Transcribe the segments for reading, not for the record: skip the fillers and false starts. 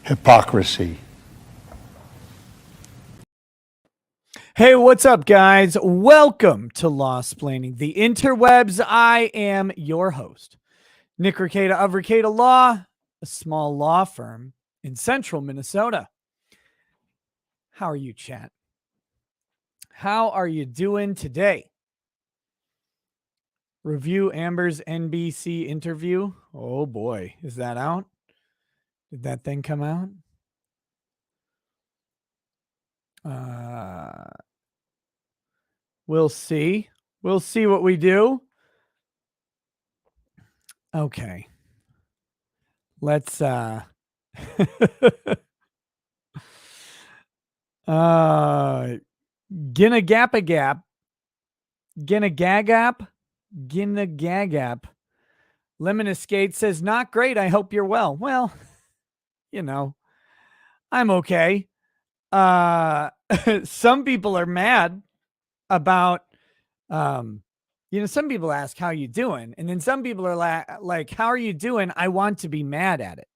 Hypocrisy. Hey, what's up, guys? Welcome to Law-Splaining the Interwebs. I am your host, Nick Rekieta of Rekieta Law, a small law firm in central Minnesota. How are you, chat? How are you doing today? Review Amber's NBC interview. Oh boy, is that out? Did that thing come out? We'll see. We'll see what we do. Okay. Let's Ginnagap. Lemon Escape says, not great. I hope you're well. Well, I'm okay. Some people are mad about, some people ask, how you doing? And then some people are like, how are you doing? I want to be mad at it.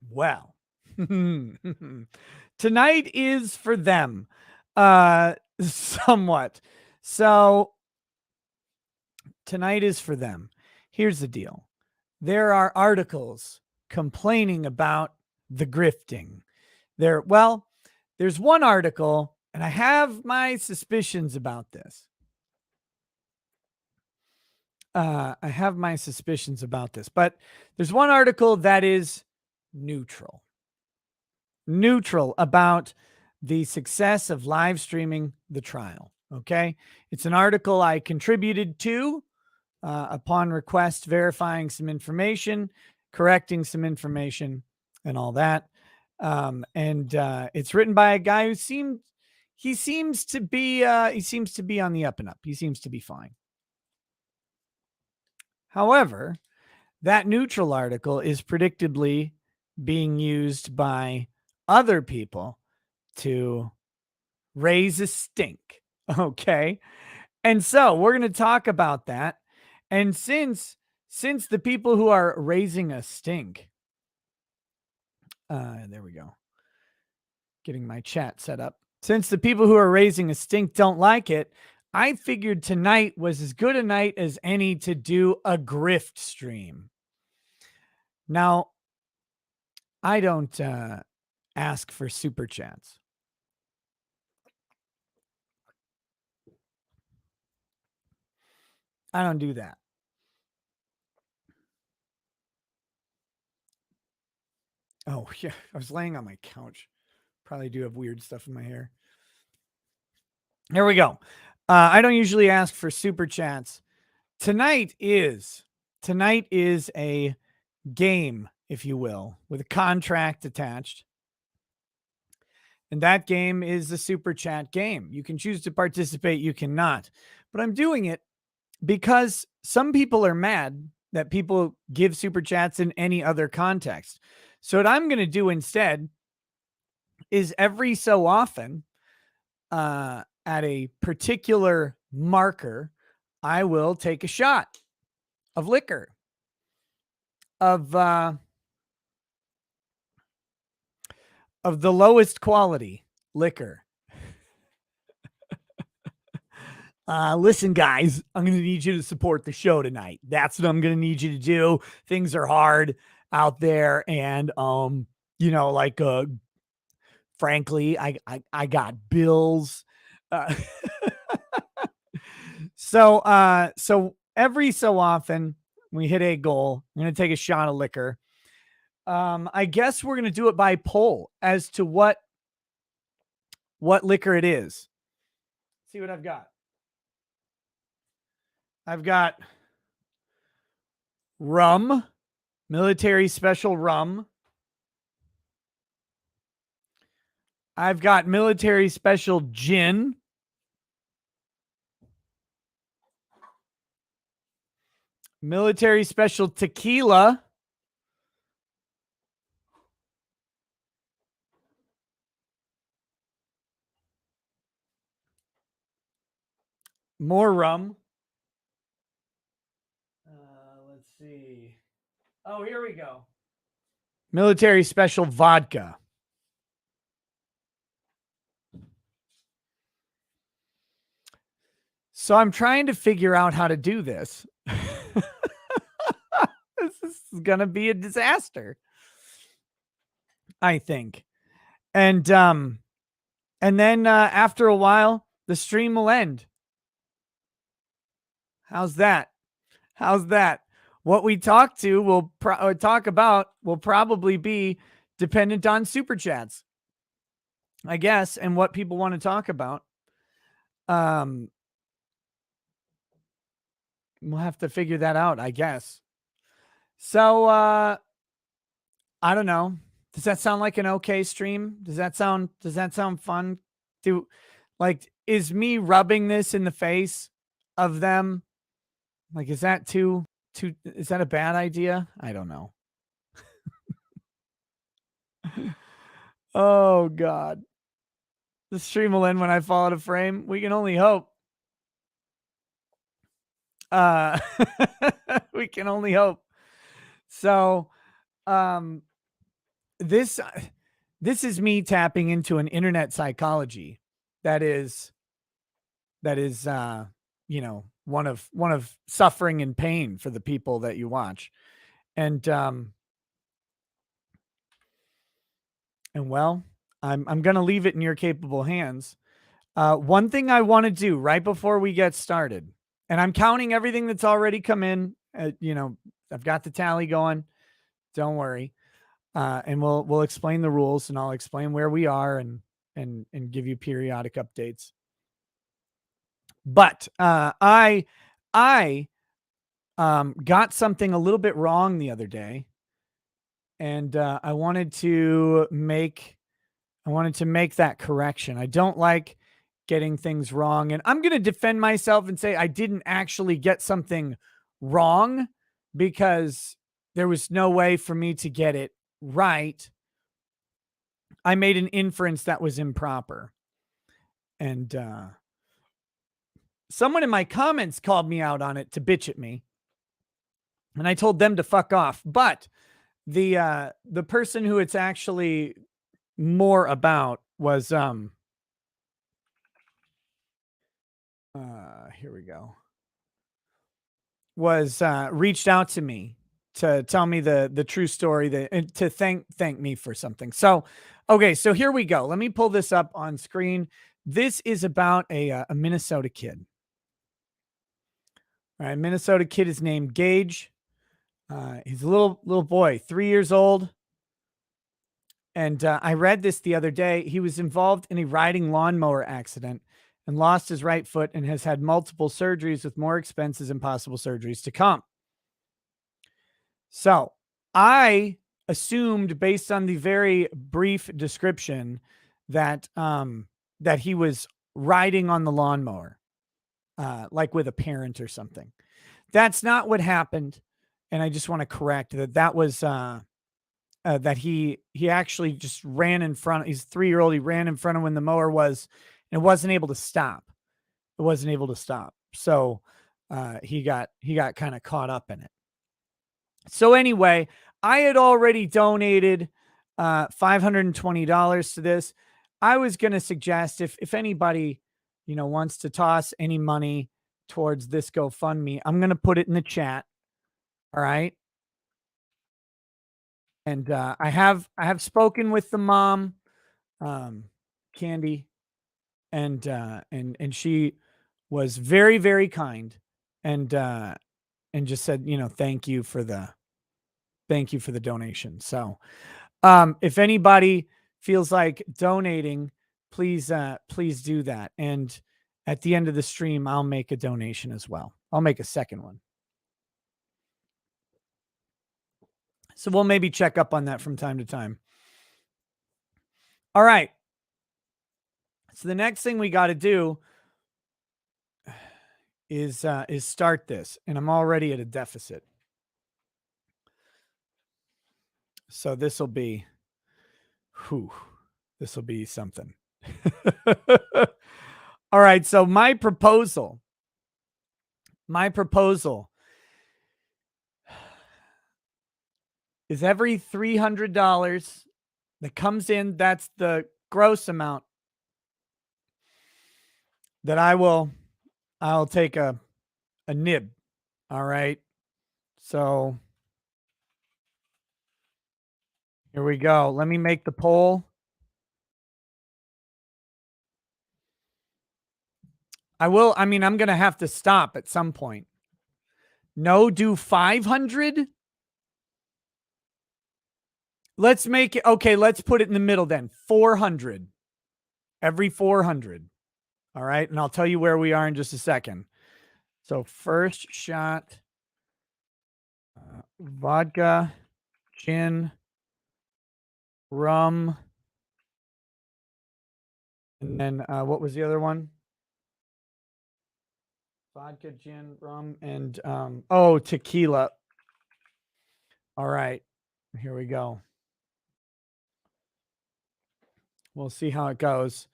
Well, tonight is for them, somewhat. So tonight is for them. Here's the deal. There are articles complaining about the grifting. There's one article, and I have my suspicions about this. But there's one article that is neutral about the success of live streaming the trial. Okay. It's an article I contributed to upon request, verifying some information, correcting some information and all that. It's written by a guy who seems to be on the up and up. He seems to be fine. However, that neutral article is predictably being used by other people to raise a stink. Okay. And so we're going to talk about that. And since the people who are raising a stink, there we go. Getting my chat set up. Since the people who are raising a stink don't like it, I figured tonight was as good a night as any to do a grift stream. Now, I don't ask for super chats. I don't do that. Oh, yeah. I was laying on my couch. Probably do have weird stuff in my hair. There we go. I don't usually ask for super chats. Tonight is a game, if you will, with a contract attached. And that game is the super chat game. You can choose to participate. You cannot. But I'm doing it because some people are mad that people give super chats in any other context. So what I'm going to do instead is every so often, at a particular marker, I will take a shot of liquor, of the lowest quality liquor. Listen, guys, I'm going to need you to support the show tonight. That's what I'm going to need you to do. Things are hard out there. And, frankly, I got bills. So every so often we hit a goal. I'm going to take a shot of liquor. I guess we're going to do it by poll as to what liquor it is. Let's see what I've got. I've got rum, military special rum. I've got military special gin. Military special tequila. More rum. Let's see. Oh, here we go. Military special vodka. So I'm trying to figure out how to do this. This is going to be a disaster, I think. And then after a while, the stream will end. How's that? How's that? What we talk about will probably be dependent on super chats, I guess, and what people want to talk about. We'll have to figure that out, I guess. So I don't know. Does that sound like an okay stream? Does that sound fun? Is me rubbing this in the face of them? Like, is that is that a bad idea? I don't know. Oh God. The stream will end when I fall out of frame. We can only hope. We can only hope. So, this is me tapping into an internet psychology that is one of suffering and pain for the people that you watch. And well, I'm going to leave it in your capable hands. One thing I want to do right before we get started, and I'm counting everything that's already come in. I've got the tally going. Don't worry. And we'll explain the rules, and I'll explain where we are and give you periodic updates. But I got something a little bit wrong the other day, and I wanted to make that correction. I don't like getting things wrong, and I'm going to defend myself and say I didn't actually get something wrong because there was no way for me to get it right. I made an inference that was improper. And someone in my comments called me out on it to bitch at me. And I told them to fuck off. But the person who it's actually more about was here we go. Was reached out to me to tell me the true story and to thank me for something. So, okay, so here we go. Let me pull this up on screen. This is about a Minnesota kid. All right, Minnesota kid is named Gage. He's a little boy, 3 years old. And I read this the other day. He was involved in a riding lawnmower accident and lost his right foot and has had multiple surgeries with more expenses and possible surgeries to come. So I assumed, based on the very brief description, that that he was riding on the lawnmower, like with a parent or something. That's not what happened, and I just want to correct that. That was that he actually just ran in front. He's a 3-year-old. He ran in front of when the mower was, and it wasn't able to stop. It wasn't able to stop. So he got kind of caught up in it. So anyway, I had already donated $520 to this. I was going to suggest if anybody, wants to toss any money towards this GoFundMe, I'm going to put it in the chat. All right. And I have spoken with the mom, Candy, and she was very, very kind and just said, thank you for the donation. So, if anybody feels like donating, please do that. And at the end of the stream, I'll make a donation as well. I'll make a second one. So we'll maybe check up on that from time to time. All right. So the next thing we got to do is start this, and I'm already at a deficit. So this will be something. All right. So my proposal My proposal is every $300 that comes in, that's the gross amount that I'll take a nib. All right. So here we go. Let me make the poll. I'm going to have to stop at some point. No, do 500. Let's make it, okay, let's put it in the middle then. 400. Every 400. All right. And I'll tell you where we are in just a second. So first shot, vodka, gin, rum, and then what was the other one? Vodka, gin, rum, and tequila. All right, here we go. We'll see how it goes.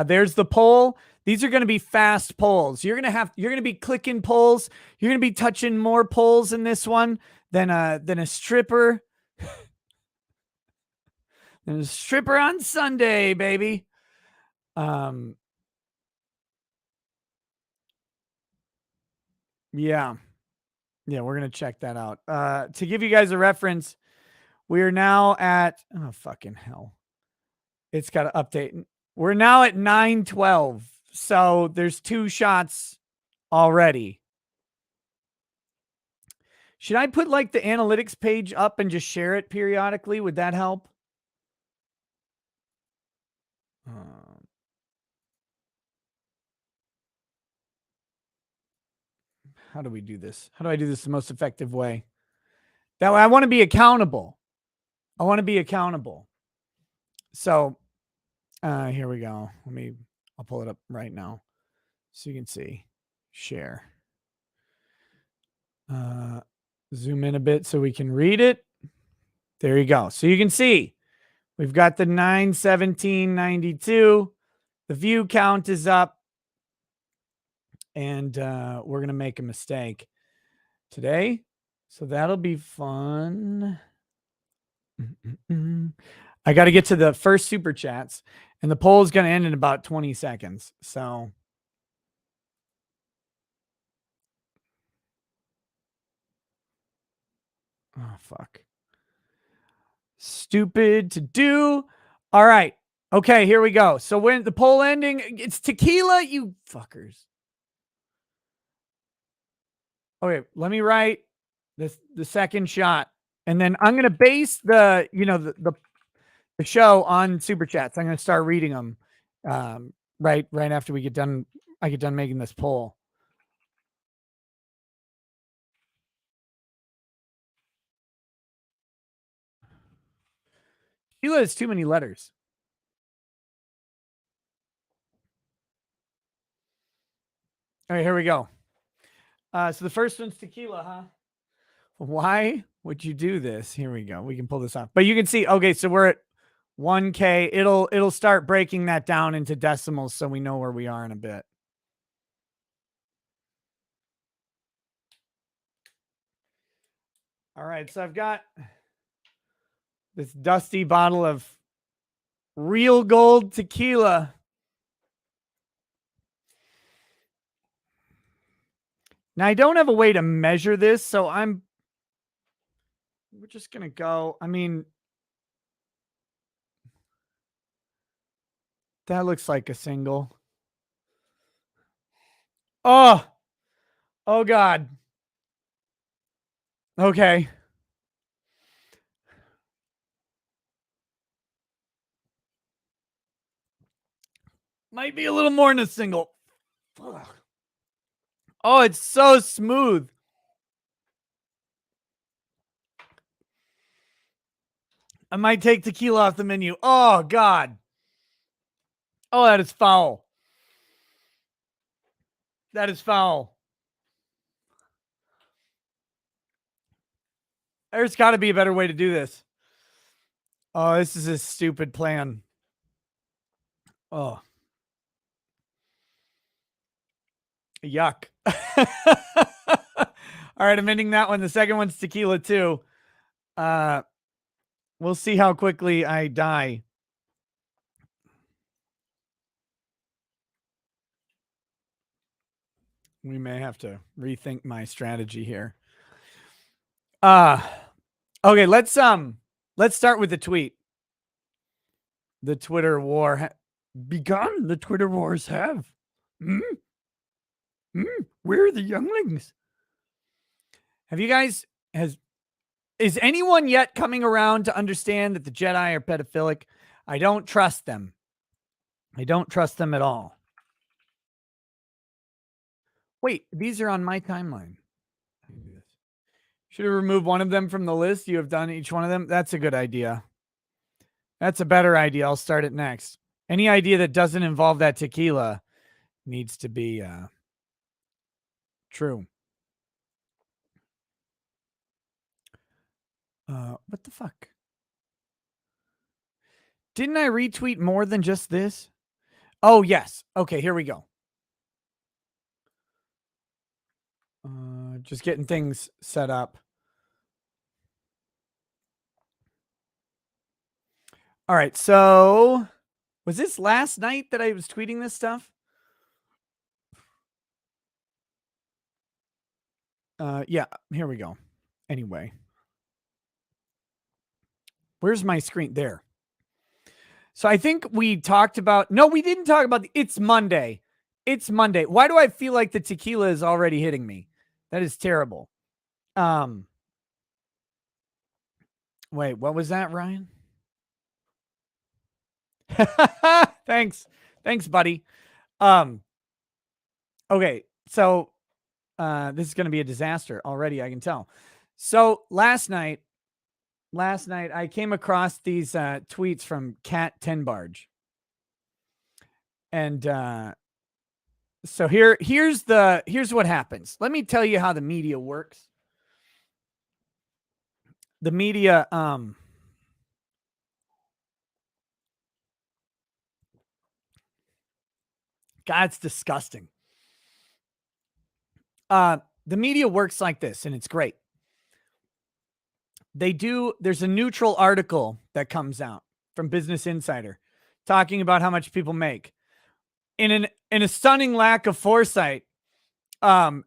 There's the poll. These are going to be fast polls. You're going to be clicking polls. You're going to be touching more polls in this one than a stripper. Than a stripper on Sunday, baby. Yeah. Yeah, we're going to check that out. To give you guys a reference, we are now at, oh, fucking hell. It's got to update. We're now at 9:12. So there's 2 shots already. Should I put like the analytics page up and just share it periodically? Would that help? How do we do this? How do I do this the most effective way? That way, I want to be accountable. So here we go. I'll pull it up right now so you can see. Share. Zoom in a bit so we can read it. There you go. So you can see we've got the 917.92. The view count is up. And we're going to make a mistake today. So that'll be fun. I got to get to the first super chats, and the poll is going to end in about 20 seconds. So oh, fuck. Stupid to do. All right. Okay, here we go. So when the poll ending, it's tequila, you fuckers. Okay, let me write the second shot, and then I'm going to base the show on super chats. I'm going to start reading them right after we get done. I get done making this poll. Tequila is too many letters. All right, here we go. So the first one's tequila, huh? Why would you do this? Here we go. We can pull this off. But you can see, okay, so we're at 1K. It'll start breaking that down into decimals so we know where we are in a bit. All right, so I've got this dusty bottle of real gold tequila. Now, I don't have a way to measure this, so we're just going to go. I mean, that looks like a single. Oh, God. Okay. Might be a little more than a single. Ugh. Oh, it's so smooth. I might take tequila off the menu. Oh, God. Oh, that is foul. That is foul. There's got to be a better way to do this. Oh, this is a stupid plan. Oh. Yuck. All right, I'm ending that one. The second one's tequila too. We'll see how quickly I die. We may have to rethink my strategy here. Okay, let's start with the tweet. The Twitter war begun. The Twitter wars have. Where are the younglings? Have you guys is anyone yet coming around to understand that the Jedi are pedophilic? I don't trust them. I don't trust them at all. Wait, these are on my timeline. Should have removed one of them from the list. You have done each one of them. That's a good idea. That's a better idea. I'll start it next. Any idea that doesn't involve that tequila needs to be true. What the fuck? Didn't I retweet more than just this? Oh, yes. Okay, here we go. Just getting things set up. All right, so was this last night that I was tweeting this stuff? Yeah, here we go. Anyway. Where's my screen? There. So I think we talked about, no, we didn't talk about, it's Monday. It's Monday. Why do I feel like the tequila is already hitting me? That is terrible. Wait, what was that, Ryan? Thanks. Thanks, buddy. Okay, so this is going to be a disaster already, I can tell. So last night I came across these tweets from Cat Tenbarge. And so here's what happens. Let me tell you how the media works. The media God, it's disgusting. The media works like this, and it's great. There's a neutral article that comes out from Business Insider talking about how much people make. In a stunning lack of foresight,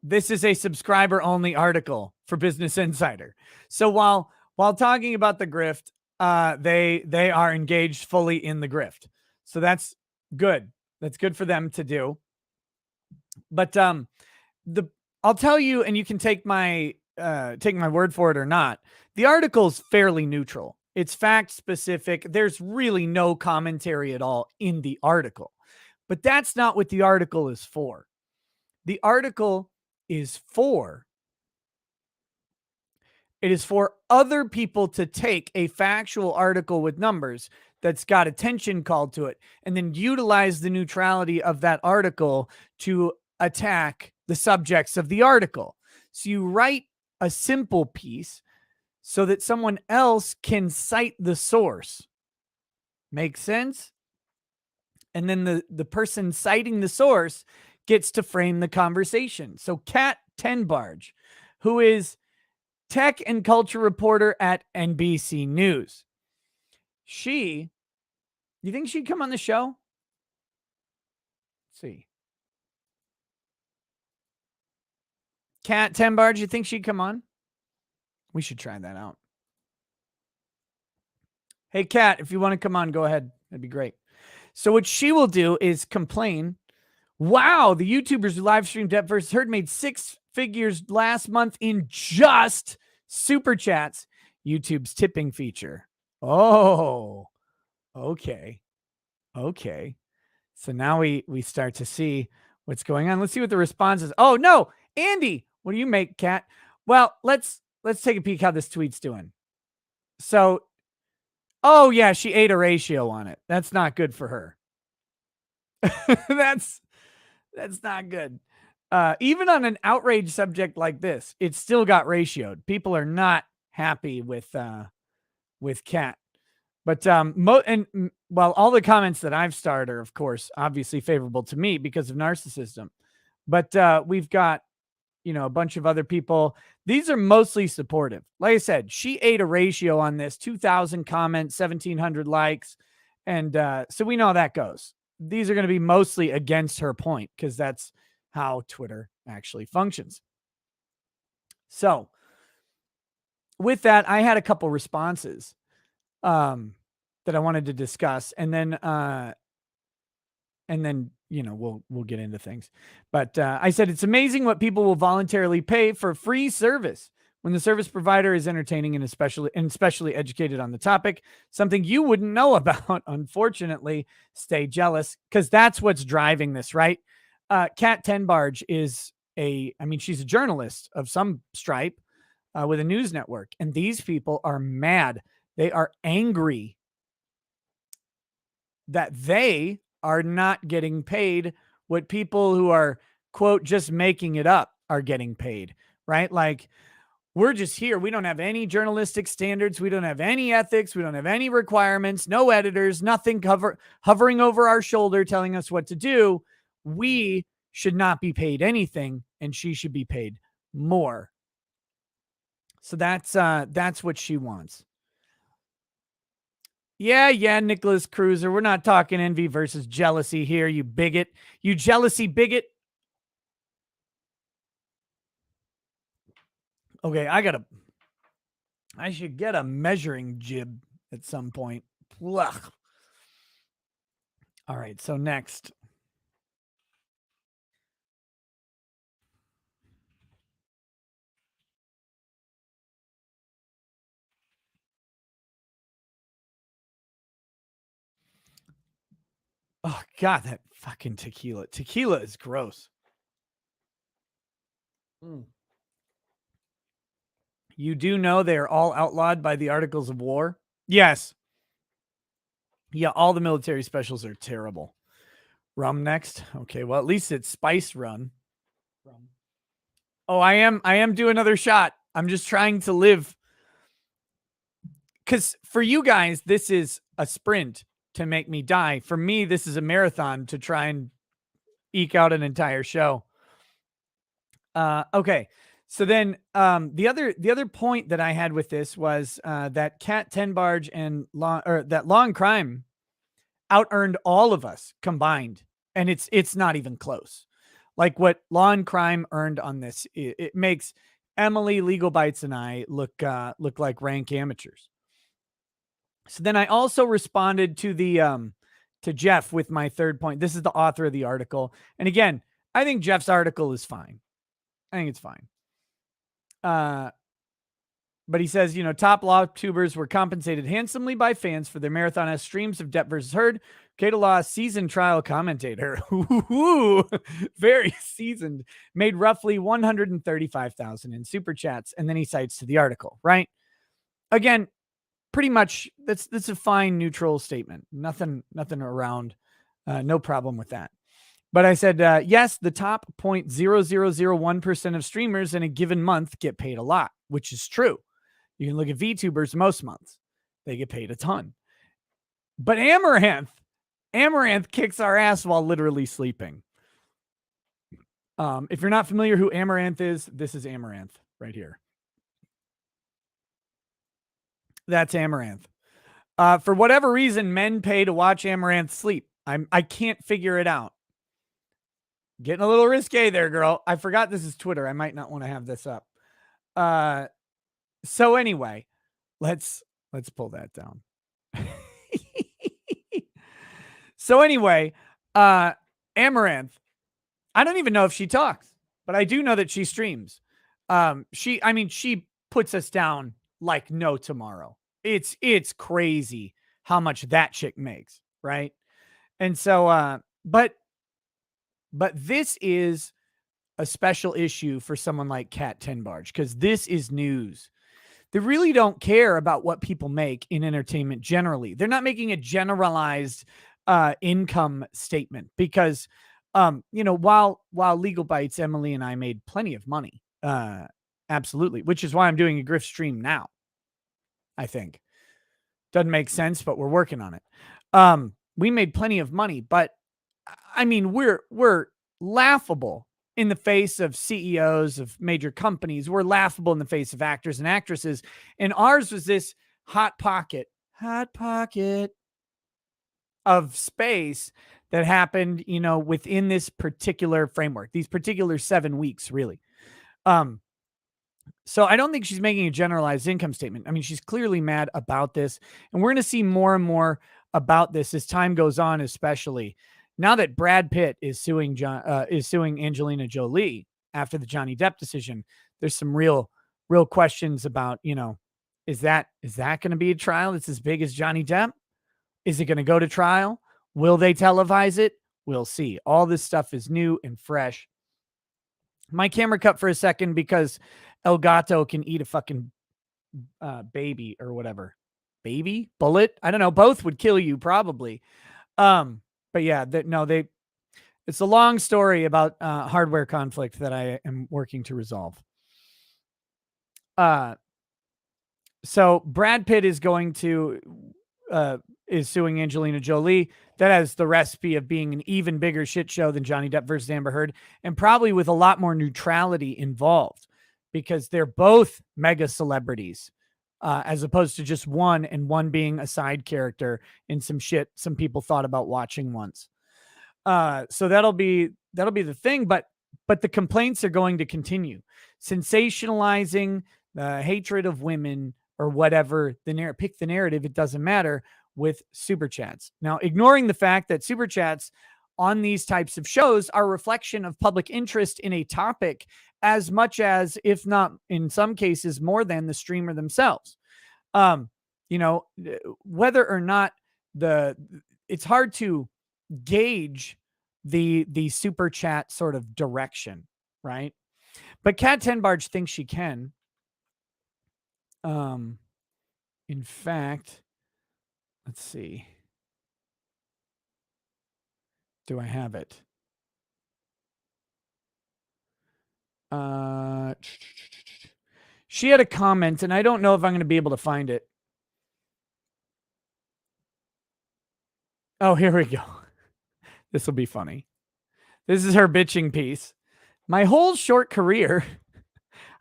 this is a subscriber only article for Business Insider. So while talking about the grift, they are engaged fully in the grift. So that's good. That's good for them to do. But I'll tell you, and you can take my word for it or not. The article's fairly neutral. It's fact specific. There's really no commentary at all in the article. But that's not what the article is for. The article is for other people to take a factual article with numbers that's got attention called to it and then utilize the neutrality of that article to attack the subjects of the article. So you write a simple piece so that someone else can cite the source. Make sense? And then the person citing the source gets to frame the conversation. So Kat Tenbarge, who is tech and culture reporter at NBC News. You think she'd come on the show? Let's see. Kat Tenbarge, you think she'd come on? We should try that out. Hey, Kat, if you want to come on, go ahead. That'd be great. So what she will do is complain. Wow, the YouTubers who live streamed Depp vs. Heard made 6 figures last month in just super chats. YouTube's tipping feature. Oh, okay. Okay. So now we start to see what's going on. Let's see what the response is. Oh, no. Andy, what do you make, Kat? Well, let's take a peek how this tweet's doing. So, oh, yeah, she ate a ratio on it. That's not good for her. That's not good. Even on an outrage subject like this, it's still got ratioed. People are not happy with Kat. But while all the comments that I've started are, of course, obviously favorable to me because of narcissism, But we've got, a bunch of other people. These are mostly supportive. Like I said, she ate a ratio on this 2,000 comments, 1,700 likes. And so we know how that goes. These are going to be mostly against her point because that's how Twitter actually functions. So with that, I had a couple responses that I wanted to discuss, and then we'll get into things. But I said it's amazing what people will voluntarily pay for free service when the service provider is entertaining and especially educated on the topic, something you wouldn't know about. Unfortunately, stay jealous because that's what's driving this, right? Kat Tenbarge is she's a journalist of some stripe with a news network, and these people are mad. They are angry that they are not getting paid what people who are, quote, just making it up are getting paid, right? Like, we're just here. We don't have any journalistic standards. We don't have any ethics. We don't have any requirements, no editors, nothing hovering over our shoulder telling us what to do. We should not be paid anything, and she should be paid more. So that's what she wants. Yeah, Nicholas Cruiser. We're not talking envy versus jealousy here, you bigot. You jealousy bigot. Okay, I should get a measuring jib at some point. Ugh. All right, so next. Oh, God, that fucking tequila. Tequila is gross. You do know they are all outlawed by the Articles of War? Yes. Yeah, all the military specials are terrible. Rum next? Okay, well, at least it's spice rum. Oh, I am doing another shot. I'm just trying to live. Because for you guys, this is a sprint to make me die. For me, this is a marathon to try and eke out an entire show. Okay. So then the other point that I had with this was that Kat Tenbarge and that Law and Crime out earned all of us combined, and it's not even close. Like what Law and Crime earned on this, it makes Emily, Legal Bites, and I look like rank amateurs. So then I also responded to to Jeff with my third point. This is the author of the article, and again, I think Jeff's article is fine. I think it's fine. But he says, top law tubers were compensated handsomely by fans for their marathon-esque streams of Depp versus Heard. Kata Law, seasoned trial commentator, very seasoned, made roughly $135,000 in super chats, and then he cites to the article. Right? Again, pretty much that's a fine neutral statement. Nothing around. No problem with that. But I said, yes, the top 0.0001% of streamers in a given month get paid a lot, which is true. You can look at VTubers most months. They get paid a ton. But Amaranth kicks our ass while literally sleeping. If you're not familiar who Amaranth is, this is Amaranth right here. That's Amaranth. For whatever reason, men pay to watch Amaranth sleep. I can't figure it out. Getting a little risque there, girl. I forgot this is Twitter. I might not want to have this up. So anyway, let's pull that down. So anyway, Amaranth, I don't even know if she talks, but I do know that she streams. She puts us down like no tomorrow. It's crazy how much that chick makes, right? And so, but this is a special issue for someone like Kat Tenbarge because this is news. They really don't care about what people make in entertainment generally. They're not making a generalized income statement because, while Legal Bites, Emily and I made plenty of money, absolutely, which is why I'm doing a grift stream now. I think doesn't make sense, but we're working on it. We made plenty of money, but I mean, we're laughable in the face of CEOs of major companies. We're laughable in the face of actors and actresses. And ours was this hot pocket of space that happened, within this particular framework, these particular 7 weeks, really. So I don't think she's making a generalized income statement. I mean, she's clearly mad about this, and we're going to see more and more about this as time goes on, especially now that Brad Pitt is suing Angelina Jolie after the Johnny Depp decision. There's some real questions about, is that going to be a trial that's as big as Johnny Depp? Is it going to go to trial? Will they televise it? We'll see. All this stuff is new and fresh. My camera cut for a second because El Gato can eat a fucking baby or whatever. Baby? Bullet? I don't know. Both would kill you probably. But yeah, it's a long story about hardware conflict that I am working to resolve. So Brad Pitt is going to is suing Angelina Jolie. That has the recipe of being an even bigger shit show than Johnny Depp versus Amber Heard, and probably with a lot more neutrality involved because they're both mega celebrities, as opposed to just one, and one being a side character in some shit some people thought about watching once. So that'll be the thing, but the complaints are going to continue. Sensationalizing the hatred of women or whatever, pick the narrative, it doesn't matter, with super chats. Now, ignoring the fact that super chats on these types of shows are a reflection of public interest in a topic as much as, if not in some cases more than, the streamer themselves. Whether or not it's hard to gauge the super chat sort of direction, right? But Kat Tenbarge thinks she can. In fact, let's see. Do I have it? She had a comment, and I don't know if I'm going to be able to find it. Oh, here we go. This will be funny. This is her bitching piece. My whole short career,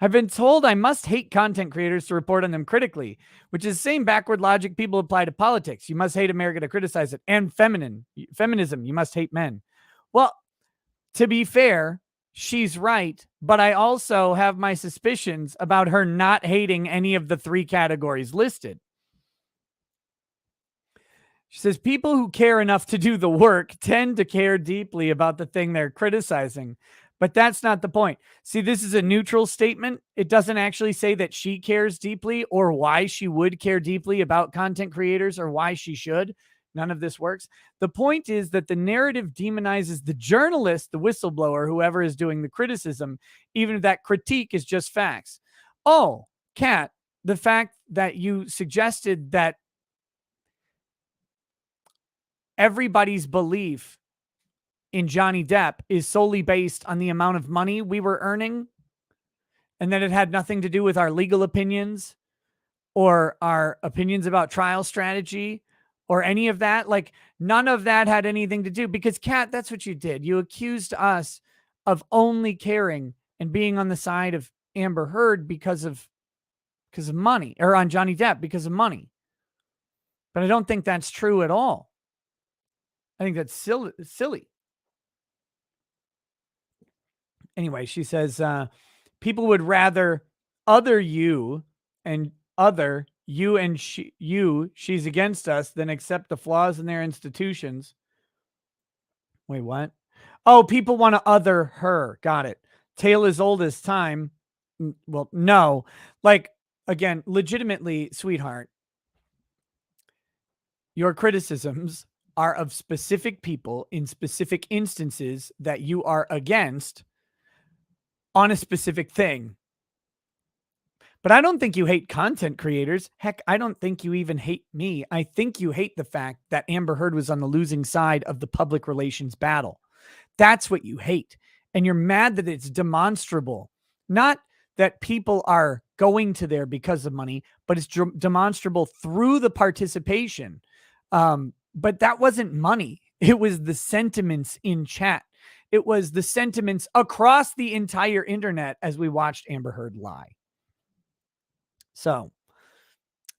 I've been told I must hate content creators to report on them critically, which is the same backward logic people apply to politics. You must hate America to criticize it. And feminism, you must hate men. Well, to be fair, she's right, but I also have my suspicions about her not hating any of the 3 categories listed. She says, people who care enough to do the work tend to care deeply about the thing they're criticizing, but that's not the point. See, this is a neutral statement. It doesn't actually say that she cares deeply or why she would care deeply about content creators or why she should. None of this works. The point is that the narrative demonizes the journalist, the whistleblower, whoever is doing the criticism, even if that critique is just facts. Oh, Kat, the fact that you suggested that everybody's belief in Johnny Depp is solely based on the amount of money we were earning, and that it had nothing to do with our legal opinions or our opinions about trial strategy or any of that. Like, none of that had anything to do, because Kat, that's what you did. You accused us of only caring and being on the side of Amber Heard because of money, or on Johnny Depp because of money. But I don't think that's true at all. I think that's silly. Anyway, she says, people would rather other you and she's against us than accept the flaws in their institutions. Wait, what? Oh, people want to other her. Got it. Tale as old as time. Well, no. Like, again, legitimately, sweetheart, your criticisms are of specific people in specific instances that you are against on a specific thing. But I don't think you hate content creators. Heck, I don't think you even hate me. I think you hate the fact that Amber Heard was on the losing side of the public relations battle. That's what you hate. And you're mad that it's demonstrable. Not that people are going to there because of money, but it's demonstrable through the participation. But that wasn't money. It was the sentiments in chat. It was the sentiments across the entire internet as we watched Amber Heard lie. So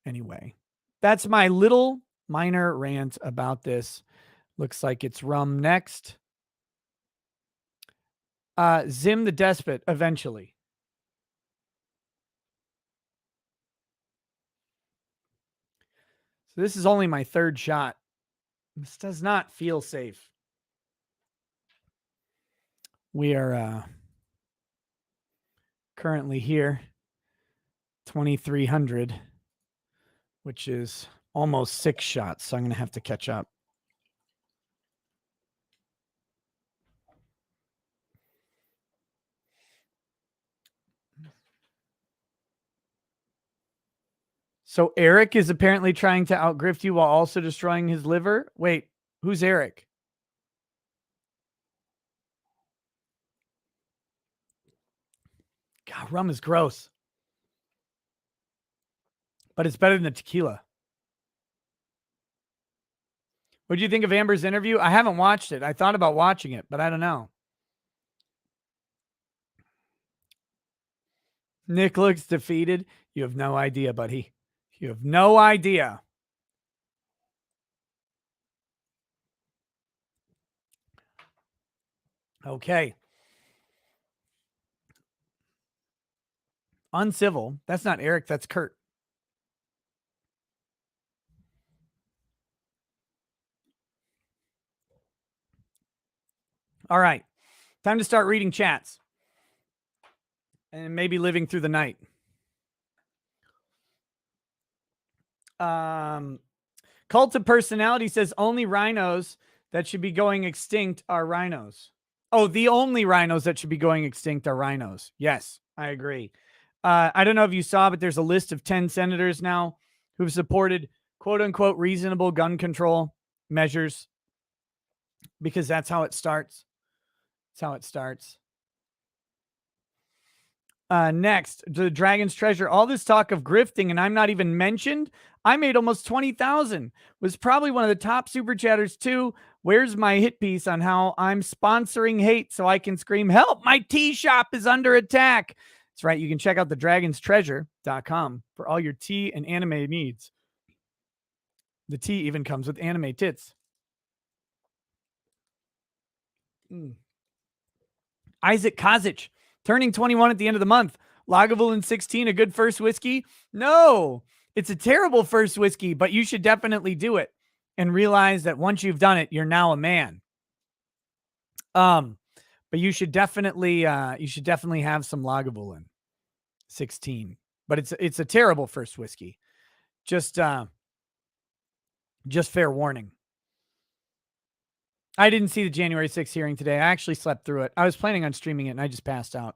anyway, that's my little minor rant about this. Looks like it's rum next. Zim the Despot eventually. So this is only my third shot. This does not feel safe. We are currently here, 2,300, which is almost 6 shots. So I'm going to have to catch up. So Eric is apparently trying to outgrift you while also destroying his liver. Wait, who's Eric? God, rum is gross. But it's better than the tequila. What do you think of Amber's interview? I haven't watched it. I thought about watching it, but I don't know. Nick looks defeated. You have no idea, buddy. You have no idea. Okay. Uncivil. That's not Eric. That's Kurt. All right. Time to start reading chats. And maybe living through the night. Cult of Personality says only rhinos that should be going extinct are rhinos. Oh, the only rhinos that should be going extinct are rhinos. Yes, I agree. I don't know if you saw, but there's a list of 10 senators now who've supported quote unquote reasonable gun control measures because that's how it starts. That's how it starts. Next, the Dragon's Treasure. All this talk of grifting, and I'm not even mentioned. I made almost 20,000. Was probably one of the top super chatters too. Where's my hit piece on how I'm sponsoring hate so I can scream, help, my tea shop is under attack. That's right. You can check out the dragonstreasure.com for all your tea and anime needs. The tea even comes with anime tits. Isaac Kozic, turning 21 at the end of the month. Lagavulin 16, a good first whiskey? No, it's a terrible first whiskey, but you should definitely do it and realize that once you've done it, you're now a man. But you should definitely have some Lagavulin 16. But it's a terrible first whiskey. Just fair warning. I didn't see the January 6th hearing today. I actually slept through it. I was planning on streaming it and I just passed out.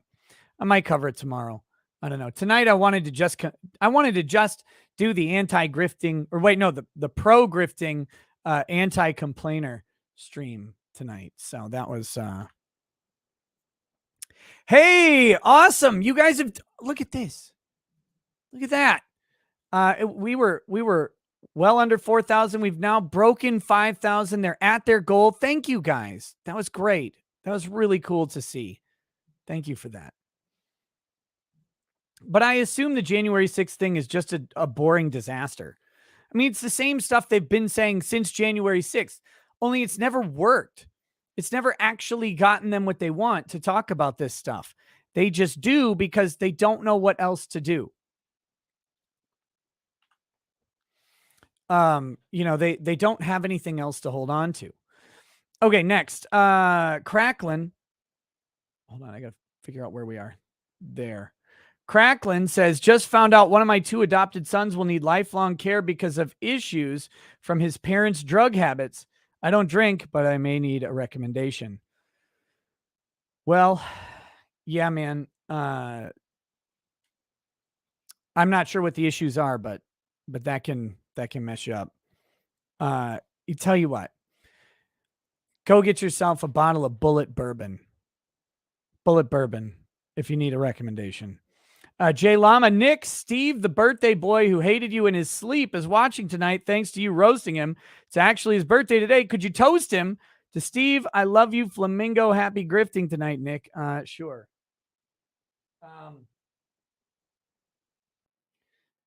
I might cover it tomorrow. I don't know. Tonight I wanted to just do the anti-grifting, or wait, no, the pro-grifting anti-complainer stream tonight. So that was hey, awesome. You guys have look at this. Look at that. We were well under 4,000. We've now broken 5,000. They're at their goal. Thank you, guys. That was great. That was really cool to see. Thank you for that. But I assume the January 6th thing is just a boring disaster. I mean, it's the same stuff they've been saying since January 6th, only it's never worked. It's never actually gotten them what they want to talk about this stuff. They just do because they don't know what else to do. They don't have anything else to hold on to. Okay, next. Cracklin. Hold on, I gotta figure out where we are. There. Cracklin says, just found out one of my 2 adopted sons will need lifelong care because of issues from his parents' drug habits. I don't drink, but I may need a recommendation. Well, yeah, man. I'm not sure what the issues are, but that can mess you up. You tell you what, go get yourself a bottle of Bullet Bourbon if you need a recommendation. Jay Lama, Nick, Steve, the birthday boy who hated you in his sleep, is watching tonight thanks to you roasting him. It's actually his birthday today. Could you toast him To Steve, I love you, Flamingo. Happy grifting tonight, Nick. Sure.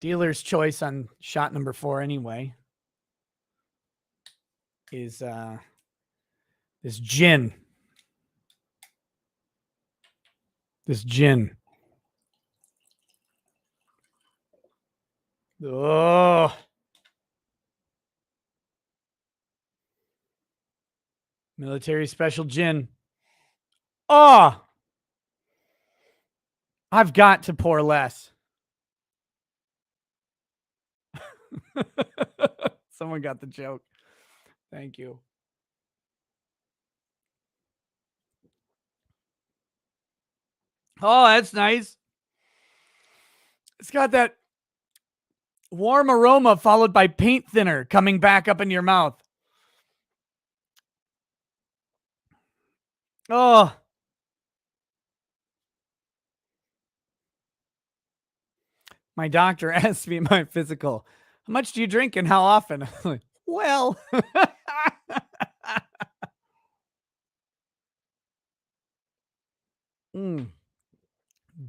Dealer's choice on shot number 4 anyway is this gin. This gin. Oh. Military special gin. Oh. I've got to pour less. Someone got the joke. Thank you. Oh, that's nice. It's got that warm aroma followed by paint thinner coming back up in your mouth. Oh. My doctor asked me my physical, how much do you drink and how often? I'm like, well,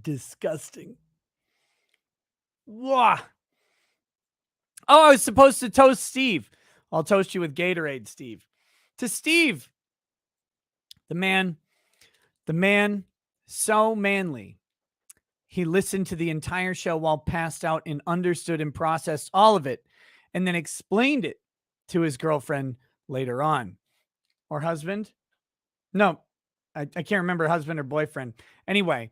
disgusting. Wah. Oh, I was supposed to toast Steve. I'll toast you with Gatorade, Steve. To Steve, the man, so manly. He listened to the entire show while passed out and understood and processed all of it and then explained it to his girlfriend later on. Or husband? No, I can't remember, husband or boyfriend. Anyway,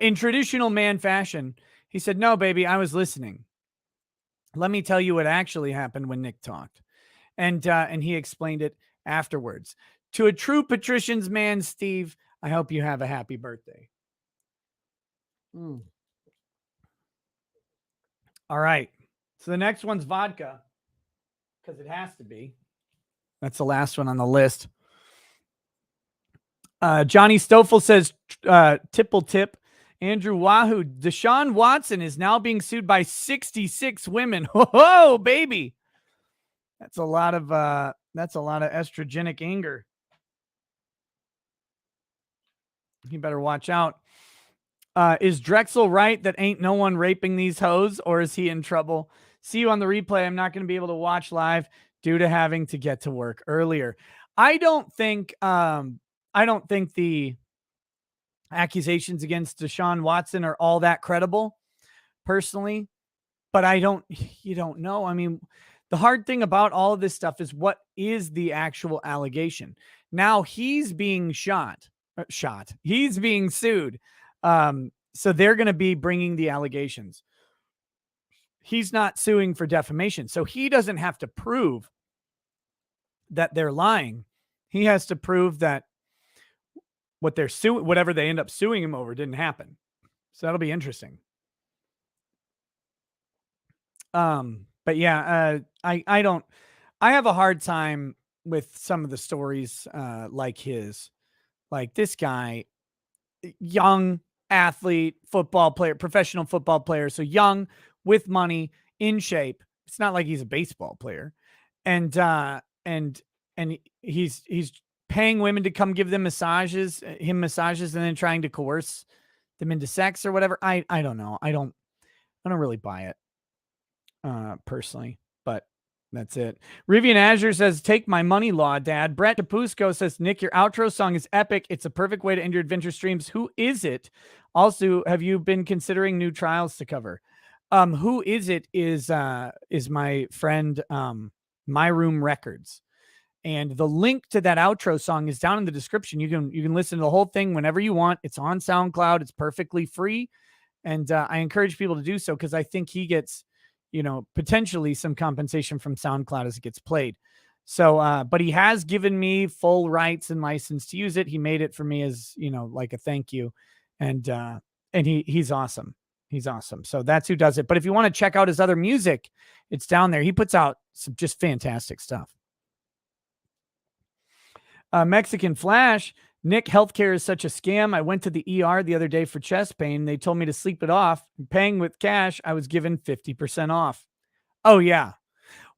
in traditional man fashion, he said, no, baby, I was listening. Let me tell you what actually happened when Nick talked. And he explained it afterwards. To a true patrician's man, Steve, I hope you have a happy birthday. All right. So the next one's vodka, because it has to be. That's the last one on the list. Johnny Stoffel says, tipple tip. Andrew Wahoo, Deshaun Watson is now being sued by 66 women. Whoa, baby. That's a lot of estrogenic anger. You better watch out. Is Drexel right that ain't no one raping these hoes, or is he in trouble? See you on the replay. I'm not going to be able to watch live due to having to get to work earlier. I don't think the accusations against Deshaun Watson are all that credible, personally, but you don't know. I mean, the hard thing about all of this stuff is what is the actual allegation. Now he's being he's being sued. So they're going to be bringing the allegations. He's not suing for defamation. So he doesn't have to prove that they're lying. He has to prove that what they're suing, whatever they end up suing him over, didn't happen. So that'll be interesting. But yeah, I have a hard time with some of the stories like his. Like this guy, young athlete, football player, professional football player. So young, with money, in shape. It's not like he's a baseball player. And he's paying women to come give them massages, and then trying to coerce them into sex or whatever. I don't know. I don't really buy it personally, but that's it. Rivian Azure says, take my money, law, Dad. Brett Capusco says, Nick, your outro song is epic. It's a perfect way to end your adventure streams. Who is it? Also, have you been considering new trials to cover? Who is it is my friend, My Room Records. And the link to that outro song is down in the description. You can listen to the whole thing whenever you want. It's on SoundCloud. It's perfectly free. And I encourage people to do so because I think he gets, potentially some compensation from SoundCloud as it gets played. So, but he has given me full rights and license to use it. He made it for me as, like a thank you. And he's awesome. He's awesome. So that's who does it. But if you want to check out his other music, it's down there. He puts out some just fantastic stuff. Mexican Flash, Nick, healthcare is such a scam. I went to the ER the other day for chest pain. They told me to sleep it off. Paying with cash, I was given 50% off. Oh, yeah.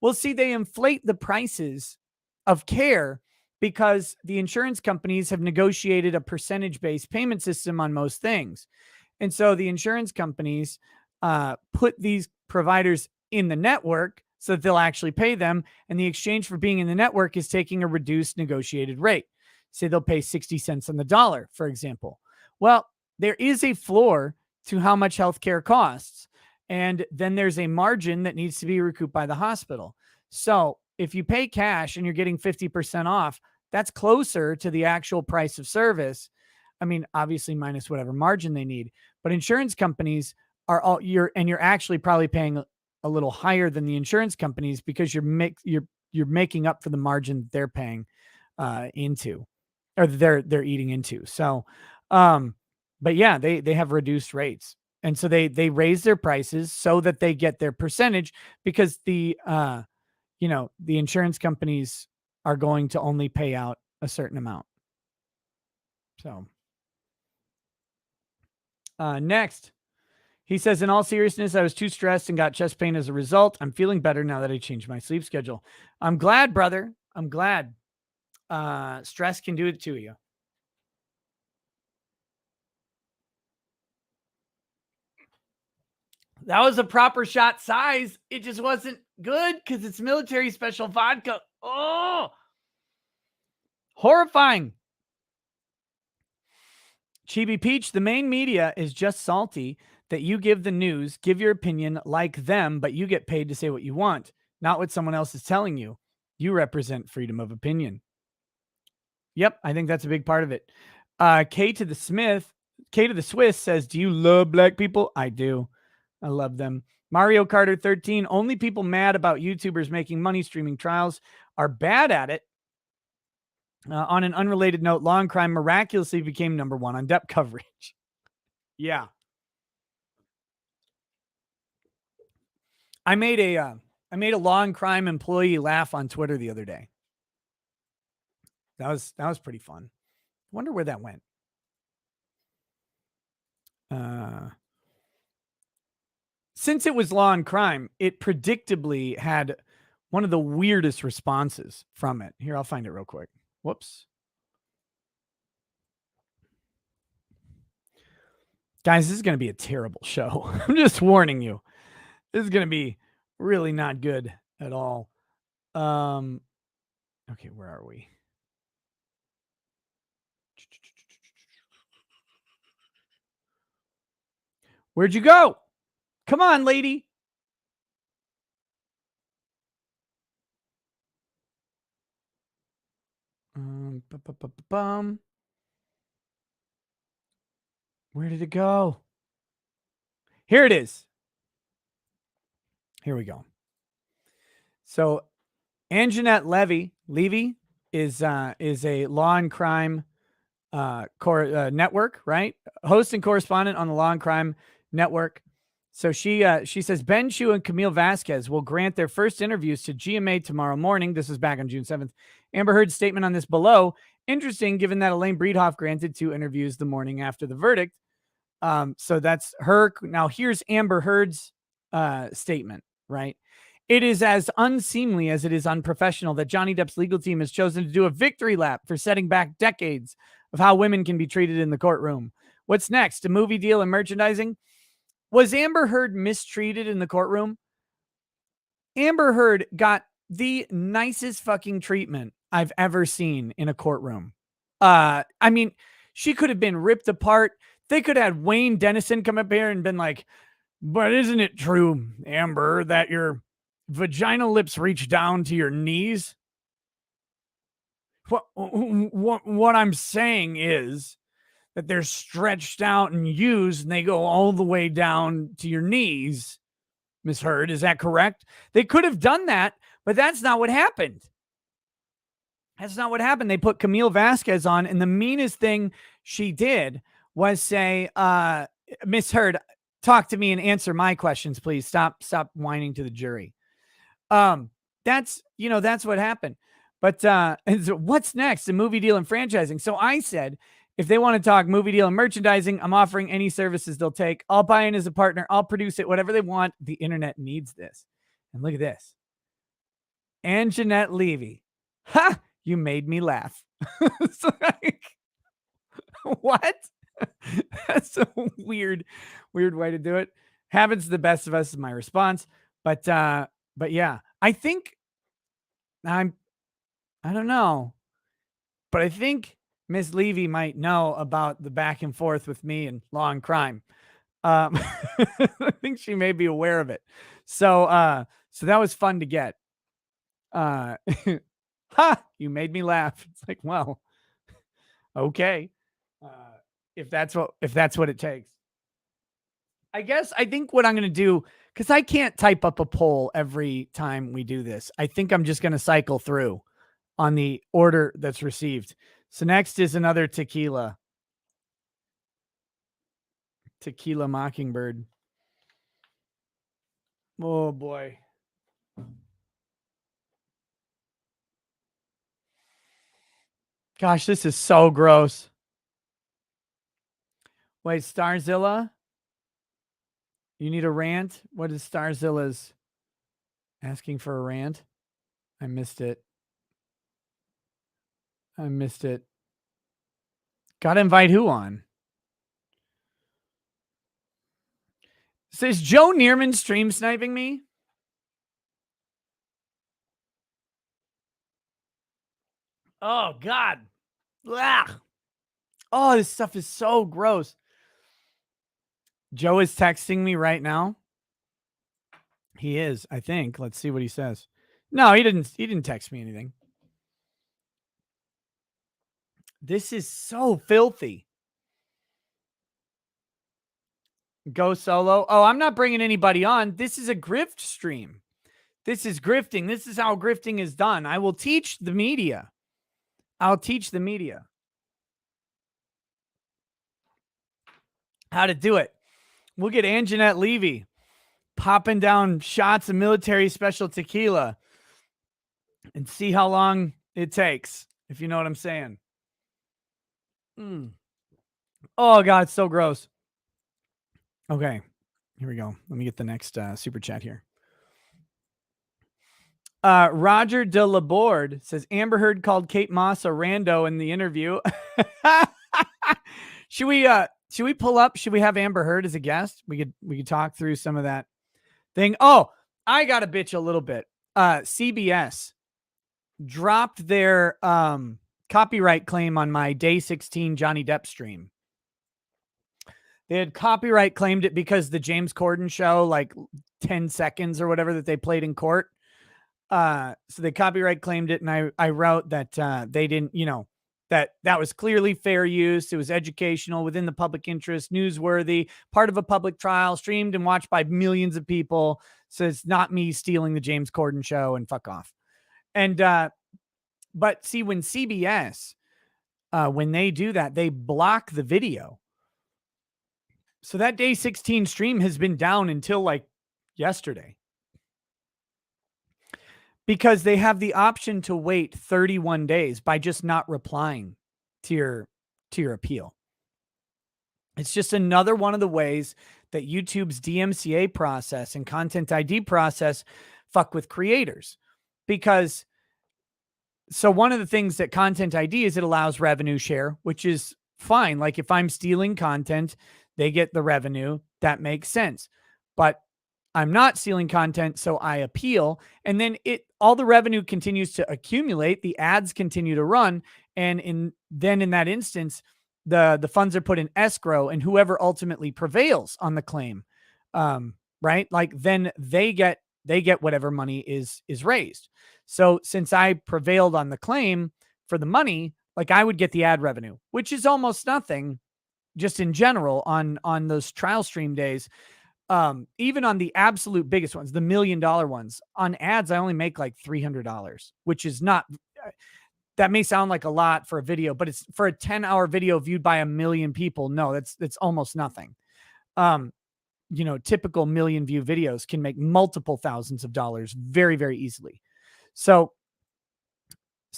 Well, see, they inflate the prices of care because the insurance companies have negotiated a percentage-based payment system on most things. And so the insurance companies put these providers in the network so that they'll actually pay them. And the exchange for being in the network is taking a reduced negotiated rate. Say they'll pay 60 cents on the dollar, for example. Well, there is a floor to how much healthcare costs. And then there's a margin that needs to be recouped by the hospital. So if you pay cash and you're getting 50% off, that's closer to the actual price of service. I mean, obviously minus whatever margin they need, but insurance companies are you're actually probably paying a little higher than the insurance companies because you're making up for the margin they're paying into, or they're eating into. So, but yeah, they have reduced rates. And so they raise their prices so that they get their percentage, because the insurance companies are going to only pay out a certain amount. So next, he says, in all seriousness, I was too stressed and got chest pain as a result. I'm feeling better now that I changed my sleep schedule. I'm glad, brother. I'm glad. Stress can do it to you. That was a proper shot size. It just wasn't good because it's military special vodka. Oh, horrifying. Chibi Peach, the main media is just salty that you give the news, give your opinion like them, but you get paid to say what you want, not what someone else is telling you. You represent freedom of opinion. Yep, I think that's a big part of it. K to the Swiss says, do you love black people? I do. I love them. Mario Carter 13, only people mad about YouTubers making money streaming trials are bad at it. On an unrelated note, Law and Crime miraculously became #1 on Depp coverage. Yeah. I made a Law and Crime employee laugh on Twitter the other day. That was pretty fun. I wonder where that went. Since it was Law and Crime, it predictably had one of the weirdest responses from it. Here, I'll find it real quick. Whoops. Guys, this is going to be a terrible show. I'm just warning you. This is going to be really not good at all. Okay, where are we? Where'd you go? Come on, lady. Where did it go? Here it is. Here we go. So, Anjanette Levy is a Law and Crime network, right? Host and correspondent on the Law and Crime Network. So she says Ben Chu and Camille Vasquez will grant their first interviews to GMA tomorrow morning. This is back on June 7th. Amber Heard's statement on this below. Interesting, given that Elaine Breedhoff granted 2 interviews the morning after the verdict. So that's her. Now here's Amber Heard's statement, right? It is as unseemly as it is unprofessional that Johnny Depp's legal team has chosen to do a victory lap for setting back decades of how women can be treated in the courtroom. What's next? A movie deal and merchandising? Was Amber Heard mistreated in the courtroom? Amber Heard got the nicest fucking treatment I've ever seen in a courtroom. I mean, she could have been ripped apart. They could have had Wayne Dennison come up here and been like, but isn't it true, Amber, that your vaginal lips reach down to your knees? What I'm saying is that they're stretched out and used and they go all the way down to your knees, Miss Heard. Is that correct? They could have done that, but that's not what happened. That's not what happened. They put Camille Vasquez on, and the meanest thing she did was say, Miss Heard, talk to me and answer my questions, please. Stop whining to the jury. That's what happened. But so what's next? A movie deal and franchising. So I said, if they want to talk movie deal and merchandising, I'm offering any services they'll take. I'll buy in as a partner. I'll produce it, whatever they want. The internet needs this. And look at this. Anjanette Levy. Ha! You made me laugh. It's like, what? That's a weird way to do it. Happens to the best of us is my response. But yeah, I think I'm, I don't know, but I think Miss Levy might know about the back and forth with me and Law and Crime. I think she may be aware of it. So that was fun to get. Uh, ha! You made me laugh. It's like, well, okay, uh, if that's what it takes. I think what I'm going to do, because I can't type up a poll every time we do this. I think I'm just going to cycle through on the order that's received. So next is another tequila Mockingbird. Oh boy. Gosh, this is so gross. Wait, Starzilla? You need a rant? What is Starzilla's asking for a rant? I missed it. Gotta invite who on? Says Joe Neerman stream sniping me? Oh, God. Ugh. Oh, this stuff is so gross. Joe is texting me right now. He is, I think. Let's see what he says. No, he didn't text me anything. This is so filthy. Go solo. Oh, I'm not bringing anybody on. This is a grift stream. This is grifting. This is how grifting is done. I will teach the media. I'll teach the media how to do it. We'll get Anjanette Levy popping down shots of military special tequila and see how long it takes, if you know what I'm saying. Oh, God, it's so gross. Okay, here we go. Let me get the next super chat here. Roger de Laborde says Amber Heard called Kate Moss a rando in the interview. Should we pull up? Should we have Amber Heard as a guest? We could talk through some of that thing. Oh, I got to bitch a little bit. CBS dropped their copyright claim on my day 16 Johnny Depp stream. They had copyright claimed it because the James Corden show, like 10 seconds or whatever that they played in court. So they copyright claimed it. And I wrote that they didn't, that was clearly fair use. It was educational, within the public interest, newsworthy, part of a public trial, streamed and watched by millions of people. So it's not me stealing the James Corden show, and fuck off. And, but see, when CBS, when they do that, they block the video. So that day 16 stream has been down until like yesterday, because they have the option to wait 31 days by just not replying to your appeal. It's just another one of the ways that YouTube's DMCA process and Content ID process fuck with creators. Because so one of the things that Content ID is, it allows revenue share, which is fine. Like if I'm stealing content, they get the revenue. That makes sense. But I'm not stealing content, so I appeal. And then all the revenue continues to accumulate. The ads continue to run. And in that instance, the funds are put in escrow, and whoever ultimately prevails on the claim, right? Like then they get whatever money is raised. So since I prevailed on the claim for the money, like I would get the ad revenue, which is almost nothing just in general on those trial stream days. Even on the absolute biggest ones, the $1 million ones, on ads, I only make like $300, which is not, that may sound like a lot for a video, but it's for a 10-hour video viewed by 1 million people. No, that's almost nothing. Typical 1 million view videos can make multiple thousands of dollars very, very easily. So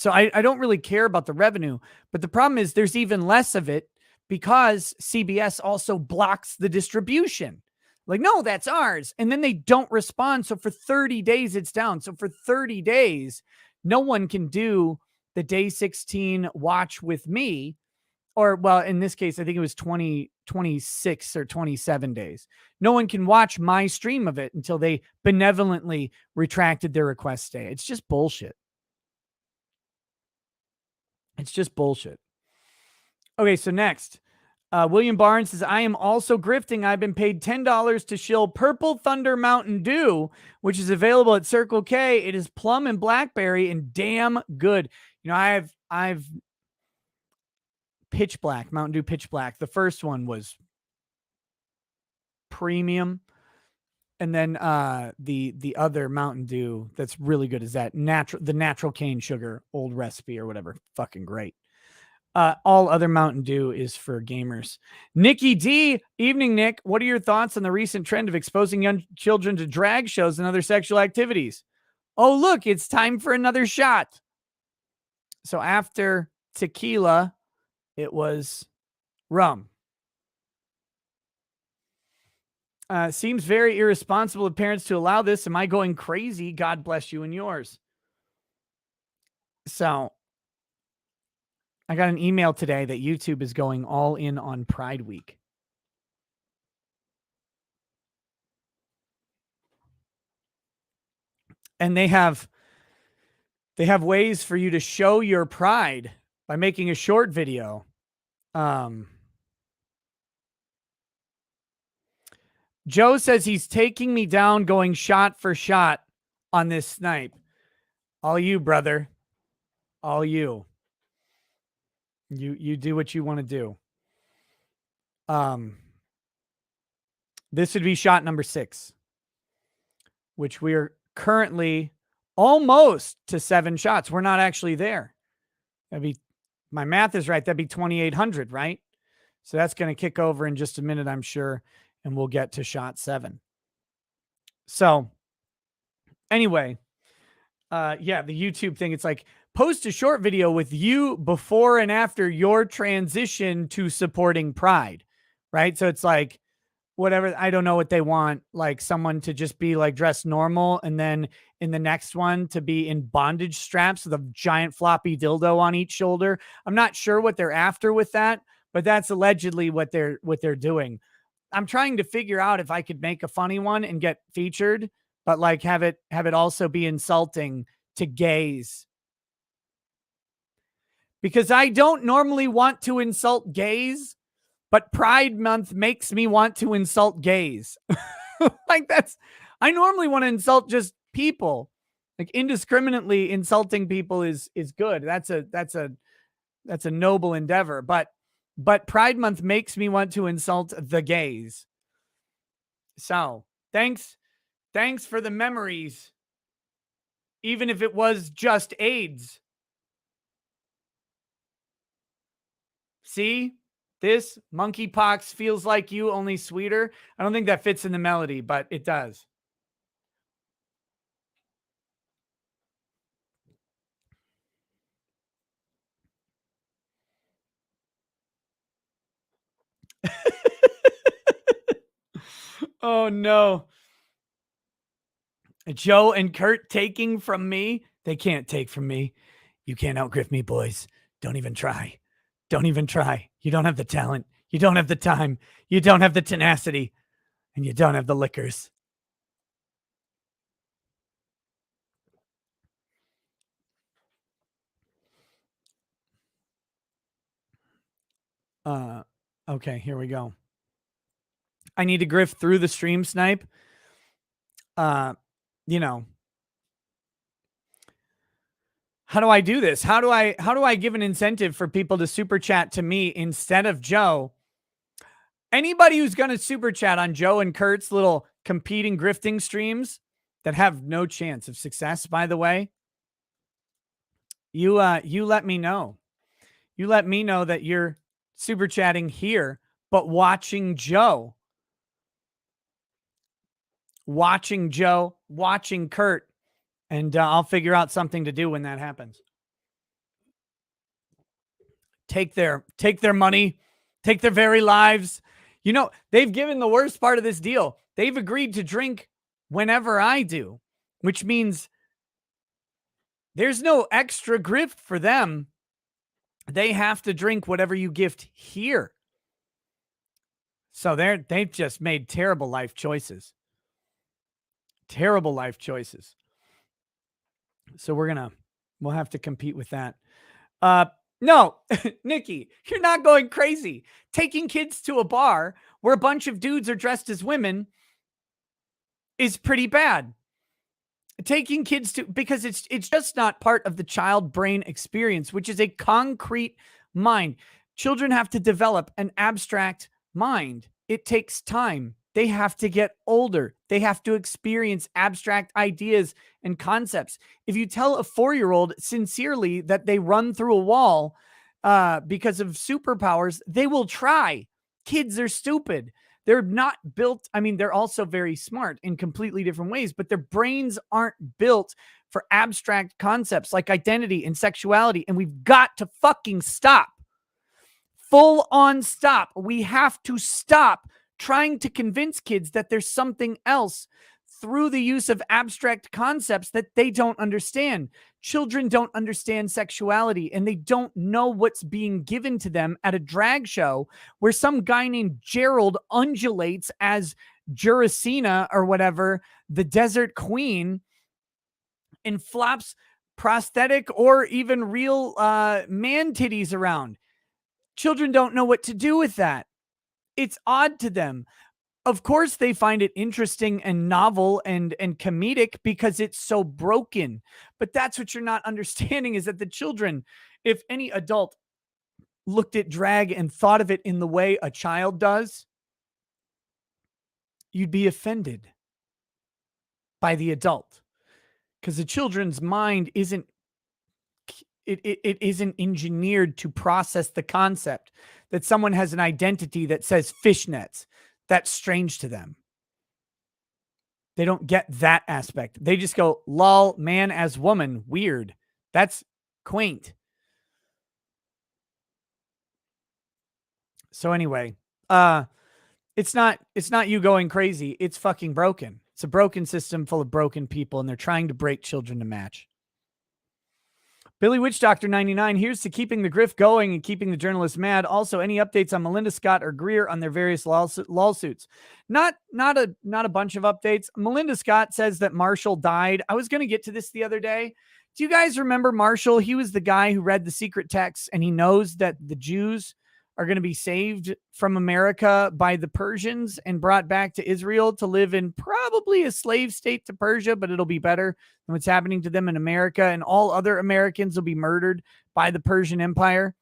I don't really care about the revenue, but the problem is there's even less of it because CBS also blocks the distribution. Like, no, that's ours. And then they don't respond. So for 30 days, it's down. So for 30 days, no one can do the day 16 watch with me, or well, in this case, I think it was 26 or 27 days. No one can watch my stream of it until they benevolently retracted their request stay. It's just bullshit. It's just bullshit. Okay, so next. William Barnes says, I am also grifting. I've been paid $10 to shill Purple Thunder Mountain Dew, which is available at Circle K. It is plum and blackberry and damn good. You know, I've Pitch Black, Mountain Dew Pitch Black. The first one was premium. And then the other Mountain Dew that's really good is that the natural cane sugar old recipe or whatever. Fucking great. All other Mountain Dew is for gamers. Nikki D, evening, Nick. What are your thoughts on the recent trend of exposing young children to drag shows and other sexual activities? Oh, look, it's time for another shot. So after tequila, it was rum. Seems very irresponsible of parents to allow this. Am I going crazy? God bless you and yours. So I got an email today that YouTube is going all in on Pride Week. And they have ways for you to show your pride by making a short video. Joe says he's taking me down going shot for shot on this snipe. All you, brother. All you. You do what you want to do. This would be shot number 6, which we are currently almost to 7 shots. We're not actually there. My math is right. That'd be 2,800, right? So that's going to kick over in just a minute, I'm sure, and we'll get to shot 7. So anyway, yeah, the YouTube thing, it's like, post a short video with you before and after your transition to supporting Pride, right? So it's like, whatever, I don't know what they want, like someone to just be like dressed normal, and then in the next one to be in bondage straps with a giant floppy dildo on each shoulder. I'm not sure what they're after with that, but that's allegedly what they're doing. I'm trying to figure out if I could make a funny one and get featured, but like have it also be insulting to gays. Because I don't normally want to insult gays, but Pride Month makes me want to insult gays. Like I normally want to insult just people. Like indiscriminately insulting people is good. That's a noble endeavor. But Pride Month makes me want to insult the gays. So thanks for the memories. Even if it was just AIDS. See, this monkeypox feels like you, only sweeter. I don't think that fits in the melody, but it does. Oh, no. Joe and Kurt taking from me. They can't take from me. You can't outgrift me, boys. Don't even try. Don't even try. You don't have the talent. You don't have the time. You don't have the tenacity. And you don't have the liquors. Okay, here we go. I need to grift through the stream snipe. You know, how do I do this? How do I give an incentive for people to super chat to me instead of Joe? Anybody who's going to super chat on Joe and Kurt's little competing grifting streams that have no chance of success, by the way, you let me know. You let me know that you're super chatting here, but watching Joe, watching Kurt, and I'll figure out something to do when that happens. Take their money, take their very lives. You know, they've given the worst part of this deal. They've agreed to drink whenever I do, which means There's no extra grift for them. They have to drink whatever you gift here. So they've just made terrible life choices. Terrible life choices. So we'll have to compete with that. No, Nikki, you're not going crazy. Taking kids to a bar where a bunch of dudes are dressed as women is pretty bad. Taking kids to, because it's just not part of the child brain experience, which is a concrete mind. Children have to develop an abstract mind. It takes time. They have to get older. They have to experience abstract ideas and concepts. If you tell a 4-year-old sincerely that they run through a wall because of superpowers, they will try. Kids are stupid. They're not built. I mean, they're also very smart in completely different ways, but their brains aren't built for abstract concepts like identity and sexuality. And we've got to fucking stop. Full on stop. We have to stop trying to convince kids that there's something else through the use of abstract concepts that they don't understand. Children don't understand sexuality, and they don't know what's being given to them at a drag show where some guy named Gerald undulates as Juracina or whatever, the desert queen, and flops prosthetic or even real man titties around. Children don't know what to do with that. It's odd to them. Of course, they find it interesting and novel and comedic because it's so broken. But that's what you're not understanding, is that the children, if any adult looked at drag and thought of it in the way a child does, you'd be offended by the adult, because the children's mind isn't engineered to process the concept that someone has an identity that says fishnets. That's strange to them. They don't get that aspect. They just go, lol, man as woman, weird. That's quaint. So anyway, it's not you going crazy. It's fucking broken. It's a broken system full of broken people, and they're trying to break children to match. Billy Witch Doctor 99, here's to keeping the grift going and keeping the journalists mad. Also, any updates on Melinda Scott or Greer on their various lawsuits? Not a bunch of updates. Melinda Scott says that Marshall died. I was going to get to this the other day. Do you guys remember Marshall? He was the guy who read the secret texts, and he knows that the Jews are going to be saved from America by the Persians and brought back to Israel to live in probably a slave state to Persia, but it'll be better than what's happening to them in America, and all other Americans will be murdered by the Persian Empire.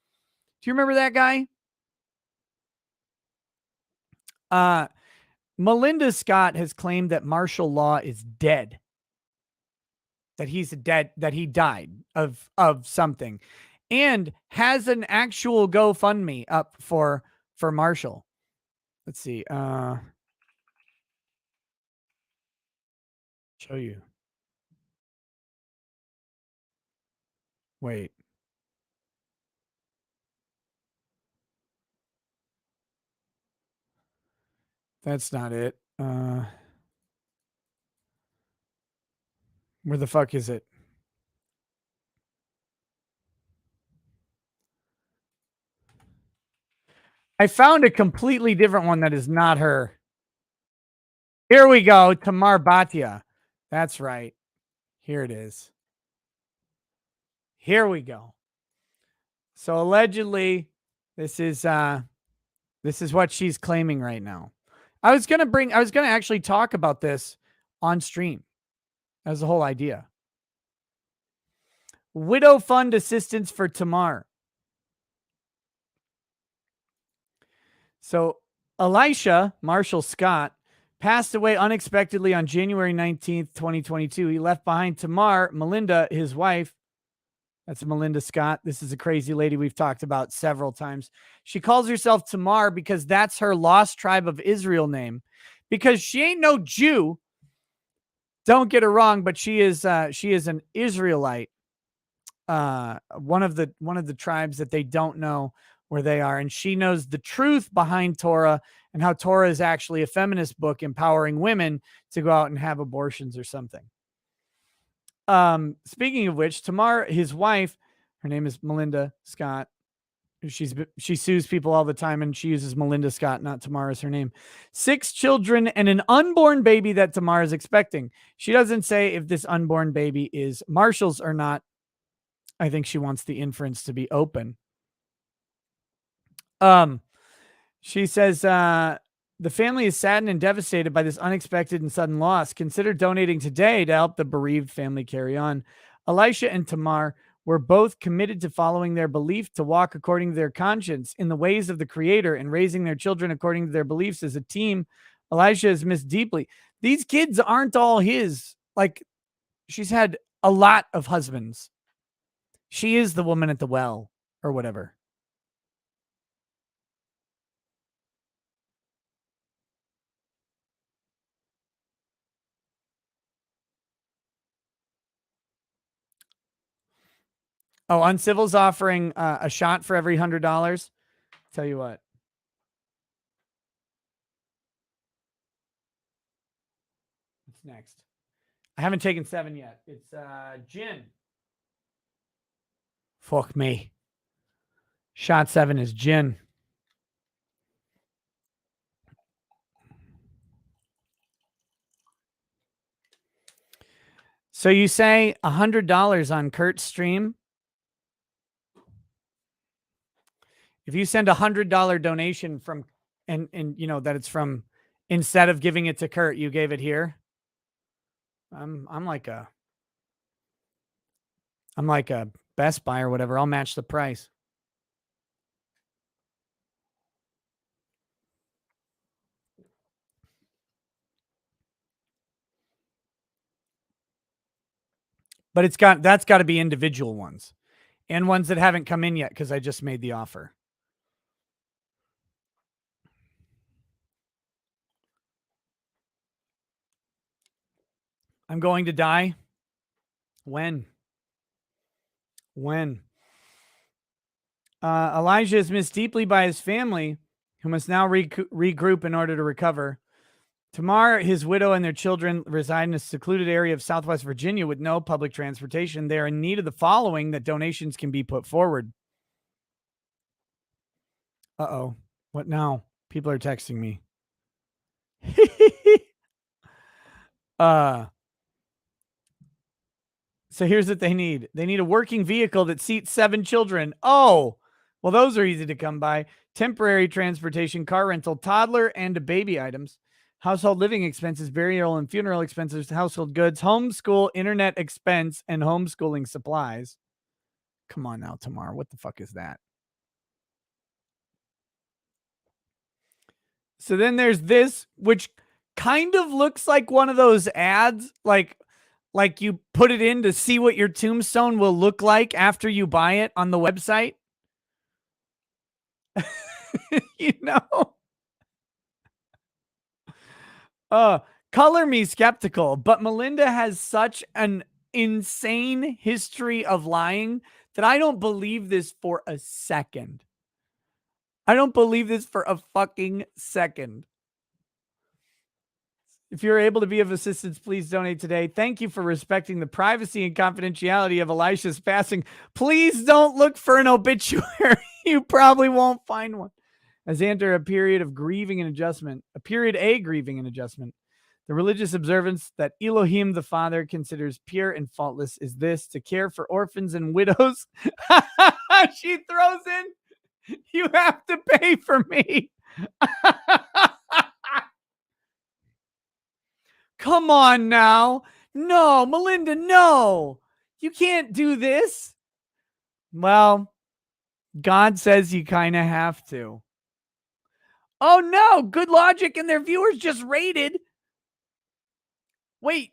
Do you remember that guy? Melinda Scott has claimed that martial law is dead, that he died of something, and has an actual GoFundMe up for Marshall. Let's see. Show you. Wait. That's not it. Where the fuck is it? I found a completely different one that is not her. Here we go. Tamar Bhatia. That's right. Here it is. Here we go. So allegedly, this is what she's claiming right now. I was gonna actually talk about this on stream. That was the whole idea. Widow fund assistance for Tamar. So Elisha Marshall Scott passed away unexpectedly on January 19th, 2022. He left behind Tamar, Melinda, his wife. That's Melinda Scott. This is a crazy lady we've talked about several times. She calls herself Tamar because that's her lost tribe of Israel name, because she ain't no Jew. Don't get her wrong, but she is an Israelite. One of the tribes that they don't know where they are. And she knows the truth behind Torah and how Torah is actually a feminist book empowering women to go out and have abortions or something. Speaking of which, Tamar, his wife, her name is Melinda Scott. She sues people all the time, and she uses Melinda Scott, not Tamar, as her name. 6 children and an unborn baby that Tamar is expecting. She doesn't say if this unborn baby is Marshall's or not. I think she wants the inference to be open. She says the family is saddened and devastated by this unexpected and sudden loss. Consider donating today to help the bereaved family carry on. Elisha and Tamar were both committed to following their belief to walk according to their conscience in the ways of the Creator and raising their children according to their beliefs as a team. Elisha is missed deeply. These kids aren't all his. Like, she's had a lot of husbands. She is the woman at the well or whatever. Oh, Uncivil's offering a shot for every $100. Tell you what. What's next? I haven't taken 7 yet. It's gin. Fuck me. Shot 7 is gin. So you say $100 on Kurt's stream? If you send $100 donation from, and you know that it's from, instead of giving it to Kurt, you gave it here. I'm like a Best Buy or whatever. I'll match the price. But that's got to be individual ones and ones that haven't come in yet because I just made the offer. I'm going to die. When? Elijah is missed deeply by his family, who must now regroup in order to recover. Tamar, his widow, and their children reside in a secluded area of Southwest Virginia with no public transportation. They are in need of the following that donations can be put forward. Uh-oh. What now? People are texting me. So here's what they need. They need a working vehicle that seats 7 children. Oh, well, those are easy to come by. Temporary transportation, car rental, toddler and baby items, household living expenses, burial and funeral expenses, household goods, homeschool, internet expense, and homeschooling supplies. Come on now, Tamar. What the fuck is that? So then there's this, which kind of looks like one of those ads, like you put it in to see what your tombstone will look like after you buy it on the website. You know? Color me skeptical, but Melinda has such an insane history of lying that I don't believe this for a second. I don't believe this for a fucking second. If you're able to be of assistance, please donate today. Thank you for respecting the privacy and confidentiality of Elisha's passing. Please don't look for an obituary. You probably won't find one. As they enter a period of grieving and adjustment, grieving and adjustment. The religious observance that Elohim the Father considers pure and faultless is this: to care for orphans and widows. She throws in, you have to pay for me. Come on now. No, Melinda, no. You can't do this. Well, God says you kind of have to. Oh no, Good Logic and their viewers just rated. Wait,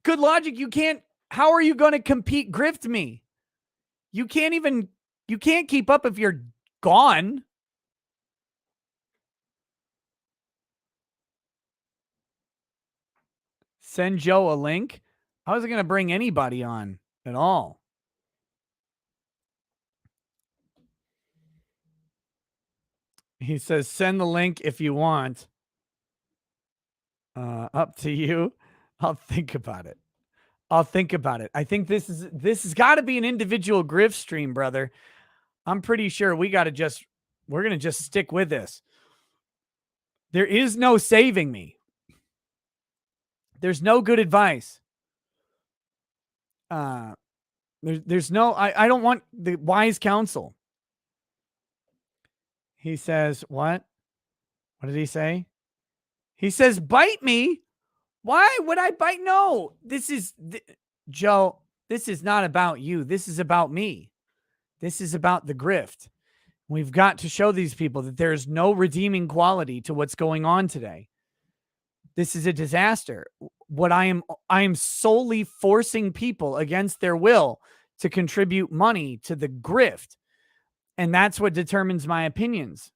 Good Logic, you can't. How are you going to compete Grift Me? You can't keep up if you're gone. Send Joe a link. I wasn't going to bring anybody on at all. He says, send the link if you want. Up to you. I'll think about it. I'll think about it. I think this has got to be an individual grift stream, brother. I'm pretty sure we're going to just stick with this. There is no saving me. There's no good advice. There's no, I don't want the wise counsel. He says, what? What did he say? He says, bite me. Why would I bite? No, Joe, this is not about you. This is about me. This is about the grift. We've got to show these people that there's no redeeming quality to what's going on today. This is a disaster. What I am solely forcing people against their will to contribute money to the grift. And that's what determines my opinions.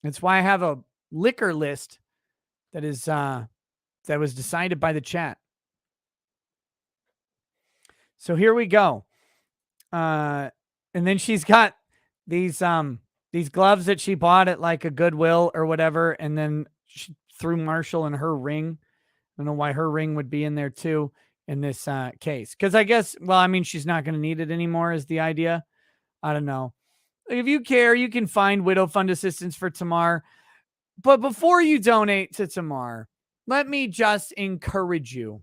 That's why I have a liquor list that was decided by the chat. So here we go. And then she's got these gloves that she bought at like a Goodwill or whatever. And then she threw Marshall in her ring. I don't know why her ring would be in there too in this case. Because I guess, well, I mean, she's not going to need it anymore is the idea. I don't know. If you care, you can find Widow Fund assistance for Tamar. But before you donate to Tamar, let me just encourage you.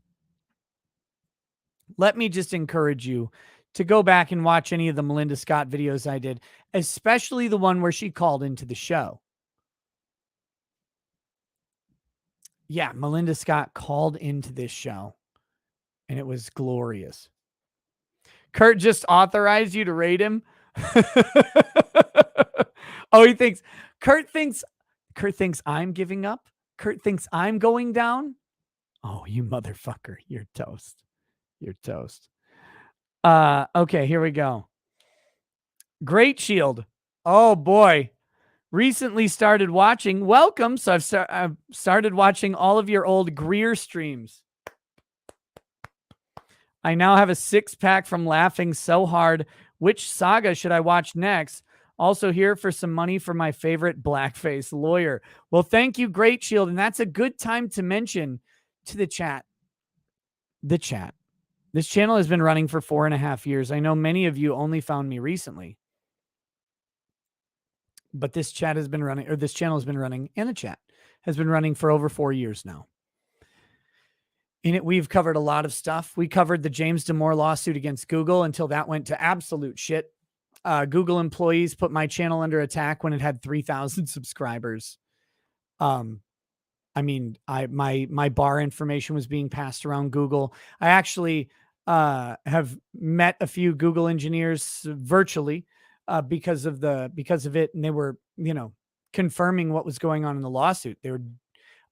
Let me just encourage you to go back and watch any of the Melinda Scott videos I did, especially the one where she called into the show. Yeah, Melinda Scott called into this show, and it was glorious. Kurt just authorized you to rate him. Oh, Kurt thinks I'm giving up. Kurt thinks I'm going down. Oh, you motherfucker. You're toast. You're toast. Okay, here we go. Great Shield. Oh boy. Recently started watching. Welcome. So I've started watching all of your old Greer streams. I now have a 6-pack from laughing so hard. Which saga should I watch next? Also here for some money for my favorite blackface lawyer. Well, thank you, Great Shield. And that's a good time to mention to the chat. This channel has been running for 4.5 years. I know many of you only found me recently. But this channel has been running, and the chat has been running for over 4 years now. In it, we've covered a lot of stuff. We covered the James Damore lawsuit against Google until that went to absolute shit. Google employees put my channel under attack when it had 3,000 subscribers. I mean, my bar information was being passed around Google. I actually have met a few Google engineers virtually because of it, and they were, confirming what was going on in the lawsuit. They were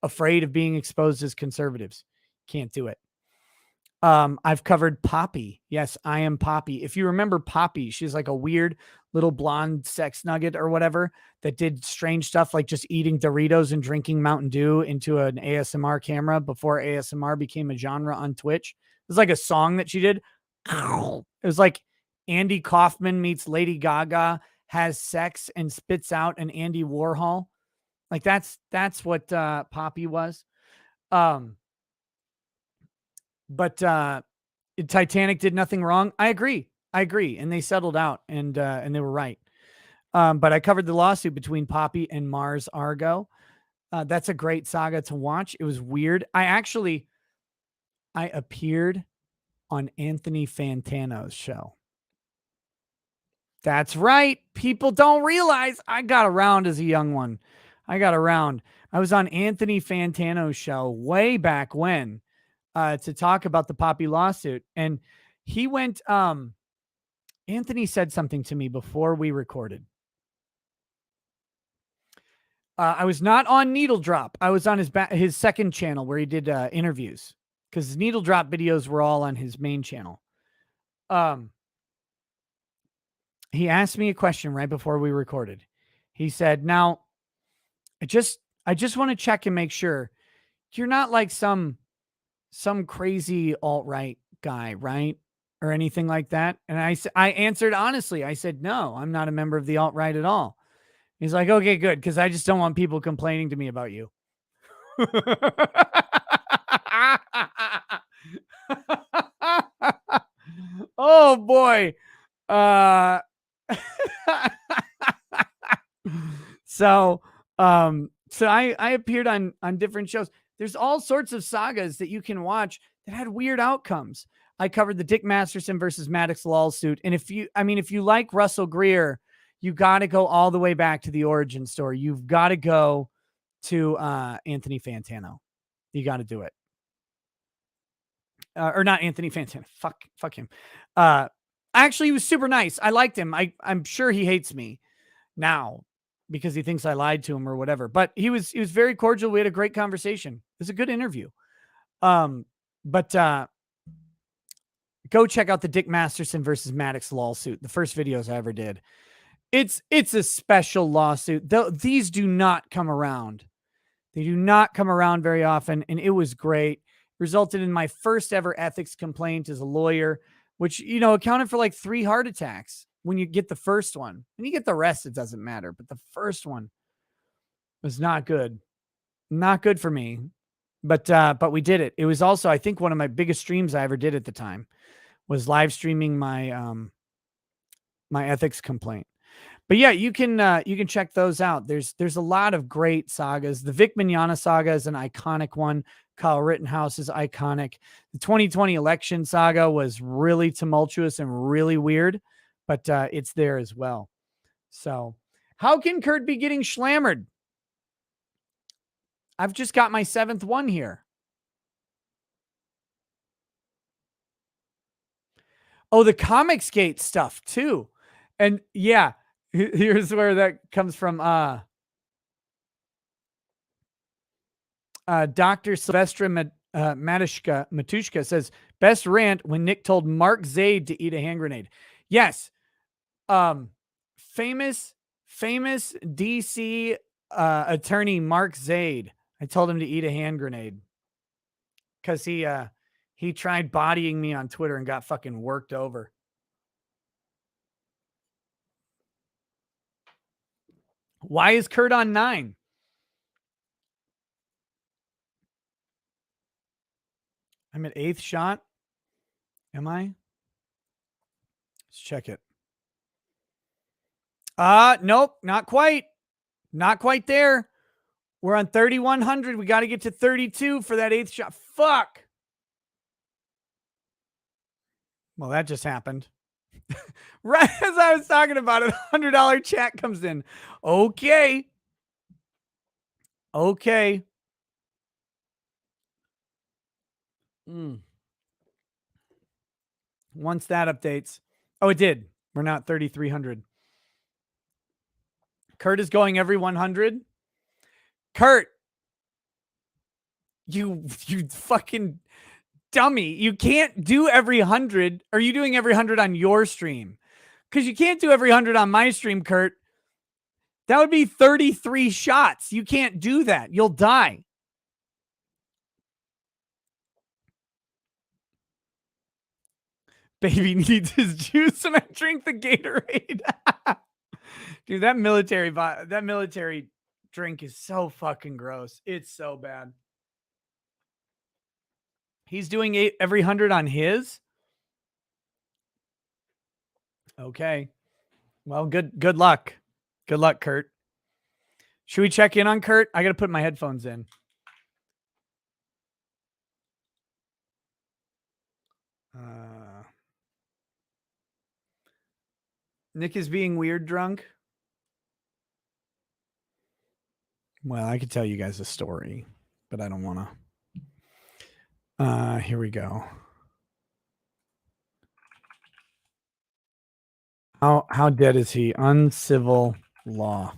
afraid of being exposed as conservatives. Can't do it. I've covered Poppy. Yes, I am Poppy. If you remember Poppy, she's like a weird little blonde sex nugget or whatever that did strange stuff like just eating Doritos and drinking Mountain Dew into an ASMR camera before ASMR became a genre on Twitch. It was like a song that she did. It was like Andy Kaufman meets Lady Gaga, has sex and spits out an Andy Warhol. Like that's what Poppy was. But Titanic did nothing wrong. I agree. And they settled out and they were right. But I covered the lawsuit between Poppy and Mars Argo. That's a great saga to watch. It was weird. I appeared on Anthony Fantano's show. That's right. People don't realize I got around as a young one. I was on Anthony Fantano's show way back when. To talk about the Poppy lawsuit. And he went, Anthony said something to me before we recorded. I was not on Needle Drop. I was on his second channel where he did interviews, because his Needle Drop videos were all on his main channel. He asked me a question right before we recorded. He said, now, I just want to check and make sure you're not like some crazy alt-right guy, right? Or anything like that. And I answered honestly. I said, no, I'm not a member of the alt-right at all. He's like, okay, good. Because I just don't want people complaining to me about you. Oh boy. So I appeared on different shows. There's all sorts of sagas that you can watch that had weird outcomes. I covered the Dick Masterson versus Maddox lawsuit. And if you like Russell Greer, you got to go all the way back to the origin story. You've got to go to Anthony Fantano. You got to do it. Or not Anthony Fantano. Fuck him. Actually, he was super nice. I liked him. I'm sure he hates me now because he thinks I lied to him or whatever. But he was very cordial. We had a great conversation. It was a good interview. But go check out the Dick Masterson versus Maddox lawsuit. The first videos I ever did. It's a special lawsuit. These do not come around. They do not come around very often, and it was great. Resulted in my first ever ethics complaint as a lawyer, which, accounted for like 3 heart attacks when you get the first one. When you get the rest, it doesn't matter. But the first one was not good. Not good for me. But we did it. It was also, I think, one of my biggest streams I ever did at the time was live streaming my my ethics complaint. But yeah, you can check those out. There's a lot of great sagas. The Vic Mignogna saga is an iconic one. Kyle Rittenhouse is iconic. The 2020 election saga was really tumultuous and really weird, but it's there as well. So how can Kurt be getting schlammered? I've just got my 7th one here. Oh, the Comicsgate stuff too. And yeah, here's where that comes from. Dr. Sylvestra Matushka says, best rant when Nick told Mark Zaid to eat a hand grenade. Yes. Famous DC attorney Mark Zaid. I told him to eat a hand grenade because he tried bodying me on Twitter and got fucking worked over. Why is Kurt on 9? I'm at 8th shot. Am I? Let's check it. Nope, not quite. Not quite there. We're on 3,100. We got to get to 32 for that 8th shot. Fuck. Well, that just happened. Right as I was talking about it, $100 chat comes in. Okay. Once that updates. Oh, it did. We're not 3,300. Kurt is going every 100. Kurt, you fucking dummy. You can't do every 100. Are you doing every 100 on your stream? Because you can't do every 100 on my stream, Kurt. That would be 33 shots. You can't do that. You'll die. Baby needs his juice and I drink the Gatorade. Dude, that military drink is so fucking gross. It's so bad. He's doing every 100 on his. Okay. Well, good luck. Good luck, Kurt. Should we check in on Kurt? I got to put my headphones in. Nick is being weird drunk. Well, I could tell you guys a story, but I don't want to. Here we go. How dead is he? Uncivil law.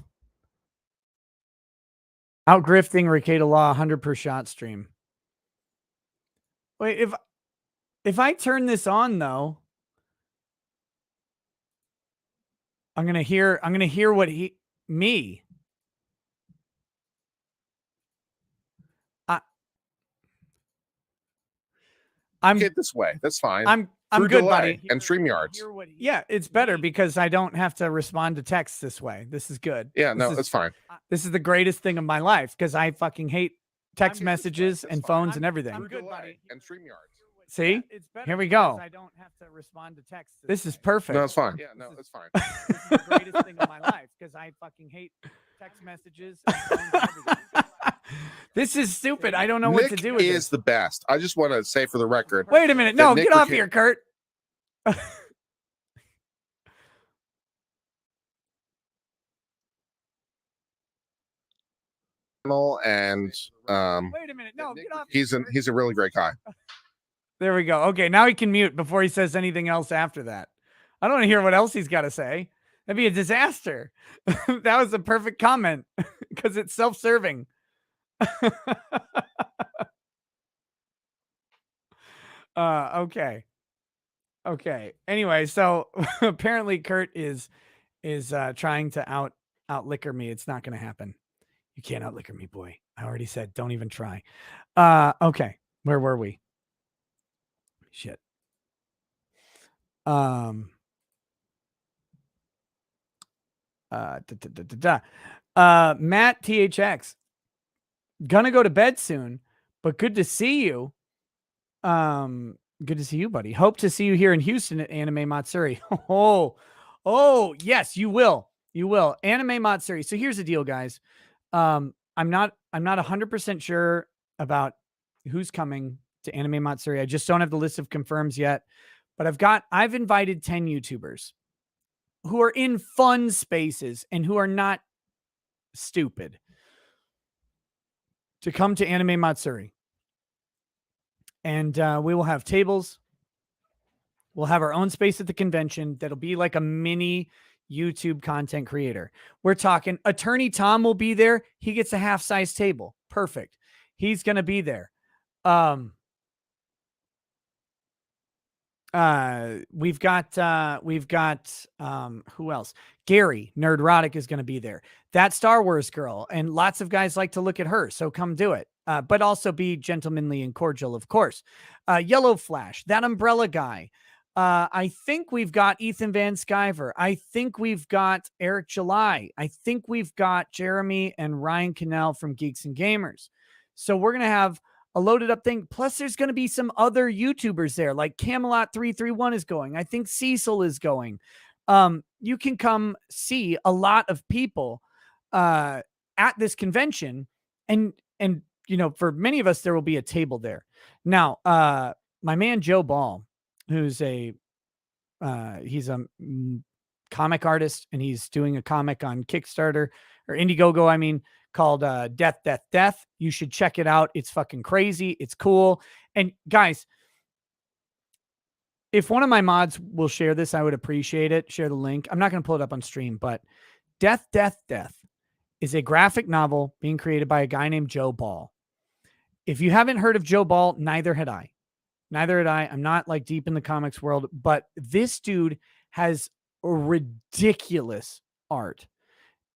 Out grifting Ricada Law 100 per shot stream. Wait, if I turn this on though, I'm gonna hear what me. I'm get this way. That's fine. I'm good, buddy. And StreamYards. Yeah, it's better because I don't have to respond to texts this way. This is good. Yeah, no, that's fine. This is the greatest thing of my life because I fucking hate text messages and phones and everything. I'm good, buddy. And StreamYards. See? Yeah, it's better Here we because go. I don't have to respond to texts. This is perfect. No, it's fine. Yeah, no, This is- it's fine. This is the greatest thing of my life because I fucking hate text messages and phones and everything. This is stupid. I don't know what Nick to do with is this. the best. I just want to say for the record. Wait a minute. that No, Nick get off became- here, Kurt. And Wait a minute. No, get off. he's a really great guy. There we go. Okay, now he can mute before he says anything else after that. I don't want to hear what else he's got to say. That'd be a disaster. That was a perfect comment because it's self-serving. Okay. Anyway, so apparently Kurt is trying to out liquor me. It's not going to happen. You can't out liquor me, boy. I already said don't even try. Okay. Where were we? Shit. Matt THX. Gonna go to bed soon, but good to see you. Good to see you, buddy. Hope to see you here in Houston at Anime Matsuri. Oh, yes, you will. You will. Anime Matsuri. So here's the deal, guys. I'm not 100% sure about who's coming to Anime Matsuri. I just don't have the list of confirms yet, but I've invited 10 YouTubers who are in fun spaces and who are not stupid to come to Anime Matsuri. And we will have tables. We'll have our own space at the convention that'll be like a mini YouTube content creator. We're talking Attorney Tom will be there. He gets a half-size table. Perfect. He's going to be there. We've got who else? Gary Nerdrotic is going to be there. That Star Wars girl, and lots of guys like to look at her, so come do it. But also be gentlemanly and cordial, of course. Yellow Flash, that umbrella guy. I think we've got Ethan Van Sciver. I think we've got Eric July. I think we've got Jeremy and Ryan Cannell from Geeks and Gamers. So we're going to have a loaded up thing. Plus, there's going to be some other YouTubers there, like Camelot 331 is going. I think Cecil is going. You can come see a lot of people at this convention, and you know, for many of us, there will be a table there. Now, my man Joe Ball, who's he's a comic artist, and he's doing a comic on Kickstarter or Indiegogo, I mean, called Death, Death, Death. You should check it out. It's fucking crazy. It's cool. And guys, if one of my mods will share this, I would appreciate it. Share the link. I'm not going to pull it up on stream, but Death, Death, Death is a graphic novel being created by a guy named Joe Ball. If you haven't heard of Joe Ball, neither had I. I'm not like deep in the comics world, but this dude has ridiculous art.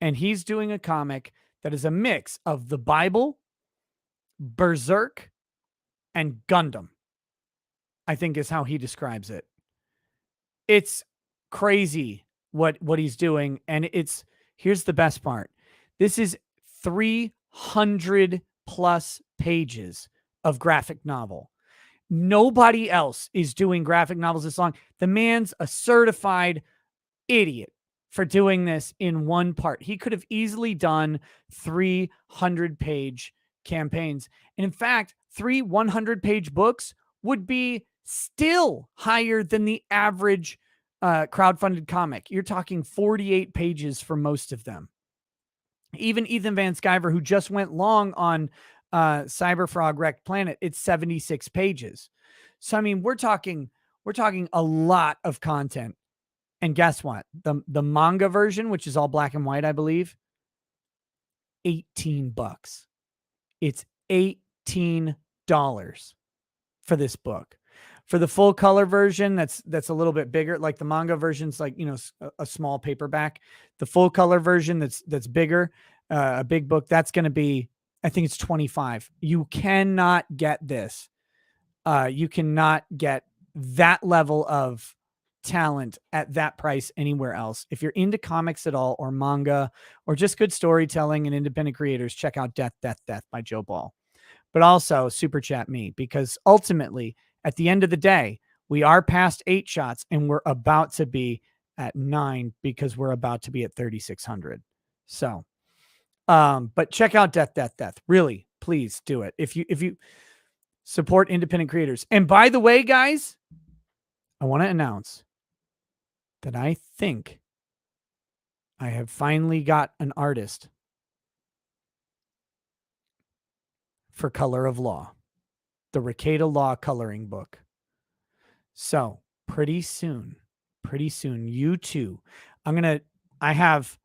And he's doing a comic that is a mix of the Bible, Berserk, and Gundam, I think is how he describes it. It's crazy what he's doing. And here's the best part. This is 300 plus pages of graphic novel. Nobody else is doing graphic novels this long. The man's a certified idiot for doing this in one part. He could have easily done 300-page campaigns. And in fact, 3 100-page books would be still higher than the average crowdfunded comic. You're talking 48 pages for most of them. Even Ethan Van Sciver, who just went long on Cyberfrog Wrecked Planet, it's 76 pages. So, I mean, we're talking a lot of content. And guess what? The manga version, which is all black and white, I believe, $18. It's $18 for this book. For the full color version, that's a little bit bigger. Like the manga version's like, you know, a small paperback. The full color version that's bigger, a big book, that's going to be, I think it's $25. You cannot get this. You cannot get that level of talent at that price anywhere else. If you're into comics at all, or manga, or just good storytelling and independent creators, check out Death, Death, Death by Joe Ball. But also super chat me, because ultimately at the end of the day, we are past 8 shots and we're about to be at 9 because we're about to be at 3,600. So, but check out Death, Death, Death. Really, please do it. If you support independent creators. And by the way, guys, I want to announce that I think I have finally got an artist for Color of Law, the Rekieta Law coloring book. So pretty soon, you too. I have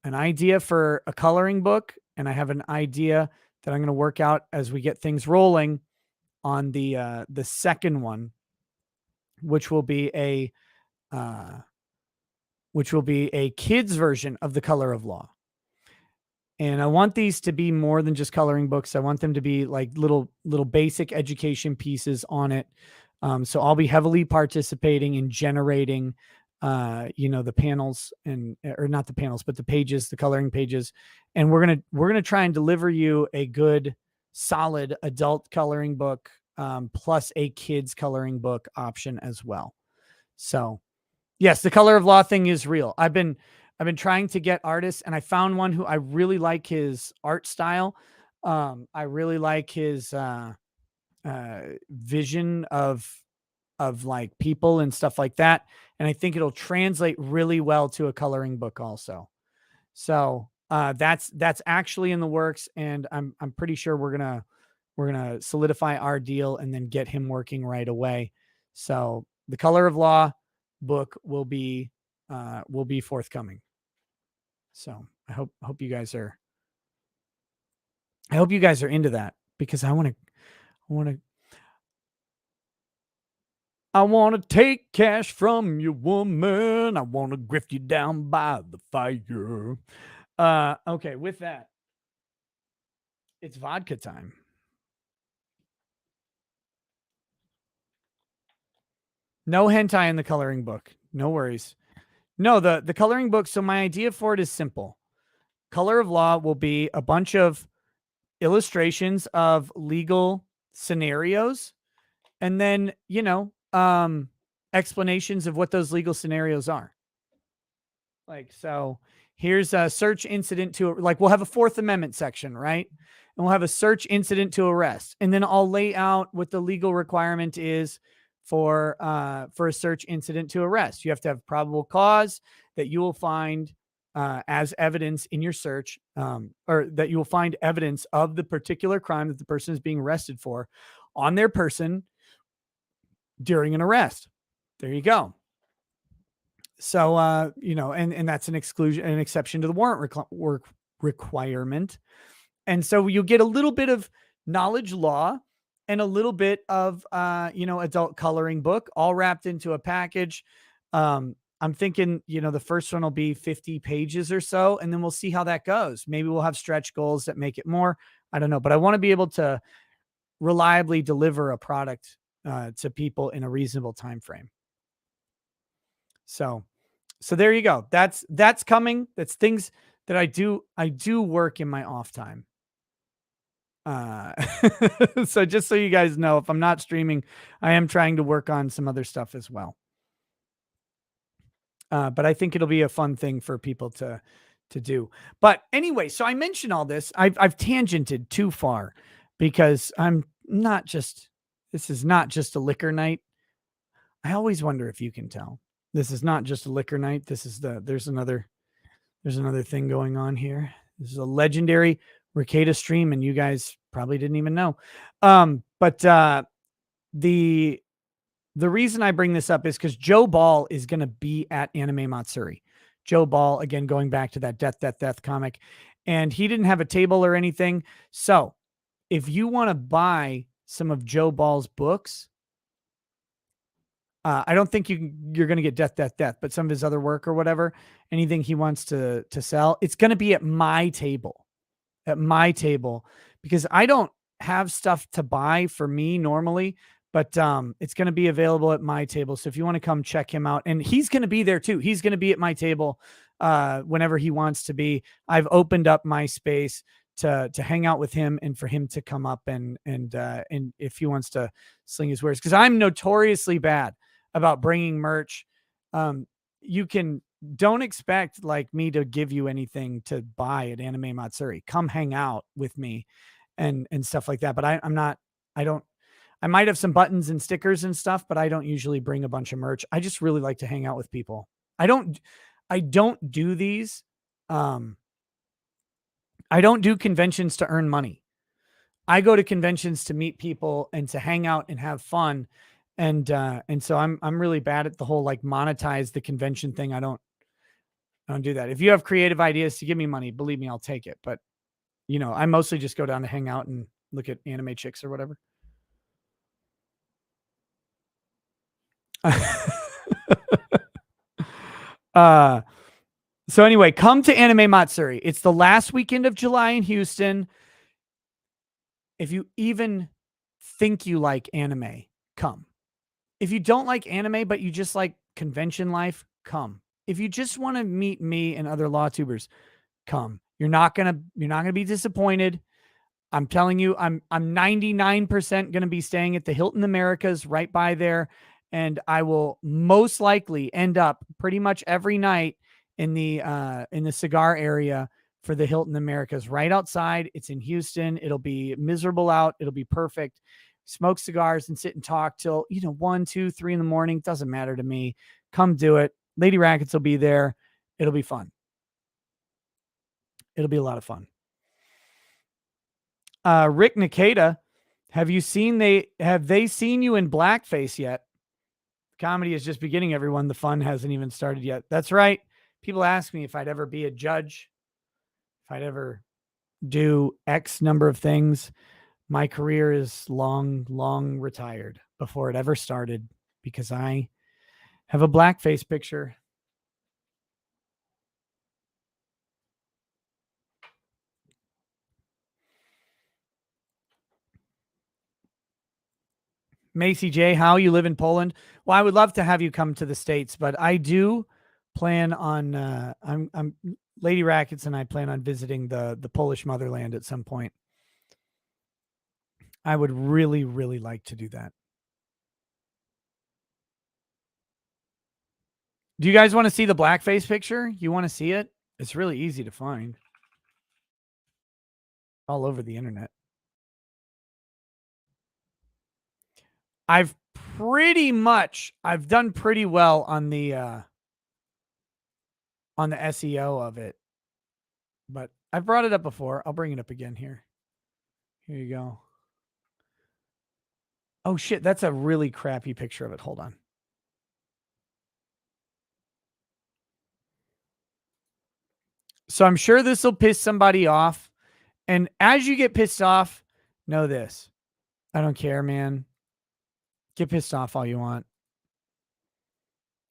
an idea for a coloring book, and I have an idea that I'm going to work out as we get things rolling on the second one, which will be a kids version of the Color of Law. And I want these to be more than just coloring books. I want them to be like little basic education pieces on it. So I'll be heavily participating in generating, the panels or not the panels, but the pages, the coloring pages. And we're going to try and deliver you a good, solid adult coloring book, plus a kids coloring book option as well. So yes, the Color of Law thing is real. I've been trying to get artists, and I found one who I really like his art style. I really like his vision of like people and stuff like that. And I think it'll translate really well to a coloring book also. So that's actually in the works, and I'm pretty sure we're gonna solidify our deal and then get him working right away. So the Color of Law book will be forthcoming. So I hope you guys are into that, because I want to take cash from you, woman. I want to grift you down by the fire. Okay, with that, it's vodka time. No hentai in the coloring book. No worries. No, the coloring book. So my idea for it is simple. Color of Law will be a bunch of illustrations of legal scenarios, and then, explanations of what those legal scenarios are. Like, so here's a search incident to, like, we'll have a Fourth Amendment section, right? And we'll have a search incident to arrest. And then I'll lay out what the legal requirement is for a search incident to arrest. You have to have probable cause that you will find as evidence in your search, or that you will find evidence of the particular crime that the person is being arrested for on their person during an arrest. There you go. So, and that's an exception to the warrant requirement. And so you'll get a little bit of knowledge law and a little bit of, adult coloring book all wrapped into a package. I'm thinking, the first one will be 50 pages or so, and then we'll see how that goes. Maybe we'll have stretch goals that make it more. I don't know, but I want to be able to reliably deliver a product to people in a reasonable time frame. So there you go. That's coming. That's things that I do work in my off time. So just so you guys know, if I'm not streaming, I am trying to work on some other stuff as well. But I think it'll be a fun thing for people to do. But anyway, so I mentioned all this. I've tangented too far, because this is not just a liquor night. I always wonder if you can tell. This is not just a liquor night. This is there's another thing going on here. This is a legendary Rekieta stream, and you guys probably didn't even know. But the reason I bring this up is because Joe Ball is going to be at Anime Matsuri. Joe Ball, again, going back to that Death, Death, Death comic, and he didn't have a table or anything. So if you want to buy some of Joe Ball's books, I don't think you're going to get Death, Death, Death, but some of his other work or whatever, anything he wants to sell, it's going to be at my table, because I don't have stuff to buy for me normally, but it's going to be available at my table. So if you want to come check him out, and he's going to be there too. He's going to be at my table whenever he wants to be. I've opened up my space to hang out with him and for him to come up and if he wants to sling his wares, because I'm notoriously bad about bringing merch. Don't expect like me to give you anything to buy at Anime Matsuri. Come hang out with me and stuff like that. But I might have some buttons and stickers and stuff, but I don't usually bring a bunch of merch. I just really like to hang out with people. I don't do these. I don't do conventions to earn money. I go to conventions to meet people and to hang out and have fun. And so I'm really bad at the whole like monetize the convention thing. I don't do that. If you have creative ideas to give me money, believe me, I'll take it. But I mostly just go down to hang out and look at anime chicks or whatever. So anyway, come to Anime Matsuri. It's the last weekend of July in Houston. If you even think you like anime, come. If you don't like anime, but you just like convention life, come. If you just want to meet me and other law tubers, come. You're not gonna be disappointed. I'm telling you, I'm 99% gonna be staying at the Hilton Americas right by there, and I will most likely end up pretty much every night in the cigar area for the Hilton Americas right outside. It's in Houston. It'll be miserable out. It'll be perfect. Smoke cigars and sit and talk till 1, 2, 3 in the morning. Doesn't matter to me. Come do it. Lady Rackets will be there. It'll be fun. It'll be a lot of fun. Rick Nikita, have they seen you in blackface yet? Comedy is just beginning, everyone. The fun hasn't even started yet. That's right. People ask me if I'd ever be a judge, if I'd ever do X number of things. My career is long, long retired before it ever started because I have a blackface picture. Macy J, how you live in Poland? Well, I would love to have you come to the States, but I do plan on I'm Lady Rackets and I plan on visiting the Polish motherland at some point. I would really, really like to do that. Do you guys want to see the blackface picture? You want to see it? It's really easy to find. All over the internet. I've done pretty well on the SEO of it. But I've brought it up before. I'll bring it up again here. Here you go. Oh shit, that's a really crappy picture of it. Hold on. So I'm sure this will piss somebody off. And as you get pissed off, know this. I don't care, man. Get pissed off all you want.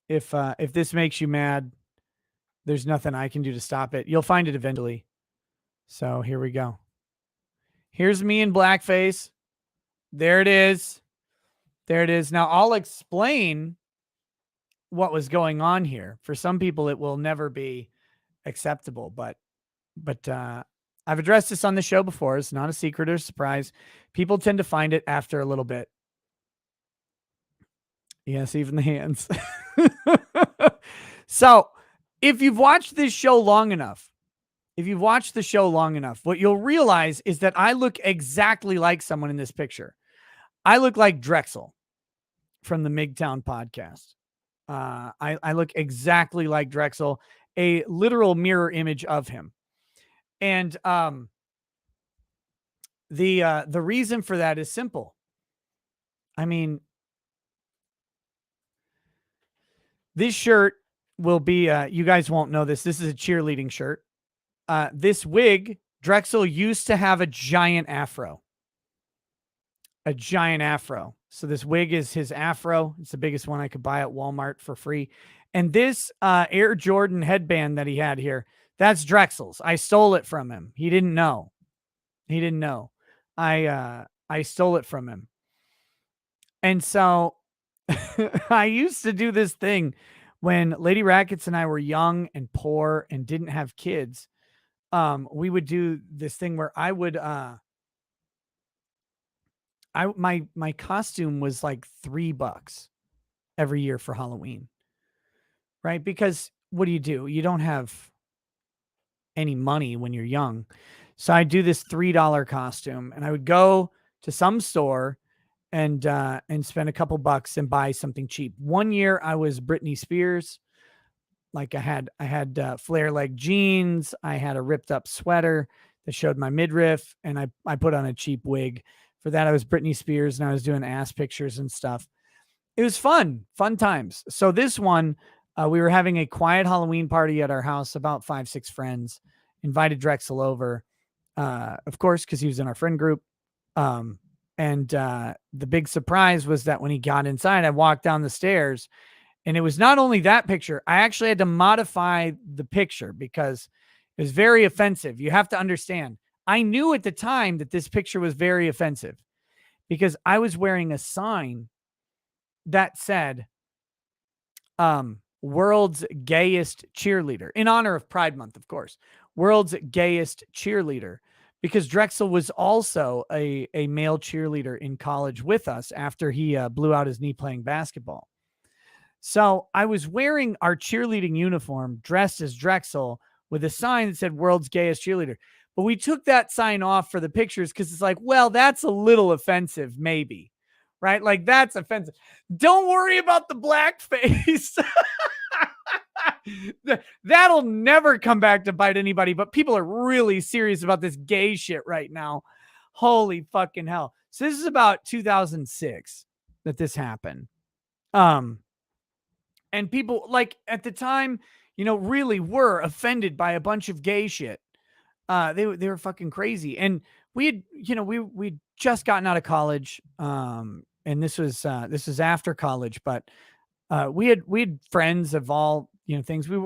If this makes you mad, there's nothing I can do to stop it. You'll find it eventually. So here we go. Here's me in blackface. There it is. There it is. Now I'll explain what was going on here. For some people, it will never be acceptable, but I've addressed this on the show before. It's not a secret or a surprise. People tend to find it after a little bit. Yes, even the hands. So if you've watched this show long enough, what you'll realize is that I look exactly like someone in this picture. I look like Drexel from the MGTOW podcast. I look exactly like Drexel, a literal mirror image of him. And the reason for that is simple. I mean, this shirt will be, you guys won't know this. This is a cheerleading shirt. This wig, Drexel used to have a giant afro. So this wig is his afro. It's the biggest one I could buy at Walmart for free. And this Air Jordan headband that he had here, that's Drexel's. I stole it from him. He didn't know. I stole it from him. And so I used to do this thing when Lady Rackets and I were young and poor and didn't have kids. we would do this thing where I would my costume was like $3 every year for Halloween. Right? Because what do? You don't have any money when you're young. So I do this $3 costume and I would go to some store and spend a couple bucks and buy something cheap. One year I was Britney Spears. Like I had flare leg jeans, I had a ripped up sweater that showed my midriff, and I put on a cheap wig. For that I was Britney Spears and I was doing ass pictures and stuff. It was fun times. So this one, we were having a quiet Halloween party at our house, about 5-6 friends, invited Drexel over, of course, because he was in our friend group. And the big surprise was that when he got inside, I walked down the stairs and it was not only that picture, I actually had to modify the picture because it was very offensive. You have to understand, I knew at the time that this picture was very offensive because I was wearing a sign that said, world's gayest cheerleader, in honor of Pride Month, of course, world's gayest cheerleader, because Drexel was also a male cheerleader in college with us after he blew out his knee playing basketball. So I was wearing our cheerleading uniform, dressed as Drexel, with a sign that said world's gayest cheerleader. But we took that sign off for the pictures because it's like, well, that's a little offensive, maybe. Right? Like, that's offensive. Don't worry about the blackface. That'll never come back to bite anybody, but people are really serious about this gay shit right now. Holy fucking hell. So this is about 2006 that this happened. And people, like, at the time, really were offended by a bunch of gay shit. They were fucking crazy. And we had, we'd just gotten out of college. And this was after college, but we had friends of all, things. We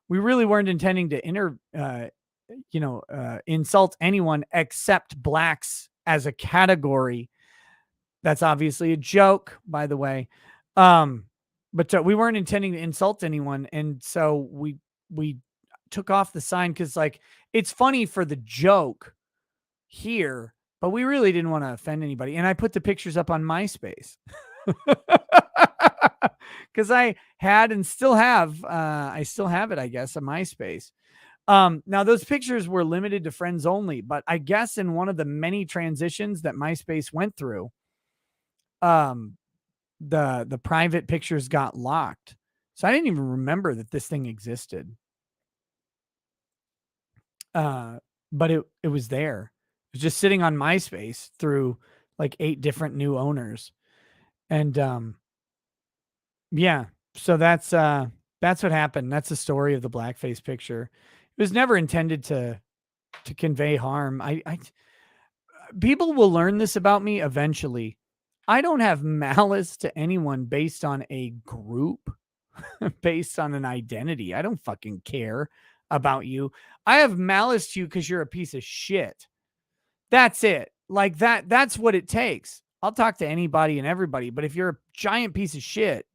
really weren't intending to insult anyone except blacks as a category. That's obviously a joke, by the way. But we weren't intending to insult anyone. And so we took off the sign because, like, it's funny for the joke here, but we really didn't want to offend anybody. And I put the pictures up on MySpace because I had and still have, I still have it, I guess, on MySpace. Now those pictures were limited to friends only, but I guess in one of the many transitions that MySpace went through, the private pictures got locked. So I didn't even remember that this thing existed. But it was there. It was just sitting on MySpace through like 8 different new owners. And yeah, so that's what happened. That's the story of the blackface picture. It was never intended to convey harm. People will learn this about me eventually. I don't have malice to anyone based on a group, based on an identity. I don't fucking care about you. I have malice to you because you're a piece of shit. That's it. Like that's what it takes. I'll talk to anybody and everybody, but if you're a giant piece of shit,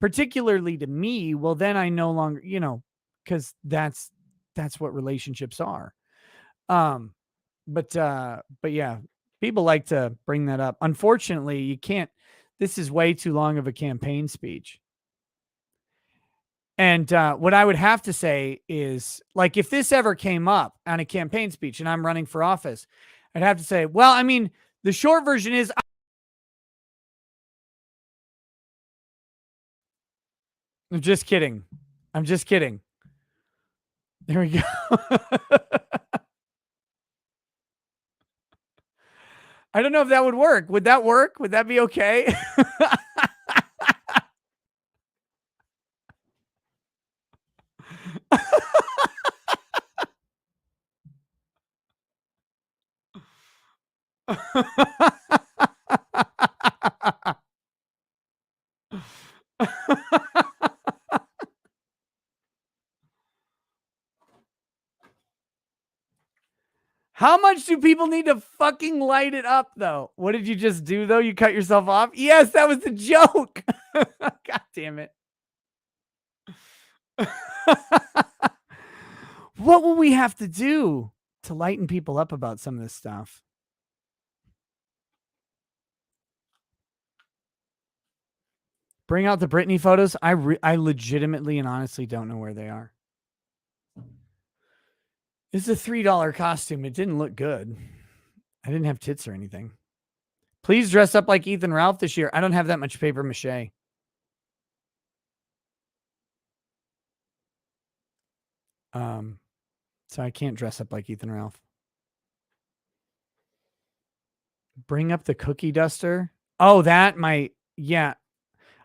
particularly to me, well, then I no longer, because that's what relationships are. But yeah, people like to bring that up. Unfortunately, you can't. This is way too long of a campaign speech. And what I would have to say is, like, if this ever came up on a campaign speech and I'm running for office, I'd have to say, well, I mean, the short version is, I'm just kidding. I'm just kidding. There we go. I don't know if that would work. Would that work? Would that be okay? How much do people need to fucking light it up, though? What did you just do, though? You cut yourself off? Yes, that was the joke. God damn it. What will we have to do to lighten people up about some of this stuff? Bring out the Britney photos. I legitimately and honestly don't know where they are. It's a $3 costume. It didn't look good. I didn't have tits or anything. Please dress up like Ethan Ralph this year. I don't have that much paper mache. So I can't dress up like Ethan Ralph. Bring up the cookie duster. Oh, yeah.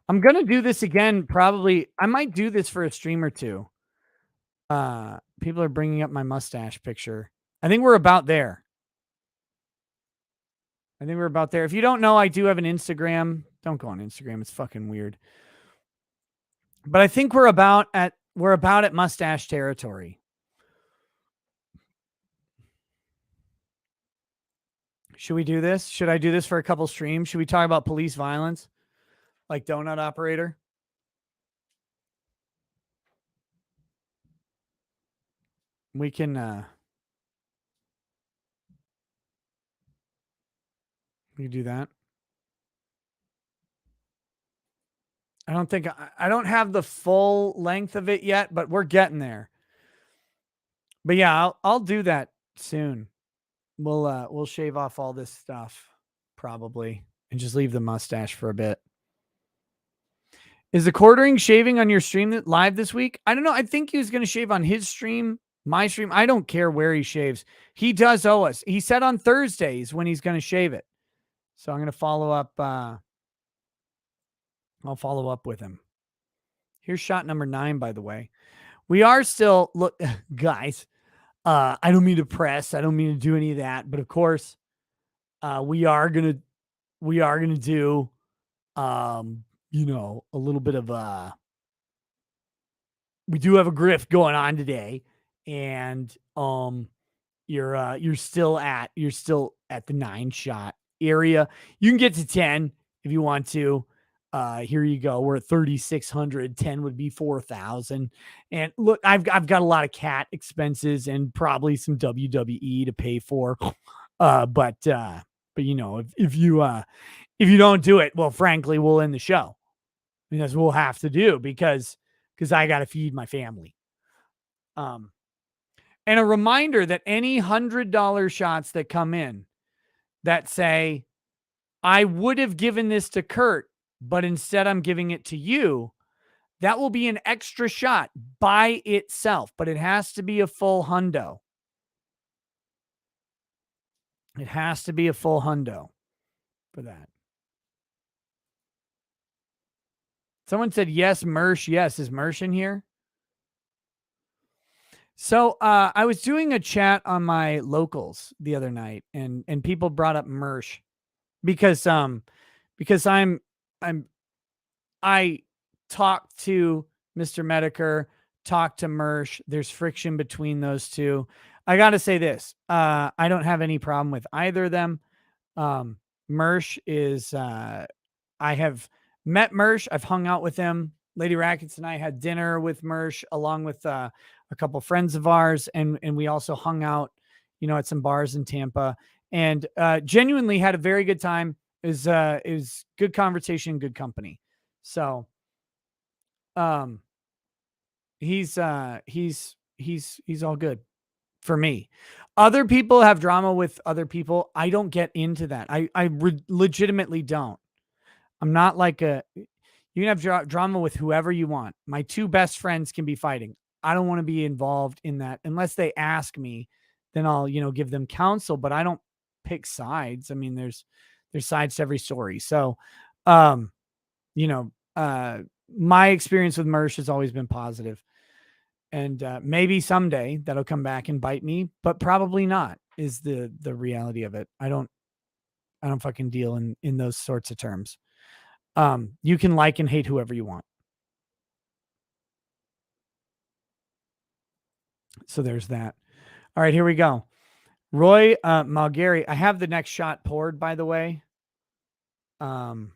I'm going to do this again. Probably. I might do this for a stream or two. People are bringing up my mustache picture. I think we're about there. If you don't know, I do have an Instagram. Don't go on Instagram. It's fucking weird. But I think we're about at mustache territory. Should we do this? Should I do this for a couple streams? Should we talk about police violence? Like Donut Operator? We can do that. I don't have the full length of it yet, but we're getting there. But yeah, I'll do that soon. We'll shave off all this stuff probably and just leave the mustache for a bit. Is the quartering shaving on your stream live this week? I don't know. I think he was going to shave on his stream, my stream. I don't care where he shaves. He does owe us. He said on Thursdays when he's going to shave it. So I'm going to follow up. I'll follow up with him. Here's shot number 9, by the way. We are still, look, guys, I don't mean to press. I don't mean to do any of that. But of course, we are going to do, a little bit of we do have a grift going on today, and you're still at the 9 shot area. You can get to 10 if you want to. Here you go. We're at 3,600. 10 would be 4,000. And look, I've got a lot of cat expenses and probably some WWE to pay for. But if you don't do it, well, frankly, we'll end the show. Because we'll have to do because I got to feed my family. And a reminder that any $100 shots that come in that say, I would have given this to Kurt, but instead I'm giving it to you, that will be an extra shot by itself, but it has to be a full hundo. It has to be a full hundo for that. Someone said, yes, Mersh. Yes. Is Mersh in here? So I was doing a chat on my locals the other night, and people brought up Mersh because I talked to Mr. Medicare, talked to Mersh. There's friction between those two. I got to say this. I don't have any problem with either of them. Mersh is, I have met Mersh. I've hung out with him. Lady Rackets and I had dinner with Mersh along with a couple friends of ours. And we also hung out, at some bars in Tampa, and genuinely had a very good time. It was good conversation, good company. So he's all good for me. Other people have drama with other people. I don't get into that. I legitimately don't. I'm not like you can have drama with whoever you want. My 2 best friends can be fighting. I don't want to be involved in that unless they ask me, then I'll, give them counsel, but I don't pick sides. I mean, there's sides to every story. So, my experience with Mersh has always been positive. And maybe someday that'll come back and bite me, but probably not is the reality of it. I don't fucking deal in those sorts of terms. You can like and hate whoever you want. So there's that. All right, here we go. Roy Malgary. I have the next shot poured, by the way. Roy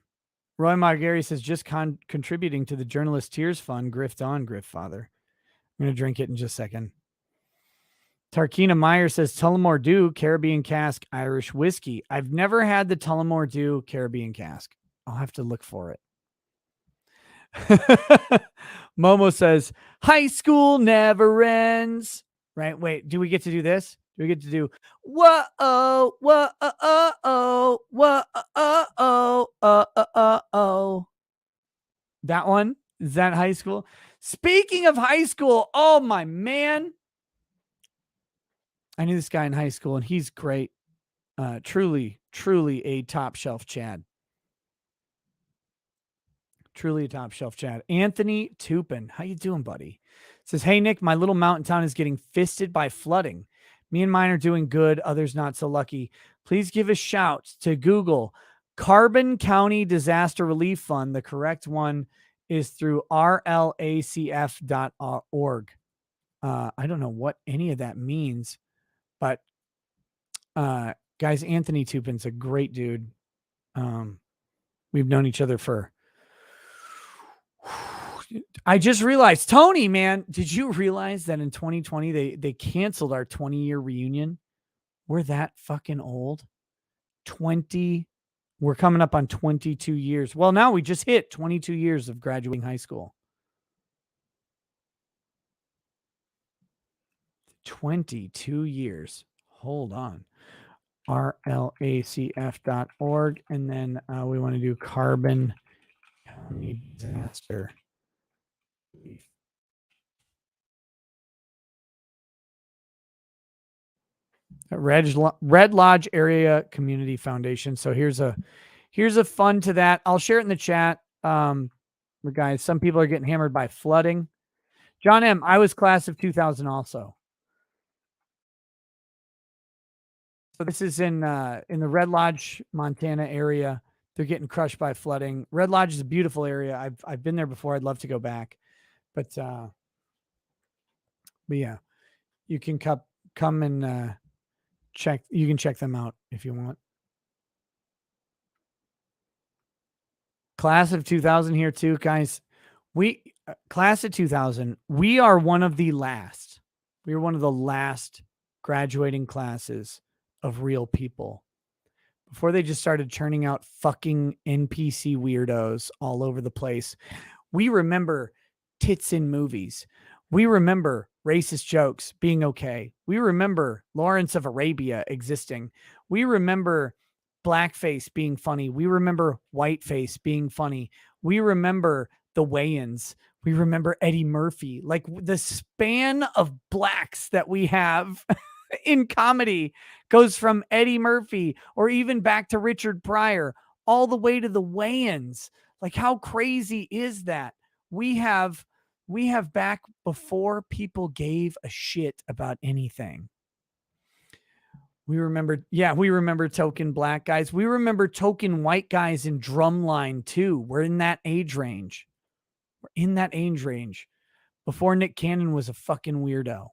Malgary says, just contributing to the Journalist Tears Fund. Grift on, Grift Father. I'm going to drink it in just a second. Tarkina Meyer says Tullamore Dew Caribbean cask Irish whiskey. I've never had the Tullamore Dew Caribbean cask. I'll have to look for it. Momo says high school never ends. Right? Wait, do we get to do this? Do we get to do whoa oh whoa oh whoa oh? That one? Is that high school? Speaking of high school, oh my man. I knew this guy in high school and he's great. Truly a top shelf Chad. Truly a top shelf Chad. Anthony Tupin. How you doing, buddy? Says, hey, Nick, my little mountain town is getting fisted by flooding. Me and mine are doing good. Others not so lucky. Please give a shout to Google Carbon County Disaster Relief Fund. The correct one is through rlacf.org. I don't know what any of that means, but guys, Anthony Tupin's a great dude. We've known each other for... I just realized, Tony, man, did you realize that in 2020 they canceled our 20-year reunion? We're that fucking old. We're coming up on 22 years. Well, now we just hit 22 years of graduating high school. 22 years. Hold on. rlacf.org. And then we want to do Carbon County Disaster. Red Lodge Area Community Foundation. So here's a fund to that. I'll share it in the chat. Guys, some people are getting hammered by flooding. John M., I was class of 2000 also. So this is in the Red Lodge, Montana area. They're getting crushed by flooding. Red Lodge is a beautiful area. I've been there before. I'd love to go back. But yeah, you can come and check. You can check them out if you want. Class of 2000 here too, guys. Class of 2000, we are one of the last. We are one of the last graduating classes of real people before they just started churning out fucking NPC weirdos all over the place. We remember tits in movies. We remember racist jokes being okay. We remember Lawrence of Arabia existing. We remember blackface being funny. We remember whiteface being funny. We remember the Wayans. We remember Eddie Murphy. Like the span of blacks that we have in comedy goes from Eddie Murphy or even back to Richard Pryor all the way to the Wayans. Like how crazy is that? We have back before people gave a shit about anything. We remember token black guys. We remember token white guys in Drumline too. We're in that age range. Before Nick Cannon was a fucking weirdo.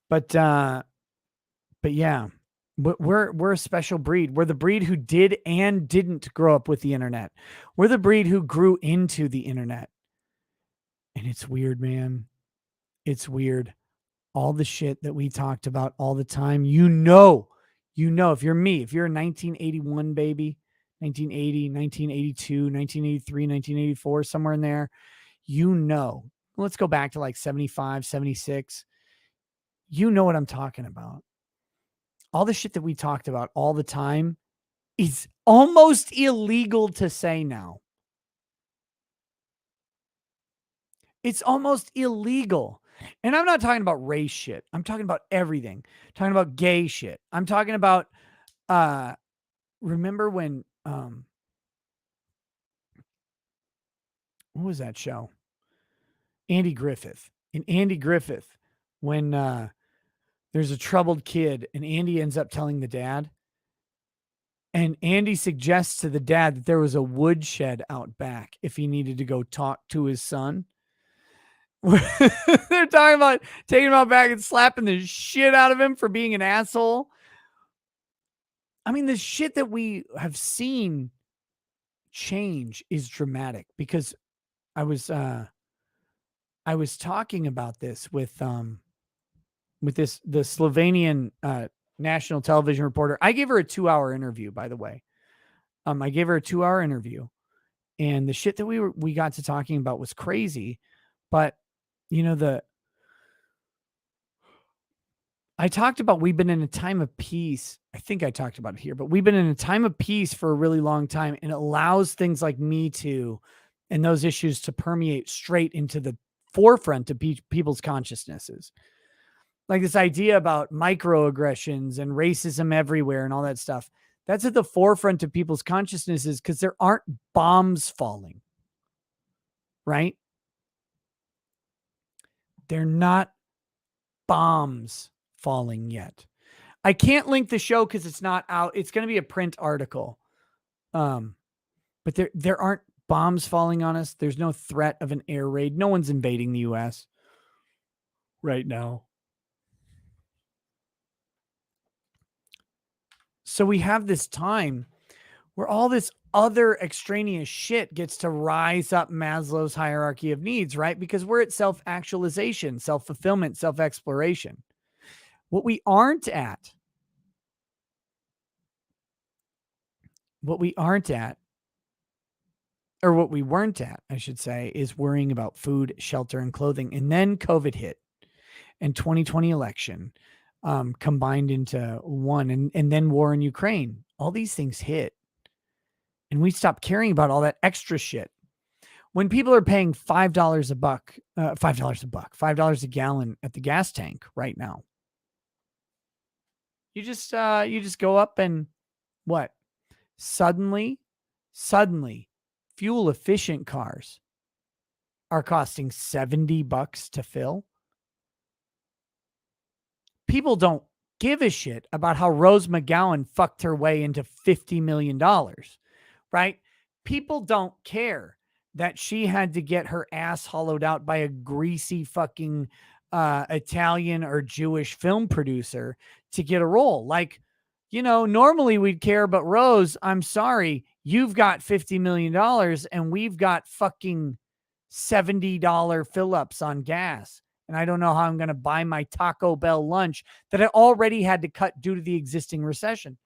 But yeah, we're a special breed. We're the breed who did and didn't grow up with the internet. We're the breed who grew into the internet. And it's weird, man. It's weird. All the shit that we talked about all the time, if you're me, if you're a 1981 baby, 1980, 1982, 1983, 1984, somewhere in there, let's go back to like 75, 76. You know what I'm talking about. All the shit that we talked about all the time is almost illegal to say now. It's almost illegal. And I'm not talking about race shit. I'm talking about everything. I'm talking about gay shit. I'm talking about, remember when, what was that show? Andy Griffith. In Andy Griffith, when there's a troubled kid and Andy ends up telling the dad, and Andy suggests to the dad that there was a woodshed out back if he needed to go talk to his son. They're talking about taking him out back and slapping the shit out of him for being an asshole. I mean, the shit that we have seen change is dramatic because I was I was talking about this with the Slovenian national television reporter. I gave her a 2-hour interview, by the way. I gave her a 2-hour interview, and the shit that we got to talking about was crazy. But I talked about we've been in a time of peace. I think I talked about it here, but we've been in a time of peace for a really long time, and it allows things like Me Too and those issues to permeate straight into the forefront of people's consciousnesses. Like this idea about microaggressions and racism everywhere and all that stuff. That's at the forefront of people's consciousnesses because there aren't bombs falling, right? They're not bombs falling yet. I can't link the show because it's not out. It's going to be a print article. But there aren't bombs falling on us. There's no threat of an air raid. No one's invading the U.S. right now. So we have this time where all this other extraneous shit gets to rise up Maslow's hierarchy of needs, right? Because we're at self-actualization, self-fulfillment, self-exploration. What we aren't at, or what we weren't at, I should say, is worrying about food, shelter, and clothing. And then COVID hit and 2020 election combined into one, and then war in Ukraine. All these things hit. And we stopped caring about all that extra shit. When people are paying $5 a gallon at the gas tank right now, you just go up and what? Suddenly, fuel efficient cars are costing $70 to fill. People don't give a shit about how Rose McGowan fucked her way into $50 million. Right? People don't care that she had to get her ass hollowed out by a greasy fucking Italian or Jewish film producer to get a role. Like, normally we'd care, but Rose, I'm sorry, you've got $50 million and we've got fucking $70 fill-ups on gas. And I don't know how I'm going to buy my Taco Bell lunch that I already had to cut due to the existing recession.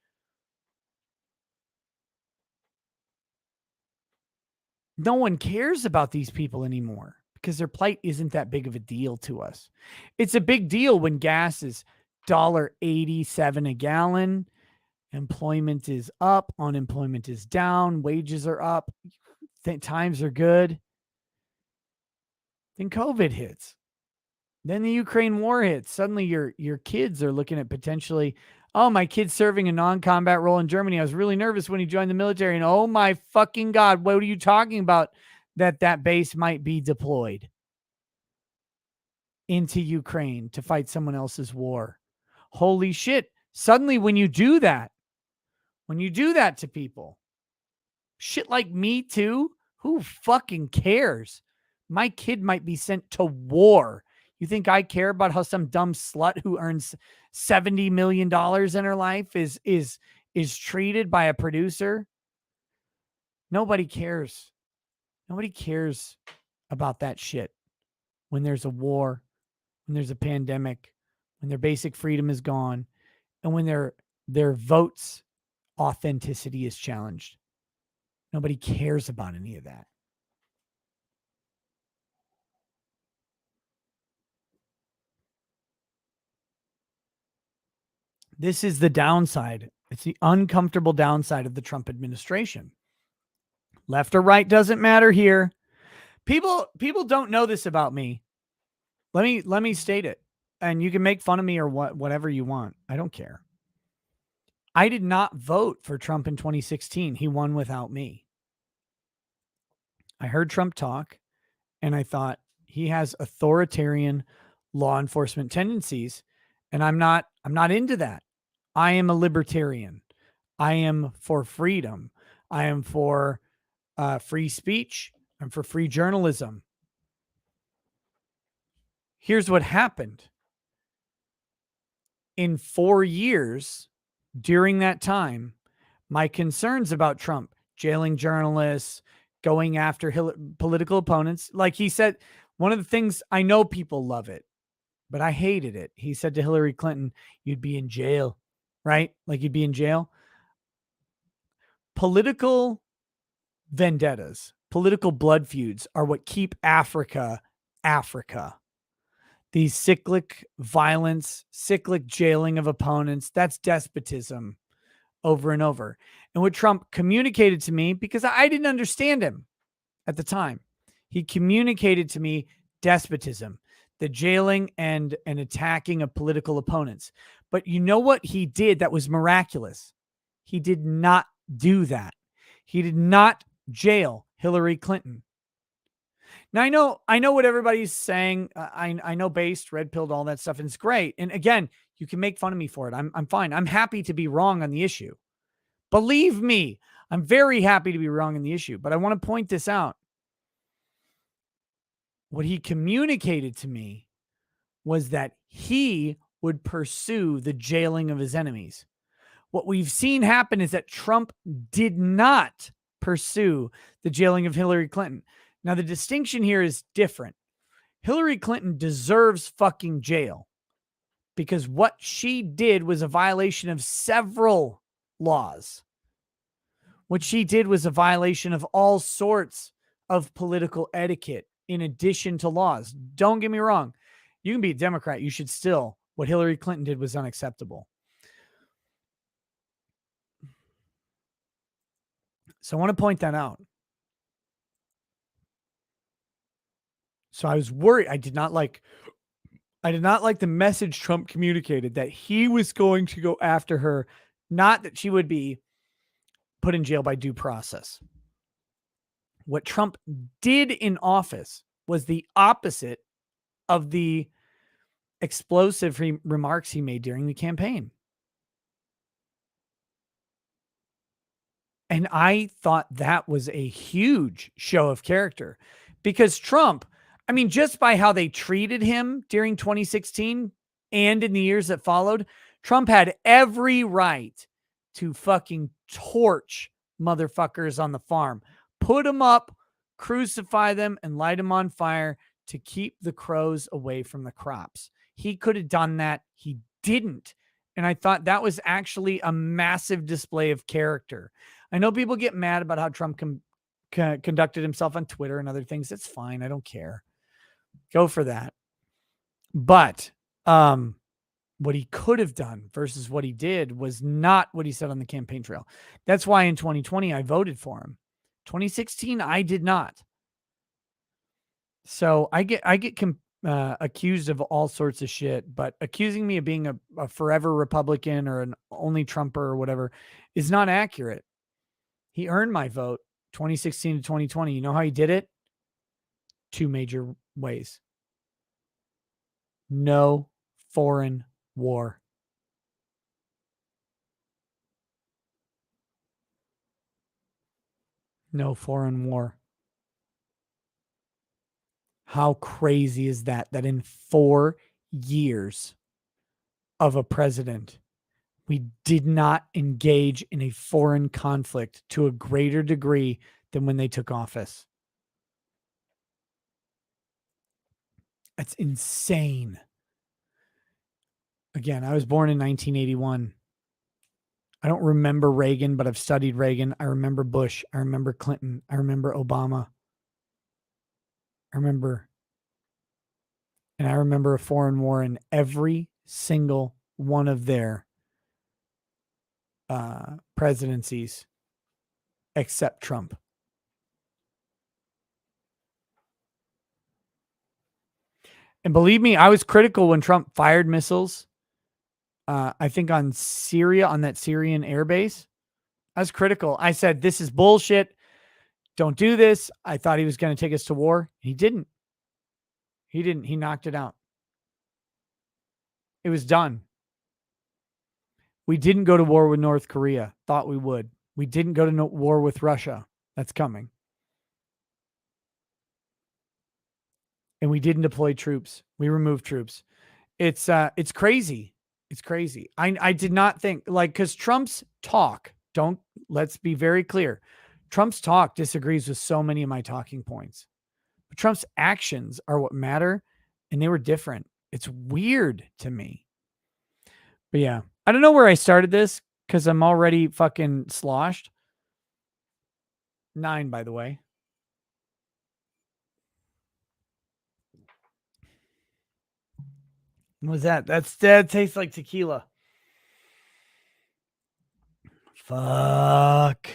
No one cares about these people anymore because their plight isn't that big of a deal to us. It's a big deal when gas is $1.87 a gallon. Employment is up. Unemployment is down. Wages are up. Times are good. Then COVID hits. Then the Ukraine war hits. Suddenly your kids are looking at potentially, oh, my kid's serving a non-combat role in Germany. I was really nervous when he joined the military. And oh my fucking God, what are you talking about? That base might be deployed into Ukraine to fight someone else's war. Holy shit. Suddenly when you do that to people, shit like Me Too, who fucking cares? My kid might be sent to war. You think I care about how some dumb slut who earns $70 million in her life is treated by a producer? Nobody cares. Nobody cares about that shit. When there's a war, when there's a pandemic, when their basic freedom is gone, and when their votes' authenticity is challenged. Nobody cares about any of that. This is the downside. It's the uncomfortable downside of the Trump administration. Left or right doesn't matter here. People don't know this about me. Let me state it. And you can make fun of me or whatever you want. I don't care. I did not vote for Trump in 2016. He won without me. I heard Trump talk and I thought he has authoritarian law enforcement tendencies, and I'm not into that. I am a libertarian. I am for freedom. I am for free speech. I'm for free journalism. Here's what happened. In 4 years, during that time, my concerns about Trump jailing journalists, going after political opponents, like he said, One of the things, I know people love it, but I hated it. He said to Hillary Clinton, you'd be in jail, right? Like you'd be in jail. Political vendettas, political blood feuds are what keep Africa, Africa. These cyclic violence, cyclic jailing of opponents, that's despotism over and over. And what Trump communicated to me, because I didn't understand him at the time, he communicated to me despotism, the jailing and attacking of political opponents. But you know what he did that was miraculous? He did not do that. He did not jail Hillary Clinton. Now I know what everybody's saying. I know based, red pilled, all that stuff, and it's great. And again, you can make fun of me for it. I'm fine. I'm happy to be wrong on the issue. Believe me, I'm very happy to be wrong on the issue. But I want to point this out. What he communicated to me was that he would pursue the jailing of his enemies. What we've seen happen is that Trump did not pursue the jailing of Hillary Clinton. Now, the distinction here is different. Hillary Clinton deserves fucking jail because what she did was a violation of several laws. What she did was a violation of all sorts of political etiquette in addition to laws. Don't get me wrong. You can be a Democrat. You should still. What Hillary Clinton did was unacceptable. So I want to point that out. So I was worried. I did not like the message Trump communicated that he was going to go after her, not that she would be put in jail by due process. What Trump did in office was the opposite of the explosive remarks he made during the campaign. And I thought that was a huge show of character because Trump, I mean, just by how they treated him during 2016 and in the years that followed, Trump had every right to fucking torch motherfuckers on the farm, put them up, crucify them, and light them on fire to keep the crows away from the crops. He could have done that. He didn't. And I thought that was actually a massive display of character. I know people get mad about how Trump conducted himself on Twitter and other things. That's fine. I don't care. Go for that. But what he could have done versus what he did was not what he said on the campaign trail. That's why in 2020, I voted for him. 2016, I did not. So I get accused of all sorts of shit, but accusing me of being a forever Republican or an only Trumper or whatever is not accurate. He earned my vote 2016 to 2020. You know how he did it? Two major ways. No foreign war. No foreign war. How crazy is that? That in 4 years of a president, we did not engage in a foreign conflict to a greater degree than when they took office. That's insane. Again, I was born in 1981. I don't remember Reagan, but I've studied Reagan. I remember Bush. I remember Clinton. I remember Obama. I remember a foreign war in every single one of their presidencies except Trump. And believe me, I was critical when Trump fired missiles. I think on Syria, on that Syrian airbase. I was critical. I said, this is bullshit. Don't do this. I thought he was going to take us to war. He didn't. He knocked it out. It was done. We didn't go to war with North Korea. Thought we would. We didn't go to war with Russia. That's coming. And we didn't deploy troops. We removed troops. It's crazy. It's crazy. I did not think, like, because Trump's talk, let's be very clear. Trump's talk disagrees with so many of my talking points. Trump's actions are what matter, and they were different. It's weird to me. But yeah, I don't know where I started this because I'm already fucking sloshed. 9, by the way. What was that? That tastes like tequila. Fuck.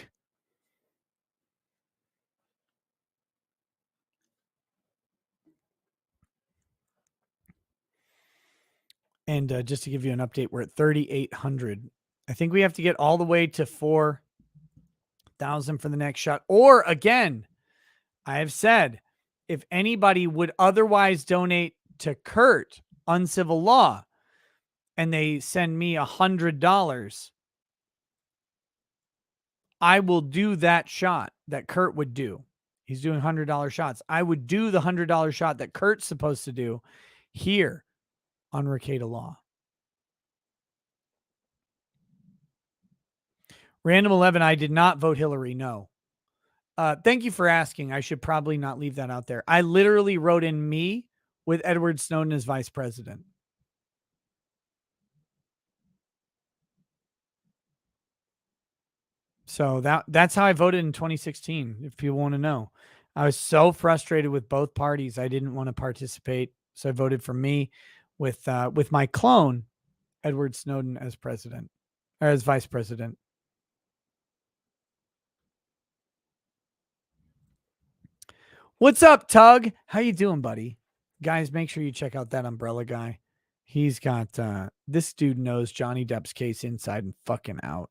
And just to give you an update, we're at 3,800. I think we have to get all the way to 4,000 for the next shot. Or again, I have said, if anybody would otherwise donate to Kurt Uncivil Law and they send me $100, I will do that shot that Kurt would do. He's doing $100 shots. I would do the $100 shot that Kurt's supposed to do here on Ricada Law. Random 11, I did not vote Hillary. No. Thank you for asking. I should probably not leave that out there. I literally wrote in me with Edward Snowden as vice president. So that's how I voted in 2016, if people want to know. I was so frustrated with both parties. I didn't want to participate. So I voted for me with my clone, Edward Snowden, as president or as vice president. What's up, Tug? How you doing, buddy? Guys, make sure you check out that umbrella guy. He's got this dude knows Johnny Depp's case inside and fucking out.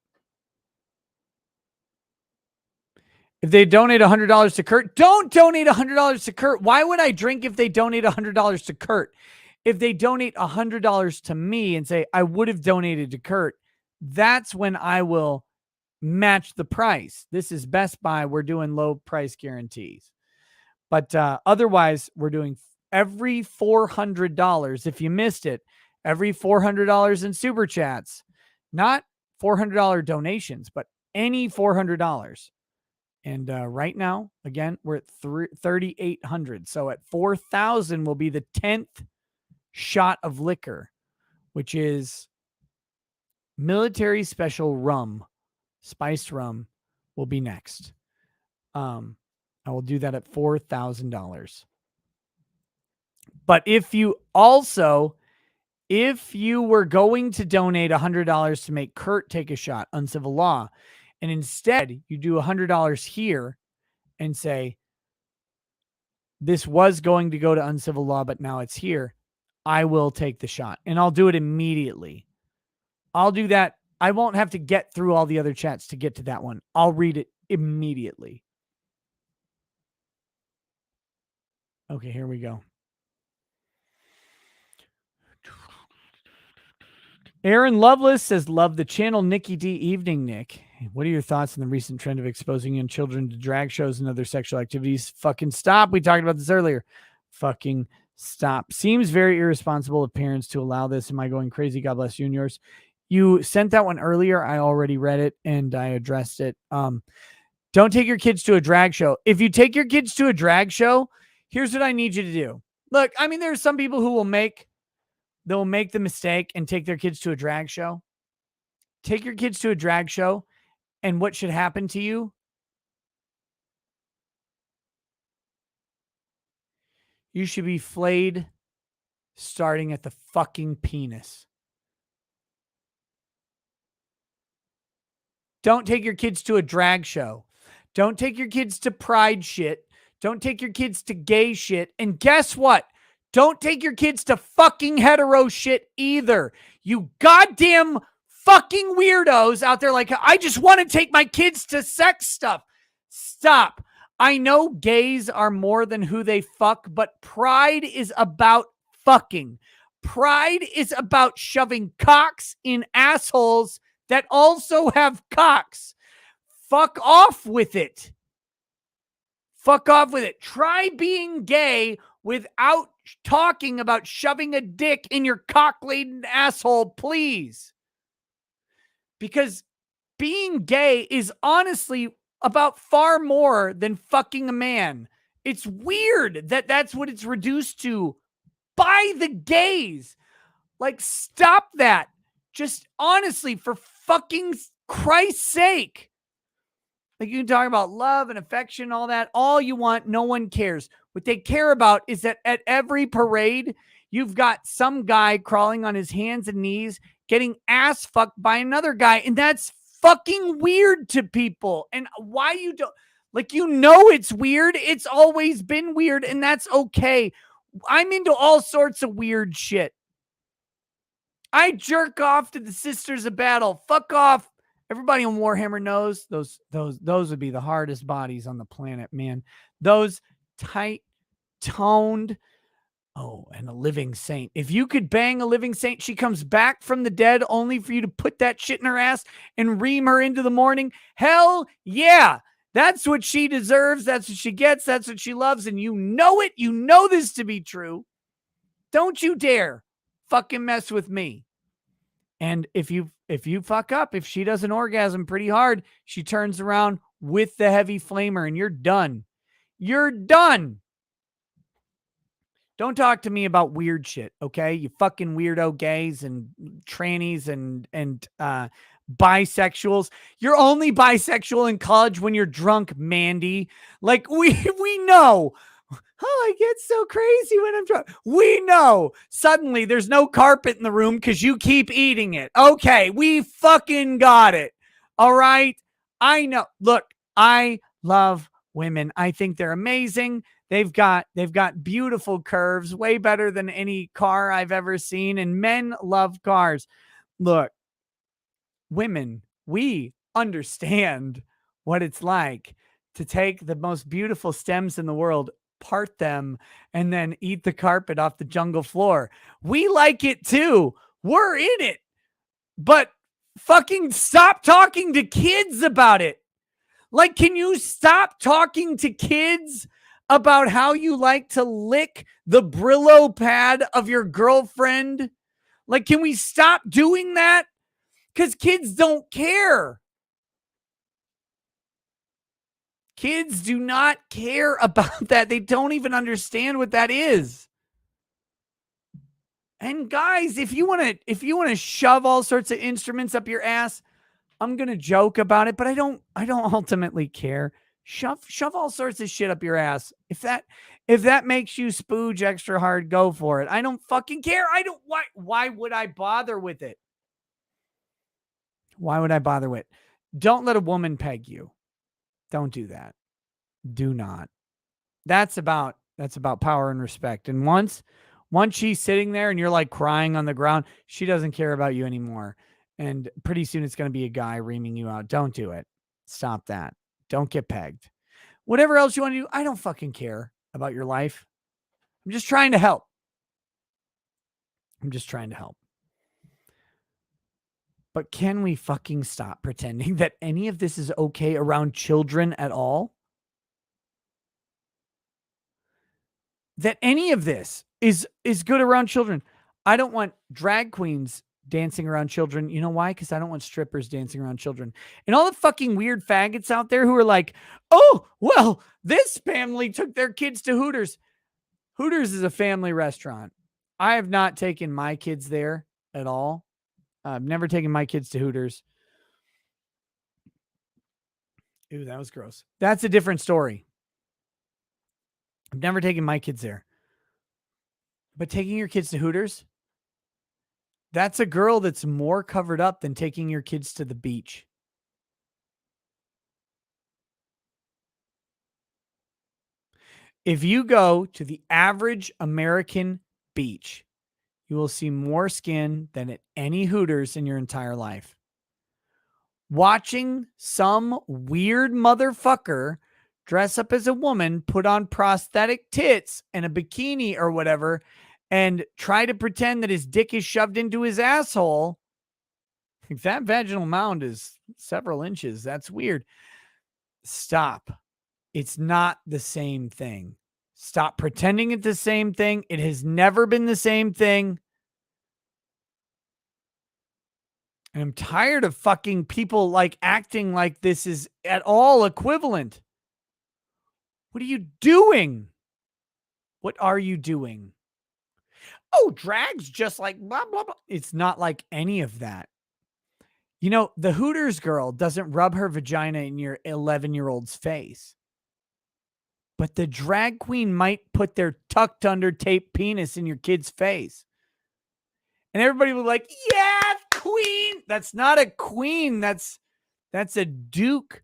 If they donate $100 to Kurt, don't donate $100 to Kurt. Why would I drink if they donate $100 to Kurt? If they donate $100 to me and say, I would have donated to Kurt, that's when I will match the price. This is Best Buy. We're doing low price guarantees. But otherwise, we're doing every $400. If you missed it, every $400 in super chats, not $400 donations, but any $400. And right now, again, we're at 3,800. So at 4,000 will be the 10th shot of liquor, which is military special rum, spiced rum will be next. I will do that at $4,000. But if you were going to donate $100 to make Kurt take a shot, Uncivil Law, and instead you do $100 here and say, this was going to go to Uncivil Law, but now it's here, I will take the shot and I'll do it immediately. I'll do that. I won't have to get through all the other chats to get to that one. I'll read it immediately. Okay, here we go. Aaron Lovelace says, love the channel. Nikki D. Evening, Nick. What are your thoughts on the recent trend of exposing young children to drag shows and other sexual activities? Fucking stop. We talked about this earlier. Fucking stop. Seems very irresponsible of parents to allow this. Am I going crazy? God bless you and yours. You sent that one earlier. I already read it and I addressed it. Don't take your kids to a drag show. If you take your kids to a drag show, here's what I need you to do. Look, I mean, there's some people who will make the mistake and take their kids to a drag show. Take your kids to a drag show, and what should happen to you? You should be flayed starting at the fucking penis. Don't take your kids to a drag show. Don't take your kids to pride shit. Don't take your kids to gay shit. And guess what? Don't take your kids to fucking hetero shit either. You goddamn fucking weirdos out there like, I just want to take my kids to sex stuff. Stop. I know gays are more than who they fuck, but pride is about fucking. Pride is about shoving cocks in assholes that also have cocks. Fuck off with it. Fuck off with it. Try being gay without talking about shoving a dick in your cock-laden asshole, please. Because being gay is honestly about far more than fucking a man. It's weird that that's what it's reduced to by the gays. Like, stop that. Just honestly, for fucking Christ's sake. Like, you can talk about love and affection, all that, all you want. No one cares. What they care about is that at every parade, you've got some guy crawling on his hands and knees, getting ass fucked by another guy. And that's fucking weird to people. And why you don't, like, you know, it's weird. It's always been weird, and that's okay. I'm into all sorts of weird shit. I jerk off to the Sisters of Battle. Fuck off. Everybody on Warhammer knows those would be the hardest bodies on the planet, man. Those tight toned. Oh, and a living saint. If you could bang a living saint, she comes back from the dead only for you to put that shit in her ass and ream her into the morning. Hell yeah. That's what she deserves. That's what she gets. That's what she loves. And you know it. You know this to be true. Don't you dare fucking mess with me. And if you fuck up, if she does an orgasm pretty hard, she turns around with the heavy flamer and you're done. You're done. Don't talk to me about weird shit, okay? You fucking weirdo gays and trannies and bisexuals. You're only bisexual in college when you're drunk, Mandy. Like, we know. Oh, I get so crazy when I'm drunk. We know. Suddenly, there's no carpet in the room because you keep eating it. Okay, we fucking got it. All right? I know. Look, I love women. I think they're amazing. They've got beautiful curves, way better than any car I've ever seen. And men love cars. Look, women, we understand what it's like to take the most beautiful stems in the world, part them, and then eat the carpet off the jungle floor. We like it too. We're in it. But fucking stop talking to kids about it. Like, can you stop talking to kids about how you like to lick the Brillo pad of your girlfriend? Like, can we stop doing that? Because kids don't care. Kids do not care about that. They don't even understand what that is. And guys, if you want to shove all sorts of instruments up your ass, I'm going to joke about it, but I don't ultimately care. Shove all sorts of shit up your ass. If that makes you spooge extra hard, go for it. I don't fucking care. Why would I bother with it? Why would I bother with it? Don't let a woman peg you. Don't do that. Do not. That's about power and respect. And once she's sitting there and you're like crying on the ground, she doesn't care about you anymore. And pretty soon it's going to be a guy reaming you out. Don't do it. Stop that. Don't get pegged. Whatever else you want to do, I don't fucking care about your life. I'm just trying to help. But can we fucking stop pretending that any of this is okay around children at all? That any of this is good around children. I don't want drag queens dancing around children. You know why? Because I don't want strippers dancing around children. And all the fucking weird faggots out there who are like, oh, well, this family took their kids to Hooters. Hooters is a family restaurant. I have not taken my kids there at all. I've never taken my kids to Hooters. Ew, that was gross. That's a different story. I've never taken my kids there. But taking your kids to Hooters, that's a girl that's more covered up than taking your kids to the beach. If you go to the average American beach, you will see more skin than at any Hooters in your entire life. Watching some weird motherfucker dress up as a woman, put on prosthetic tits and a bikini or whatever, and try to pretend that his dick is shoved into his asshole. If that vaginal mound is several inches, that's weird. Stop. It's not the same thing. Stop pretending it's the same thing. It has never been the same thing. And I'm tired of fucking people like acting like this is at all equivalent. What are you doing? What are you doing? Oh, drag's just like blah, blah, blah. It's not like any of that. You know, the Hooters girl doesn't rub her vagina in your 11-year-old's face. But the drag queen might put their tucked under tape penis in your kid's face. And everybody was like, yeah, queen. That's not a queen. That's a duke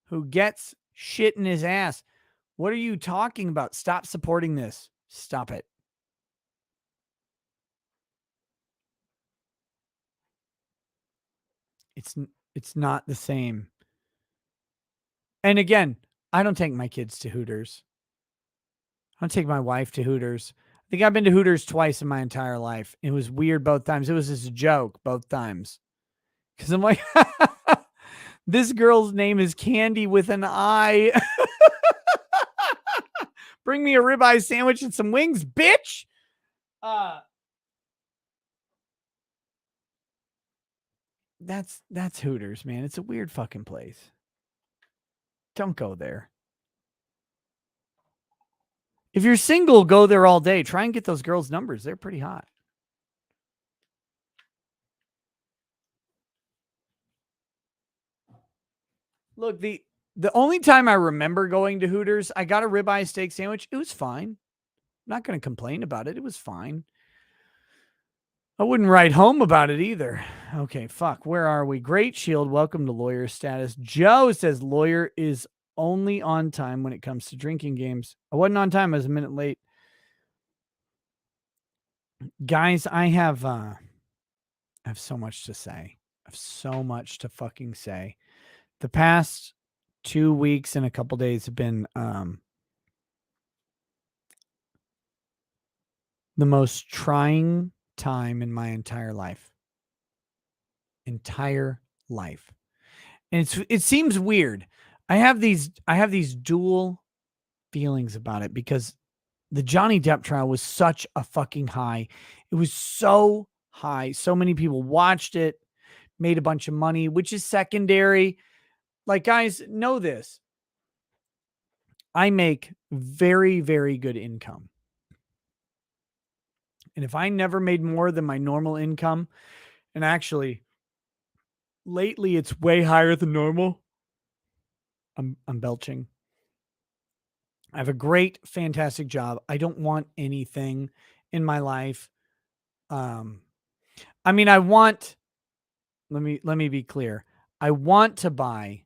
who gets shit in his ass. What are you talking about? Stop supporting this. Stop it. It's not the same. And again, I don't take my kids to Hooters. I don't take my wife to Hooters. I think I've been to Hooters twice in my entire life. It was weird both times. It was just a joke both times. Because I'm like, this girl's name is Candy with an I. Bring me a ribeye sandwich and some wings, bitch. That's Hooters, man. It's a weird fucking place. Don't go there. If you're single, go there all day. Try and get those girls' numbers. They're pretty hot. Look, the only time I remember going to Hooters, I got a ribeye steak sandwich. It was fine. I'm not going to complain about it. It was fine. I wouldn't write home about it either. Okay, fuck. Where are we? Great Shield. Welcome to lawyer status. Joe says lawyer is only on time when it comes to drinking games. I wasn't on time. I was a minute late. Guys, I have so much to say. I have so much to fucking say. The past 2 weeks and a couple days have been the most trying time in my entire life. And it seems weird. I have these dual feelings about it because the Johnny Depp trial was such a fucking high. It was so high. So many people watched it, made a bunch of money, which is secondary. Like, guys, know this. I make very, very good income. And if I never made more than my normal income, and actually lately it's way higher than normal. I'm belching. I have a great, fantastic job. I don't want anything in my life. I mean, let me be clear. I want to buy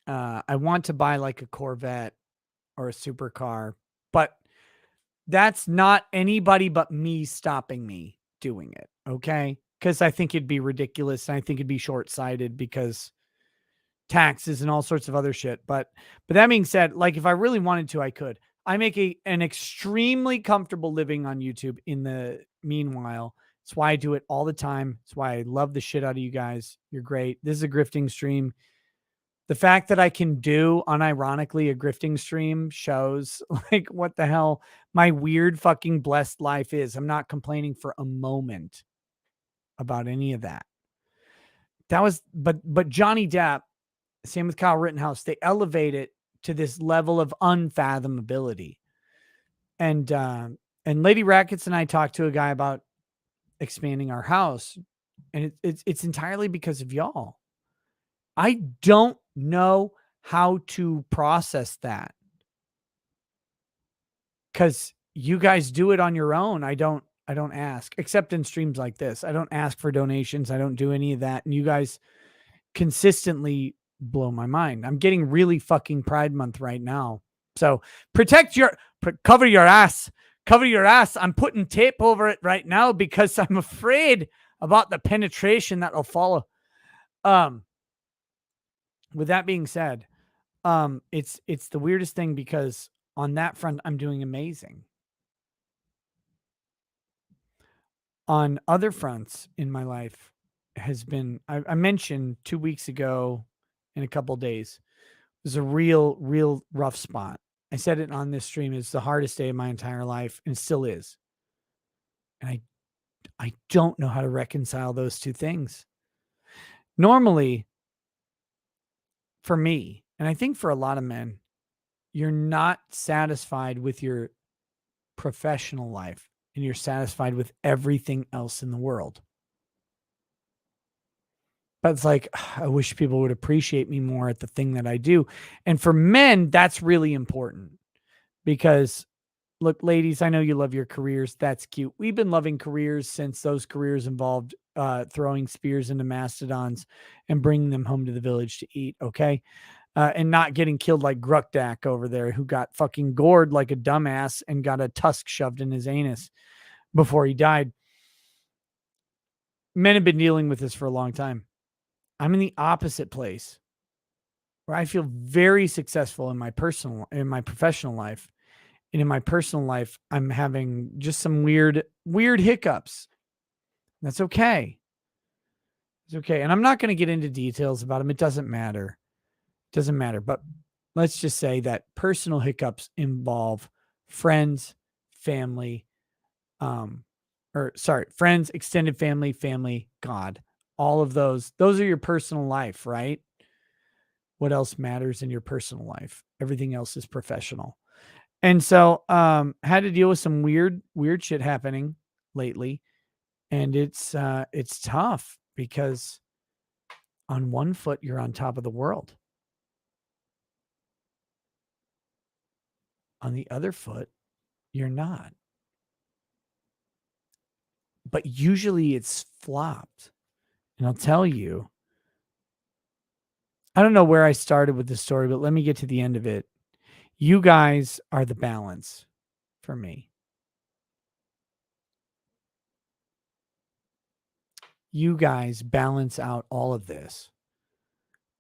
like a Corvette or a supercar, but that's not anybody but me stopping me doing it. Okay. Because I think it'd be ridiculous. And I think it'd be short-sighted because taxes and all sorts of other shit. But that being said, like if I really wanted to, I could. I make an extremely comfortable living on YouTube in the meanwhile. It's why I do it all the time. It's why I love the shit out of you guys. You're great. This is a grifting stream. The fact that I can do unironically a grifting stream shows like what the hell my weird fucking blessed life is. I'm not complaining for a moment about any of that. That was, but Johnny Depp, same with Kyle Rittenhouse, they elevate it to this level of unfathomability. And Lady Rackets and I talked to a guy about expanding our house, and it's entirely because of y'all. I don't know how to process that because you guys do it on your own. I don't ask, except in streams like this. I don't ask for donations. I don't do any of that. And you guys consistently blow my mind. I'm getting really fucking Pride Month right now. So cover your ass. Cover your ass. I'm putting tape over it right now because I'm afraid about the penetration that will follow. With that being said, it's the weirdest thing because on that front, I'm doing amazing. On other fronts in my life has been, I mentioned 2 weeks ago in a couple days, it was a real rough spot. I said it on this stream. It's the hardest day of my entire life and it still is. And I don't know how to reconcile those two things. Normally, for me, And I think for a lot of men, you're not satisfied with your professional life and you're satisfied with everything else in the world. But it's like, I wish people would appreciate me more at the thing that I do. And for men, that's really important because, look, ladies, I know you love your careers. That's cute. We've been loving careers since those careers involved throwing spears into mastodons and bringing them home to the village to eat. Okay. And not getting killed like Grukdak over there, who got fucking gored like a dumbass and got a tusk shoved in his anus before he died. Men have been dealing with this for a long time. I'm in the opposite place where I feel very successful in my professional life. And in my personal life, I'm having just some weird hiccups. That's okay. It's okay. And I'm not going to get into details about them. It doesn't matter. But let's just say that personal hiccups involve friends, family, friends, extended family, God. All of those are your personal life, right? What else matters in your personal life? Everything else is professional. And so had to deal with some weird shit happening lately. And it's tough because on one foot, you're on top of the world. On the other foot, you're not. But usually it's flopped. And I'll tell you, I don't know where I started with this story, but let me get to the end of it. You guys are the balance for me. You guys balance out all of this.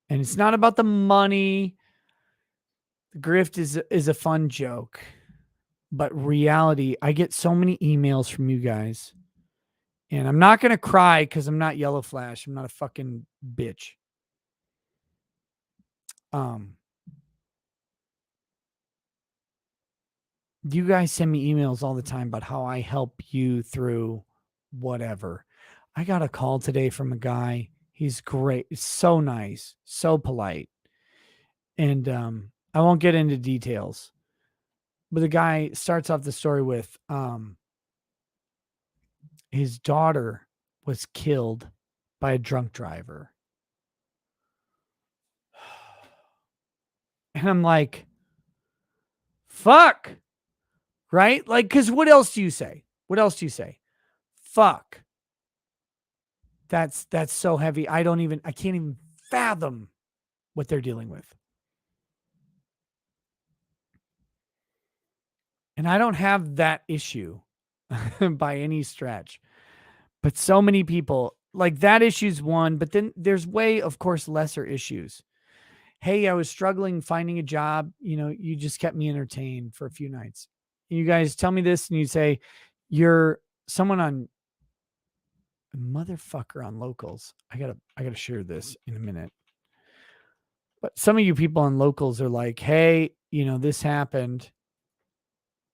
And it's not about the money. The grift is a fun joke. But reality, I get so many emails from you guys. And I'm not going to cry because I'm not Yellow Flash. I'm not a fucking bitch. You guys send me emails all the time about how I help you through whatever. I got a call today from a guy. He's great. So nice, so polite. And I won't get into details. But the guy starts off the story with his daughter was killed by a drunk driver. And I'm like, fuck. Right? Like, because what else do you say? Fuck. That's so heavy. I can't even fathom what they're dealing with. And I don't have that issue by any stretch. But so many people, like, that issue's one, but then there's of course, lesser issues. Hey, I was struggling finding a job. You just kept me entertained for a few nights. You guys tell me this and you say, you're someone on motherfucker on Locals. I gotta share this in a minute. But some of you people on Locals are like, hey, this happened.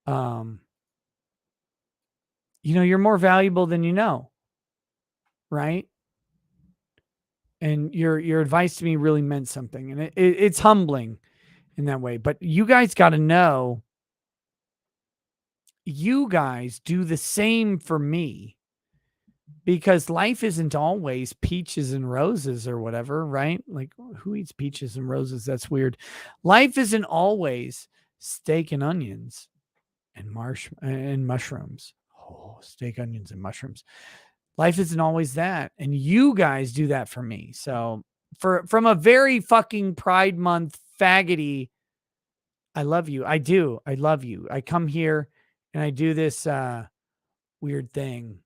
You're more valuable than you know. Right? And your advice to me really meant something. And it's humbling in that way. But you guys got to know, you guys do the same for me, because life isn't always peaches and roses or whatever, right? Like, who eats peaches and roses? That's weird. Life isn't always steak and onions and mushrooms. Oh, steak, onions, and mushrooms. Life isn't always that. And you guys do that for me. So from a very fucking Pride Month faggoty, I love you. I do. I love you. I come here and I do this weird thing.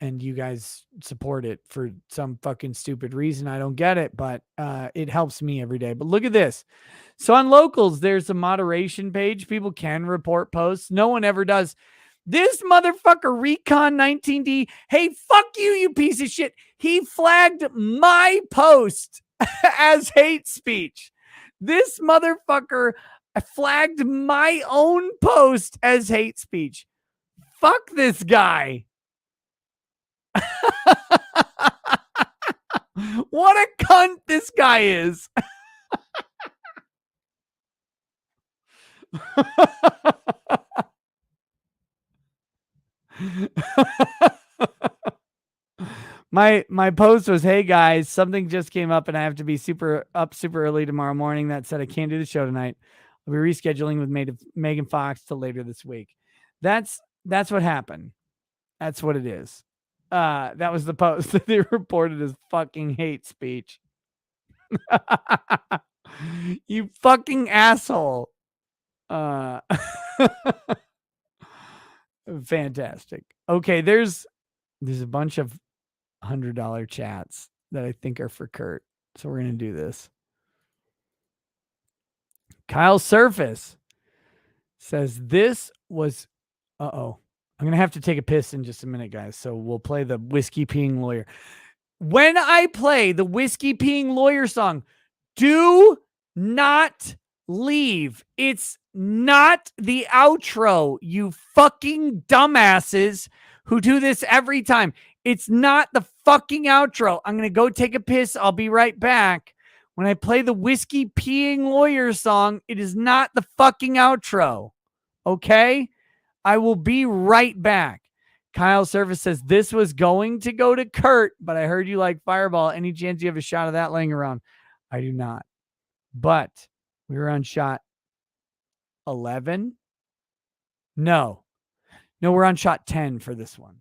And you guys support it for some fucking stupid reason. I don't get it, but it helps me every day. But look at this. So on Locals, there's a moderation page. People can report posts. No one ever does. This motherfucker, Recon 19D, hey, fuck you, you piece of shit. He flagged my post as hate speech. This motherfucker flagged my own post as hate speech. Fuck this guy. What a cunt this guy is. My post was, hey guys, something just came up and I have to be super early tomorrow morning. That said, I can't do the show tonight. I'll be rescheduling with Megan Fox till later this week. That's what happened. That's what it is. That was the post that they reported as fucking hate speech. You fucking asshole. Fantastic. Okay, there's a bunch of $100 chats that I think are for Kurt. So we're going to do this. Kyle Surface says this was, I'm going to have to take a piss in just a minute, guys. So we'll play the whiskey peeing lawyer. When I play the whiskey peeing lawyer song, do not leave. It's not the outro, you fucking dumbasses who do this every time. It's not the fucking outro. I'm going to go take a piss. I'll be right back. When I play the whiskey peeing lawyer song, it is not the fucking outro. Okay? I will be right back. Kyle Service says, this was going to go to Kurt, but I heard you like Fireball. Any chance you have a shot of that laying around? I do not. But we were on shot 11. No, we're on shot 10 for this one,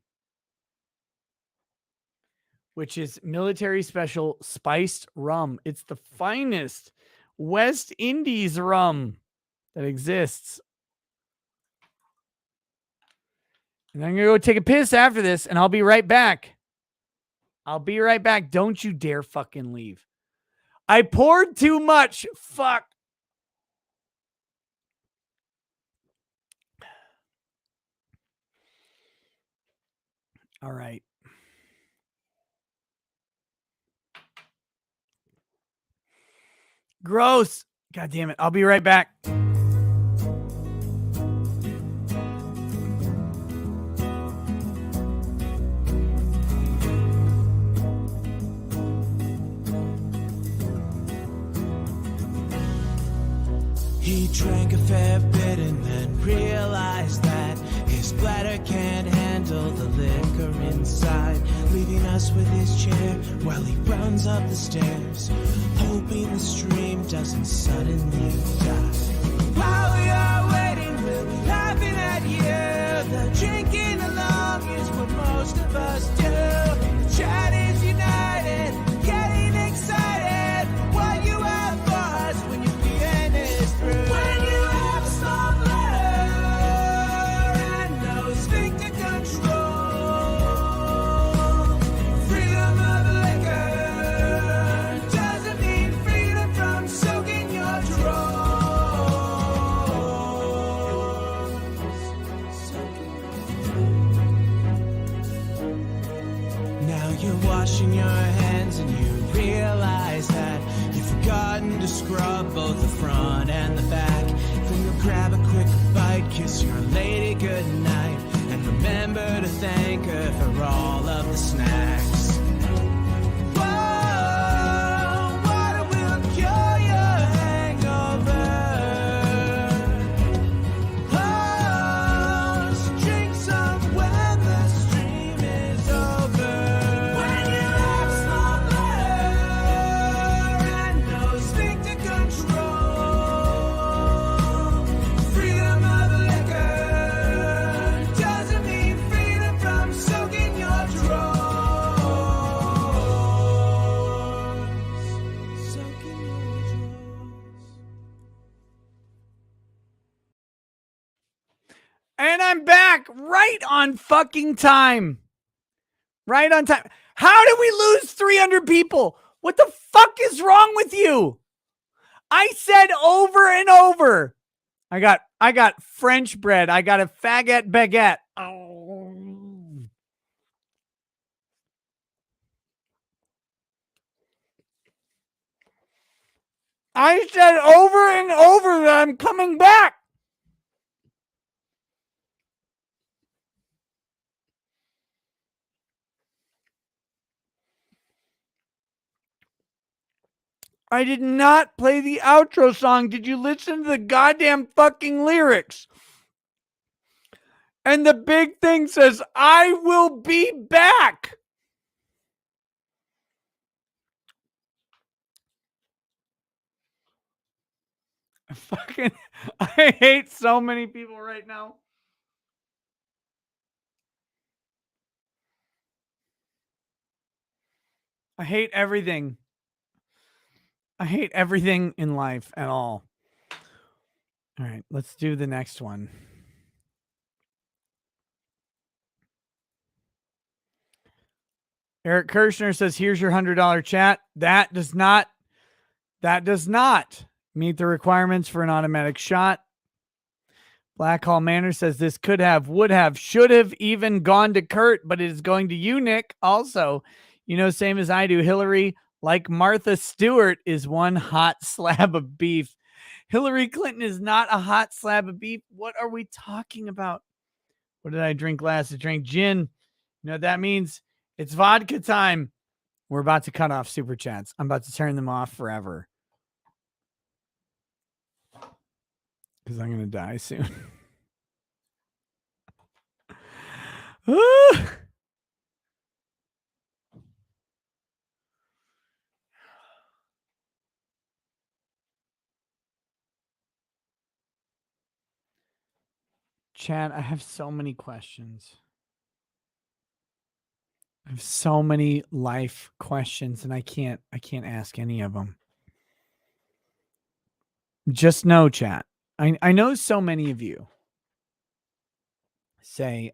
which is military special spiced rum. It's the finest West Indies rum that exists. And I'm going to go take a piss after this, and I'll be right back. Don't you dare fucking leave. I poured too much. Fuck. All right. Gross. God damn it. I'll be right back. He drank a fair bit and then realized that his bladder can't handle the liquor inside, leaving us with his chair while he runs up the stairs, hoping the stream doesn't suddenly die. While we are waiting, we'll be laughing at you. The drinking along is what most of us do. The chat is united, getting excited. What you have for us when your PM is through. When you have some bladder and no sphincter control, freedom of liquor doesn't mean freedom from soaking your drawers. Now you're washing your hands and you realize that you've forgotten to scrub both the front and the back. Then you'll grab a quick bite, kiss your lady goodnight, and remember to thank her for all of the snacks. Whoa, water will cure your hangover. Oh, so drink some when the stream is over. When you have small bladder and no sphincter control, freedom of liquor doesn't mean freedom from soaking your drawers. Soaking your drawers. And I'm back right on fucking time. Right on time. How did we lose 300 people? What the fuck is wrong with you? I said over and over. I got French bread. I got a faggot baguette. Oh. I said over and over that I'm coming back. I did not play the outro song. Did you listen to the goddamn fucking lyrics? And the big thing says, I will be back. I hate so many people right now. I hate everything. I hate everything in life at all. All right, let's do the next one. Eric Kirshner says, here's your $100 chat. That does not meet the requirements for an automatic shot. Black Hall Manor says this could have, would have, should have even gone to Kurt, but it is going to you, Nick. Also, you know, same as I do, Hillary, like Martha Stewart, is one hot slab of beef. Hillary Clinton is not a hot slab of beef. What are we talking about? What did I drink last? I drank gin. You know what that means? It's vodka time. We're about to cut off super chats. I'm about to turn them off forever. Because I'm going to die soon. Chad, I have so many questions. I have so many life questions, and I can't ask any of them. Just know, chat. I know so many of you say,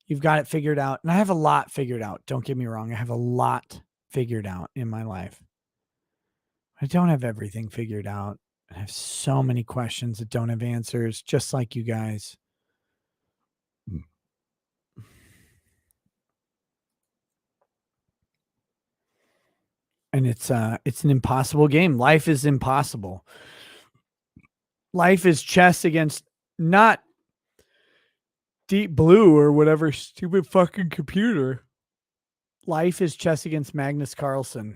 you've got it figured out. And I have a lot figured out. Don't get me wrong. I have a lot figured out in my life. I don't have everything figured out. I have so many questions that don't have answers, just like you guys. And it's an impossible game. Life is impossible. Life is chess against not Deep Blue or whatever stupid fucking computer. Life is chess against Magnus Carlsen,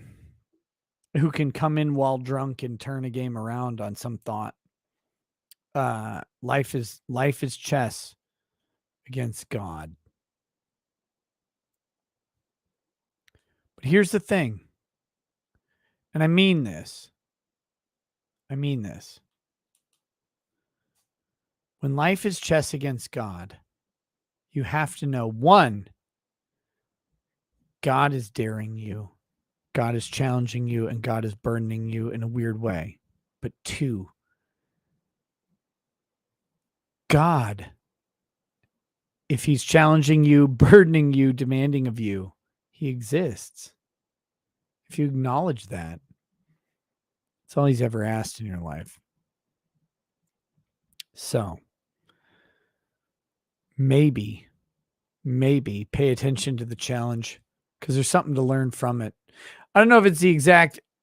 who can come in while drunk and turn a game around on some thought. Life is chess against God. But here's the thing. And I mean this. When life is chess against God, you have to know, one, God is daring you. God is challenging you, and God is burdening you in a weird way. But two, God, if he's challenging you, burdening you, demanding of you, he exists. If you acknowledge that, it's all he's ever asked in your life. So, maybe pay attention to the challenge, because there's something to learn from it. I don't know if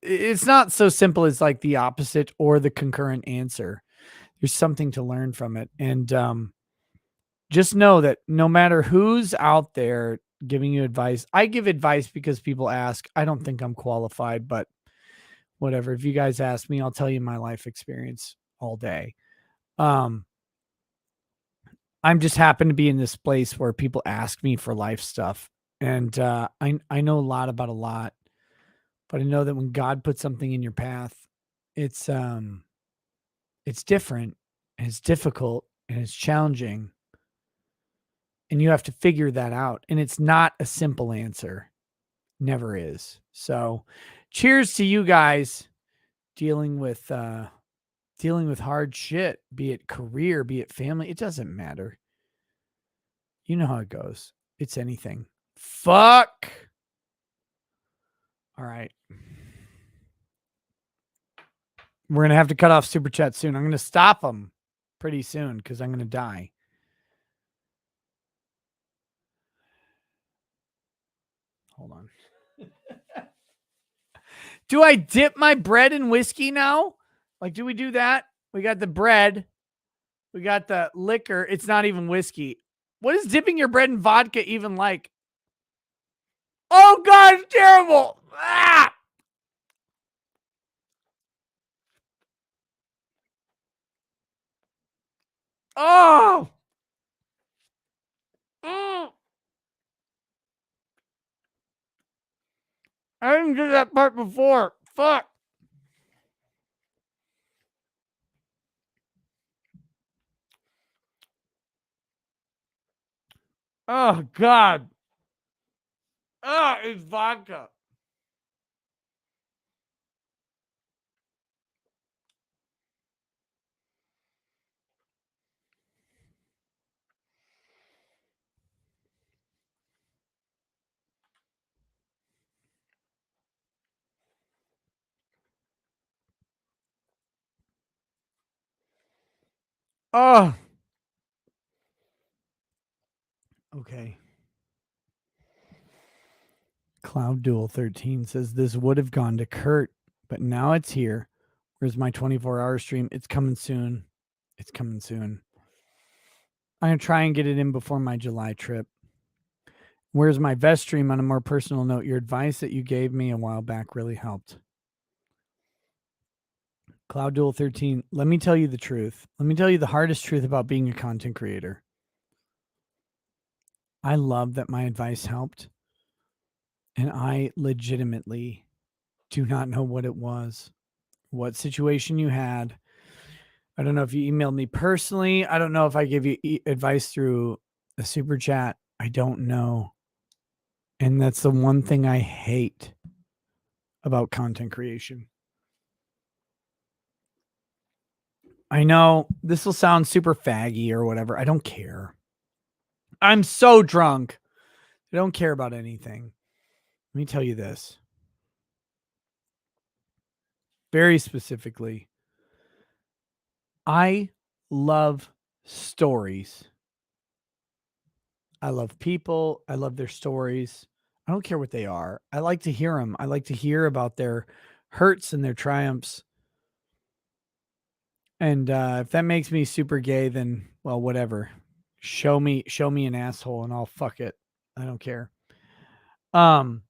it's not so simple as like the opposite or the concurrent answer. There's something to learn from it. And just know that no matter who's out there giving you advice, I give advice because people ask. I don't think I'm qualified, but whatever. If you guys ask me, I'll tell you my life experience all day. I'm just happen to be in this place where people ask me for life stuff. And I know a lot about a lot, but I know that when God puts something in your path, it's different, and it's difficult, and it's challenging. And you have to figure that out. And it's not a simple answer. Never is. So cheers to you guys dealing with hard shit, be it career, be it family. It doesn't matter. You know how it goes. It's anything. Fuck. All right. We're going to have to cut off super chat soon. I'm going to stop them pretty soon because I'm going to die. Hold on. Do I dip my bread in whiskey now? Like, do we do that? We got the bread. We got the liquor. It's not even whiskey. What is dipping your bread in vodka even like? Oh, God, it's terrible. Ah! Oh! Mm. I didn't do that part before. Fuck. Oh, God. Oh, it's vodka. Oh. Okay. Cloud Duel 13 says this would have gone to Kurt, but now it's here. Where's my 24-hour stream? It's coming soon. It's coming soon. I'm going to try and get it in before my July trip. Where's my vest stream? On a more personal note, your advice that you gave me a while back really helped. Cloud Duel 13, let me tell you the truth. Let me tell you the hardest truth about being a content creator. I love that my advice helped, and I legitimately do not know what it was, what situation you had. I don't know if you emailed me personally. I don't know if I gave you advice through a super chat. I don't know. And that's the one thing I hate about content creation. I know this will sound super faggy or whatever. I don't care. I'm so drunk. I don't care about anything. Let me tell you this. Very specifically, I love stories. I love people. I love their stories. I don't care what they are. I like to hear them. I like to hear about their hurts and their triumphs. And if that makes me super gay, then well, whatever. Show me an asshole and I'll fuck it. I don't care. That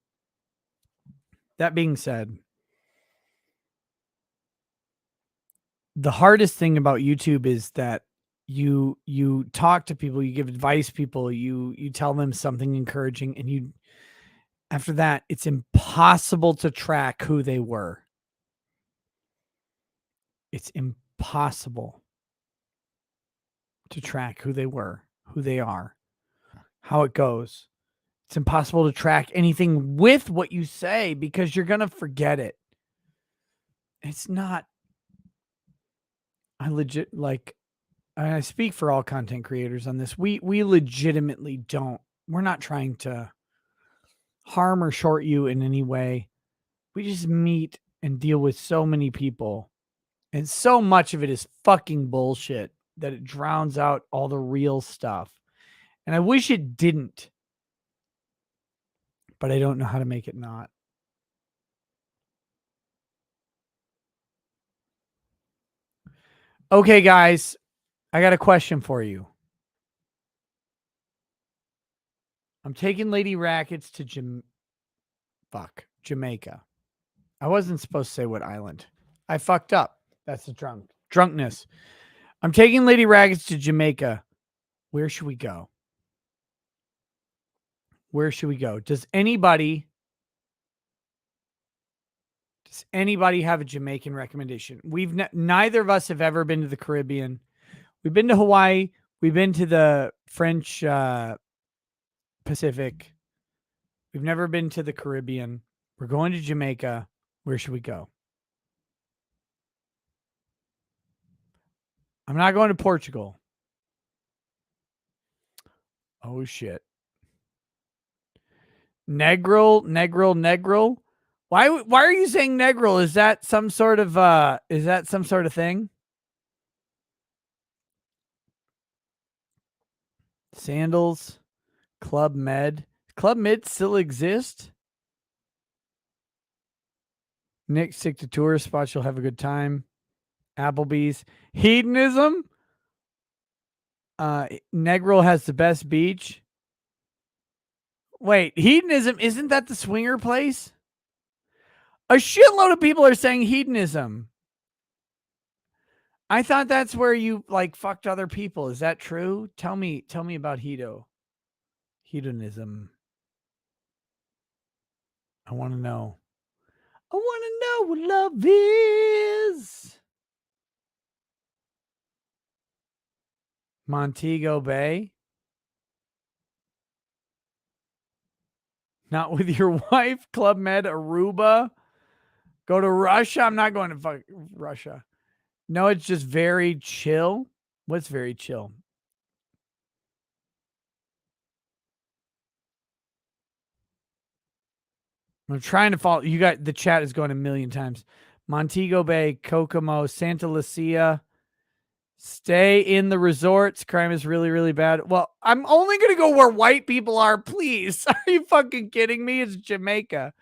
being said, the hardest thing about YouTube is that you talk to people, you give advice people, you tell them something encouraging, and you after that it's impossible to track who they were. It's impossible to track who they were, who they are, how it goes. It's impossible to track anything with what you say because you're going to forget it. It's not, I speak for all content creators on this. We legitimately don't, we're not trying to harm or short you in any way. We just meet and deal with so many people, and so much of it is fucking bullshit that it drowns out all the real stuff. And I wish it didn't, but I don't know how to make it not. Okay, guys, I got a question for you. I'm taking Lady Rackets to Jamaica. I wasn't supposed to say what island. I fucked up. That's the drunkenness. I'm taking Lady Rackets to Jamaica. Where should we go? Where should we go? Does anybody have a Jamaican recommendation? Neither of us have ever been to the Caribbean. We've been to Hawaii. We've been to the French Pacific. We've never been to the Caribbean. We're going to Jamaica. Where should we go? I'm not going to Portugal. Oh shit. Negril. Why are you saying Negril? Is that some sort of thing? Sandals, Club Med. Club Med still exist? Nick, stick to tourist spots. You'll have a good time. Applebee's. Hedonism. Negril has the best beach. Wait, hedonism, isn't that the swinger place? A shitload of people are saying hedonism. I thought that's where you like fucked other people. Is that true? Tell me about hedonism. I want to know. I want to know what love is. Montego Bay. Not with your wife. Club Med Aruba. Go to Russia. I'm not going to Russia. No, it's just very chill. What's very chill? I'm trying to follow. You got the chat is going a million times. Montego Bay, Kokomo, Santa Lucia. Stay in the resorts. Crime is really, really bad. Well, I'm only going to go where white people are, please. Are you fucking kidding me? It's Jamaica.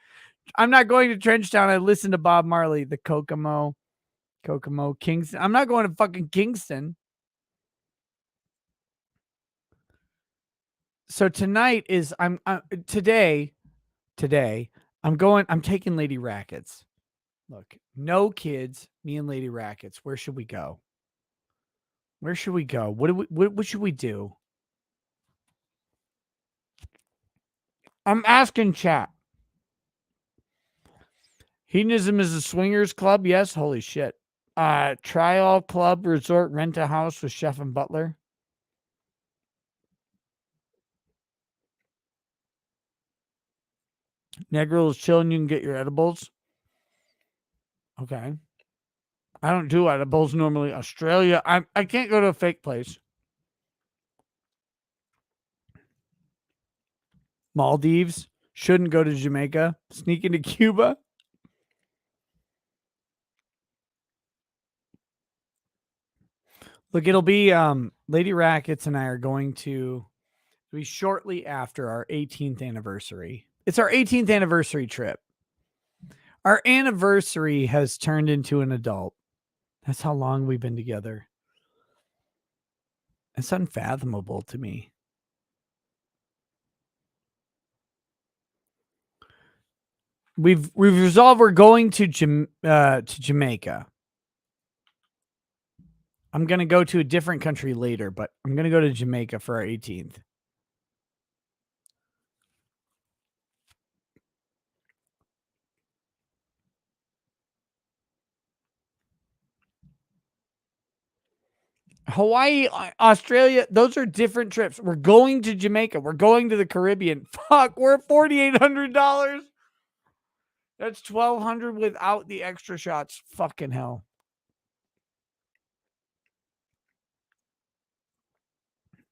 I'm not going to Trenchtown. I listen to Bob Marley, the Kokomo, Kingston. I'm not going to fucking Kingston. So tonight is today I'm taking Lady Rackets. Look, no kids, me and Lady Rackets. Where should we go? Where should we go? What should we do? I'm asking chat. Hedonism is a swingers club. Yes. Holy shit. Trial club, resort, rent a house with chef and butler. Negro is chilling. You can get your edibles. Okay. I don't do edibles normally. Australia. I can't go to a fake place. Maldives. Shouldn't go to Jamaica. Sneak into Cuba. Look, it'll be Lady Rackets and I are going to be shortly after our 18th anniversary. It's our 18th anniversary trip. Our anniversary has turned into an adult. That's how long we've been together. It's unfathomable to me. We've resolved we're going to Jamaica. I'm going to go to a different country later, but I'm going to go to Jamaica for our 18th. Hawaii, Australia, those are different trips. We're going to Jamaica. We're going to the Caribbean. Fuck, we're at $4,800. That's $1,200 without the extra shots. Fucking hell.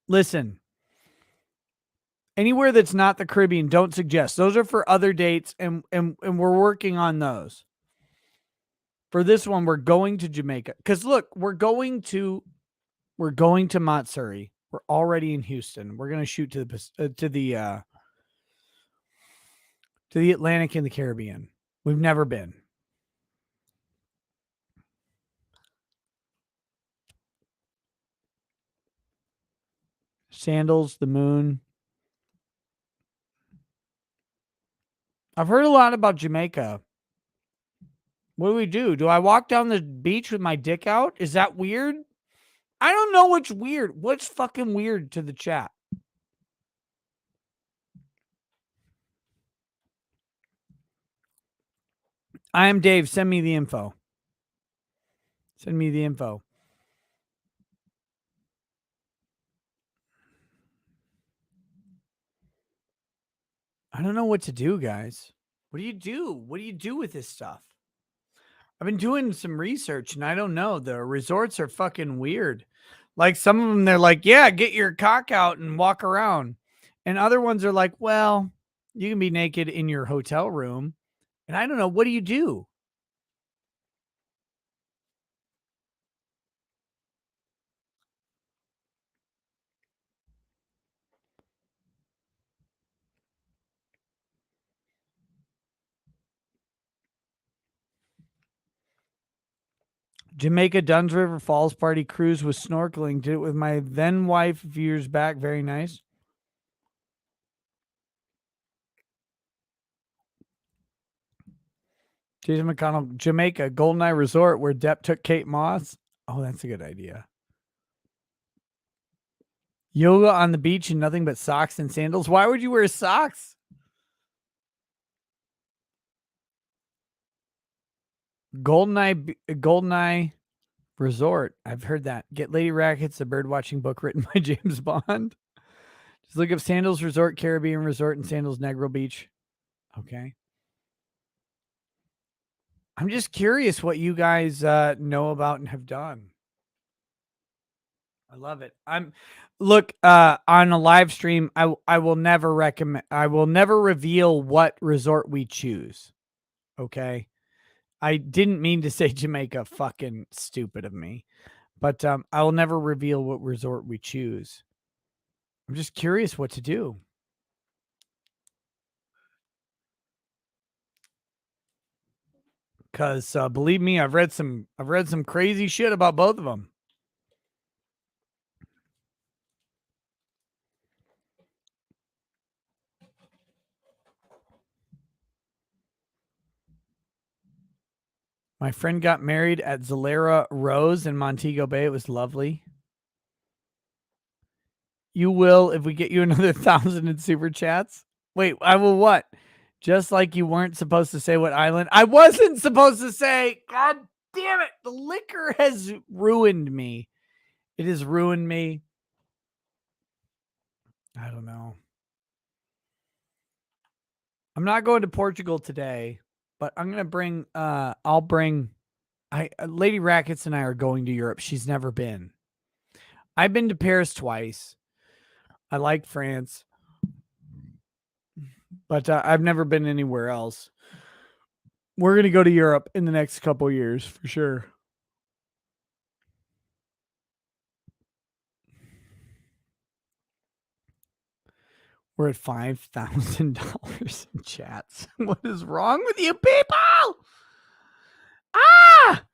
Listen, anywhere that's not the Caribbean, don't suggest. Those are for other dates, and we're working on those. For this one, we're going to Jamaica. Because look, we're going to Matsuri. We're already in Houston. We're gonna shoot to the Atlantic and the Caribbean. We've never been. Sandals, the moon. I've heard a lot about Jamaica. What do we do? Do I walk down the beach with my dick out? Is that weird? I don't know what's weird. What's fucking weird to the chat? I am Dave. Send me the info. Send me the info. I don't know what to do, guys. What do you do? What do you do with this stuff? I've been doing some research and I don't know. The resorts are fucking weird. Like some of them, they're like, yeah, get your cock out and walk around. And other ones are like, well, you can be naked in your hotel room. And I don't know. What do you do? Jamaica Duns River Falls Party cruise with snorkeling. Did it with my then wife a few years back. Very nice. Jason McConnell, Jamaica, Golden Eye Resort, where Depp took Kate Moss. Oh, that's a good idea. Yoga on the beach and nothing but socks and sandals. Why would you wear socks? Goldeneye Resort. I've heard that. Get Lady Rackets, a bird watching book written by James Bond. Just look up Sandals Resort, Caribbean Resort, and Sandals Negro Beach. Okay. I'm just curious what you guys know about and have done. I love it. Look on a live stream. I will never recommend. I will never reveal what resort we choose. Okay. I didn't mean to say Jamaica. Fucking stupid of me. But I will never reveal what resort we choose. I'm just curious what to do. Because believe me, I've read some crazy shit about both of them. My friend got married at Zalera Rose in Montego Bay. It was lovely. You will if we get you another 1,000 in super chats. Wait, I will what? Just like you weren't supposed to say what island. I wasn't supposed to say. God damn it. The liquor has ruined me. It has ruined me. I don't know. I'm not going to Portugal today, but I'm going to bring, Lady Rackets and I are going to Europe. She's never been. I've been to Paris twice. I like France, but I've never been anywhere else. We're going to go to Europe in the next couple years for sure. We're at $5,000 in chats. What is wrong with you people? Ah!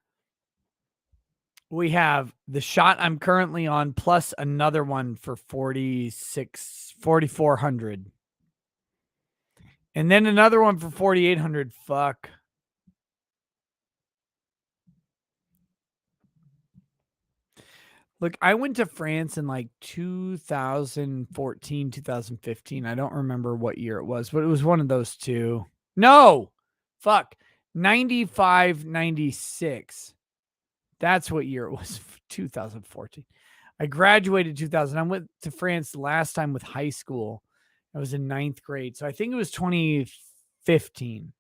We have the shot I'm currently on plus another one for 4,400. And then another one for 4,800. Fuck. Look, I went to France in like 2014, 2015. I don't remember what year it was, but it was one of those two. No, fuck. 95, 96. That's what year it was. 2014. I graduated 2000. I went to France the last time with high school. I was in 9th grade. So I think it was 2015.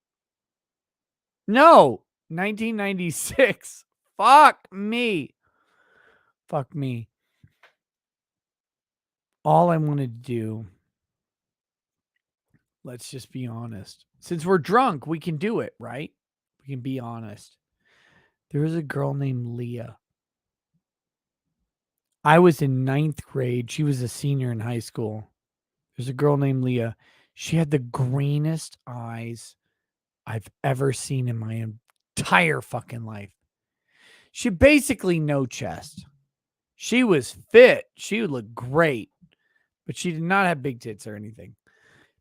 No, 1996. Fuck me. Fuck me. All I wanted to do, let's just be honest. Since we're drunk, we can do it, right? We can be honest. There was a girl named Leah. I was in 9th grade. She was a senior in high school. There's a girl named Leah. She had the greenest eyes I've ever seen in my entire fucking life. She had basically no chest. She was fit. She would look great, but she did not have big tits or anything.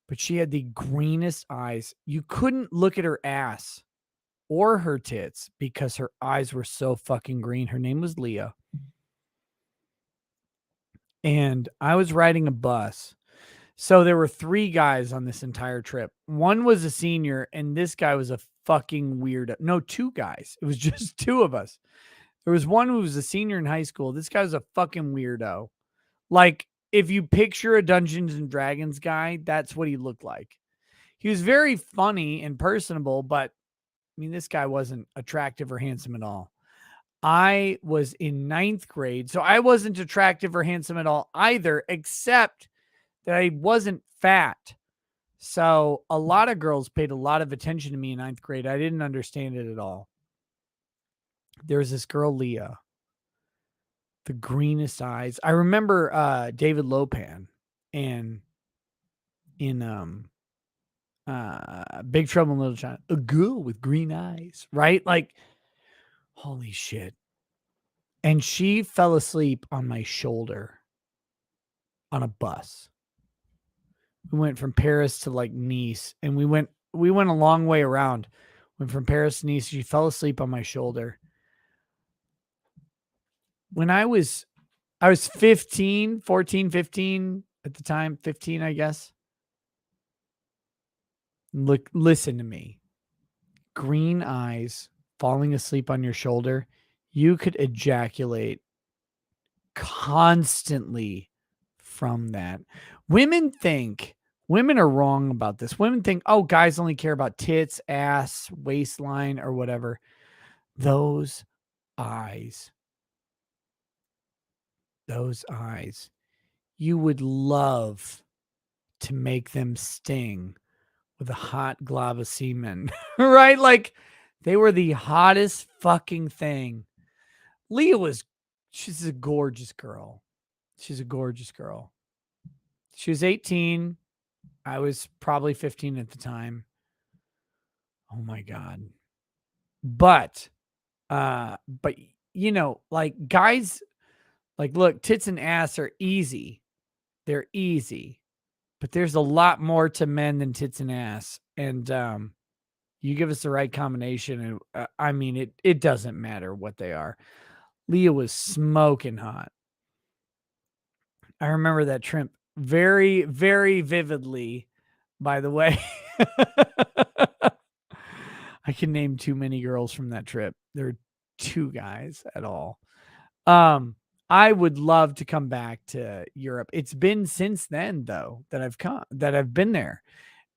But she had the greenest eyes. You couldn't look at her ass or her tits because her eyes were so fucking green. Her name was Leah. And I was riding a bus. So there were 3 guys on this entire trip. One was a senior, and this guy was a fucking weirdo. No, 2 guys. It was just 2 of us. There was one who was a senior in high school. This guy was a fucking weirdo. Like, if you picture a Dungeons and Dragons guy, that's what he looked like. He was very funny and personable, but I mean, this guy wasn't attractive or handsome at all. I was in 9th grade, so I wasn't attractive or handsome at all either, except that I wasn't fat. So a lot of girls paid a lot of attention to me in 9th grade. I didn't understand it at all. There was this girl, Leah, the greenest eyes. I remember David Lopan and in Big Trouble in Little China, a girl with green eyes, right? Like, holy shit. And she fell asleep on my shoulder on a bus. We went from Paris to like Nice, and we went a long way around. Went from Paris to Nice. She fell asleep on my shoulder. when I was 15, 14, 15 at the time, 15, I guess. Listen to me. Green eyes, falling asleep on your shoulder, you could ejaculate constantly from that. Women are wrong about this. Women think, oh, guys only care about tits, ass, waistline, or whatever. Those eyes, you would love to make them sting with a hot glob of semen, right? Like they were the hottest fucking thing. Leah she's a gorgeous girl. She's a gorgeous girl. She was 18. I was probably 15 at the time. Oh my God. But you know, like guys, like, look, tits and ass are easy. They're easy, but there's a lot more to men than tits and ass. And, you give us the right combination. And I mean, it doesn't matter what they are. Leah was smoking hot. I remember that trip very, very vividly, by the way. I can name too many girls from that trip. There are 2 guys at all. I would love to come back to Europe. It's been since then though that I've been there.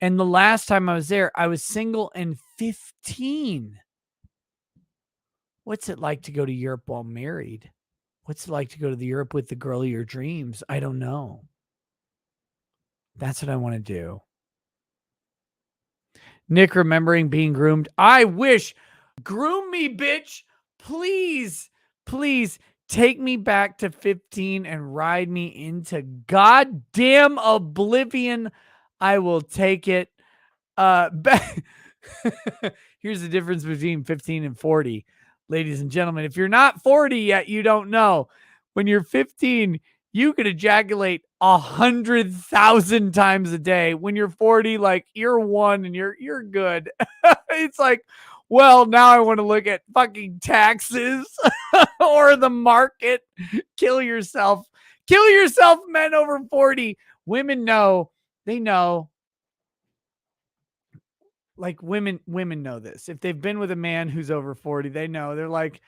And the last time I was there, I was single and 15. What's it like to go to Europe while married? What's it like to go to the Europe with the girl of your dreams? I don't know. That's what I want to do. Nick, remembering being groomed. I wish. Groom me, bitch. Please, please take me back to 15 and ride me into goddamn oblivion. I will take it. Here's the difference between 15 and 40. Ladies and gentlemen, if you're not 40 yet, you don't know. When you're 15, you could ejaculate 100,000 times a day. When you're 40, like you're 1 and you're good. It's like, well, now I want to look at fucking taxes or the market. Kill yourself, men over 40. Women know, they know. Like women know this. If they've been with a man who's over 40, they know. They're like,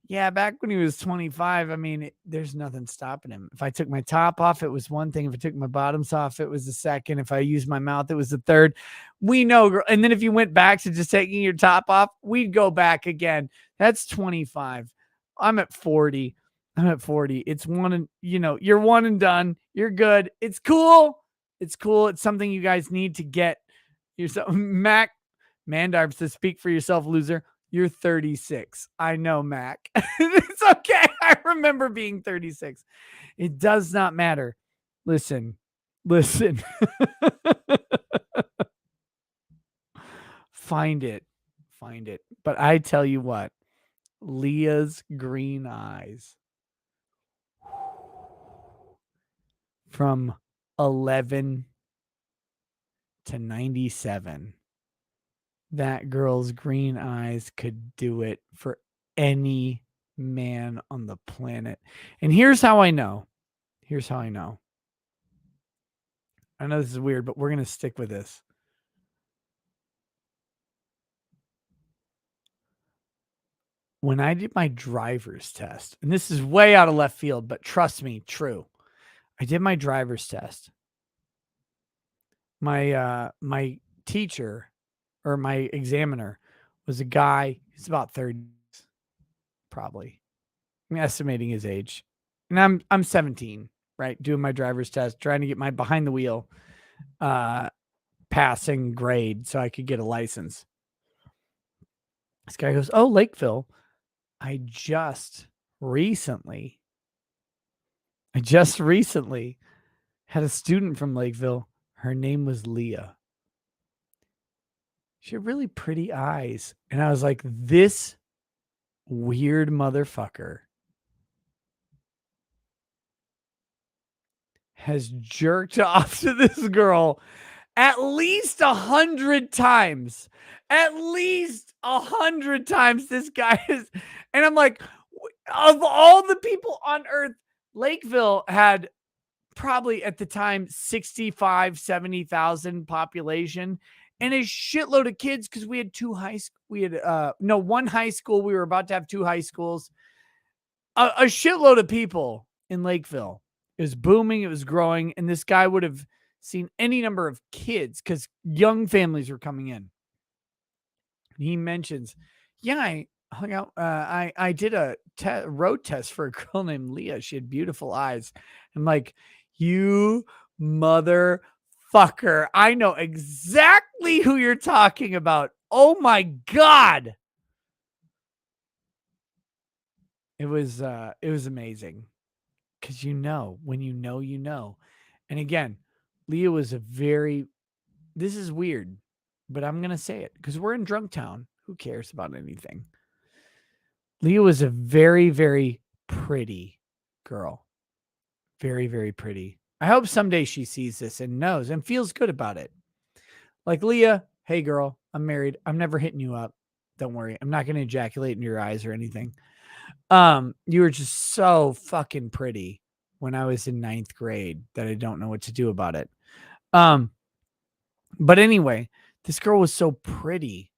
yeah, back when he was 25, I mean, there's nothing stopping him. If I took my top off, it was one thing. If I took my bottoms off, it was the second. If I used my mouth, it was the third. We know. And then if you went back to just taking your top off, we'd go back again. That's 25. I'm at 40. It's one and, you're one and done. You're good. It's cool. It's something you guys need to get yourself. Mac Mandarb says, speak for yourself, loser. You're 36. I know, Mac. It's okay. I remember being 36. It does not matter. Listen. Find it. But I tell you what, Leah's green eyes from 11 to 97. That girl's green eyes could do it for any man on the planet. And here's how I know. I know this is weird, but we're going to stick with this. When I did my driver's test, and this is way out of left field, but trust me, true. I did my driver's test. My teacher or my examiner was a guy. He's about 30, probably. I'm estimating his age. And I'm 17, right? Doing my driver's test, trying to get my behind the wheel passing grade so I could get a license. This guy goes, oh, Lakeville. I just recently had a student from Lakeville. Her name was Leah. She had really pretty eyes. And I was like, this weird motherfucker has jerked off to this girl at least 100 times. At least 100 times this guy is. And I'm like, Of all the people on earth, Lakeville had probably at the time 65, 70,000 population and a shitload of kids because we had one high school. We were about to have two high schools. A shitload of people in Lakeville. It was booming. It was growing. And this guy would have seen any number of kids because young families were coming in. And he mentions, yeah, I hung out. I did a road test for a girl named Leah. She had beautiful eyes. I'm like, you motherfucker. I know exactly who you're talking about. Oh my God. It was amazing. Because when you know, you know. And again, Leah was this is weird, but I'm going to say it because we're in Drunk Town. Who cares about anything? Leah was a very, very pretty girl. Very, very pretty. I hope someday she sees this and knows and feels good about it. Like, Leah, hey girl, I'm married. I'm never hitting you up. Don't worry. I'm not going to ejaculate in your eyes or anything. You were just so fucking pretty when I was in 9th grade that I don't know what to do about it. But anyway, this girl was so pretty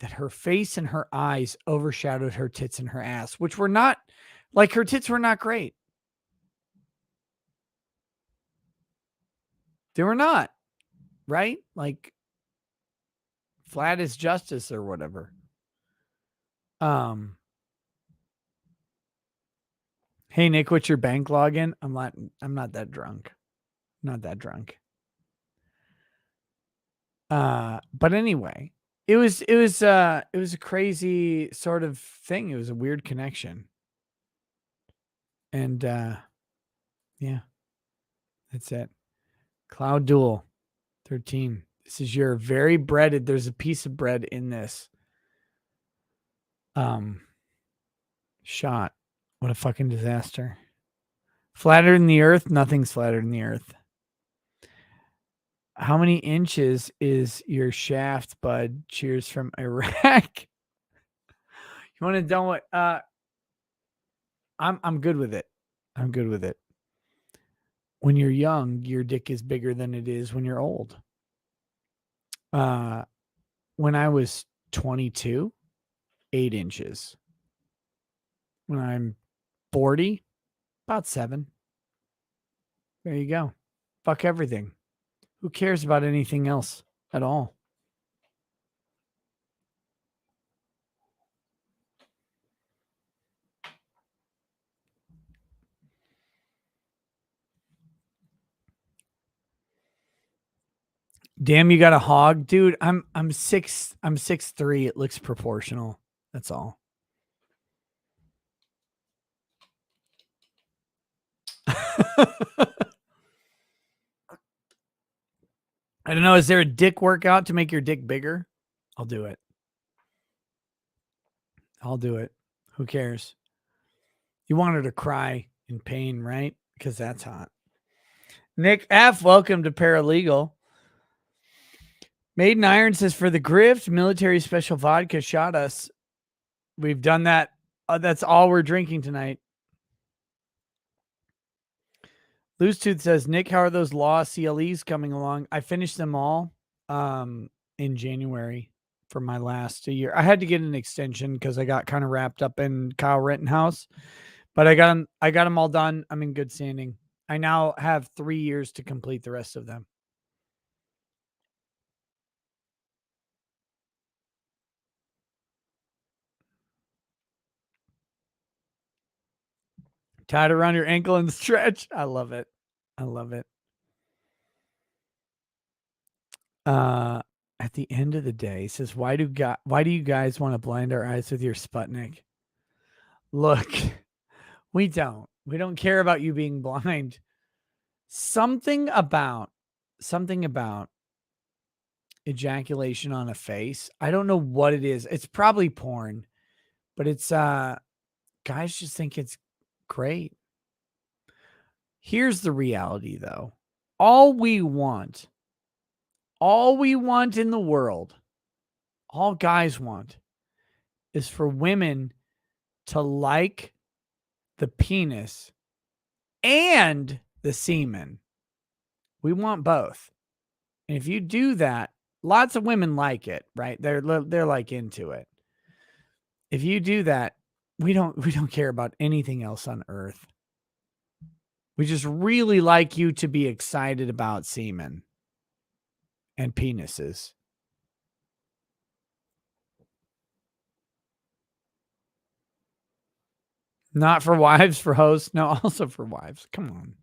that her face and her eyes overshadowed her tits and her ass, which were not like her tits were not great. They were not, right? Like flat as justice or whatever. Hey Nick, what's your bank login? I'm not that drunk. Not that drunk. But anyway, it was a crazy sort of thing. It was a weird connection. And yeah. That's it. Cloud Duel 13. This is your very breaded. There's a piece of bread in this shot. What a fucking disaster. Flatter than the earth? Nothing's flatter than the earth. How many inches is your shaft, bud? Cheers from Iraq. You want to know what? I'm good with it. I'm good with it. When you're young, your dick is bigger than it is when you're old. When I was 22, 8 inches. When I'm 40, about 7. There you go. Fuck everything. Who cares about anything else at all? Damn, you got a hog, dude. I'm 6'3". It looks proportional. That's all. I don't know. Is there a dick workout to make your dick bigger? I'll do it. I'll do it. Who cares? You want her to cry in pain, right? Because that's hot. Nick F., welcome to Paralegal. Maiden Iron says, for the grift, military special vodka shot us. We've done that. That's all we're drinking tonight. Loose Tooth says, Nick, how are those law CLEs coming along? I finished them all in January for my last year. I had to get an extension because I got kind of wrapped up in Kyle Rittenhouse, but I got them all done. I'm in good standing. I now have 3 years to complete the rest of them. Tied around your ankle and stretch. I love it. I love it. At the end of the day, he says, why do you guys want to blind our eyes with your Sputnik? Look, we don't care about you being blind. Something about ejaculation on a face. I don't know what it is. It's probably porn, but it's guys just think it's great. Here's the reality though. All we want in the world, all guys want, is for women to like the penis and the semen. We want both. And if you do that, lots of women like it, right? They're like into it. If you do that, we don't care about anything else on earth. We just really like you to be excited about semen and penises. Not for wives, for hosts. No, also for wives. Come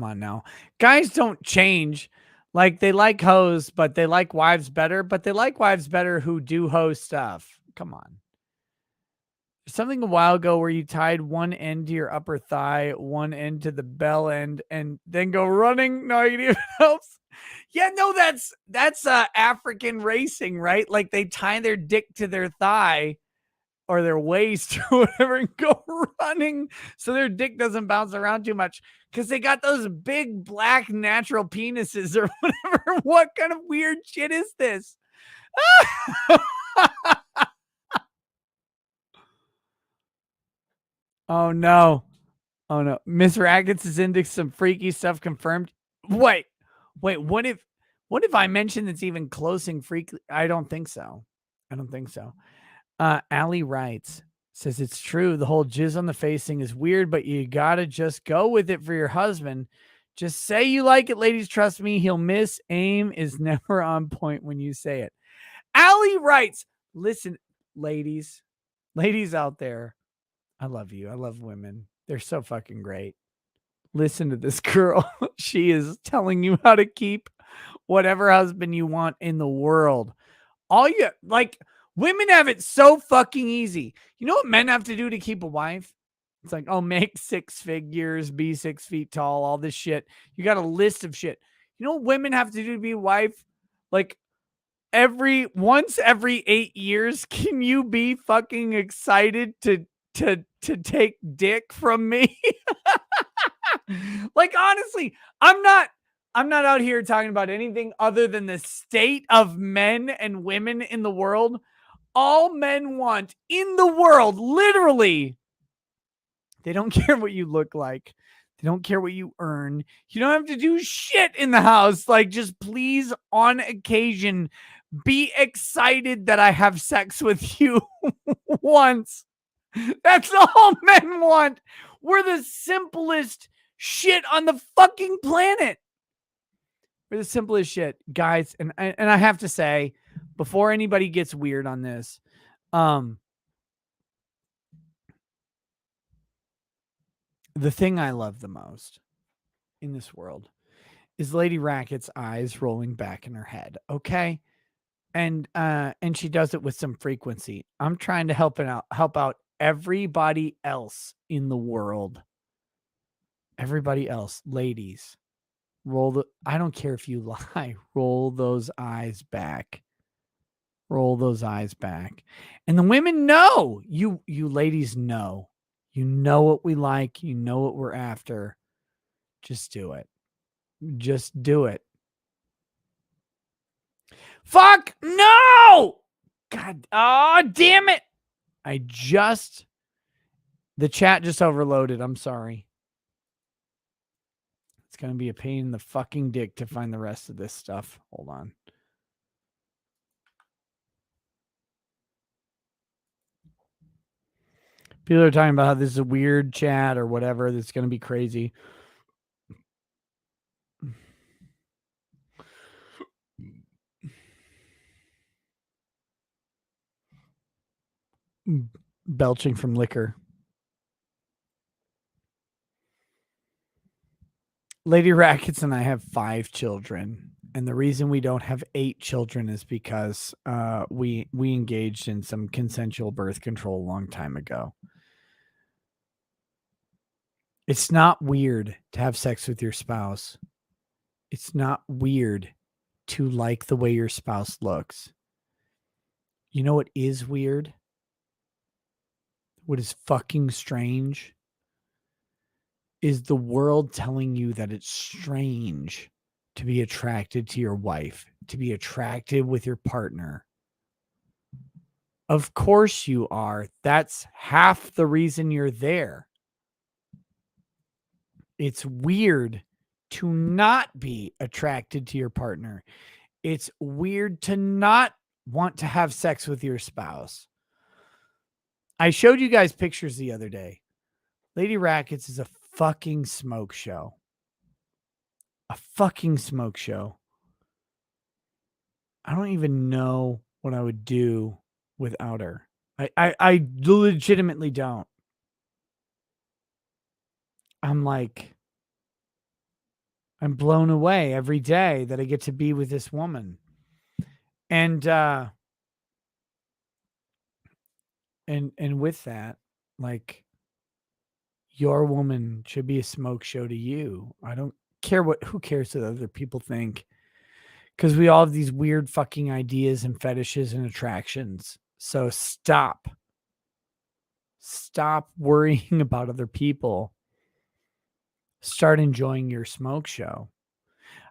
on now. Guys don't change. Like, they like hoes, but they like wives better. But they like wives better who do hoe stuff. Come on. There's something a while ago where you tied one end to your upper thigh, one end to the bell end, and then go running. No, it even helps. Yeah, no, that's African racing, right? Like, they tie their dick to their thigh or their waist or whatever and go running so their dick doesn't bounce around too much because they got those big black natural penises or whatever. What kind of weird shit is this? Oh no. Oh no. Miss Rackets is into some freaky stuff confirmed. Wait, what if I mention it's even close and freaky? I don't think so. Allie writes, says it's true. The whole jizz on the face thing is weird, but you gotta just go with it for your husband. Just say you like it, ladies. Trust me, he'll miss. Aim is never on point when you say it. Allie writes, listen, ladies out there, I love you. I love women. They're so fucking great. Listen to this girl. She is telling you how to keep whatever husband you want in the world. All you like. Women have it so fucking easy. You know what men have to do to keep a wife? It's like, oh, make 6 figures, be 6 feet tall, all this shit. You got a list of shit. You know what women have to do to be a wife? Like, once every 8 years, can you be fucking excited to take dick from me? Like, honestly, I'm not out here talking about anything other than the state of men and women in the world. All men want in the world, literally, they don't care what you look like. They don't care what you earn. You don't have to do shit in the house. Like, just please, on occasion, be excited that I have sex with you once. That's all men want. We're the simplest shit on the fucking planet. We're the simplest shit, guys. And I have to say, before anybody gets weird on this, the thing I love the most in this world is Lady Racket's eyes rolling back in her head. Okay. And she does it with some frequency. I'm trying to help out everybody else in the world. Everybody else, ladies, I don't care if you lie, roll those eyes back. Roll those eyes back. And the women know, you ladies know. You know what we like. You know what we're after. Just do it. Just do it. Fuck no! God, oh, damn it. The chat just overloaded. I'm sorry. It's going to be a pain in the fucking dick to find the rest of this stuff. Hold on. People are talking about how this is a weird chat or whatever. That's going to be crazy. Belching from liquor. Lady Rackets and I have 5 children. And the reason we don't have 8 children is because we engaged in some consensual birth control a long time ago. It's not weird to have sex with your spouse. It's not weird to like the way your spouse looks. You know what is weird? What is fucking strange? Is the world telling you that it's strange to be attracted to your wife, to be attracted with your partner. Of course you are. That's half the reason you're there. It's weird to not be attracted to your partner. It's weird to not want to have sex with your spouse. I showed you guys pictures the other day. Lady Rackets is a fucking smoke show. A fucking smoke show. I don't even know what I would do without her. I legitimately don't. I'm blown away every day that I get to be with this woman. And with that, like, your woman should be a smoke show to you. I don't care who cares what other people think. Because we all have these weird fucking ideas and fetishes and attractions. So stop. Stop worrying about other people. Start enjoying your smoke show.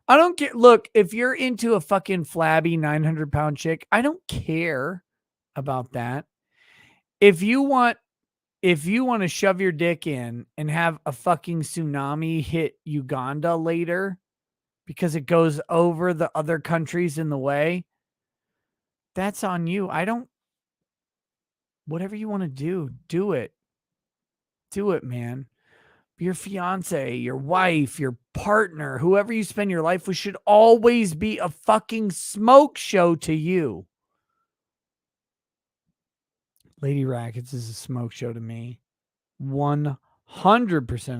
I don't get, look, if you're into a fucking flabby 900-pound chick, I don't care about that. If you want to shove your dick in and have a fucking tsunami hit Uganda later because it goes over the other countries in the way, that's on you. Whatever you want to do, do it. Do it, man. Your fiance, your wife, your partner, whoever you spend your life with should always be a fucking smoke show to you. Lady Rackets is a smoke show to me 100%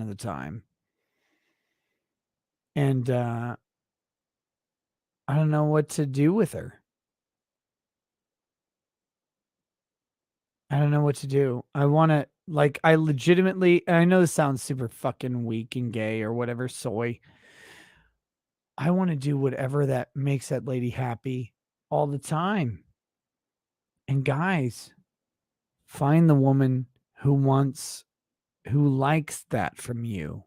of the time. And I don't know what to do with her. I don't know what to do. I want to, like, I legitimately, I know this sounds super fucking weak and gay or whatever, soy. I want to do whatever that makes that lady happy all the time. And guys, find the woman who likes that from you.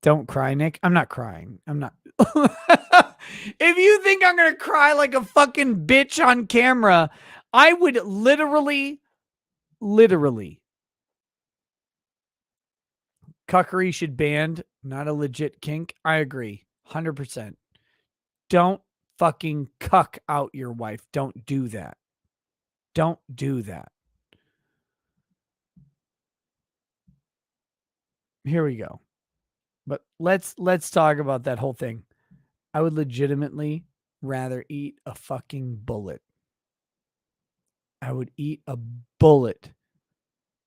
Don't cry, Nick. I'm not crying. I'm not. If you think I'm going to cry like a fucking bitch on camera, I would literally. Cuckery should banned, not a legit kink. I agree. 100%. Don't fucking cuck out your wife. Don't do that. Don't do that. Here we go. But let's talk about that whole thing. I would legitimately rather eat a fucking bullet. I would eat a bullet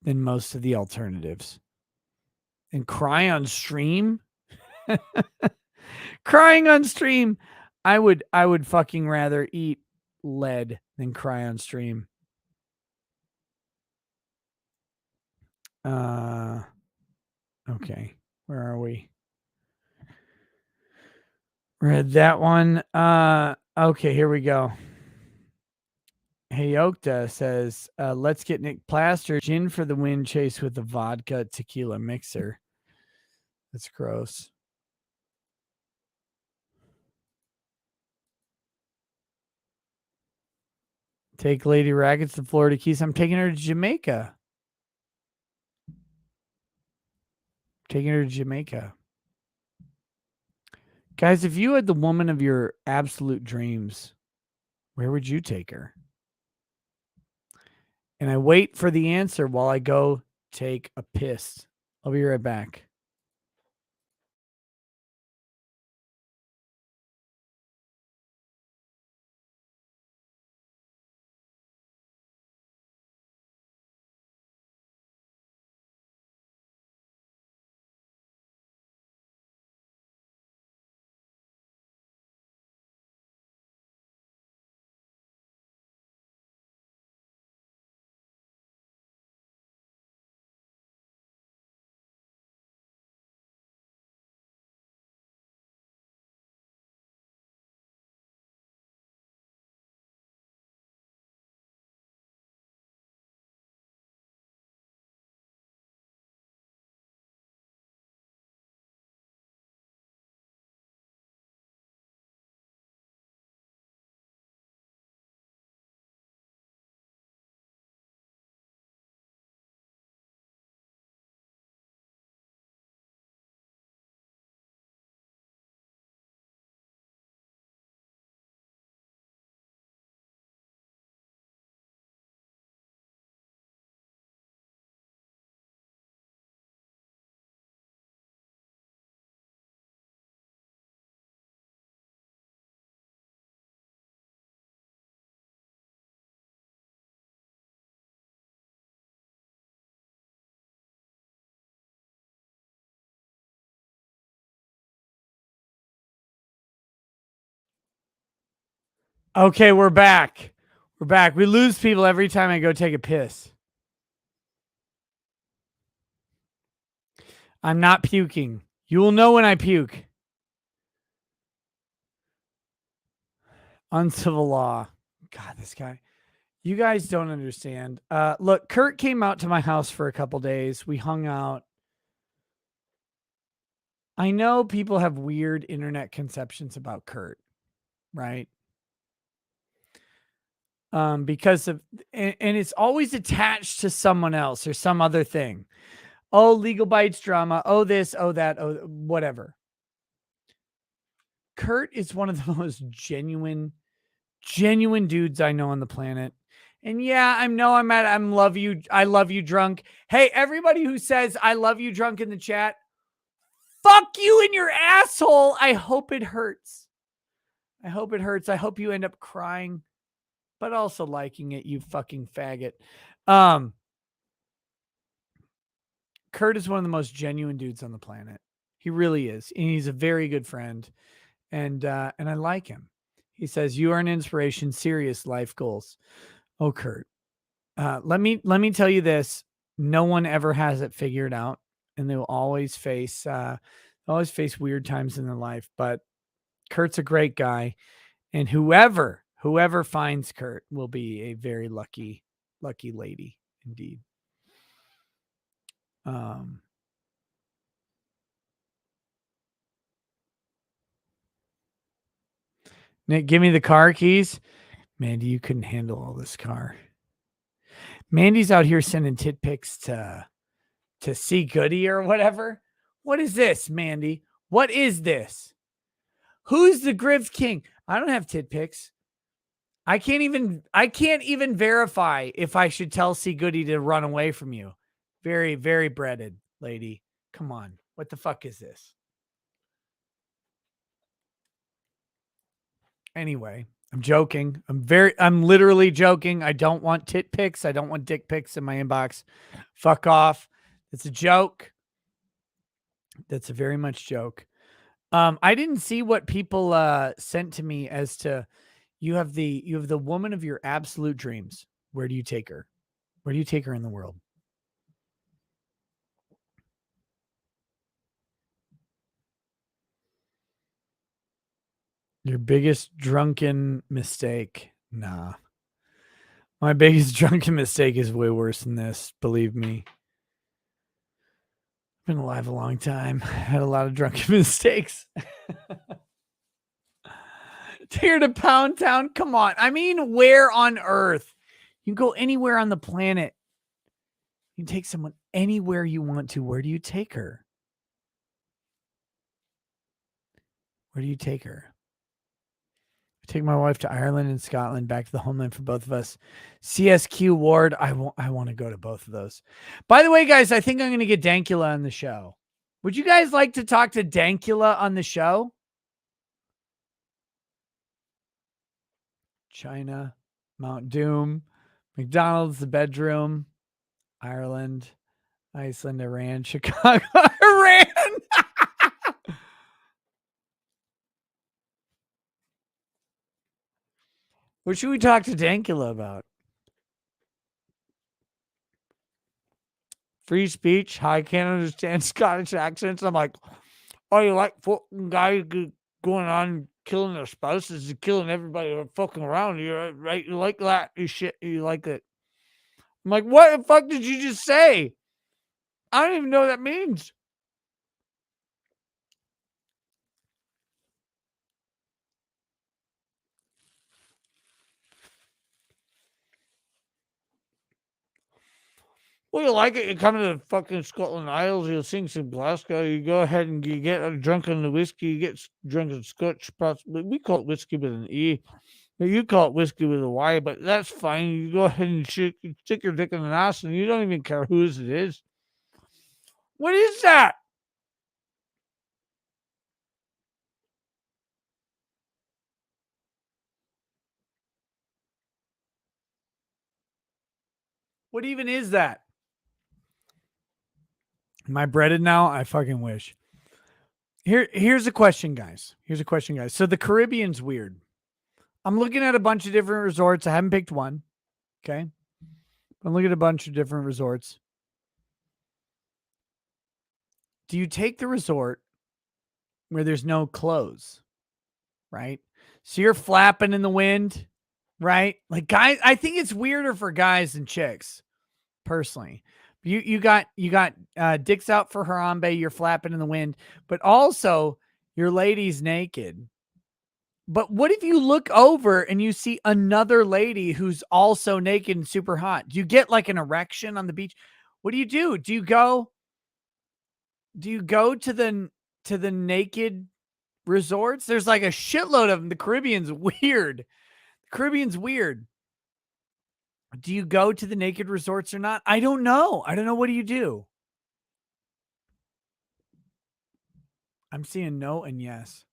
than most of the alternatives. And cry on stream? Crying on stream. I would fucking rather eat lead than cry on stream. Okay. Where are we? Read that one. Okay, here we go. Hey Okta says, let's get Nick plastered. Gin for the win, chase with the vodka tequila mixer. That's gross. Take Lady Rackets to Florida Keys. I'm taking her to Jamaica. Guys, if you had the woman of your absolute dreams, where would you take her? And I wait for the answer while I go take a piss. I'll be right back. Okay, we're back. We're back. We lose people every time I go take a piss. I'm not puking. You will know when I puke. Uncivil law. God, this guy. You guys don't understand. Look, Kurt came out to my house for a couple days. We hung out. I know people have weird internet conceptions about Kurt, right? Because of, and it's always attached to someone else or some other thing. Oh, legal bites drama. Oh, this, oh, that, oh, whatever. Kurt is one of the most genuine dudes I know on the planet. And yeah, I love you drunk. Hey, everybody who says I love you drunk in the chat, fuck you in your asshole. I hope it hurts. I hope you end up crying, but also liking it, you fucking faggot. Kurt is one of the most genuine dudes on the planet. He really is. And he's a very good friend. And I like him. He says, you are an inspiration, serious life goals. Oh, Kurt. Let me tell you this. No one ever has it figured out, and they will always face weird times in their life. But Kurt's a great guy, and whoever finds Kurt will be a very lucky lady indeed. Nick, give me the car keys. Mandy, you couldn't handle all this car. Mandy's out here sending tit pics to see Goody or whatever. What is this, Mandy? What is this? Who's the Grift King? I don't have tit pics. I can't even verify if I should tell C Goody to run away from you. Very, very breaded lady. Come on. What the fuck is this? Anyway, I'm joking. I'm literally joking. I don't want tit pics. I don't want dick pics in my inbox. Fuck off. It's a joke. That's a very much joke. I didn't see what people sent to me as to you have the woman of your absolute dreams. Where do you take her? Where do you take her in the world? Your biggest drunken mistake? Nah. My biggest drunken mistake is way worse than this. Believe me. I've been alive a long time. Had a lot of drunken mistakes. Take her to Pound Town. Come on. I mean, where on earth? You can go anywhere on the planet. You can take someone anywhere you want to. Where do you take her? Where do you take her? I take my wife to Ireland and Scotland, back to the homeland for both of us. CSQ Ward. I want to go to both of those. By the way, guys, I think I'm going to get Dankula on the show. Would you guys like to talk to Dankula on the show? China, Mount Doom, McDonald's, the bedroom, Ireland, Iceland, Iran, Chicago, Iran. What should we talk to Dankula about? Free speech. I can't understand Scottish accents. I'm like, oh, you like fucking guys going on killing their spouses and killing everybody fucking around you, right? You like that? You like it? I'm like, what the fuck did you just say? I don't even know what that means. Well, you like it? You come to the fucking Scotland Isles, you'll sing some Glasgow, you go ahead and you get drunk on the whiskey, you get drunk on Scotch, possibly. We call it whiskey with an E. You call it whiskey with a Y, but that's fine. You go ahead and stick your dick in an ass, and you don't even care whose it is. What is that? What even is that? Am I breaded now? I fucking wish. Here's a question, guys. So the Caribbean's weird. I'm looking at a bunch of different resorts. I haven't picked one. Okay. I'm looking at a bunch of different resorts. Do you take the resort where there's no clothes? Right? So you're flapping in the wind, right? Like guys, I think it's weirder for guys than chicks, personally. You got dicks out for Harambe, you're flapping in the wind, but also your lady's naked. But what if you look over and you see another lady who's also naked and super hot? Do you get like an erection on the beach? What do you do? Do you go to the naked resorts? There's like a shitload of them. The Caribbean's weird. Do you go to the naked resorts or not? I don't know. What do you do? I'm seeing no and yes.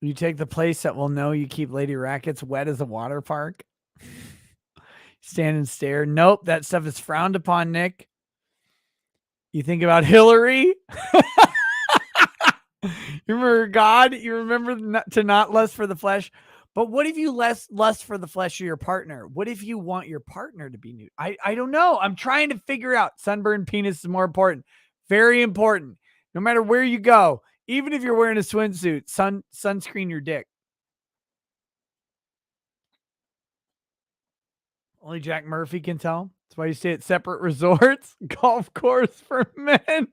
You take the place that will know you keep lady rackets wet as a water park. Stand and stare. Nope, that stuff is frowned upon, Nick. You think about Hillary? You remember God? You remember to not lust for the flesh? But what if you lust for the flesh of your partner? What if you want your partner to be nude? I don't know. I'm trying to figure out. Sunburned penis is more important. Very important. No matter where you go, even if you're wearing a swimsuit, sunscreen your dick. Only Jack Murphy can tell. That's why you stay at separate resorts. Golf course for men.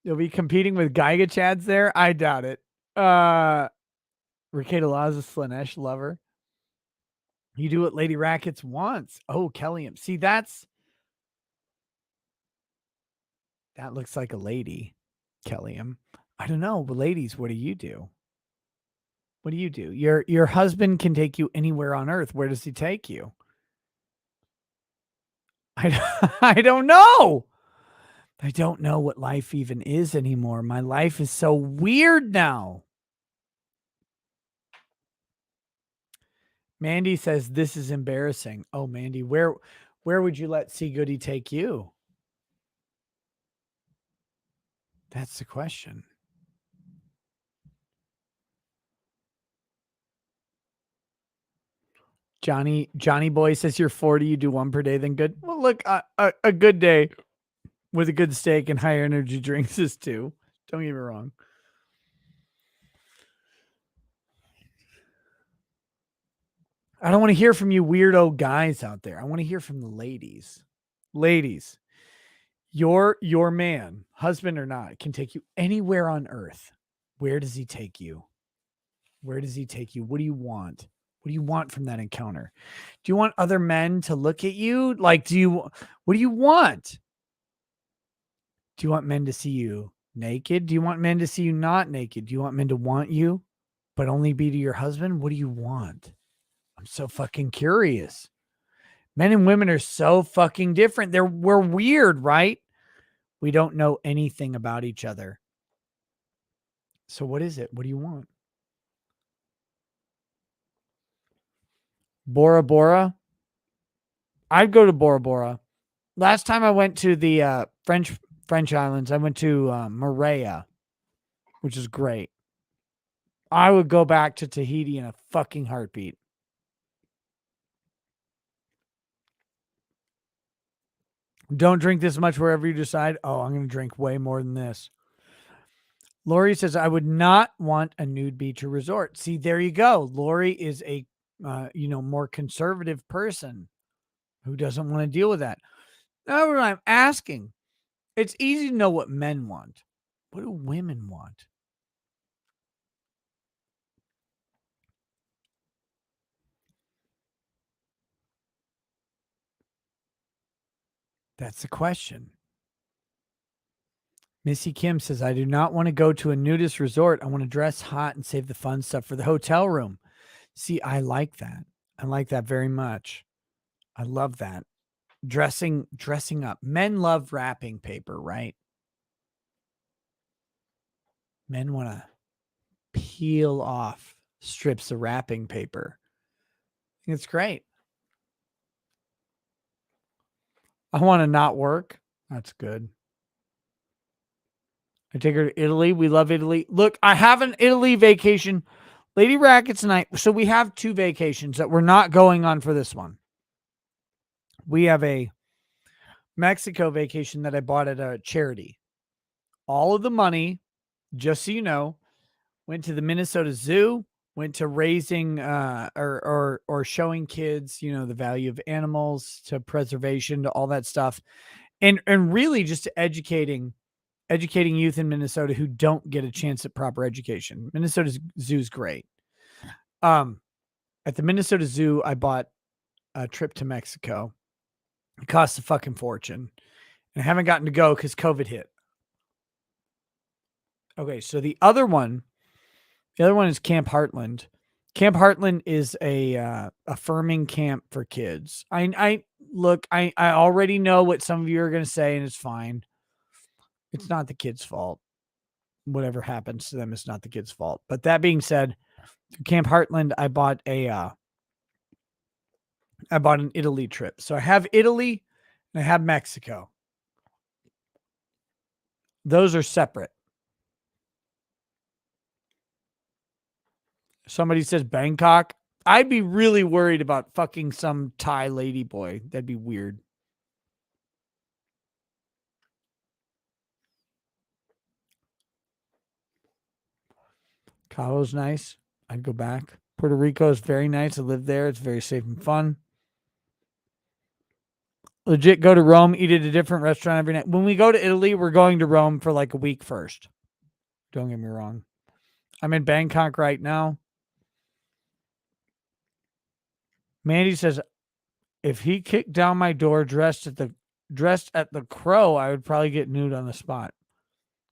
You'll be competing with Geiga Chads there? I doubt it. Ricada Laws is Slanesh lover. You do what Lady Rackets wants. Oh, Kellyam. See, that looks like a lady, Kellyam. I don't know. But ladies, what do you do? What do you do? Your husband can take you anywhere on earth. Where does he take you? I don't know. I don't know what life even is anymore. My life is so weird now. Mandy says this is embarrassing. Oh, Mandy, where would you let C Goody take you? That's the question. Johnny Boy says you're 40, you do one per day, then good. Well, look, a good day with a good steak and higher energy drinks is two. Don't get me wrong. I don't want to hear from you weirdo guys out there. I want to hear from the ladies. Ladies, your man, husband or not, can take you anywhere on earth. Where does he take you? Where does he take you? What do you want? What do you want from that encounter? Do you want other men to look at you? Like, what do you want? Do you want men to see you naked? Do you want men to see you not naked? Do you want men to want you, but only be to your husband? What do you want? I'm so fucking curious. Men and women are so fucking different. We're weird, right? We don't know anything about each other. So what is it? What do you want? Bora Bora? I'd go to Bora Bora. Last time I went to the French islands, I went to Moorea, which is great. I would go back to Tahiti in a fucking heartbeat. Don't drink this much wherever you decide. Oh, I'm going to drink way more than this. Lori says, I would not want a nude beach or resort. See, there you go. Lori is a, more conservative person who doesn't want to deal with that. Now, what I'm asking, it's easy to know what men want. What do women want? That's the question. Missy Kim says, I do not want to go to a nudist resort. I want to dress hot and save the fun stuff for the hotel room. See, I like that. I like that very much. I love that. Dressing up. Men love wrapping paper, right? Men want to peel off strips of wrapping paper. I think it's great. I want to not work. That's good. I take her to Italy. We love Italy. Look, I have an Italy vacation. Lady Rackets and I, so we have 2 vacations that we're not going on for this one. We have a Mexico vacation that I bought at a charity. All of the money, just so you know, went to the Minnesota Zoo, went to raising or showing kids, you know, the value of animals, to preservation, to all that stuff. And really just to educating youth in Minnesota who don't get a chance at proper education. Minnesota Zoo's great. At the Minnesota Zoo, I bought a trip to Mexico. It cost a fucking fortune. And I haven't gotten to go because COVID hit. Okay, so the other one is Camp Heartland. Camp Heartland is a affirming camp for kids. I already know what some of you are going to say, and it's fine. It's not the kids' fault. Whatever happens to them is not the kids' fault. But that being said, through Camp Heartland, I bought an Italy trip. So I have Italy and I have Mexico. Those are separate. Somebody says Bangkok. I'd be really worried about fucking some Thai lady boy. That'd be weird. Cabo's nice. I'd go back. Puerto Rico is very nice. I live there. It's very safe and fun. Legit go to Rome, eat at a different restaurant every night. When we go to Italy, we're going to Rome for like a week first. Don't get me wrong. I'm in Bangkok right now. Mandy says, if he kicked down my door dressed at the Crow, I would probably get nude on the spot.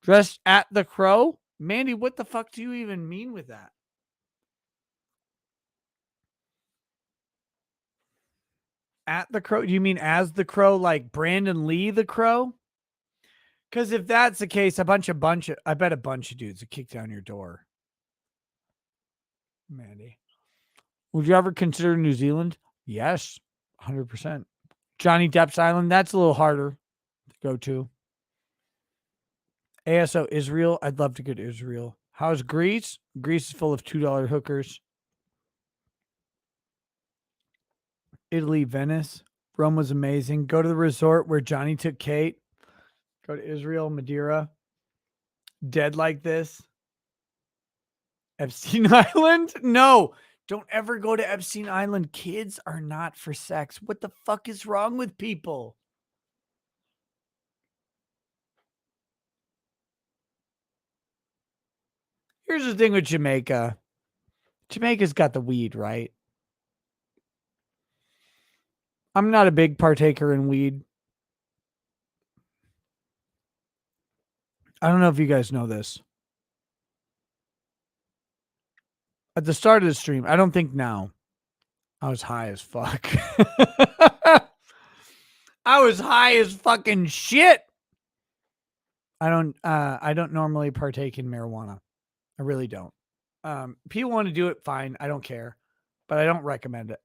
Dressed at the Crow? Mandy, what the fuck do you even mean with that? At the Crow? Do you mean as the Crow, like Brandon Lee the Crow? Because if that's the case, I bet a bunch of dudes would kick down your door. Mandy. Would you ever consider New Zealand? Yes, 100%. Johnny Depp's Island, that's a little harder to go to. ASO Israel, I'd love to go to Israel. How's Greece? Greece is full of $2 hookers. Italy, Venice. Rome was amazing. Go to the resort where Johnny took Kate. Go to Israel, Madeira. Dead like this. Epstein Island? No. Don't ever go to Epstein Island. Kids are not for sex. What the fuck is wrong with people? Here's the thing with Jamaica. Jamaica's got the weed, right? I'm not a big partaker in weed. I don't know if you guys know this. At the start of the stream, I don't think now. I was high as fuck. I was high as fucking shit. I don't normally partake in marijuana. I really don't. People want to do it, fine. I don't care. But I don't recommend it.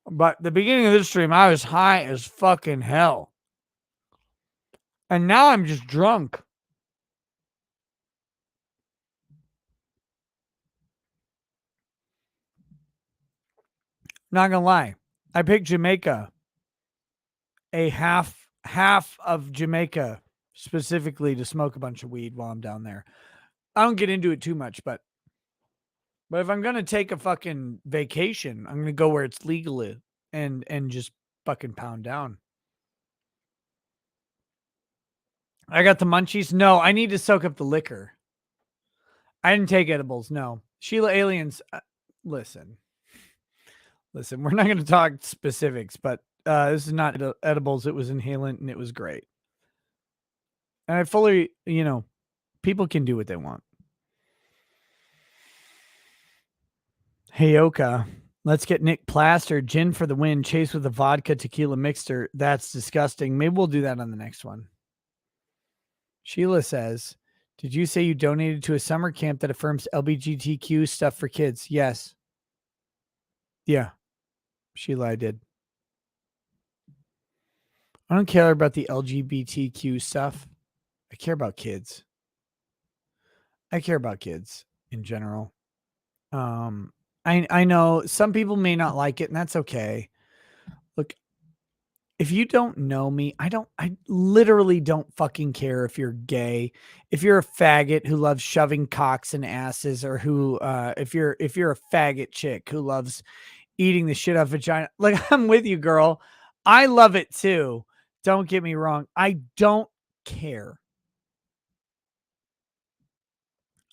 But the beginning of this stream, I was high as fucking hell. And now I'm just drunk. Not gonna lie. I picked Jamaica. A half of Jamaica specifically to smoke a bunch of weed while I'm down there. I don't get into it too much, but if I'm gonna take a fucking vacation, I'm gonna go where it's legal and just fucking pound down. I got the munchies. No, I need to soak up the liquor. I didn't take edibles. No. Sheila Aliens. Listen, we're not going to talk specifics, but this is not edibles. It was inhalant and it was great. And I fully, people can do what they want. Hey, Oka, let's get Nick plastered. Gin for the win. Chase with a vodka tequila mixer. That's disgusting. Maybe we'll do that on the next one. Sheila says, did you say you donated to a summer camp that affirms LGBTQ stuff for kids? Yes. Yeah. Sheila, I did. I don't care about the LGBTQ stuff. I care about kids. I care about kids in general. I know some people may not like it, and that's okay. Look, if you don't know me, I literally don't fucking care if you're gay, if you're a faggot who loves shoving cocks in asses, or who if you're a faggot chick who loves eating the shit out of vagina. Like, I'm with you, girl. I love it too. Don't get me wrong. I don't care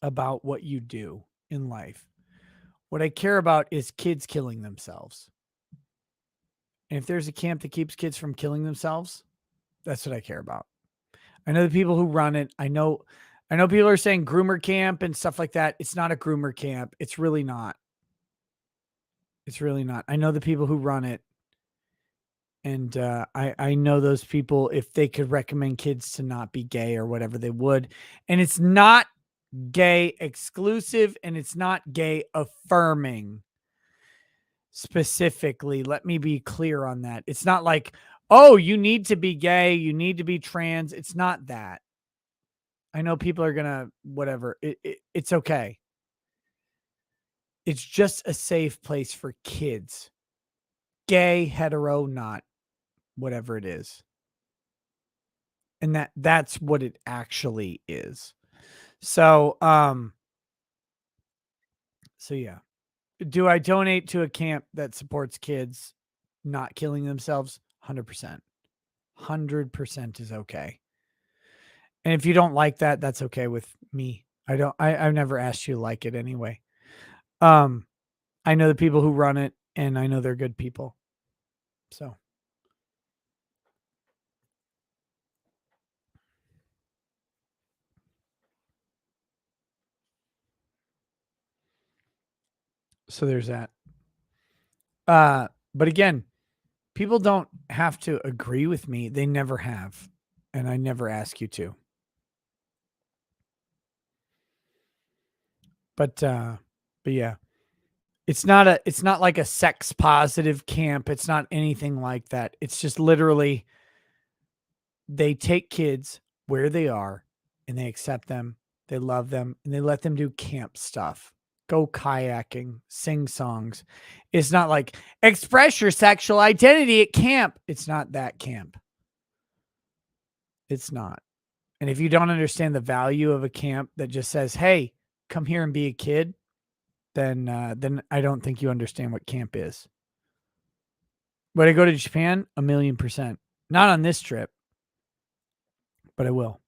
about what you do in life. What I care about is kids killing themselves. And if there's a camp that keeps kids from killing themselves, that's what I care about. I know the people who run it. I know people are saying groomer camp and stuff like that. It's not a groomer camp. It's really not. It's really not. I know the people who run it. And I know those people, if they could recommend kids to not be gay or whatever, they would. And it's not gay exclusive, and it's not gay affirming specifically. Let me be clear on that. It's not like, oh, you need to be gay, you need to be trans. It's not that. I know people are gonna whatever. It's okay. It's just a safe place for kids. Gay, hetero, not, whatever it is. And that's what it actually is. So yeah. Do I donate to a camp that supports kids not killing themselves? 100%. 100% is okay. And if you don't like that, that's okay with me. I've never asked you to like it anyway. I know the people who run it, and I know they're good people. So there's that. But again, people don't have to agree with me. They never have. And I never ask you to. But yeah. It's not like a sex positive camp. It's not anything like that. It's just literally they take kids where they are and they accept them. They love them, and they let them do camp stuff. Go kayaking, sing songs. It's not like express your sexual identity at camp. It's not that camp. It's not. And if you don't understand the value of a camp that just says, hey, come here and be a kid, then I don't think you understand what camp is. Would I go to Japan? 1,000,000%. Not on this trip, but I will.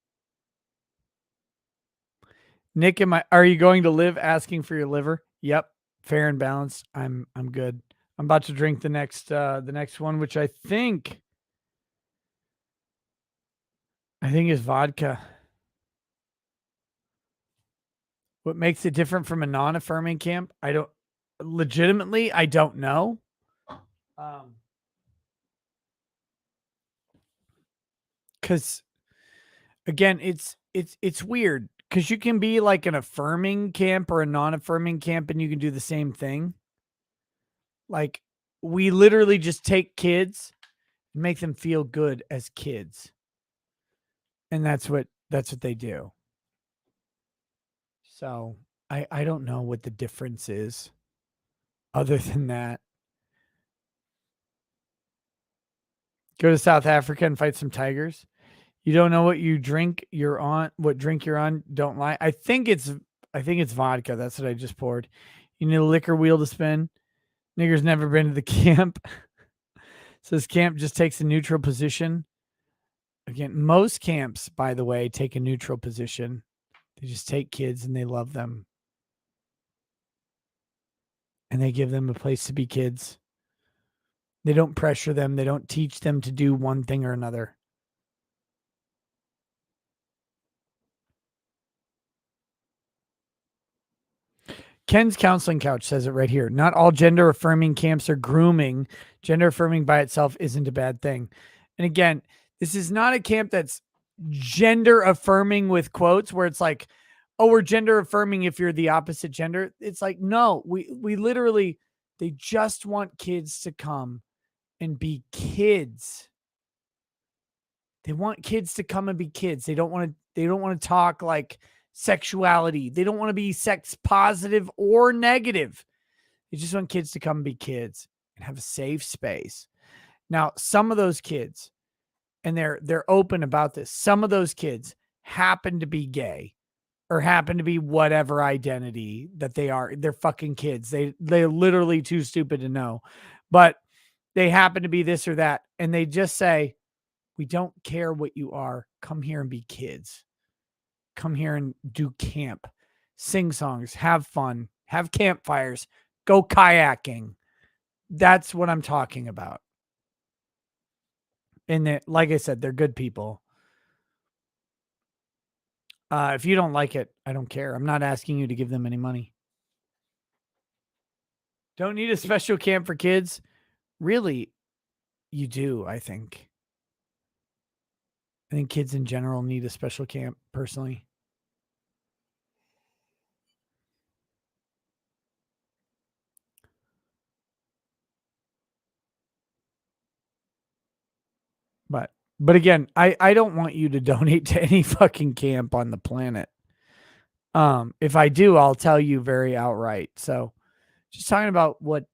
Nick, are you going to live asking for your liver? Yep. Fair and balanced. I'm good. I'm about to drink the next one, which I think is vodka. What makes it different from a non-affirming camp? I don't know. Because again, it's weird because you can be like an affirming camp or a non-affirming camp, and you can do the same thing. Like, we literally just take kids and make them feel good as kids. And that's what they do. So I don't know what the difference is other than that. Go to South Africa and fight some tigers. You don't know what drink you're on. Don't lie. I think it's vodka. That's what I just poured. You need a liquor wheel to spin. Nigger's never been to the camp. Says camp just takes a neutral position. Again, most camps, by the way, take a neutral position. They just take kids and they love them. And they give them a place to be kids. They don't pressure them. They don't teach them to do one thing or another. Ken's Counseling Couch says it right here. Not all gender affirming camps are grooming. Gender affirming by itself isn't a bad thing. And again, this is not a camp that's gender affirming with quotes where it's like, oh, we're gender affirming if you're the opposite gender. It's like, no, we literally, they just want kids to come and be kids. They want kids to come and be kids. They don't want to talk like sexuality. They don't want to be sex positive or negative. They just want kids to come and be kids and have a safe space. Now, some of those kids, and they're open about this, some of those kids happen to be gay or happen to be whatever identity that they are. They're fucking kids. They're literally too stupid to know. But they happen to be this or that. And they just say, we don't care what you are. Come here and be kids. Come here and do camp. Sing songs. Have fun. Have campfires. Go kayaking. That's what I'm talking about. And like I said, they're good people. If you don't like it, I don't care. I'm not asking you to give them any money. Don't need a special camp for kids? Really, you do, I think. I think kids in general need a special camp, personally. But again, I don't want you to donate to any fucking camp on the planet. If I do, I'll tell you very outright. So just talking about what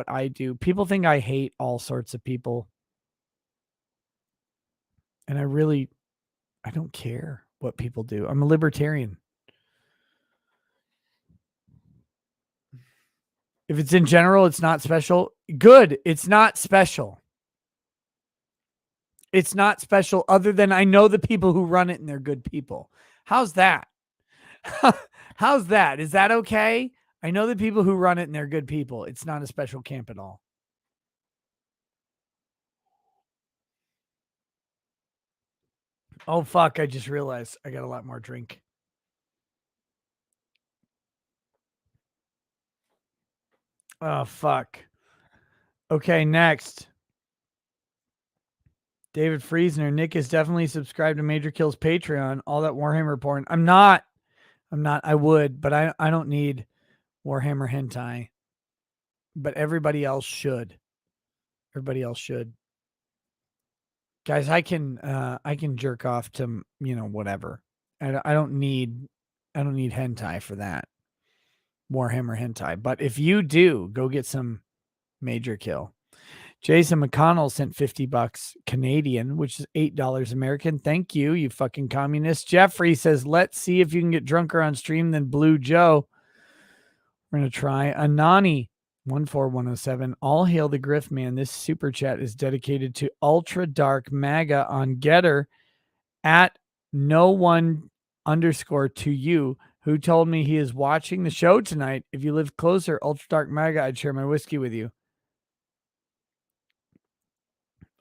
I do. People think I hate all sorts of people. And I don't care what people do. I'm a libertarian. If it's in general, it's not special. Good. It's not special. It's not special other than I know the people who run it and they're good people. How's that? How's that? Is that okay? I know the people who run it and they're good people. It's not a special camp at all. Oh, fuck. I just realized I got a lot more drink. Oh, fuck. Okay, next. David Friesner. Nick is definitely subscribed to Major Kill's Patreon. All that Warhammer porn. I'm not. I would, but I don't need Warhammer hentai. But everybody else should. Everybody else should. Guys, I can jerk off to, whatever. I don't need hentai for that. Warhammer hentai. But if you do, go get some Major Kill. Jason McConnell sent $50 Canadian, which is $8 American. Thank you, you fucking communist. Jeffrey says, let's see if you can get drunker on stream than Blue Joe. We're going to try. Anani 14107. All hail the GriftMan. This super chat is dedicated to Ultra Dark MAGA on Getter at no1_to you, who told me he is watching the show tonight. If you live closer, Ultra Dark MAGA, I'd share my whiskey with you.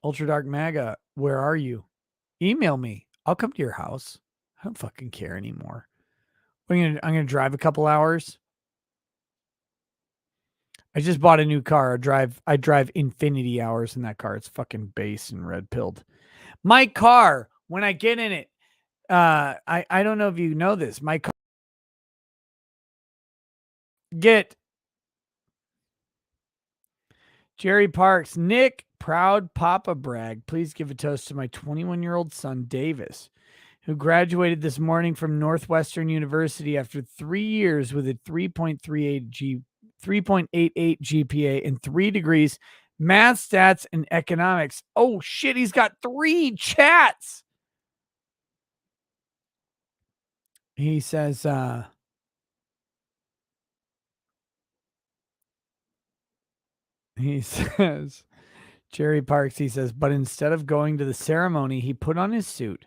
Ultra Dark MAGA, where are you? Email me. I'll come to your house. I don't fucking care anymore. I'm gonna drive a couple hours. I just bought a new car. I drive infinity hours in that car. It's fucking base and red pilled. My car, when I get in it, I don't know if you know this. My car Jerry Parks, Nick, proud Papa brag. Please give a toast to my 21-year-old son, Davis, who graduated this morning from Northwestern University after 3 years with a 3.88 GPA and 3 degrees, math, stats, and economics. Oh, shit, he's got 3 chats. He says, Jerry Parks, he says, but instead of going to the ceremony, he put on his suit,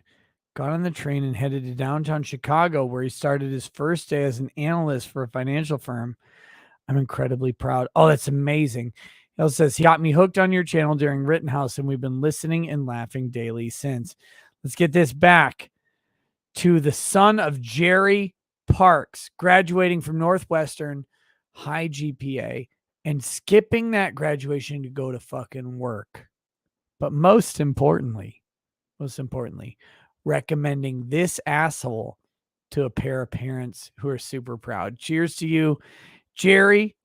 got on the train, and headed to downtown Chicago, where he started his first day as an analyst for a financial firm. I'm incredibly proud. Oh, that's amazing. He also says, he got me hooked on your channel during Rittenhouse, and we've been listening and laughing daily since. Let's get this back to the son of Jerry Parks, graduating from Northwestern, high GPA, and skipping that graduation to go to fucking work. But most importantly, recommending this asshole to a pair of parents who are super proud. Cheers to you, Jerry,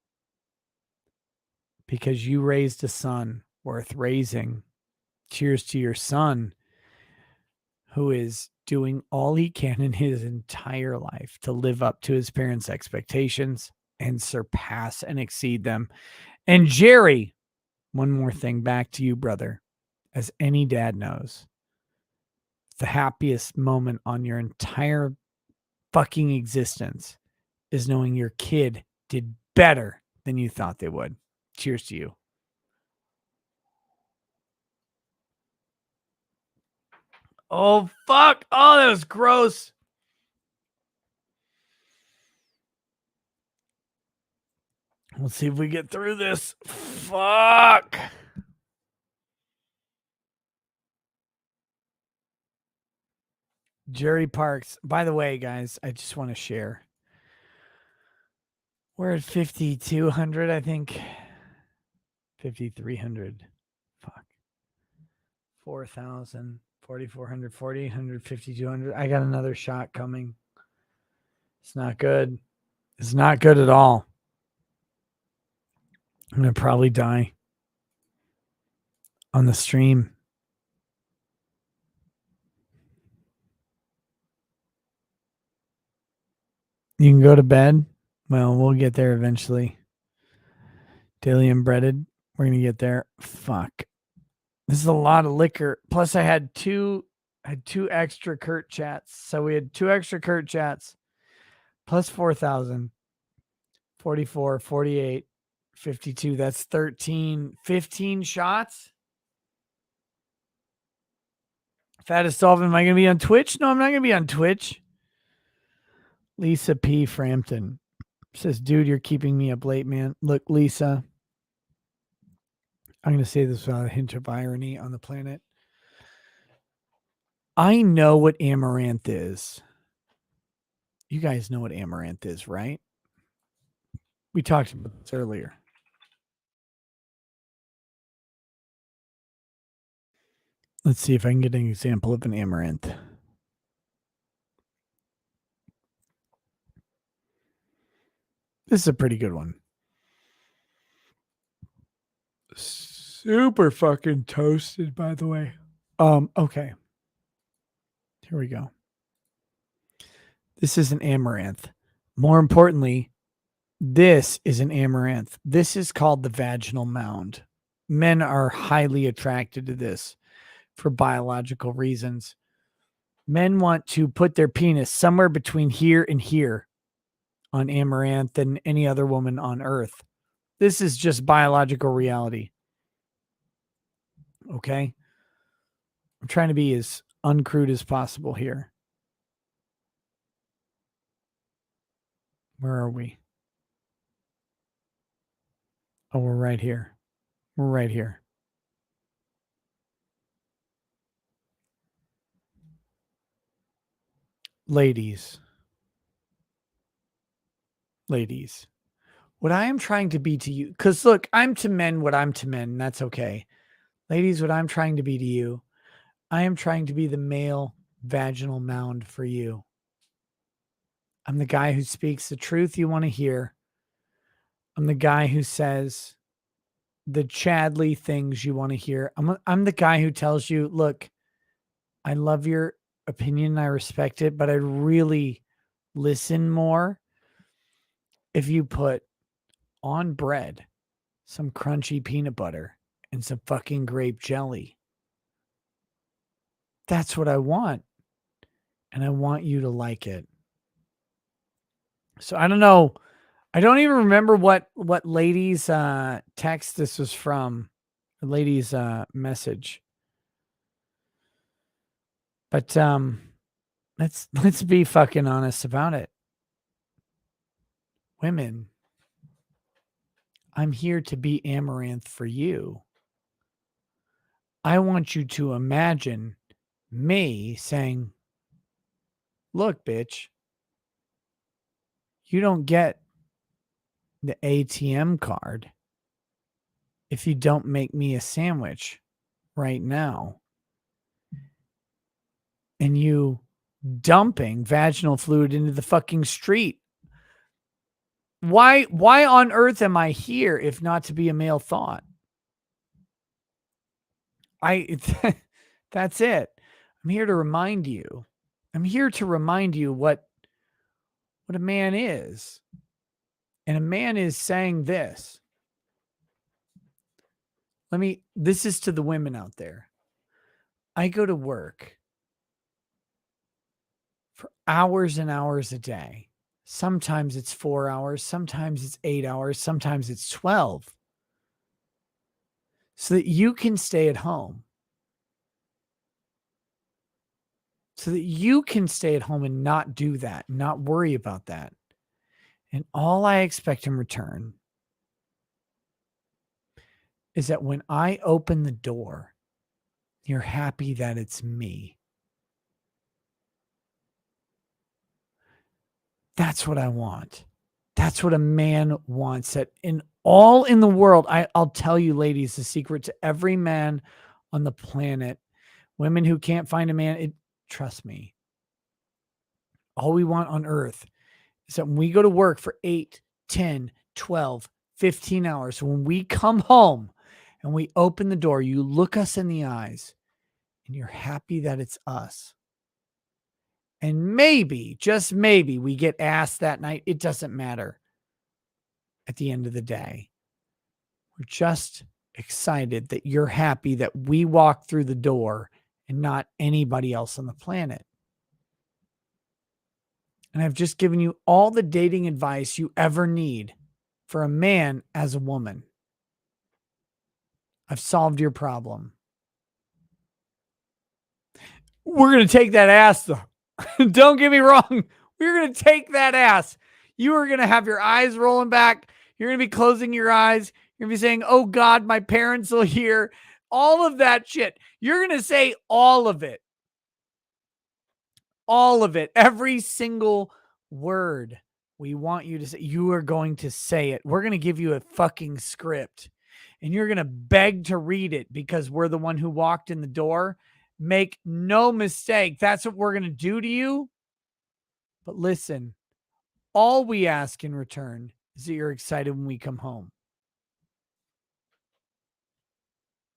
because you raised a son worth raising. Cheers to your son, who is doing all he can in his entire life to live up to his parents' expectations and surpass and exceed them. And Jerry, one more thing back to you, brother. As any dad knows, the happiest moment on your entire fucking existence is knowing your kid did better than you thought they would. Cheers to you. Oh, fuck. Oh, that was gross. Let's see if we get through this. Fuck. Jerry Parks. By the way, guys, I just want to share. We're at 5,200, I think. 5,300. Fuck. 4,000, 4,400, 4,800, 5,200. I got another shot coming. It's not good. It's not good at all. I'm going to probably die on the stream. You can go to bed. Well, we'll get there eventually. Daily Unbreaded. We're going to get there. Fuck. This is a lot of liquor. Plus I had two extra Kurt chats. So we had 2 extra Kurt chats plus 4,000. 44, 48, 52. That's 13, 15 shots. Fattest Dolphin, am I going to be on Twitch? No, I'm not going to be on Twitch. Lisa P. Frampton says, dude, you're keeping me up late, man. Look, Lisa, I'm going to say this without a hint of irony on the planet. I know what amaranth is. You guys know what amaranth is, right? We talked about this earlier. Let's see if I can get an example of an amaranth. This is a pretty good one. Super fucking toasted, by the way. Okay. Here we go. This is an amaranth. More importantly, this is an amaranth. This is called the vaginal mound. Men are highly attracted to this for biological reasons. Men want to put their penis somewhere between here and here on amaranth than any other woman on earth. This is just biological reality. Okay? I'm trying to be as uncrude as possible here. Where are we? Oh, we're right here. We're right here. Ladies, what I am trying to be to you, because look, I'm to men what I'm to men, and that's okay. Ladies, what I'm trying to be to you, I am trying to be the male vaginal mound for you. I'm the guy who speaks the truth you want to hear. I'm the guy who says the Chadley things you want to hear. I'm the guy who tells you, look, I love your opinion. I respect it, but I'd really listen more if you put on bread some crunchy peanut butter and some fucking grape jelly. That's what I want. And I want you to like it. So I don't know. I don't even remember what lady's text this was from. The lady's message. But let's be fucking honest about it. Women, I'm here to be amaranth for you. I want you to imagine me saying, look, bitch, you don't get the ATM card if you don't make me a sandwich right now. And you dumping vaginal fluid into the fucking street. Why on earth am I here if not to be a male thought? That's it. I'm I'm here to remind you. I'm here to remind you what a man is. And a man is saying this. This is to the women out there. I go to work for hours and hours a day. Sometimes it's 4 hours, sometimes it's 8 hours, sometimes it's 12. So that you can stay at home. So that you can stay at home and not do that, not worry about that. And all I expect in return is that when I open the door, you're happy that it's me. That's what I want. That's what a man wants. That in the world, I'll tell you, ladies, the secret to every man on the planet, women who can't find a man, trust me. All we want on earth is that when we go to work for 8, 10, 12, 15 hours, when we come home and we open the door, you look us in the eyes and you're happy that it's us. And maybe, just maybe, we get asked that night. It doesn't matter. At the end of the day, we're just excited that you're happy that we walk through the door and not anybody else on the planet. And I've just given you all the dating advice you ever need for a man as a woman. I've solved your problem. We're going to take that ass, though. Don't get me wrong. We're going to take that ass. You are going to have your eyes rolling back. You're going to be closing your eyes. You're going to be saying, oh God, my parents will hear. All of that shit. You're going to say all of it. All of it. Every single word we want you to say. You are going to say it. We're going to give you a fucking script. And you're going to beg to read it because we're the one who walked in the door. Make no mistake. That's what we're going to do to you. But listen, all we ask in return is that you're excited when we come home.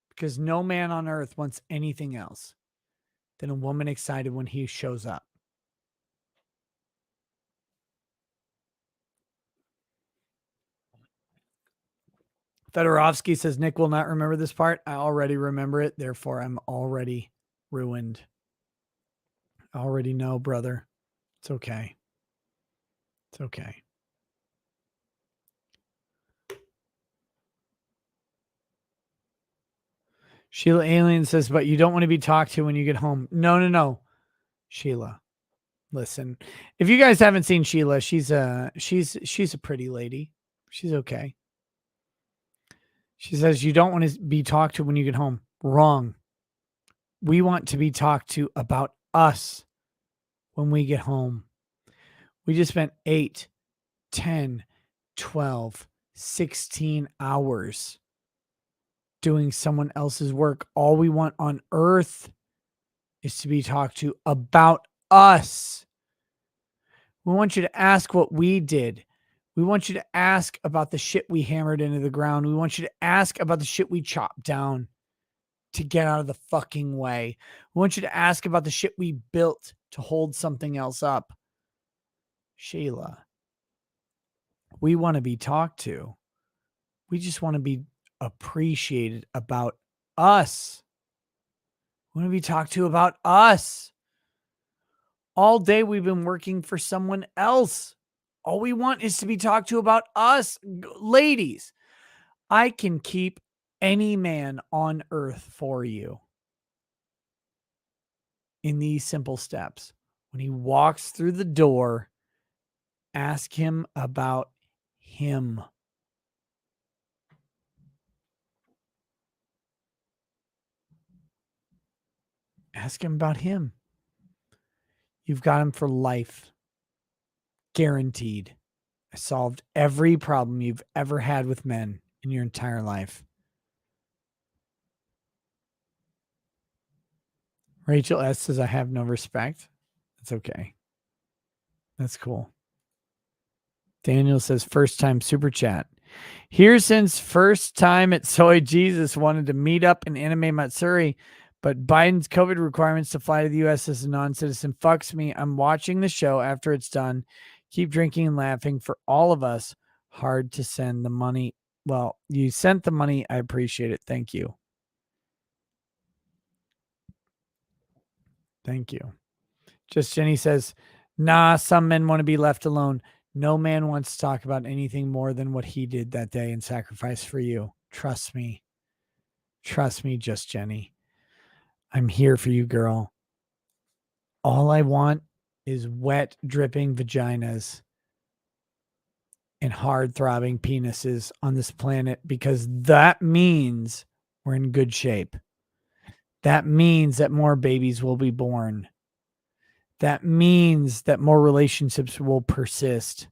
Because no man on earth wants anything else than a woman excited when he shows up. Fedorovsky says, Nick will not remember this part. I already remember it. Therefore, I'm already ruined. I already know, brother. It's okay. It's okay. Sheila Alien says, but you don't want to be talked to when you get home. No. Sheila, listen. If you guys haven't seen Sheila, she's a pretty lady. She's okay. She says, you don't want to be talked to when you get home. Wrong. We want to be talked to about us when we get home. We just spent 8, 10, 12, 16 hours doing someone else's work. All we want on earth is to be talked to about us. We want you to ask what we did. We want you to ask about the shit we hammered into the ground. We want you to ask about the shit we chopped down to get out of the fucking way. We want you to ask about the shit we built to hold something else up. Sheila, we want to be talked to. We just want to be appreciated about us. We want to be talked to about us. All day we've been working for someone else. All we want is to be talked to about us. Ladies, I can keep any man on earth for you in these simple steps. When he walks through the door, ask him about him. Ask him about him. You've got him for life. Guaranteed. I solved every problem you've ever had with men in your entire life. Rachel S. says, I have no respect. That's okay. That's cool. Daniel says, first time super chat. Here since first time at Soy Jesus wanted to meet up in Anime Matsuri, But Biden's COVID requirements to fly to the U.S. as a non-citizen fucks me. I'm watching the show after it's done. Keep drinking and laughing for all of us. Hard to send the money. Well, you sent the money. I appreciate it. Thank you. Thank you. Just Jenny says, nah, some men want to be left alone. No man wants to talk about anything more than what he did that day and sacrifice for you. Trust me. Trust me, Just Jenny. I'm here for you, girl. All I want is wet, dripping vaginas and hard throbbing penises on this planet, because that means we're in good shape. That means that more babies will be born. That means that more relationships will persist.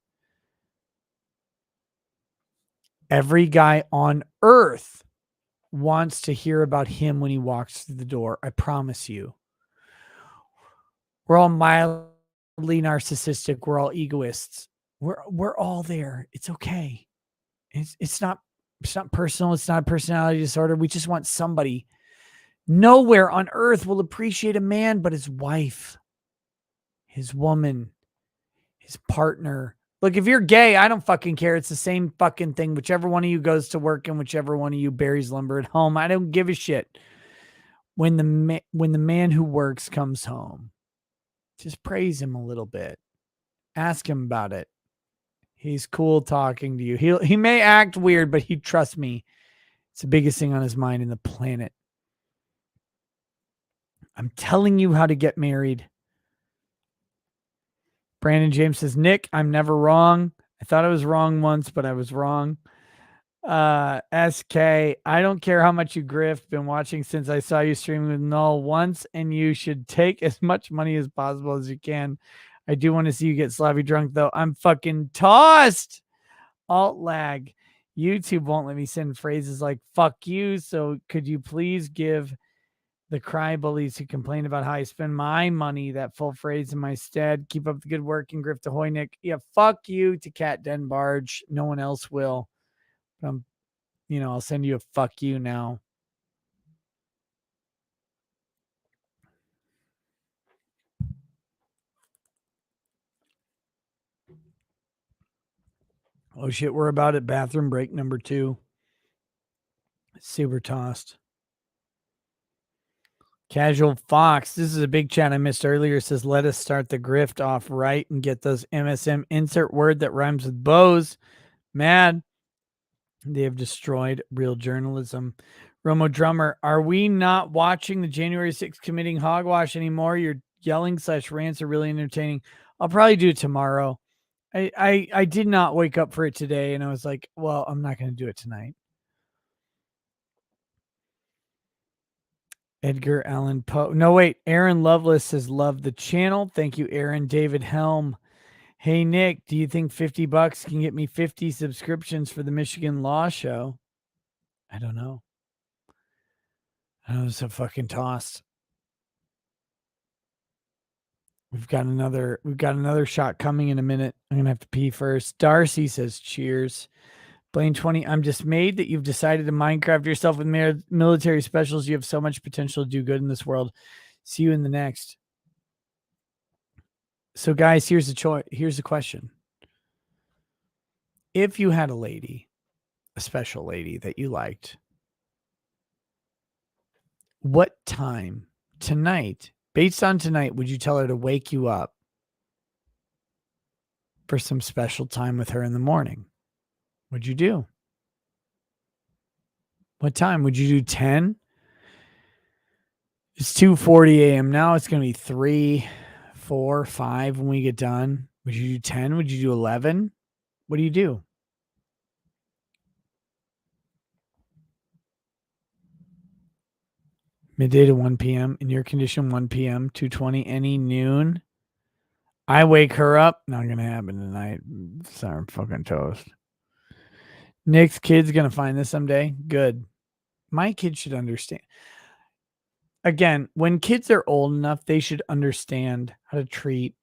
Every guy on earth wants to hear about him when he walks through the door. I promise you. We're all mildly narcissistic. We're all egoists. We're all there. It's okay. It's not personal. It's not a personality disorder. We just want somebody. Nowhere on earth will appreciate a man but his wife, his woman, his partner. Look, if you're gay, I don't fucking care. It's the same fucking thing. Whichever one of you goes to work and whichever one of you buries lumber at home, I don't give a shit. When the man who works comes home, just praise him a little bit. Ask him about it. He's cool talking to you. He may act weird, but trust me, it's the biggest thing on his mind in the planet. I'm telling you how to get married. Brandon James says, Nick, I'm never wrong. I thought I was wrong once, but I was wrong. SK, I don't care how much you grift. Been watching since I saw you streaming with Null once, and you should take as much money as possible as you can. I do want to see you get sloppy drunk, though. I'm fucking tossed. Alt lag. YouTube won't let me send phrases like fuck you, so could you please give the cry bullies who complain about how I spend my money that full phrase in my stead? Keep up the good work and grift ahoy, Nick. Yeah, fuck you to Cat Den Barge. No one else will. I'll send you a fuck you now. Oh shit, we're about at bathroom break number 2. Super tossed. Casual Fox, this is a big chat I missed earlier. It says, let us start the grift off right and get those MSM insert word that rhymes with bows. Mad. They have destroyed real journalism. Romo Drummer, are we not watching the January 6th committing hogwash anymore? Your yelling / rants are really entertaining. I'll probably do it tomorrow. I did not wake up for it today, and I was like, well, I'm not going to do it tonight. Edgar Allan Poe. No, wait. Aaron Lovelace says, love the channel. Thank you, Aaron. David Helm. Hey, Nick, do you think $50 can get me 50 subscriptions for the Michigan Law Show? I don't know. I know it's a fucking toss. We've got another shot coming in a minute. I'm going to have to pee first. Darcy says, cheers. Blaine 20, I'm dismayed that you've decided to Minecraft yourself with military specials. You have so much potential to do good in this world. See you in the next. So, guys, here's the question. If you had a special lady that you liked, what time tonight, based on tonight, would you tell her to wake you up for some special time with her in the morning? What'd you do? What time? Would you do 10? It's 2:40 a.m. now. It's going to be 3, 4, 5 when we get done. Would you do 10? Would you do 11? What do you do? Midday to 1 p.m. In your condition, 1 p.m., 2:20, any noon. I wake her up. Not going to happen tonight. Sorry, I'm fucking toast. Nick's kid's going to find this someday. Good. My kid should understand. Again, when kids are old enough, they should understand how to treat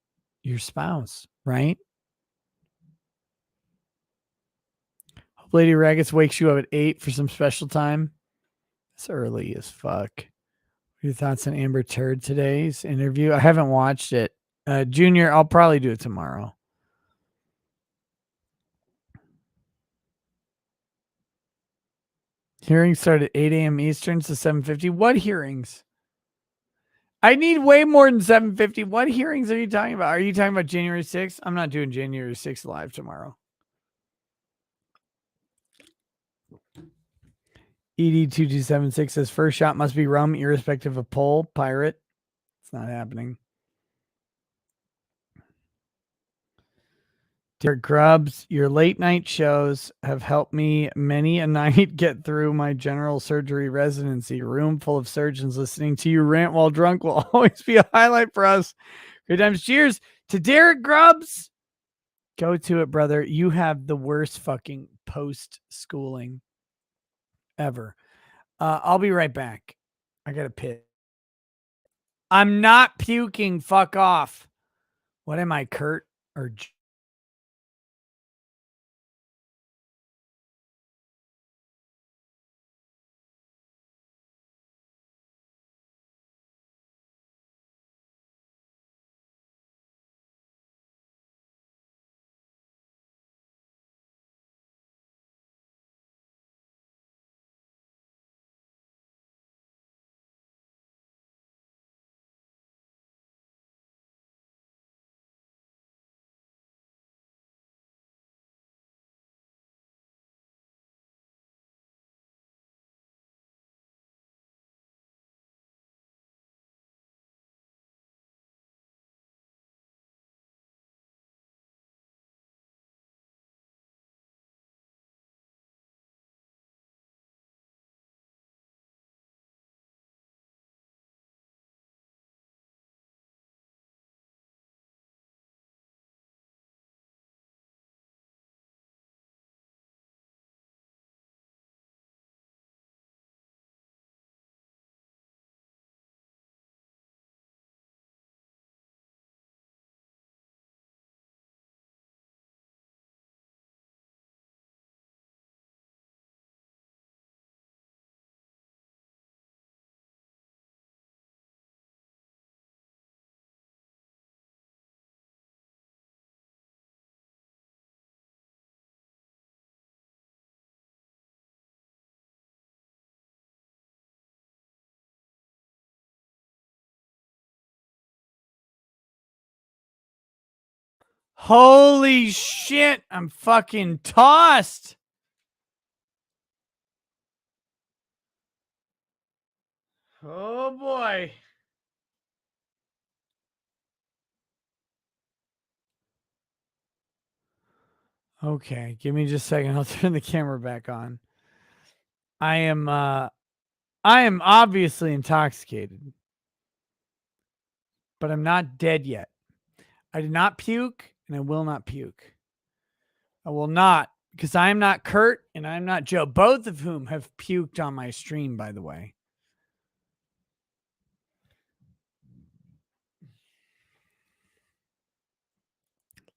your spouse, right? Hope Lady Raggets wakes you up at 8 for some special time. It's early as fuck. Your thoughts on Amber Turd today's interview? I haven't watched it. Junior, I'll probably do it tomorrow. Hearings start at 8 a.m. Eastern to 7:50. What hearings? I need way more than 7:50. What hearings are you talking about? Are you talking about January 6th? I'm not doing January 6th live tomorrow. ED2276 says first shot must be rum, irrespective of poll. Pirate. It's not happening. Dear Grubs, your late night shows have helped me many a night get through my general surgery residency. Room full of surgeons listening to you rant while drunk will always be a highlight for us. Good times. Cheers to Derek Grubbs. Go to it, brother. You have the worst fucking post schooling ever. I'll be right back. I got to piss. I'm not puking. Fuck off. What am I, Kurt or holy shit, I'm fucking tossed. Oh boy. Okay, give me just a second. I'll turn the camera back on. I am obviously intoxicated, but I'm not dead yet. I did not puke and I will not puke. I will not, because I am not Kurt and I'm not Joe, both of whom have puked on my stream, by the way.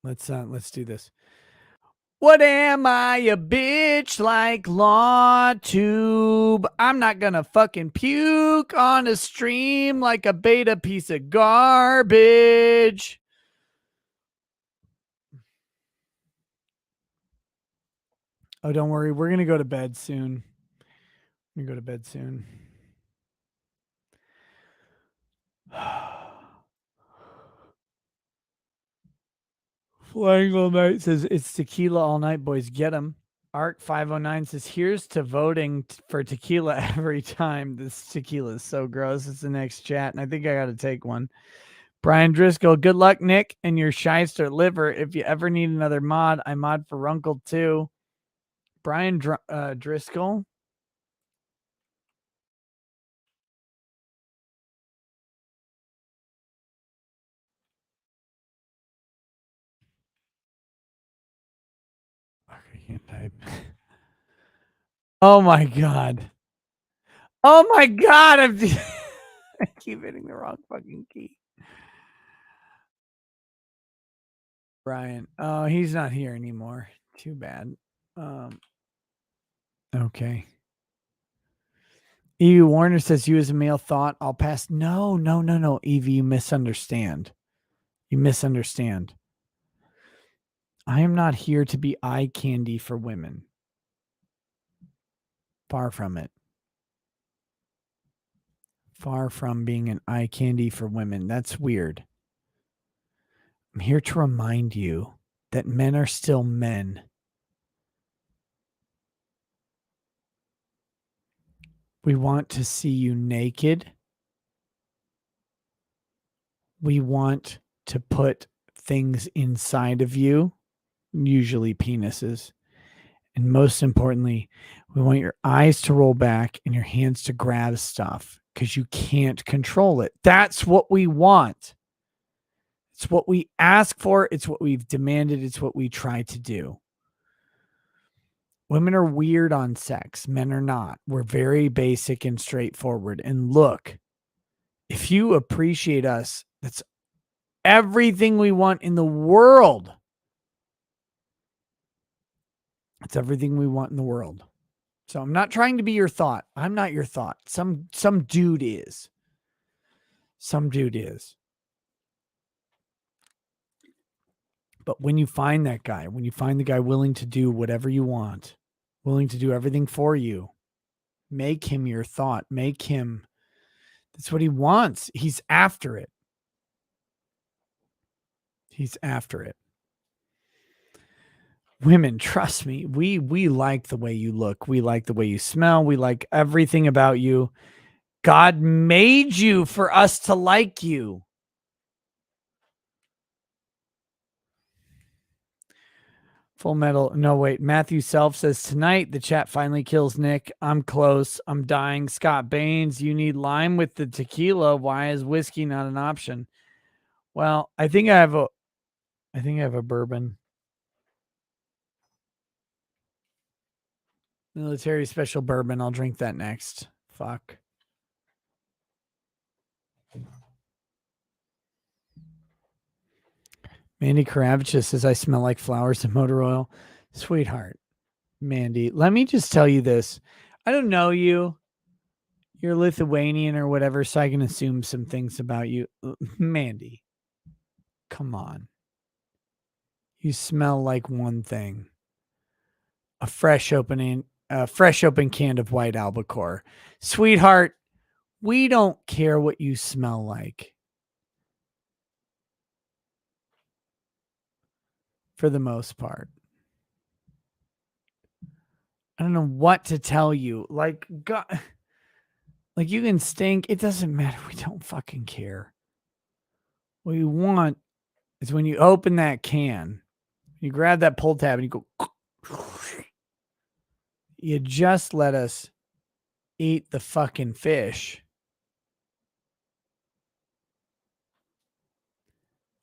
Let's do this. What am I, a bitch like Law Tube? I'm not gonna fucking puke on a stream like a beta piece of garbage. Oh, don't worry. We're gonna go to bed soon. We're gonna go to bed soon. Flying all night says it's tequila all night, boys. Get 'em. Arc 509 says here's to voting for tequila every time. This tequila is so gross. It's the next chat, and I think I got to take one. Brian Driscoll, good luck, Nick, and your shyster liver. If you ever need another mod, I mod for Runkle too. Brian Driscoll. I can't type. Oh my god. Oh my god. I keep hitting the wrong fucking key. Brian. Oh, he's not here anymore. Too bad. Okay. Evie Warner says, you as a male thought, I'll pass. No. Evie, you misunderstand. You misunderstand. I am not here to be eye candy for women. Far from it. Far from being an eye candy for women. That's weird. I'm here to remind you that men are still men. We want to see you naked. We want to put things inside of you, usually penises. And most importantly, we want your eyes to roll back and your hands to grab stuff because you can't control it. That's what we want. It's what we ask for. It's what we've demanded. It's what we try to do. Women are weird on sex. Men are not. We're very basic and straightforward. And look, if you appreciate us, that's everything we want in the world. It's everything we want in the world. So I'm not trying to be your thought. I'm not your thought. Some dude is. Some dude is. But when you find that guy, when you find the guy willing to do whatever you want, willing to do everything for you, make him your thought. Make him. That's what he wants. He's after it. He's after it. Women, trust me, we like the way you look. We like the way you smell. We like everything about you. God made you for us to like you. Full Metal. No, wait. Matthew Self says, tonight the chat finally kills Nick. I'm close. I'm dying. Scott Baines, you need lime with the tequila. Why is whiskey not an option? Well, I think I have a bourbon. Military special bourbon. I'll drink that next. Fuck. Mandy Karavichus says, I smell like flowers and motor oil. Sweetheart, Mandy, let me just tell you this. I don't know you. You're Lithuanian or whatever, so I can assume some things about you. Mandy, come on. You smell like one thing. A fresh open can of white albacore. Sweetheart, we don't care what you smell like. For the most part. I don't know what to tell you. Like, God, like you can stink. It doesn't matter. We don't fucking care. What you want is when you open that can, you grab that pull tab and you go, you just let us eat the fucking fish.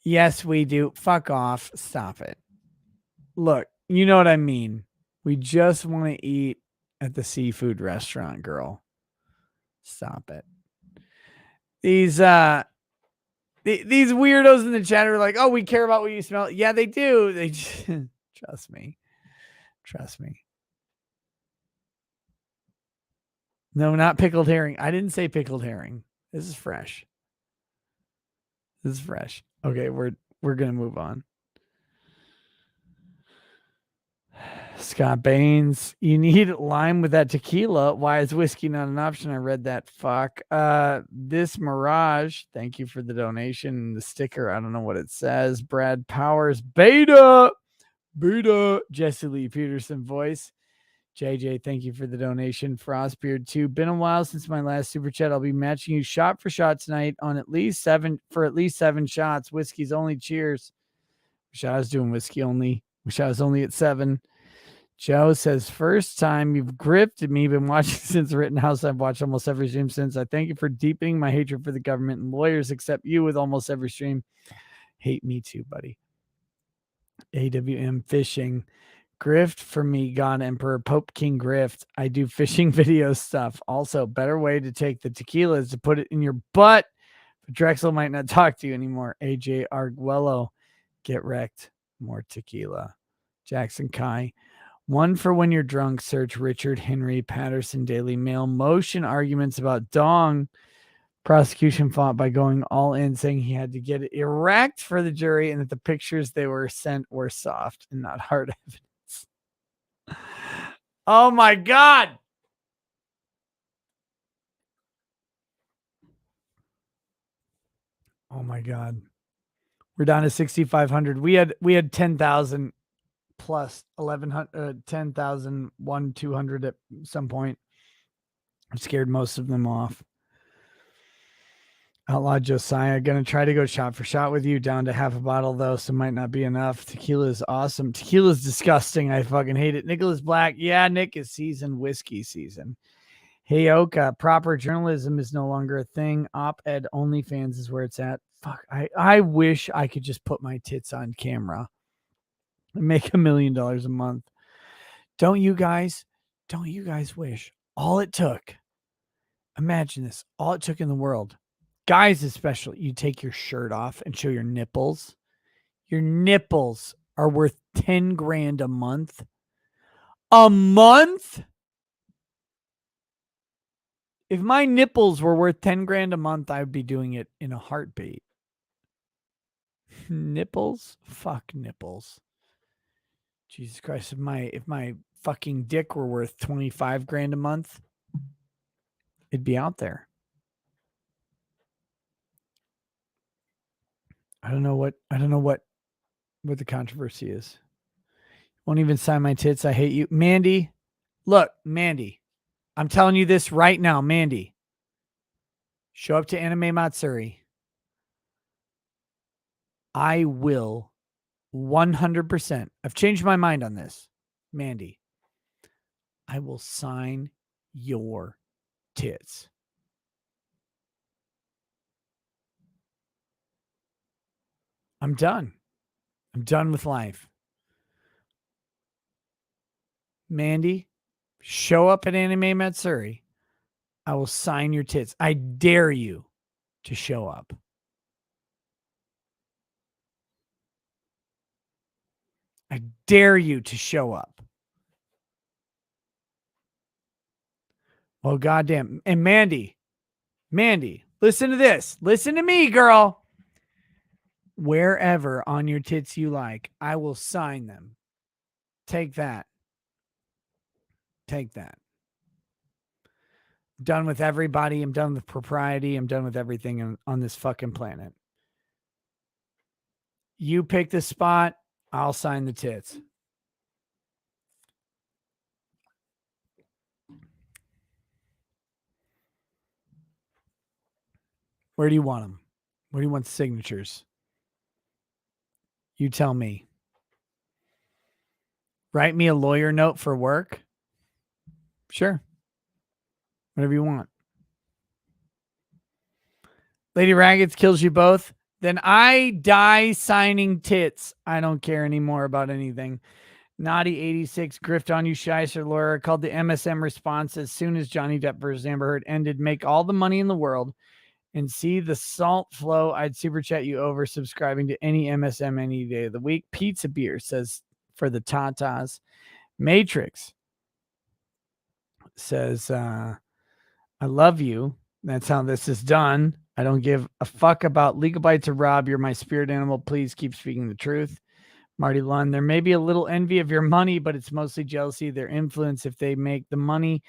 Yes, we do. Fuck off. Stop it. Look, you know what I mean. We just want to eat at the seafood restaurant, girl. Stop it. These weirdos in the chat are like, oh, we care about what you smell. Yeah, they do. They just, trust me. Trust me. No, not pickled herring. I didn't say pickled herring. This is fresh. This is fresh. Okay, we're gonna move on. Scott Baines, you need lime with that tequila. Why is whiskey not an option? I read that. Fuck. This Mirage, thank you for the donation. The sticker, I don't know what it says. Brad Powers, beta. Jesse Lee Peterson voice. JJ, thank you for the donation. Frostbeard 2. Been a while since my last super chat. I'll be matching you shot for shot tonight on at least 7 shots. Whiskey's only. Cheers. Wish I was doing whiskey only. Wish I was only at 7. Joe says, first time you've grifted me. Been watching since Rittenhouse. I've watched almost every stream since. I thank you for deepening my hatred for the government and lawyers, except you with almost every stream. Hate me too, buddy. AWM Fishing. Grift for me, God Emperor, Pope King Grift. I do fishing video stuff. Also, better way to take the tequila is to put it in your butt. But Drexel might not talk to you anymore. AJ Arguello, get wrecked. More tequila. Jackson Kai. One for when you're drunk. Search Richard Henry Patterson Daily Mail. Motion arguments about dong. Prosecution fought by going all in, saying he had to get it erect for the jury and that the pictures they were sent were soft and not hard evidence. Oh my God. Oh my God. We're down to 6,500. We had 10,000 plus 1,100, 10,000, 200 at some point. I've scared most of them off. Outlaw Josiah, gonna try to go shot for shot with you. Down to half a bottle though, so might not be enough. Tequila is awesome. Tequila is disgusting. I fucking hate it. Nicholas Black, yeah, Nick is season whiskey season. Hey Oka, proper journalism is no longer a thing. Op-ed OnlyFans is where it's at. Fuck, I wish I could just put my tits on camera and make $1 million a month. Don't you guys wish? All it took, imagine this, all it took in the world, guys especially, you take your shirt off and show your nipples. Your nipples are worth 10 grand a month. A month? If my nipples were worth 10 grand a month, I would be doing it in a heartbeat. Nipples? Fuck nipples. Jesus Christ, if my fucking dick were worth 25 grand a month, it'd be out there. I don't know what the controversy is. Won't even sign my tits. I hate you. Mandy, look, Mandy, I'm telling you this right now, Mandy. Show up to Anime Matsuri. I will 100%. I've changed my mind on this. Mandy, I will sign your tits. I'm done. I'm done with life. Mandy, show up at Anime Matsuri. I will sign your tits. I dare you to show up. I dare you to show up. Well, goddamn. And Mandy, listen to this. Listen to me, girl. Wherever on your tits you like, I will sign them. Take that. Take that. I'm done with everybody. I'm done with propriety. I'm done with everything on this fucking planet. You pick the spot. I'll sign the tits. Where do you want them? Where do you want the signatures? You tell me. Write me a lawyer note for work? Sure. Whatever you want. Lady Raggeds kills you both. Then I die signing tits. I don't care anymore about anything. Naughty 86, grift on you, Scheisser lawyer. Called the MSM response as soon as Johnny Depp versus Amber Heard ended. Make all the money in the world and see the salt flow. I'd super chat you over subscribing to any MSM any day of the week. Pizza Beer says for the Tatas. Matrix says, I love you. That's how this is done. I don't give a fuck about legal bites or Rob. You're my spirit animal. Please keep speaking the truth. Marty Lund, there may be a little envy of your money, but it's mostly jealousy of their influence. If they make the money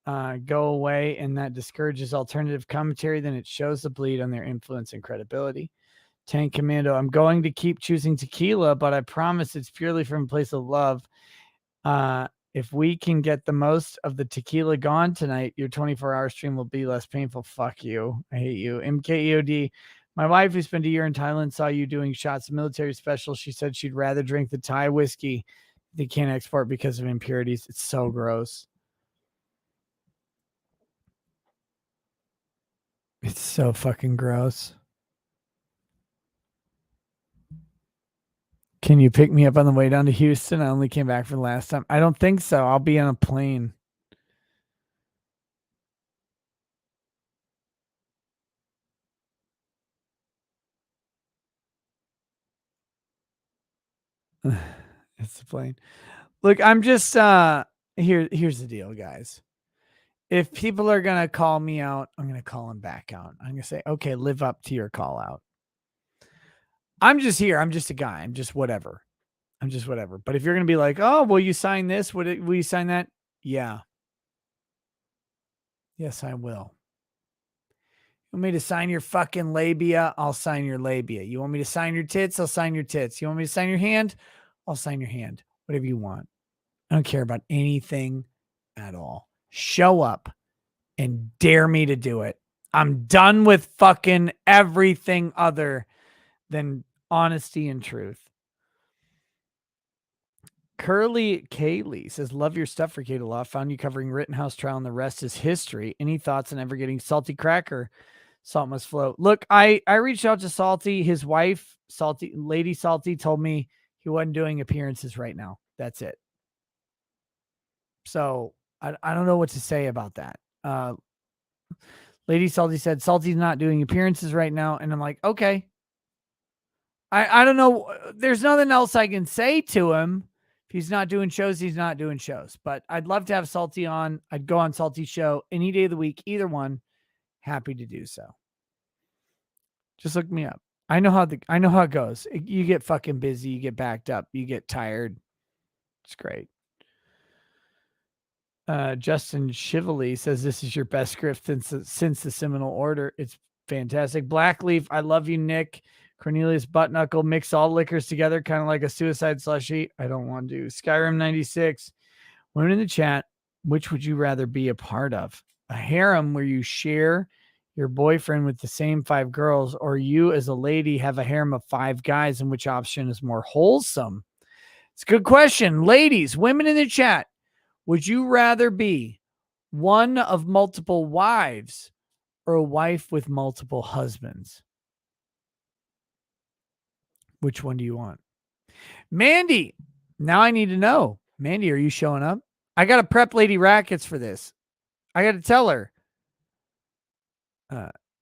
go away and that discourages alternative commentary, then it shows the bleed on their influence and credibility. Tank Commando, I'm going to keep choosing tequila, but I promise it's purely from a place of love. If we can get the most of the tequila gone tonight, your 24-hour stream will be less painful. Fuck you. I hate you. MKEOD. My wife, who spent a year in Thailand, saw you doing shots of military special. She said she'd rather drink the Thai whiskey they can't export because of impurities. It's so gross. It's so fucking gross. Can you pick me up on the way down to Houston? I only came back for the last time. I don't think so. I'll be on a plane. It's a plane. Look, I'm just here's the deal, guys. If people are gonna call me out, I'm gonna call them back out. I'm gonna say, okay, live up to your call out. I'm just here. I'm just a guy. I'm just whatever. But if you're gonna be like, oh, will you sign this? Will you sign that? Yeah. Yes, I will. You want me to sign your fucking labia? I'll sign your labia. You want me to sign your tits? I'll sign your tits. You want me to sign your hand? I'll sign your hand. Whatever you want. I don't care about anything at all. Show up and dare me to do it. I'm done with fucking everything other than honesty and truth. Curly Kaylee says, love your stuff for Kato Law. Found you covering Rittenhouse trial and the rest is history. Any thoughts on ever getting Salty Cracker? Salt must flow. Look, I reached out to Salty. His wife, Lady Salty, told me he wasn't doing appearances right now. That's it. So I don't know what to say about that. Lady Salty said, Salty's not doing appearances right now. And I'm like, okay. I don't know. There's nothing else I can say to him. If he's not doing shows, he's not doing shows. But I'd love to have Salty on. I'd go on Salty's show any day of the week, either one. Happy to do so. Just look me up. I know how it goes. You get fucking busy, you get backed up, you get tired. It's great. Justin Chively says this is your best script since the Seminole Order. It's fantastic. Blackleaf, I love you, Nick. Cornelius Buttknuckle, mix all liquors together, kind of like a suicide slushy. I don't want to. Skyrim 96. Women in the chat, which would you rather be a part of? A harem where you share your boyfriend with the same 5 girls, or you as a lady have a harem of 5 guys, and which option is more wholesome? It's a good question. Ladies, women in the chat, would you rather be one of multiple wives or a wife with multiple husbands? Which one do you want? Mandy, now I need to know. Mandy, are you showing up? I got to prep Lady Rackets for this. I got to tell her.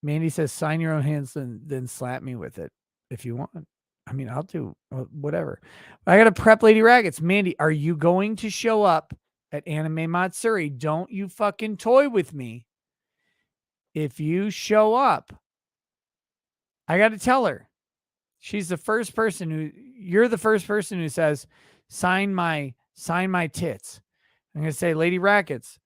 Mandy says, sign your own hands, then slap me with it if you want. I mean, I'll do whatever. I got to prep Lady Rackets. Mandy, are you going to show up at Anime Matsuri? Don't you fucking toy with me. If you show up, I got to tell her. You're the first person who says, sign my tits. I'm going to say, Lady Rackets,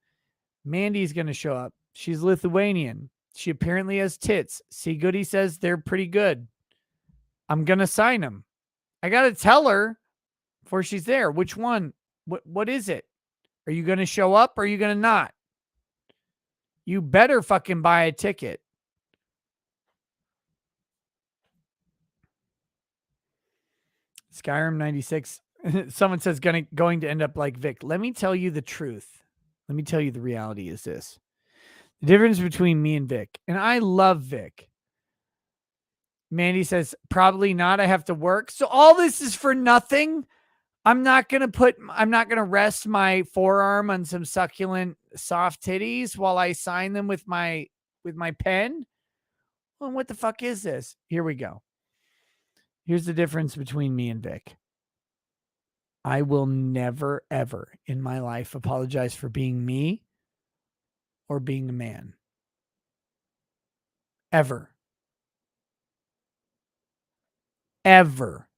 Mandy's going to show up. She's Lithuanian. She apparently has tits. See, Goody says they're pretty good. I'm going to sign them. I got to tell her before she's there. Which one? What is it? Are you going to show up or are you going to not? You better fucking buy a ticket. Skyrim 96. Someone says going to end up like Vic. Let me tell you the truth. Let me tell you the reality is this. The difference between me and Vic. And I love Vic. Mandy says, probably not. I have to work. So all this is for nothing. I'm not going to rest my forearm on some succulent soft titties while I sign them with my pen. Well, what the fuck is this? Here we go. Here's the difference between me and Vic. I will never, ever in my life apologize for being me or being a man. Ever. Ever.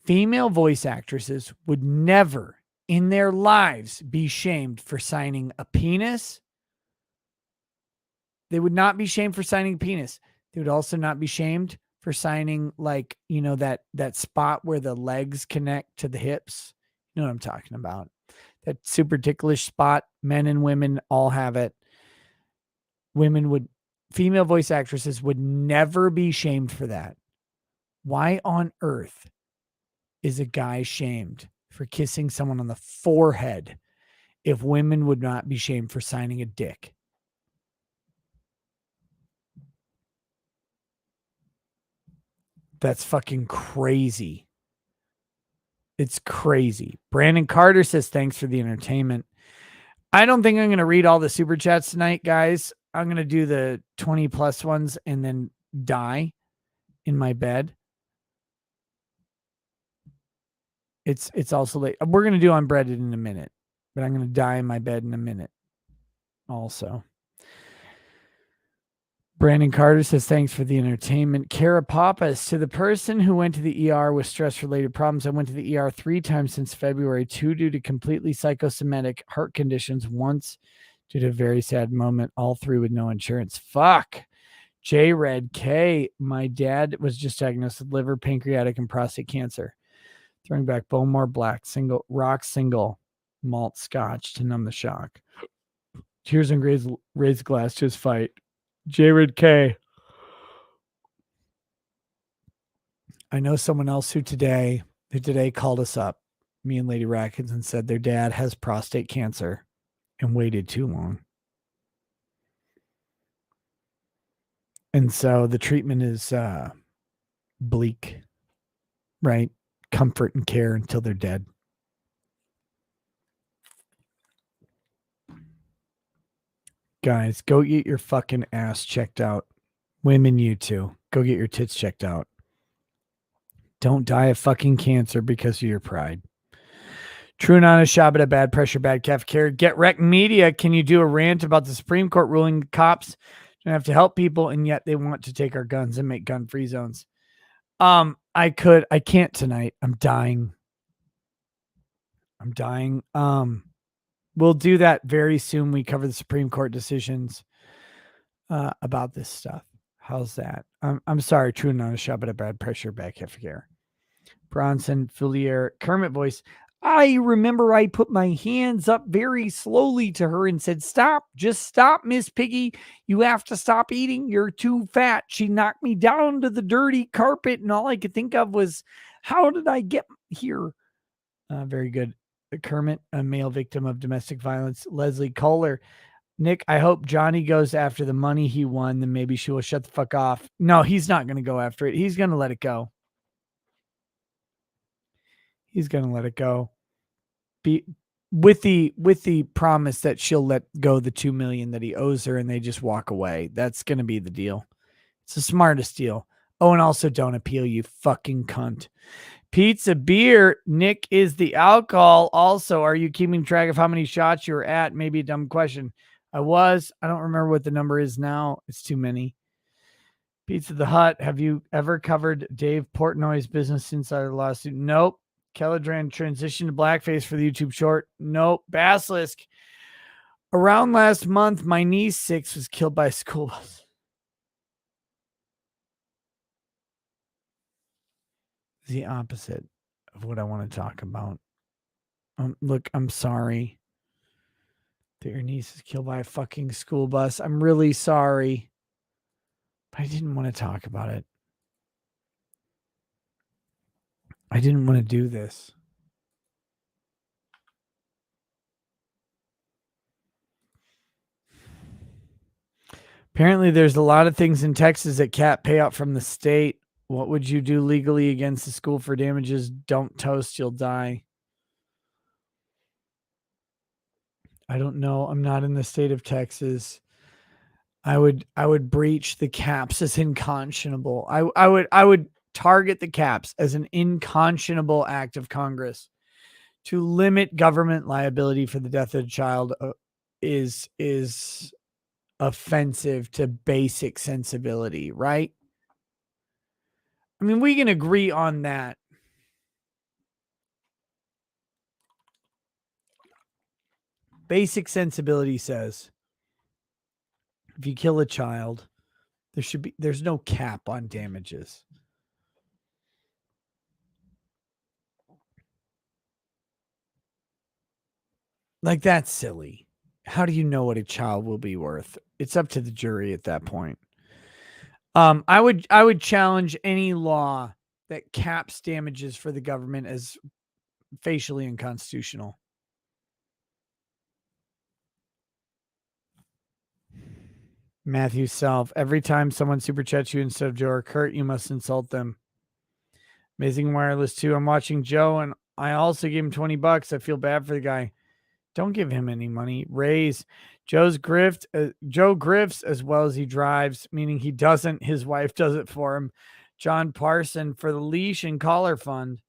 Female voice actresses would never in their lives be shamed for signing a penis. They would not be shamed for signing a penis. They would also not be shamed for signing, like, you know, that spot where the legs connect to the hips. You know what I'm talking about. That super ticklish spot. Men and women all have it. Female voice actresses would never be shamed for that. Why on earth is a guy shamed for kissing someone on the forehead if women would not be shamed for signing a dick? That's fucking crazy. It's crazy. Brandon Carter says, thanks for the entertainment. I don't think I'm going to read all the super chats tonight, guys. I'm going to do the 20 plus ones and then die in my bed. It's also late. We're gonna do unbreaded in a minute, but I'm gonna die in my bed in a minute. Also, Brandon Carter says thanks for the entertainment. Kara Pappas, to the person who went to the ER with stress-related problems, I went to the ER 3 times since February, 2 due to completely psychosomatic heart conditions, once due to a very sad moment, all 3 with no insurance. Fuck. J Red K, my dad was just diagnosed with liver, pancreatic, and prostate cancer. Throwing back Bowmore Black single malt scotch to numb the shock. Cheers and raise a glass to his fight. J Red K. I know someone else who today called us up, me and Lady Rackets, and said their dad has prostate cancer and waited too long. And so the treatment is bleak, right? Comfort and care until they're dead. Guys, go get your fucking ass checked out. Women, you too. Go get your tits checked out. Don't die of fucking cancer because of your pride. True and honest Shabbat, bad pressure, bad cafeteria. Get Wrecked Media. Can you do a rant about the Supreme Court ruling cops don't have to help people and yet they want to take our guns and make gun-free zones? I can't tonight. I'm dying. We'll do that very soon. We cover the Supreme Court decisions about this stuff. How's that? I'm sorry, true and honest Shabbat, bad pressure, bad cafeteria. Bronson, Fillier, Kermit voice. I remember I put my hands up very slowly to her and said, stop, just stop, Miss Piggy. You have to stop eating. You're too fat. She knocked me down to the dirty carpet, and all I could think of was, how did I get here? Very good. Kermit, a male victim of domestic violence. Leslie Kohler. Nick, I hope Johnny goes after the money he won, then maybe she will shut the fuck off. No, he's not going to go after it. He's going to let it go. He's going to let it go. Be with the promise that she'll let go the $2 million that he owes her and they just walk away. That's going to be the deal. It's the smartest deal. Oh, and also don't appeal, you fucking cunt. Pizza beer. Nick is the alcohol. Also, are you keeping track of how many shots you were at? Maybe a dumb question. I was. I don't remember what the number is now. It's too many. Pizza the Hut. Have you ever covered Dave Portnoy's Business Insider lawsuit? Nope. Kelladran transitioned to blackface for the YouTube short. Nope. Basilisk. Around last month, my niece, 6, was killed by a school bus. The opposite of what I want to talk about. Look, I'm sorry that your niece is killed by a fucking school bus. I'm really sorry. But I didn't want to talk about it. I didn't want to do this. Apparently, there's a lot of things in Texas that cap payout from the state. What would you do legally against the school for damages? Don't toast, you'll die. I don't know. I'm not in the state of Texas. I would breach the caps as unconscionable. I would target the caps as an unconscionable act of Congress to limit government liability for the death of a child. Is offensive to basic sensibility, right? I mean, we can agree on that. Basic sensibility says if you kill a child, there's no cap on damages. Like, that's silly. How do you know what a child will be worth? It's up to the jury at that point. I would challenge any law that caps damages for the government as facially unconstitutional. Matthew Self. Every time someone super chats you instead of Joe or Kurt, you must insult them. Amazing Wireless 2. I'm watching Joe and I also gave him $20. I feel bad for the guy. Don't give him any money. Raise. Joe grifts as well as he drives, meaning he doesn't. His wife does it for him. John Parson for the leash and collar fund.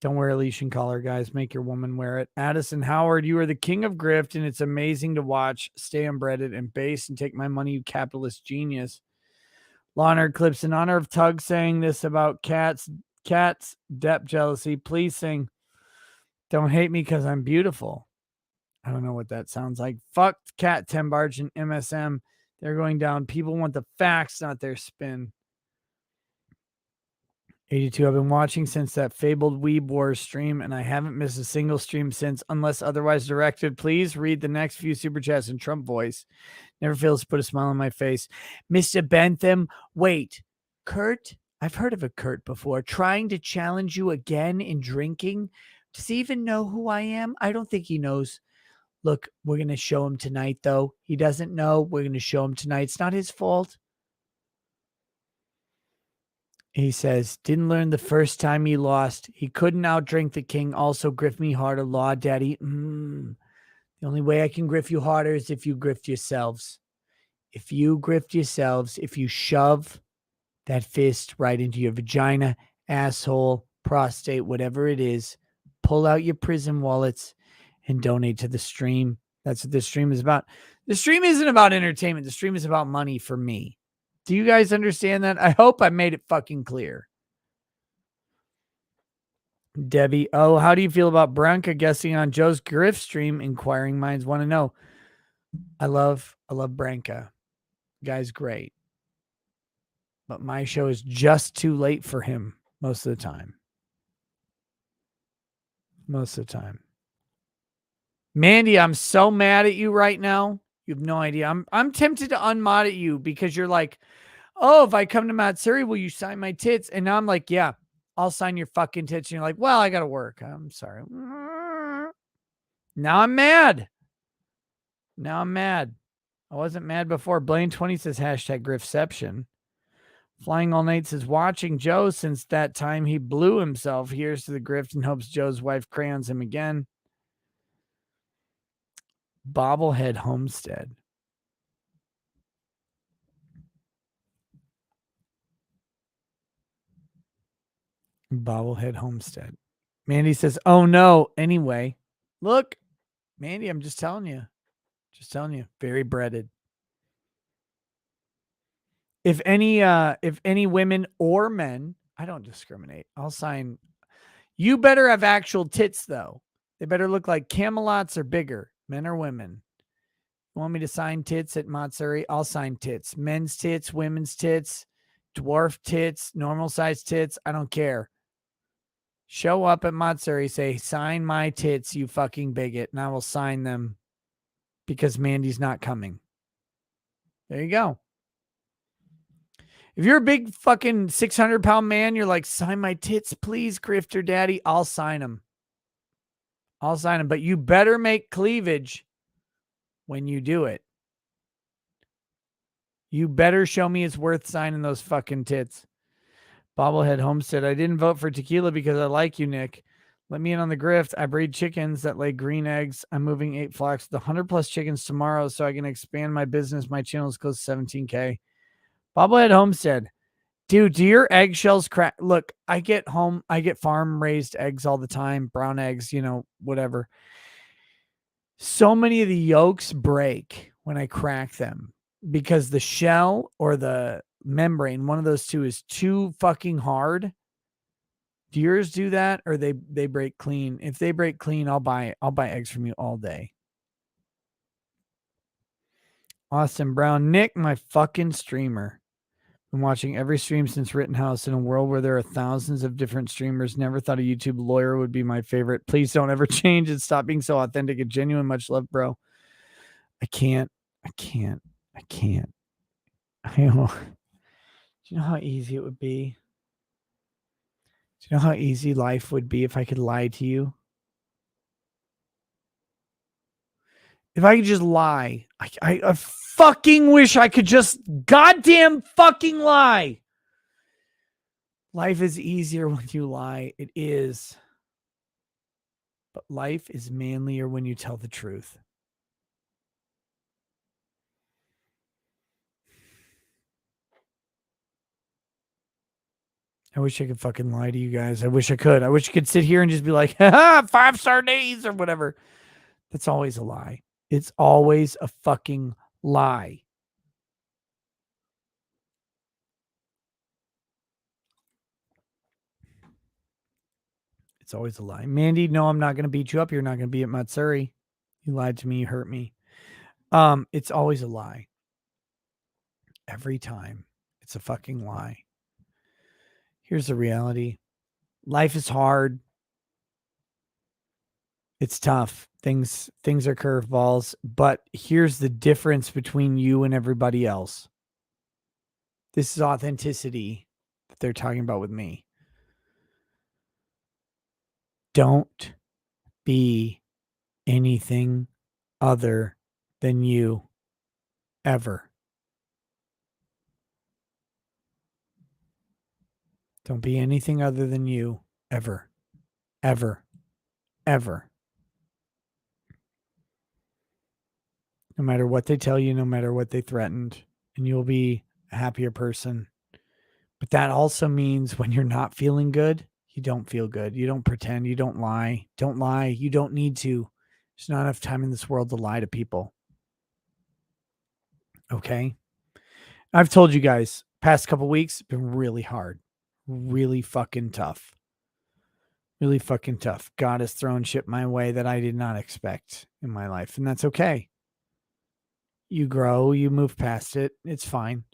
Don't wear a leash and collar, guys. Make your woman wear it. Addison Howard, you are the king of grift, and it's amazing to watch. Stay unbreaded and base and take my money, you capitalist genius. Lawnard Clips, in honor of Tug saying this about cats, Depp jealousy, please sing Don't Hate Me Because I'm Beautiful. I don't know what that sounds like. Fuck Cat Tembarge and MSM. They're going down. People want the facts, not their spin. 82. I've been watching since that fabled Weeb Wars stream, and I haven't missed a single stream since, unless otherwise directed. Please read the next few super chats in Trump voice. Never fails to put a smile on my face. Mr. Bentham, wait. Kurt? I've heard of a Kurt before. Trying to challenge you again in drinking? Does he even know who I am? I don't think he knows. Look, we're going to show him tonight, though. He doesn't know. We're going to show him tonight. It's not his fault. He says, didn't learn the first time he lost. He couldn't outdrink the king. Also, grift me harder, law daddy. The only way I can grift you harder is if you grift yourselves. If you grift yourselves, if you shove that fist right into your vagina, asshole, prostate, whatever it is, pull out your prison wallets and donate to the stream. That's what this stream is about. The stream isn't about entertainment. The stream is about money for me. Do you guys understand that? I hope I made it fucking clear. Debbie, oh, how do you feel about Branca guessing on Joe's grift stream? Inquiring minds want to know. I love Branca. Guy's great. But my show is just too late for him most of the time. Most of the time. Mandy, I'm so mad at you right now. You have no idea. I'm tempted to unmod at you because you're like, oh, if I come to Matsuri, will you sign my tits? And now I'm like, yeah, I'll sign your fucking tits. And you're like, well, I got to work. I'm sorry. Now I'm mad. Now I'm mad. I wasn't mad before. Blaine20 says hashtag griftception. Flying All Night says watching Joe since that time he blew himself. Here's to the grift and hopes Joe's wife crayons him again. Bobblehead Homestead. Bobblehead Homestead. Mandy says, oh no. Anyway, look, Mandy, I'm just telling you. Just telling you. Very breaded. If any women or men, I don't discriminate. I'll sign. You better have actual tits, though. They better look like Camelots or bigger, men or women. You want me to sign tits at Matsuri? I'll sign tits. Men's tits, women's tits, dwarf tits, normal size tits. I don't care. Show up at Matsuri, say, sign my tits, you fucking bigot, and I will sign them because Mandy's not coming. There you go. If you're a big fucking 600-pound man, you're like, sign my tits, please, grifter daddy. I'll sign them. I'll sign them. But you better make cleavage when you do it. You better show me it's worth signing those fucking tits. Bobblehead Homestead. I didn't vote for tequila because I like you, Nick. Let me in on the grift. I breed chickens that lay green eggs. I'm moving 8 flocks with 100+ chickens tomorrow so I can expand my business. My channel is close to 17K. Bobblehead Homestead. Dude, do your eggshells crack? Look, I get farm raised eggs all the time. Brown eggs, whatever. So many of the yolks break when I crack them because the shell or the membrane, one of those two, is too fucking hard. Do yours do that or they break clean? If they break clean, I'll buy eggs from you all day. Austin Brown. Nick, my fucking streamer. Been watching every stream since Rittenhouse. In a world where there are thousands of different streamers, never thought a YouTube lawyer would be my favorite. Please don't ever change and stop being so authentic and genuine. Much love, bro. I can't. I know. Do you know how easy it would be? Do you know how easy life would be if I could lie to you? If I could just lie. I fucking wish I could just goddamn fucking lie. Life is easier when you lie. It is. But life is manlier when you tell the truth. I wish I could fucking lie to you guys. I wish I could. I wish I could sit here and just be like, 5-star days or whatever. That's always a lie. It's always a fucking lie. It's always a lie. Mandy, no, I'm not going to beat you up. You're not going to be at Matsuri. You lied to me. You hurt me. It's always a lie. Every time. It's a fucking lie. Here's the reality. Life is hard. It's tough. Things are curveballs, but here's the difference between you and everybody else. This is authenticity that they're talking about with me. Don't be anything other than you ever. Don't be anything other than you ever, ever, ever. No matter what they tell you, no matter what they threatened, and you'll be a happier person. But that also means when you're not feeling good, you don't feel good. You don't pretend. You don't lie. Don't lie. You don't need to. There's not enough time in this world to lie to people. Okay? I've told you guys, past couple weeks, been really hard. Really fucking tough. Really fucking tough. God has thrown shit my way that I did not expect in my life. And that's okay. You grow, you move past it. It's fine.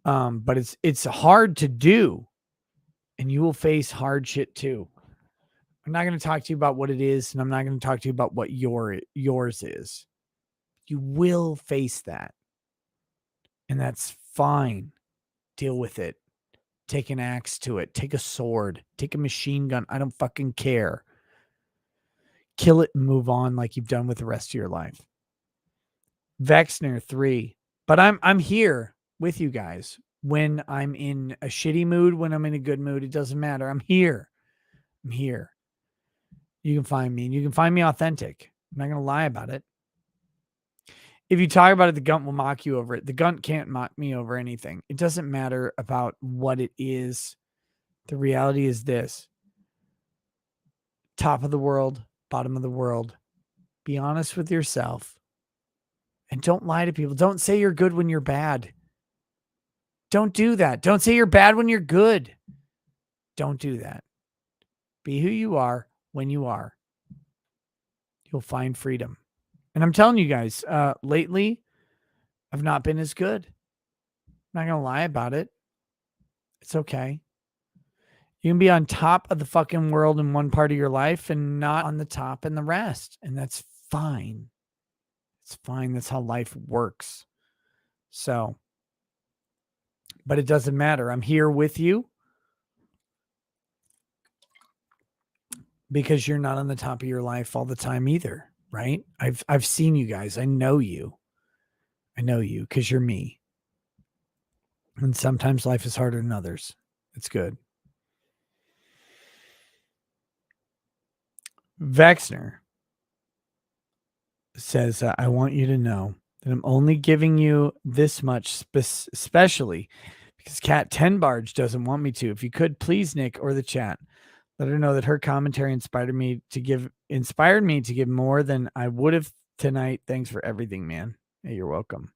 But it's hard to do. And you will face hard shit too. I'm not going to talk to you about what it is, and I'm not going to talk to you about what yours is. You will face that. And that's fine. Deal with it. Take an axe to it. Take a sword. Take a machine gun. I don't fucking care. Kill it and move on like you've done with the rest of your life. Vexner 3. But I'm here with you guys when I'm in a shitty mood, when I'm in a good mood. It doesn't matter. I'm here. I'm here. You can find me, and you can find me authentic. I'm not going to lie about it. If you talk about it, the Gunt will mock you over it. The Gunt can't mock me over anything. It doesn't matter about what it is. The reality is this. Top of the world, bottom of the world. Be honest with yourself. And don't lie to people. Don't say you're good when you're bad. Don't do that. Don't say you're bad when you're good. Don't do that. Be who you are when you are. You'll find freedom. And I'm telling you guys, lately, I've not been as good. I'm not going to lie about it. It's okay. You can be on top of the fucking world in one part of your life and not on the top in the rest. And that's fine. It's fine. That's how life works. So, but it doesn't matter. I'm here with you because you're not on the top of your life all the time either. Right? I've seen you guys. I know you. I know you because you're me. And sometimes life is harder than others. It's good. Vexner says, I want you to know that I'm only giving you this much especially because Cat 10 Barge doesn't want me to. If you could, please, Nick, or the chat, let her know that her commentary inspired me to give more than I would have tonight. Thanks for everything, man. Hey, you're welcome.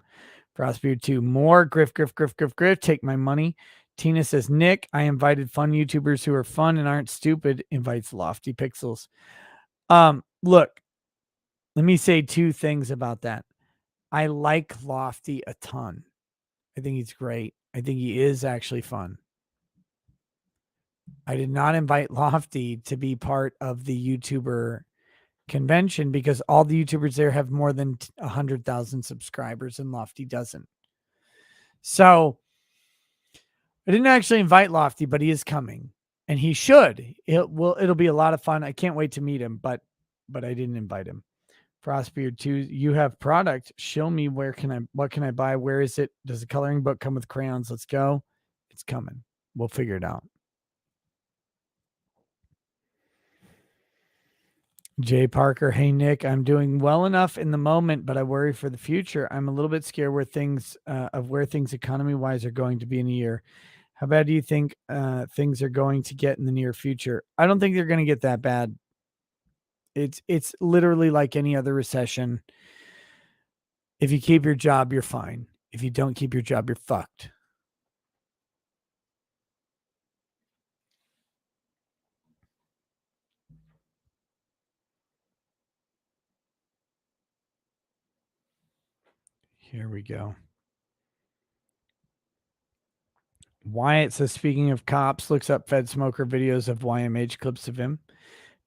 Frostbeard 2, more grift. Take my money. Tina says, Nick, I invited fun YouTubers who are fun and aren't stupid. Invites Lofty Pixels. Look, let me say two things about that. I like Lofty a ton. I think he's great. I think he is actually fun. I did not invite Lofty to be part of the YouTuber convention because all the YouTubers there have more than 100,000 subscribers and Lofty doesn't. So I didn't actually invite Lofty, but he is coming and he should. It'll be a lot of fun. I can't wait to meet him, but I didn't invite him. Frostbeard 2, you have product. Show me what can I buy? Where is it? Does the coloring book come with crayons? Let's go. It's coming. We'll figure it out. Jay Parker, hey Nick, I'm doing well enough in the moment, but I worry for the future. I'm a little bit scared where things economy-wise are going to be in a year. How bad do you think things are going to get in the near future? I don't think they're going to get that bad. It's literally like any other recession. If you keep your job, you're fine. If you don't keep your job, you're fucked. Here we go. Wyatt says, speaking of cops, looks up Fed Smoker videos of YMH clips of him.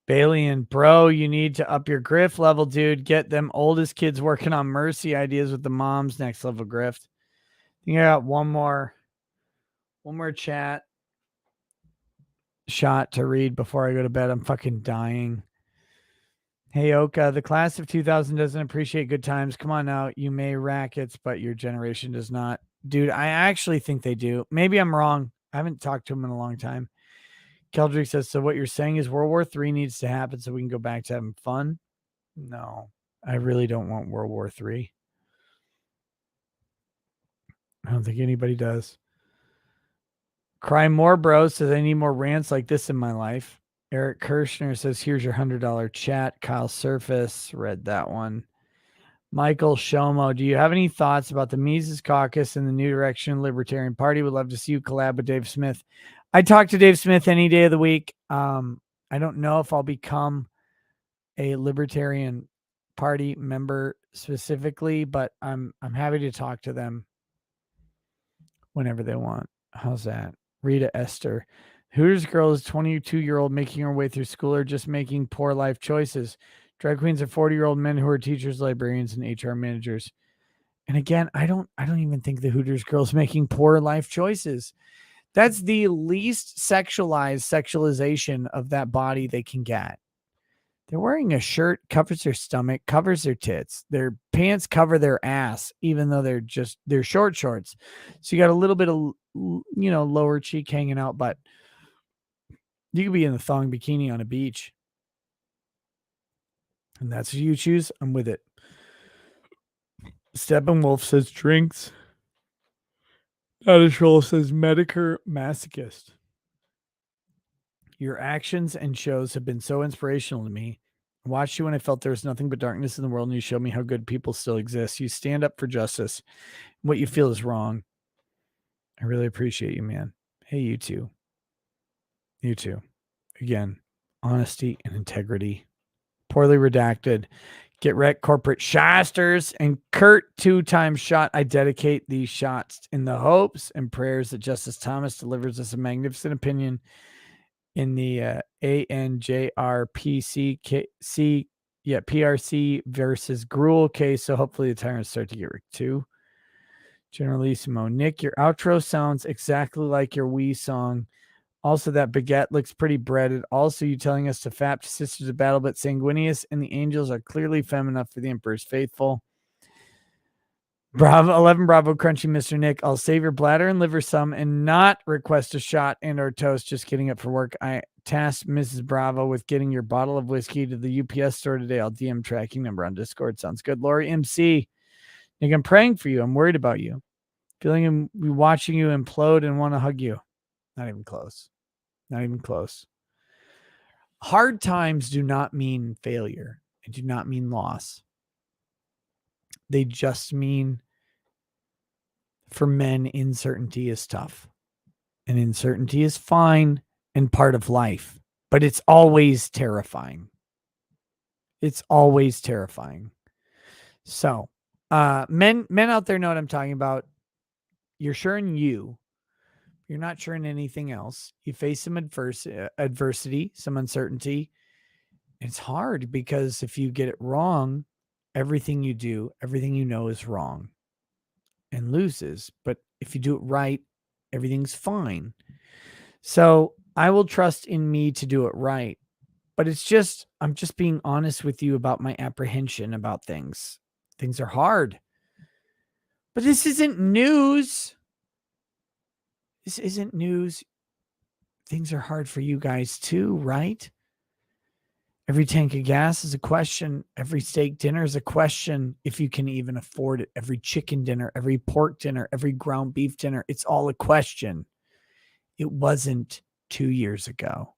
Balian, bro, you need to up your grift level, dude. Get them oldest kids working on mercy ideas with the moms. Next level grift. I think I got one more chat shot to read before I go to bed. I'm fucking dying. Hey, Oka, the class of 2000 doesn't appreciate good times. Come on now. You may rackets, but your generation does not. Dude, I actually think they do. Maybe I'm wrong. I haven't talked to him in a long time. Keldrick says, so what you're saying is World War III needs to happen so we can go back to having fun? No, I really don't want World War III. I don't think anybody does. Cry more, bro, says I need more rants like this in my life. Eric Kirshner says, here's your $100 chat. Kyle Surface, read that one. Michael Shomo, do you have any thoughts about the Mises Caucus and the New Direction Libertarian Party? Would love to see you collab with Dave Smith. I talk to Dave Smith any day of the week. I don't know if I'll become a Libertarian Party member specifically, but I'm happy to talk to them whenever they want. How's that? Rita Esther. Hooters girl is 22-year-old making her way through school or just making poor life choices. Drag queens are 40-year-old men who are teachers, librarians, and HR managers. And again, I don't even think the Hooters girl's making poor life choices. That's the least sexualization of that body they can get. They're wearing a shirt, covers their stomach, covers their tits. Their pants cover their ass, even though they're short shorts. So you got a little bit of, lower cheek hanging out, but you could be in the thong bikini on a beach. And that's what you choose. I'm with it. Steppenwolf says drinks. Adishroll says Medicare masochist. Your actions and shows have been so inspirational to me. I watched you when I felt there was nothing but darkness in the world, and you showed me how good people still exist. You stand up for justice. What you feel is wrong. I really appreciate you, man. Hey, you too. You too. Again, honesty and integrity. Poorly redacted. Get wrecked, corporate shasters. And Kurt, 2-time shot. I dedicate these shots in the hopes and prayers that Justice Thomas delivers us a magnificent opinion in the PRC versus Gruel case. So hopefully the tyrants start to get wrecked too. Generalissimo. Nick, your outro sounds exactly like your Wii song. Also, that baguette looks pretty breaded. Also, you telling us to fap to Sisters of Battle, but Sanguinius and the Angels are clearly femme enough for the Emperor's faithful. Bravo, 11 Bravo, Crunchy Mr. Nick. I'll save your bladder and liver some and not request a shot and or toast. Just getting up for work. I tasked Mrs. Bravo with getting your bottle of whiskey to the UPS store today. I'll DM tracking number on Discord. Sounds good. Lori MC. Nick, I'm praying for you. I'm worried about you. Feeling and watching you implode and want to hug you. Not even close. Not even close. Hard times do not mean failure and do not mean loss. They just mean, for men, uncertainty is tough. And uncertainty is fine and part of life. But it's always terrifying. It's always terrifying. So, men out there know what I'm talking about. You're sure in you. You're not sure in anything else. You face some adversity, some uncertainty. It's hard because if you get it wrong, everything you do, everything you know is wrong and loses. But if you do it right, everything's fine. So I will trust in me to do it right. But I'm just being honest with you about my apprehension about things. Things are hard. But this isn't news. This isn't news. Things are hard for you guys too, right? Every tank of gas is a question. Every steak dinner is a question if you can even afford it. Every chicken dinner, every pork dinner, every ground beef dinner, it's all a question. It wasn't 2 years ago.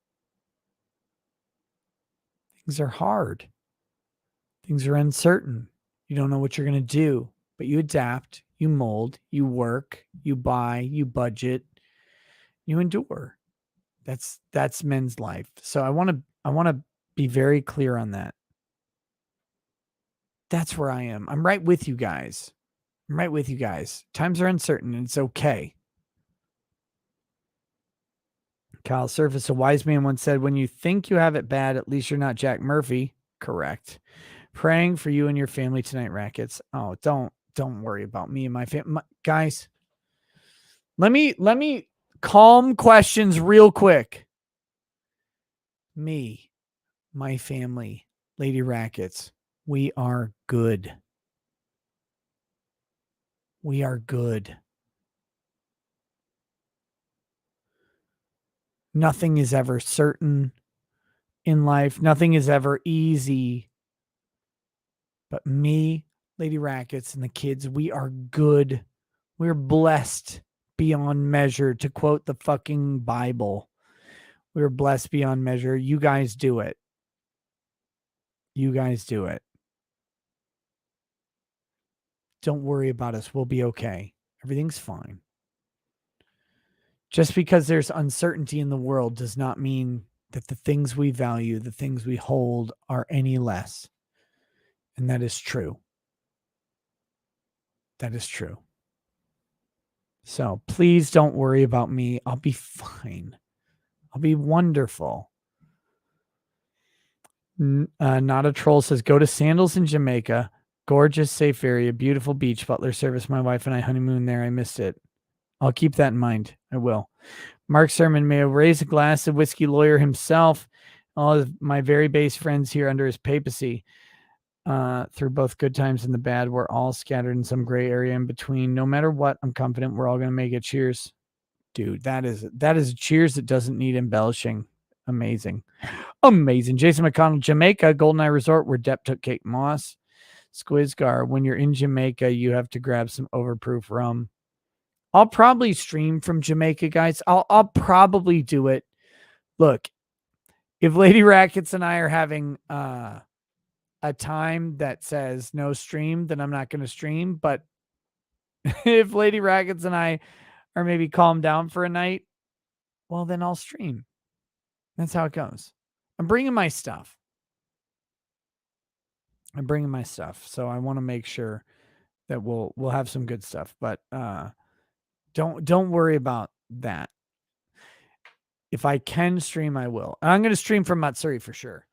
Things are hard. Things are uncertain. You don't know what you're going to do, but you adapt, you mold, you work, you buy, you budget, you endure. That's men's life. So I want to be very clear on that. That's where I am. I'm right with you guys. Times are uncertain and it's okay. Kyle Surface, a wise man once said, when you think you have it bad, at least you're not Jack Murphy. Correct. Praying for you and your family tonight, Rackets. Oh, don't worry about me and my family. Guys, let me calm questions real quick. Me, my family, Lady Rackets, we are good. We are good. Nothing is ever certain in life. Nothing is ever easy. But me, Lady Rackets, and the kids, we are good. We're blessed beyond measure, to quote the fucking Bible. We're blessed beyond measure. You guys do it. You guys do it. Don't worry about us. We'll be okay. Everything's fine. Just because there's uncertainty in the world does not mean that the things we value, the things we hold, are any less. And that is true. That is true. So please don't worry about me. I'll be fine. I'll be wonderful. Not a Troll says, go to Sandals in Jamaica. Gorgeous, safe area, beautiful beach. Butler service. My wife and I honeymoon there. I missed it. I'll keep that in mind. I will. Mark Sermon, may I raise a glass of whiskey lawyer himself. All of my very base friends here under his papacy. Through both good times and the bad, we're all scattered in some gray area in between. No matter what, I'm confident we're all going to make it. Cheers. Dude, that is a cheers that doesn't need embellishing. Amazing. Jason McConnell, Jamaica, Golden Eye Resort, where Depp took Kate Moss. Squizgar, when you're in Jamaica, you have to grab some overproof rum. I'll probably stream from Jamaica, guys. I'll probably do it. Look, if Lady Rackets and I are having a time that says no stream, then I'm not going to stream. But if Lady Rackets and I are maybe calmed down for a night, well, then I'll stream. That's how it goes. I'm bringing my stuff. So I want to make sure that we'll have some good stuff. But don't worry about that. If I can stream, I will. And I'm going to stream from Matsuri for sure.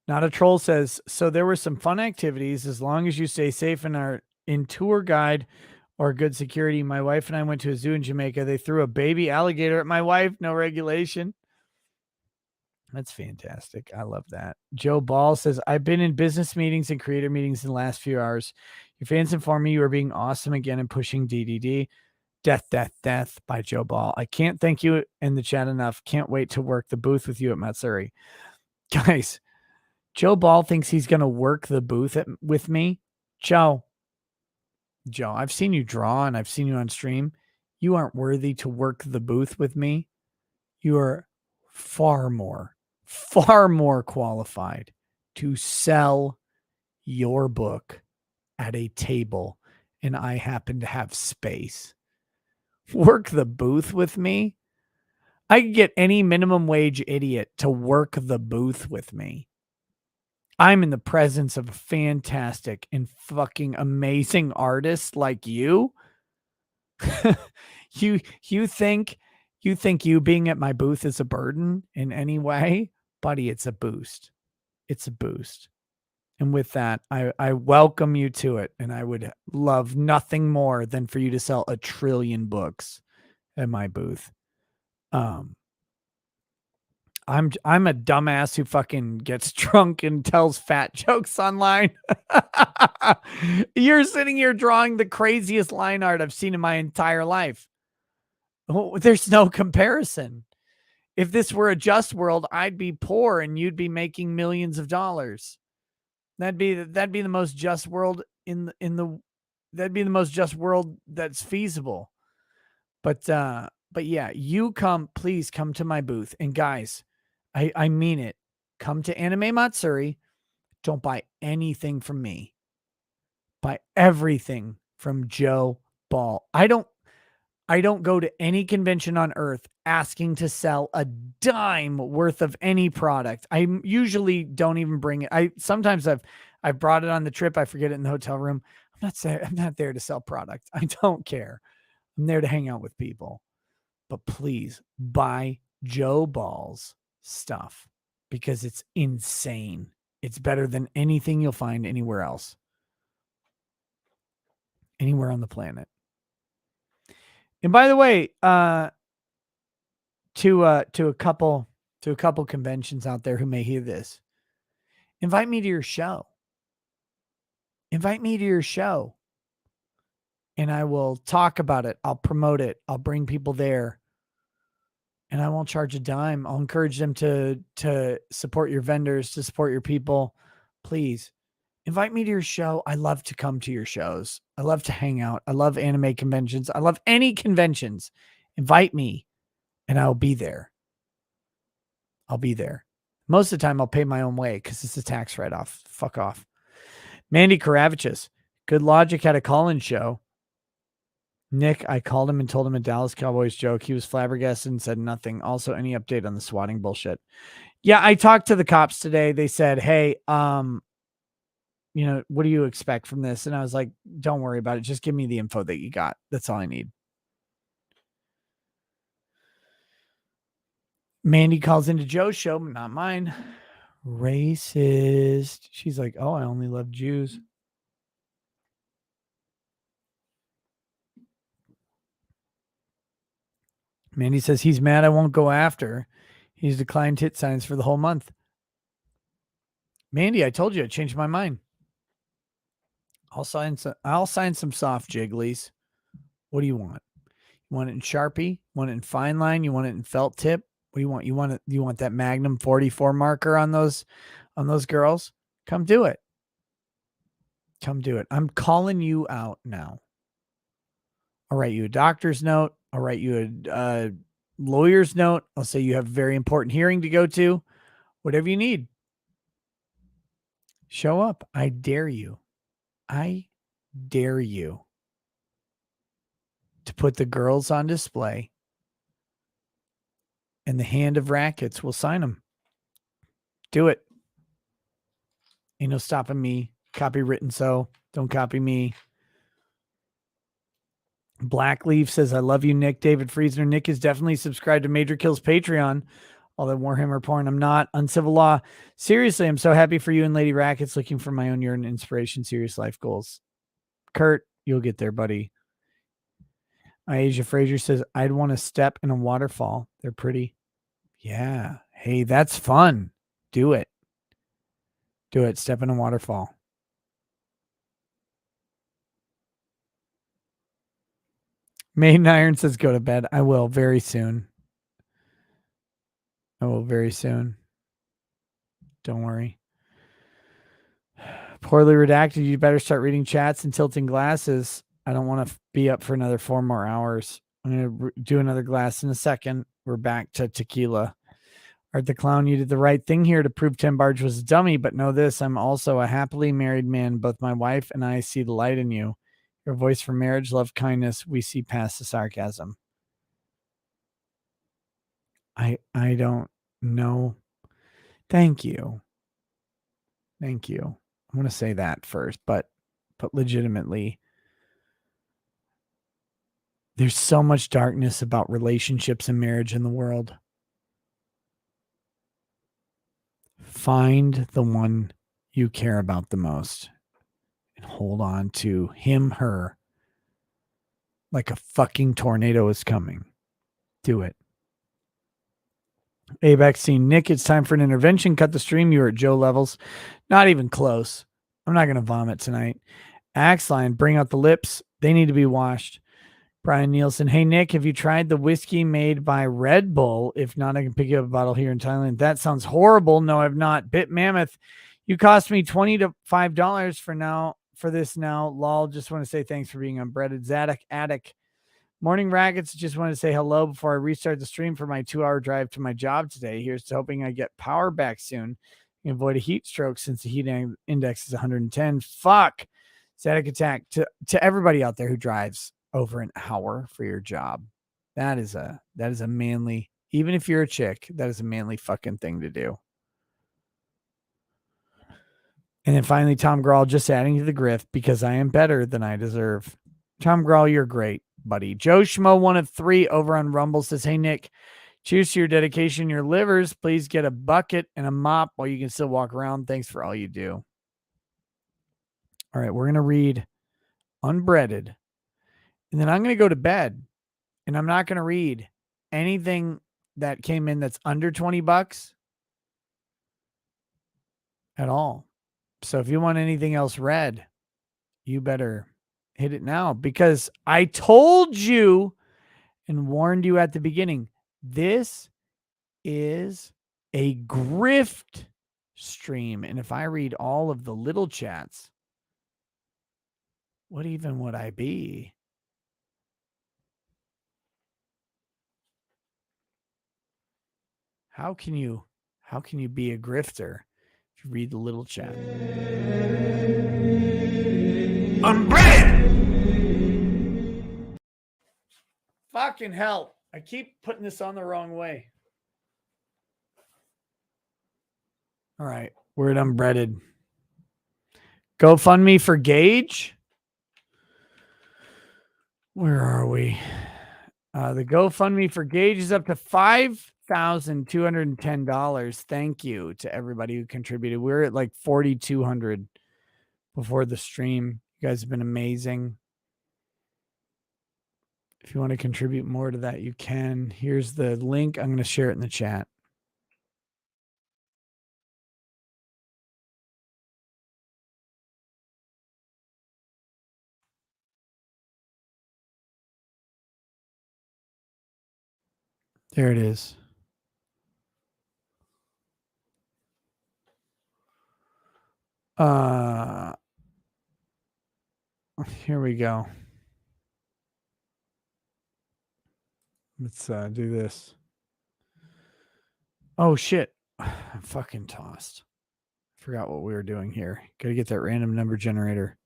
Not a Troll says, so there were some fun activities as long as you stay safe and are in tour guide or good security. My wife and I went to a zoo in Jamaica. They threw a baby alligator at my wife. No regulation. That's fantastic. I love that. Joe Ball says, I've been in business meetings and creator meetings in the last few hours. Your fans inform me you are being awesome again and pushing DDD. Death, death, death by Joe Ball. I can't thank you in the chat enough. Can't wait to work the booth with you at Matsuri. Guys, Joe Ball thinks he's going to work the booth with me. Joe, I've seen you draw and I've seen you on stream. You aren't worthy to work the booth with me. You are far more qualified to sell your book at a table, and I happen to have space. Work the booth with me? I could get any minimum wage idiot to work the booth with me. I'm in the presence of a fantastic and fucking amazing artist like you. You think you being at my booth is a burden in any way? Buddy, it's a boost. It's a boost. And with that, I welcome you to it. And I would love nothing more than for you to sell 1 trillion books at my booth. I'm a dumbass who fucking gets drunk and tells fat jokes online. You're sitting here drawing the craziest line art I've seen in my entire life. Oh, there's no comparison. If this were a just world, I'd be poor and you'd be making millions of dollars. That'd be the most just world in the that'd be the most just world that's feasible. But yeah, please come to my booth. And guys, I mean it. Come to Anime Matsuri. Don't buy anything from me. Buy everything from Joe Ball. I don't go to any convention on earth asking to sell a dime worth of any product. I usually don't even bring it. Sometimes I've brought it on the trip. I forget it in the hotel room. I'm not there to sell product. I don't care. I'm there to hang out with people. But please buy Joe Ball's stuff because it's insane. It's better than anything you'll find anywhere else. Anywhere on the planet. And by the way, to a couple conventions out there who may hear this, invite me to your show. Invite me to your show. And I will talk about it. I'll promote it. I'll bring people there. And I won't charge a dime. I'll encourage them to support your vendors, to support your people. Please invite me to your show. I love to come to your shows. I love to hang out. I love anime conventions. I love any conventions. Invite me and I'll be there. I'll be there. Most of the time I'll pay my own way because it's a tax write-off. Fuck off. Mandy Karavichus. Good Logic had a call-in show. Nick, I called him and told him a Dallas Cowboys joke. He was flabbergasted and said nothing. Also, any update on the swatting bullshit? Yeah, I talked to the cops today. They said, hey, what do you expect from this? And I was like, don't worry about it. Just give me the info that you got. That's all I need. Mandy calls into Joe's show, but not mine. Racist. She's like, oh, I only love Jews. Mandy says he's mad I won't go after. He's declined hit signs for the whole month. Mandy, I told you I changed my mind. I'll sign some soft jigglies. What do you want? You want it in Sharpie? You want it in fine line? You want it in felt tip? What do you want? You want that Magnum 44 marker on those girls? Come do it. Come do it. I'm calling you out now. I'll write you a doctor's note. I'll write you a lawyer's note. I'll say you have a very important hearing to go to. Whatever you need. Show up. I dare you. I dare you to put the girls on display, and the hand of rackets will sign them. Do it. Ain't no stopping me. Copywritten, so don't copy me. Blackleaf says, I love you, Nick. David Friesner. Nick is definitely subscribed to Major Kill's Patreon. All that Warhammer porn, I'm not. Uncivil Law. Seriously, I'm so happy for you and Lady Rackets, looking for my own year and inspiration, serious life goals. Kurt, you'll get there, buddy. Asia Frazier says, I'd want to step in a waterfall. They're pretty. Yeah. Hey, that's fun. Do it. Do it. Step in a waterfall. Maiden Iron says, go to bed. I will very soon. I will very soon. Don't worry. Poorly redacted. You better start reading chats and tilting glasses. I don't want to be up for another 4 more hours. I'm going to do another glass in a second. We're back to tequila. Art the Clown, you did the right thing here to prove Tim Barge was a dummy, but know this, I'm also a happily married man. Both my wife and I see the light in you. Your voice for marriage, love, kindness. We see past the sarcasm. I don't know. Thank you. Thank you. I'm going to say that first, but legitimately, there's so much darkness about relationships and marriage in the world. Find the one you care about the most and hold on to him, her, like a fucking tornado is coming. Do it. Abex scene. Nick, it's time for an intervention. Cut the stream. You are at Joe levels. Not even close. I'm not going to vomit tonight. Axline, bring out the lips. They need to be washed. Brian Nielsen. Hey, Nick, have you tried the whiskey made by Red Bull? If not, I can pick you up a bottle here in Thailand. That sounds horrible. No, I've not. Bit Mammoth. You cost me $25 for now for this now. Lol, just want to say thanks for being unbreaded. Zadok Attic. Morning Raggets, just want to say hello before I restart the stream for my 2-hour drive to my job today. Here's to hoping I get power back soon and avoid a heat stroke since the heat index is 110. Fuck. Static attack to everybody out there who drives over an hour for your job. That is a manly, even if you're a chick, that is a manly fucking thing to do. And then finally, Tom Grawl just adding to the grift because I am better than I deserve. Tom Grawl, you're great, buddy. Joe Schmo, 1 of 3 over on Rumble says, hey, Nick, cheers to your dedication, your livers. Please get a bucket and a mop while you can still walk around. Thanks for all you do. All right, we're going to read Unbreaded. And then I'm going to go to bed. And I'm not going to read anything that came in that's under $20 at all. So if you want anything else read, you better hit it now, because I told you and warned you at the beginning, this is a grift stream. And if I read all of the little chats, what even would I be? How can you be a grifter if you read the little chat? Unbreaded! Fucking hell. I keep putting this on the wrong way. All right. We're at Unbreaded. GoFundMe for Gage. Where are we? The GoFundMe for Gage is up to $5,210. Thank you to everybody who contributed. We're at like 4,200 before the stream. You guys have been amazing. If you want to contribute more to that, you can. Here's the link. I'm going to share it in the chat. There it is. Here we go. Let's do this. Oh shit. I'm fucking tossed. Forgot what we were doing here. Got to get that random number generator.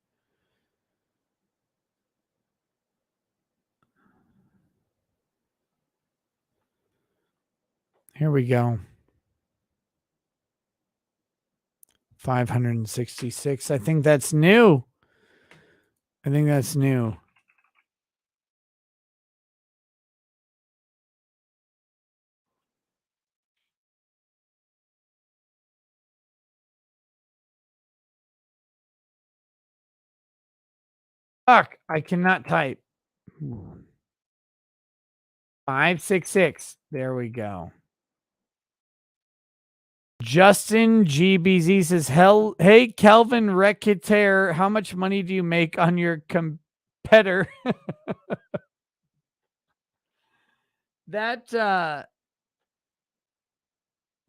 Here we go. 566. I think that's new. Fuck, I cannot type. 566. There we go. Justin GBZ says, hey, Kelvin Recitaire, how much money do you make on your competitor? That,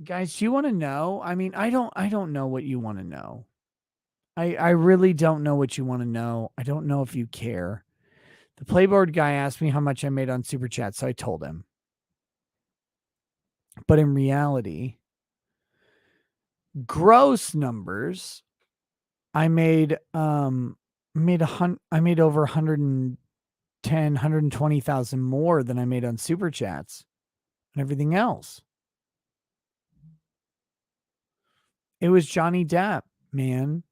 guys, do you want to know? I mean, I don't know what you want to know. I really don't know what you want to know. I don't know if you care. The Playboard guy asked me how much I made on Super Chat, so I told him. But in reality, gross numbers, I made over 110, 120,000 more than I made on Super Chats and everything else. It was Johnny Depp, man.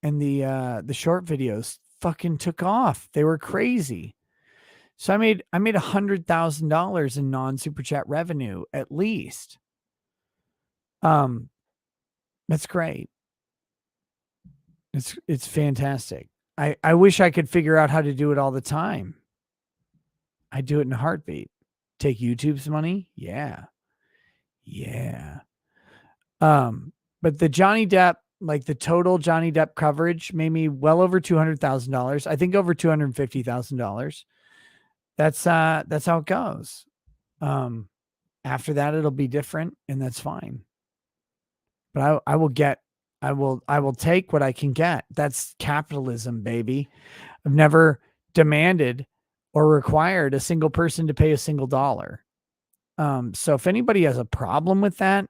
And the short videos fucking took off. They were crazy. So I made $100,000 in non-Super Chat revenue at least. That's great. It's fantastic. I wish I could figure out how to do it all the time. I do it in a heartbeat. Take YouTube's money? Yeah. But the Johnny Depp, like the total Johnny Depp coverage, made me well over $200,000. I think over $250,000. That's how it goes. After that, it'll be different, and that's fine. But I will get I will take what I can get. That's capitalism, baby. I've never demanded or required a single person to pay a single dollar. So if anybody has a problem with that,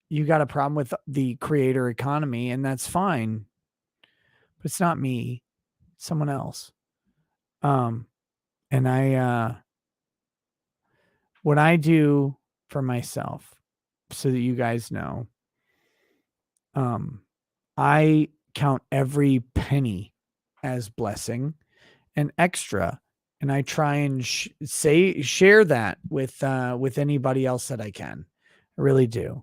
you got a problem with the creator economy, and that's fine. But it's not me, it's someone else. And what I do for myself, so that you guys know, I count every penny as blessing and extra, and I try and share that with anybody else that I can. I really do.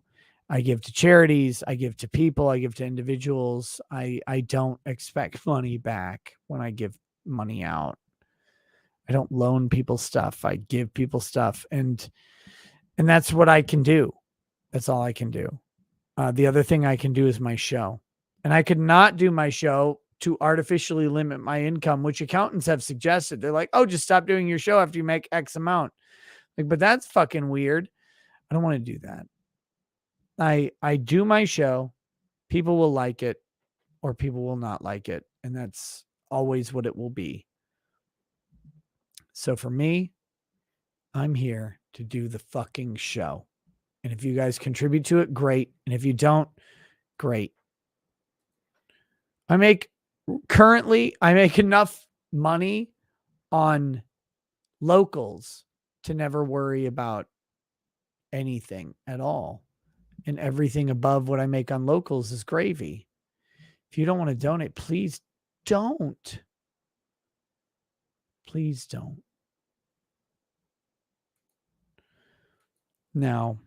I give to charities, I give to people, I give to individuals. I don't expect money back when I give money out. I don't loan people stuff. I give people stuff, and that's what I can do. That's all I can do. The other thing I can do is my show, and I could not do my show to artificially limit my income, which accountants have suggested. They're like, "Oh, just stop doing your show after you make X amount." Like, but that's fucking weird. I don't want to do that. I do my show. People will like it, or people will not like it, and that's always what it will be. So for me, I'm here to do the fucking show. And if you guys contribute to it, great. And if you don't, great. I make enough money on locals to never worry about anything at all. And everything above what I make on locals is gravy. If you don't want to donate, please don't. Please don't. Now,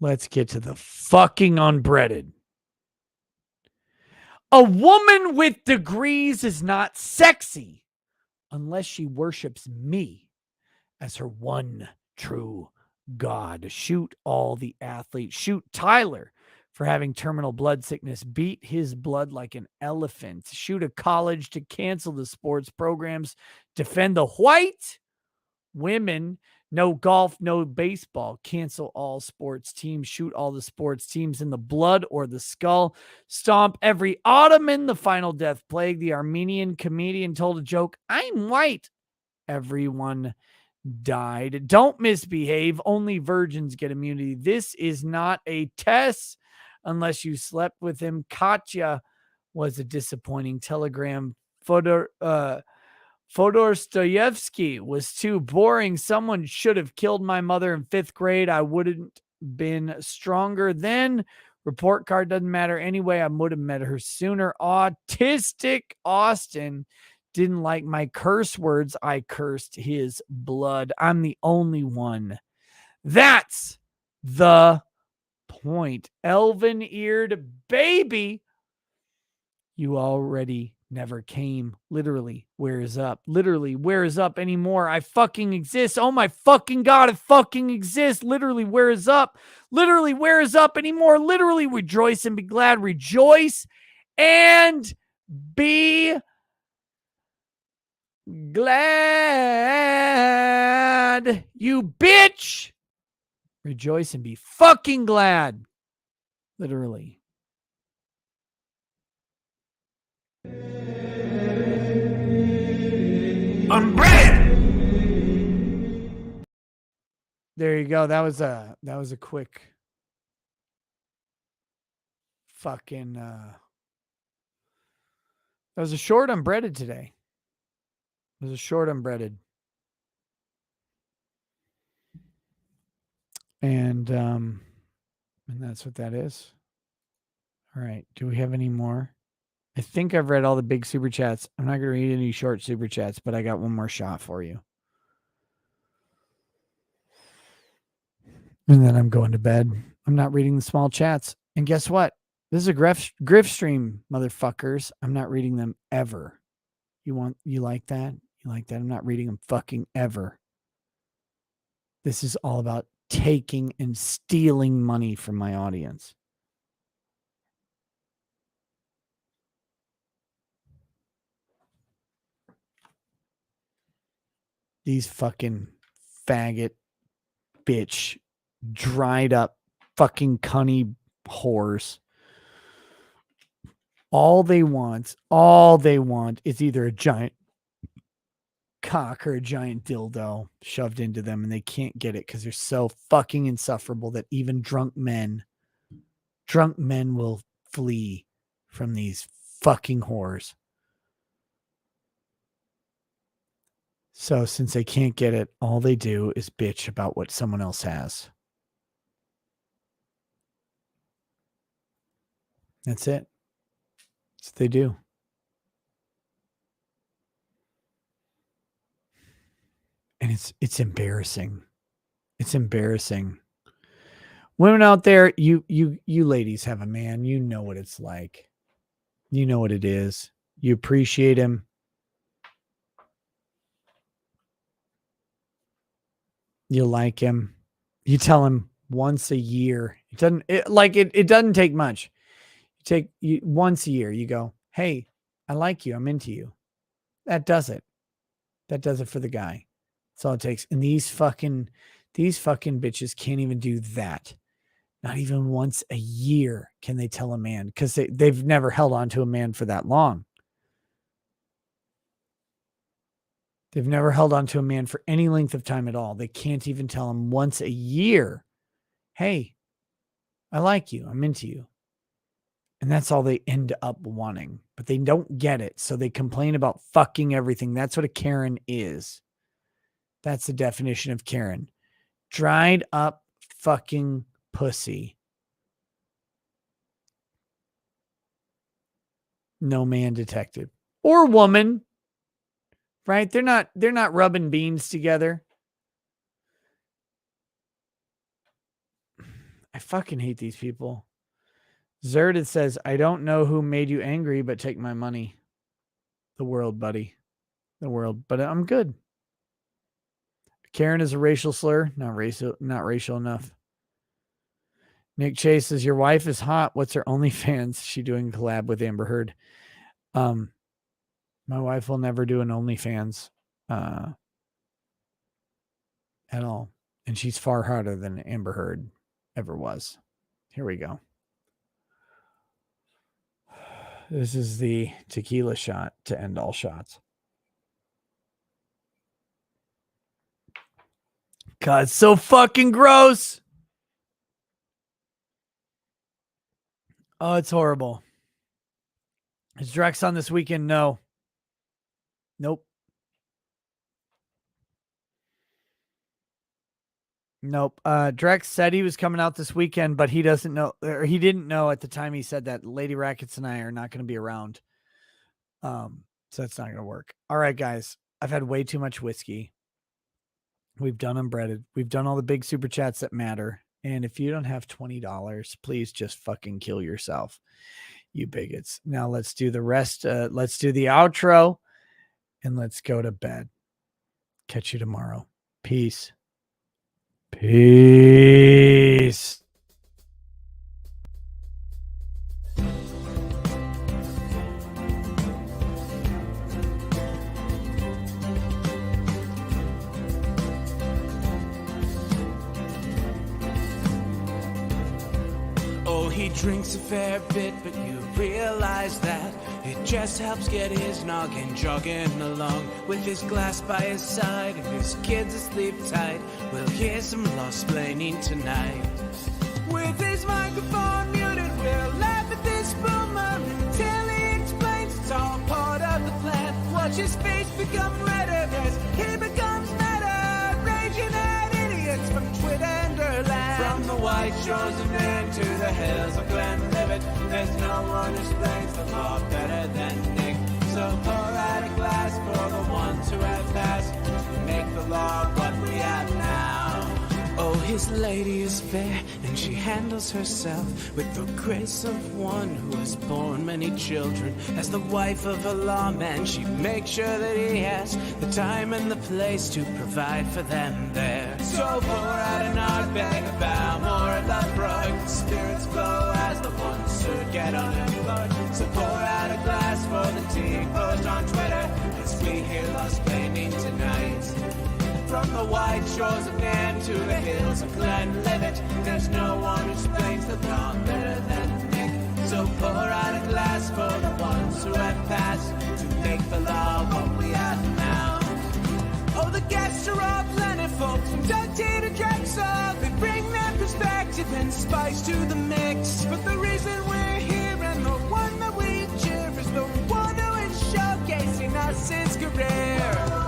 let's get to the fucking unbreaded. A woman with degrees is not sexy unless she worships me as her one true God. Shoot all the athletes. Shoot Tyler for having terminal blood sickness. Beat his blood like an elephant. Shoot a college to cancel the sports programs. Defend the white women. No golf, no baseball. Cancel all sports teams. Shoot all the sports teams in the blood or the skull. Stomp every Ottoman. The final death plague. The Armenian comedian told a joke. I'm white. Everyone died. Don't misbehave. Only virgins get immunity. This is not a test unless you slept with him. Katya was a disappointing telegram. Fyodor Dostoevsky was too boring. Someone should have killed my mother in 5th grade. I wouldn't been stronger then. Report card doesn't matter anyway. I would have met her sooner. Autistic Austin didn't like my curse words. I cursed his blood. I'm the only one. That's the point. Elven-eared baby. You already never came. Literally, where is up? Literally, where is up anymore? I fucking exist. Oh my fucking God, I fucking exist. Literally, where is up? Literally, where is up anymore? Literally, rejoice and be glad. Rejoice and be glad, you bitch. Rejoice and be fucking glad. Literally. Unbread. There you go. That was a quick fucking that was a short unbreaded today. It was a short unbreaded. And that's what that is. All right. Do we have any more? I think I've read all the big super chats. I'm not going to read any short super chats, but I got one more shot for you. And then I'm going to bed. I'm not reading the small chats. And guess what? This is a grift stream, motherfuckers. I'm not reading them ever. You like that? You like that? I'm not reading them fucking ever. This is all about taking and stealing money from my audience. These fucking faggot bitch dried up fucking cunny whores. All they want is either a giant cock or a giant dildo shoved into them, and they can't get it because they're so fucking insufferable that even drunk men will flee from these fucking whores. So since they can't get it, all they do is bitch about what someone else has. That's it. That's what they do. And it's embarrassing. It's embarrassing. Women out there, you ladies have a man. You know what it's like. You know what it is. You appreciate him. You like him. You tell him once a year. It doesn't take much. Once a year, you go, hey, I like you. I'm into you. That does it. That does it for the guy. That's all it takes. And these fucking bitches can't even do that. Not even once a year can they tell a man, because they've never held on to a man for that long. They've never held on to a man for any length of time at all. They can't even tell him once a year, hey, I like you. I'm into you. And that's all they end up wanting. But they don't get it. So they complain about fucking everything. That's what a Karen is. That's the definition of Karen. Dried up fucking pussy. No man detected. Or woman. Right? They're not rubbing beans together. I fucking hate these people. Zerded says, I don't know who made you angry, but take my money. The world, buddy. The world. But I'm good. Karen is a racial slur. Not racial enough. Nick Chase says, your wife is hot. What's her OnlyFans? She doing a collab with Amber Heard. My wife will never do an OnlyFans at all. And she's far hotter than Amber Heard ever was. Here we go. This is the tequila shot to end all shots. God, it's so fucking gross. Oh, it's horrible. Is Drex on this weekend? No. Nope. Nope. Drex said he was coming out this weekend, but he doesn't know, or he didn't know at the time he said that Lady Rackets and I are not going to be around. So that's not going to work. All right, guys. I've had way too much whiskey. We've done unbreaded. We've done all the big super chats that matter. And if you don't have $20, please just fucking kill yourself, you bigots. Now let's do the rest. Let's do the outro and let's go to bed. Catch you tomorrow. Peace. Peace. Oh, he drinks a fair bit, but you realize that it just helps get his noggin jogging along. With his glass by his side and his kids asleep tight, we'll hear some lost-plaining tonight. With his microphone muted, we'll laugh at this boomer until he explains it's all part of the plan. Watch his face become redder as he becomes meta, raging at idiots from Twitterland. From the white shores of Maine to the hills of Glenlivet, there's no one who explains the law better than Nick. So pour out a glass for the ones who have passed, make the law what we have now. Oh, his lady is fair, and she handles herself with the grace of one who has borne many children. As the wife of a lawman, she makes sure that he has the time and the place to provide for them there. So pour out an ardbeg, a bow, or a love rug. The spirits glow as the ones who get unemployed. So pour out a glass for the tea post on Twitter as we hear lost blaming tonight. From the the white shores of Nan to the hills of Glenlivet, there's no one who explains the wrong better than Nick. So pour out a glass for the ones who have passed to make the law what we have now. Oh, the guests are all plentiful, from Dundee to Drexel. They bring their perspective and spice to the mix. But the reason we're here and the one that we cheer is the one who is showcasing us his career.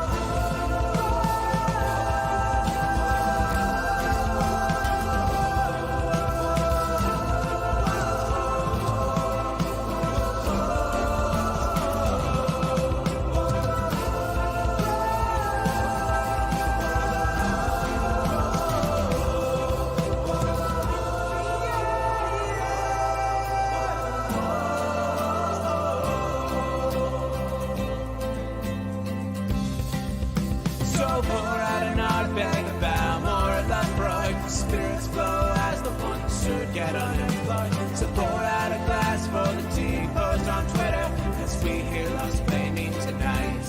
So pour out an Ardbeg, a Balmore, a Lethbrook. Spirits flow as the ones who get unemployed. So pour out a glass for the tea post on Twitter as we hear Lost Blaming tonight.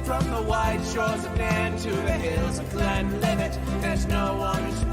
From the white shores of Nan to the hills of Glenlivet, there's no one who's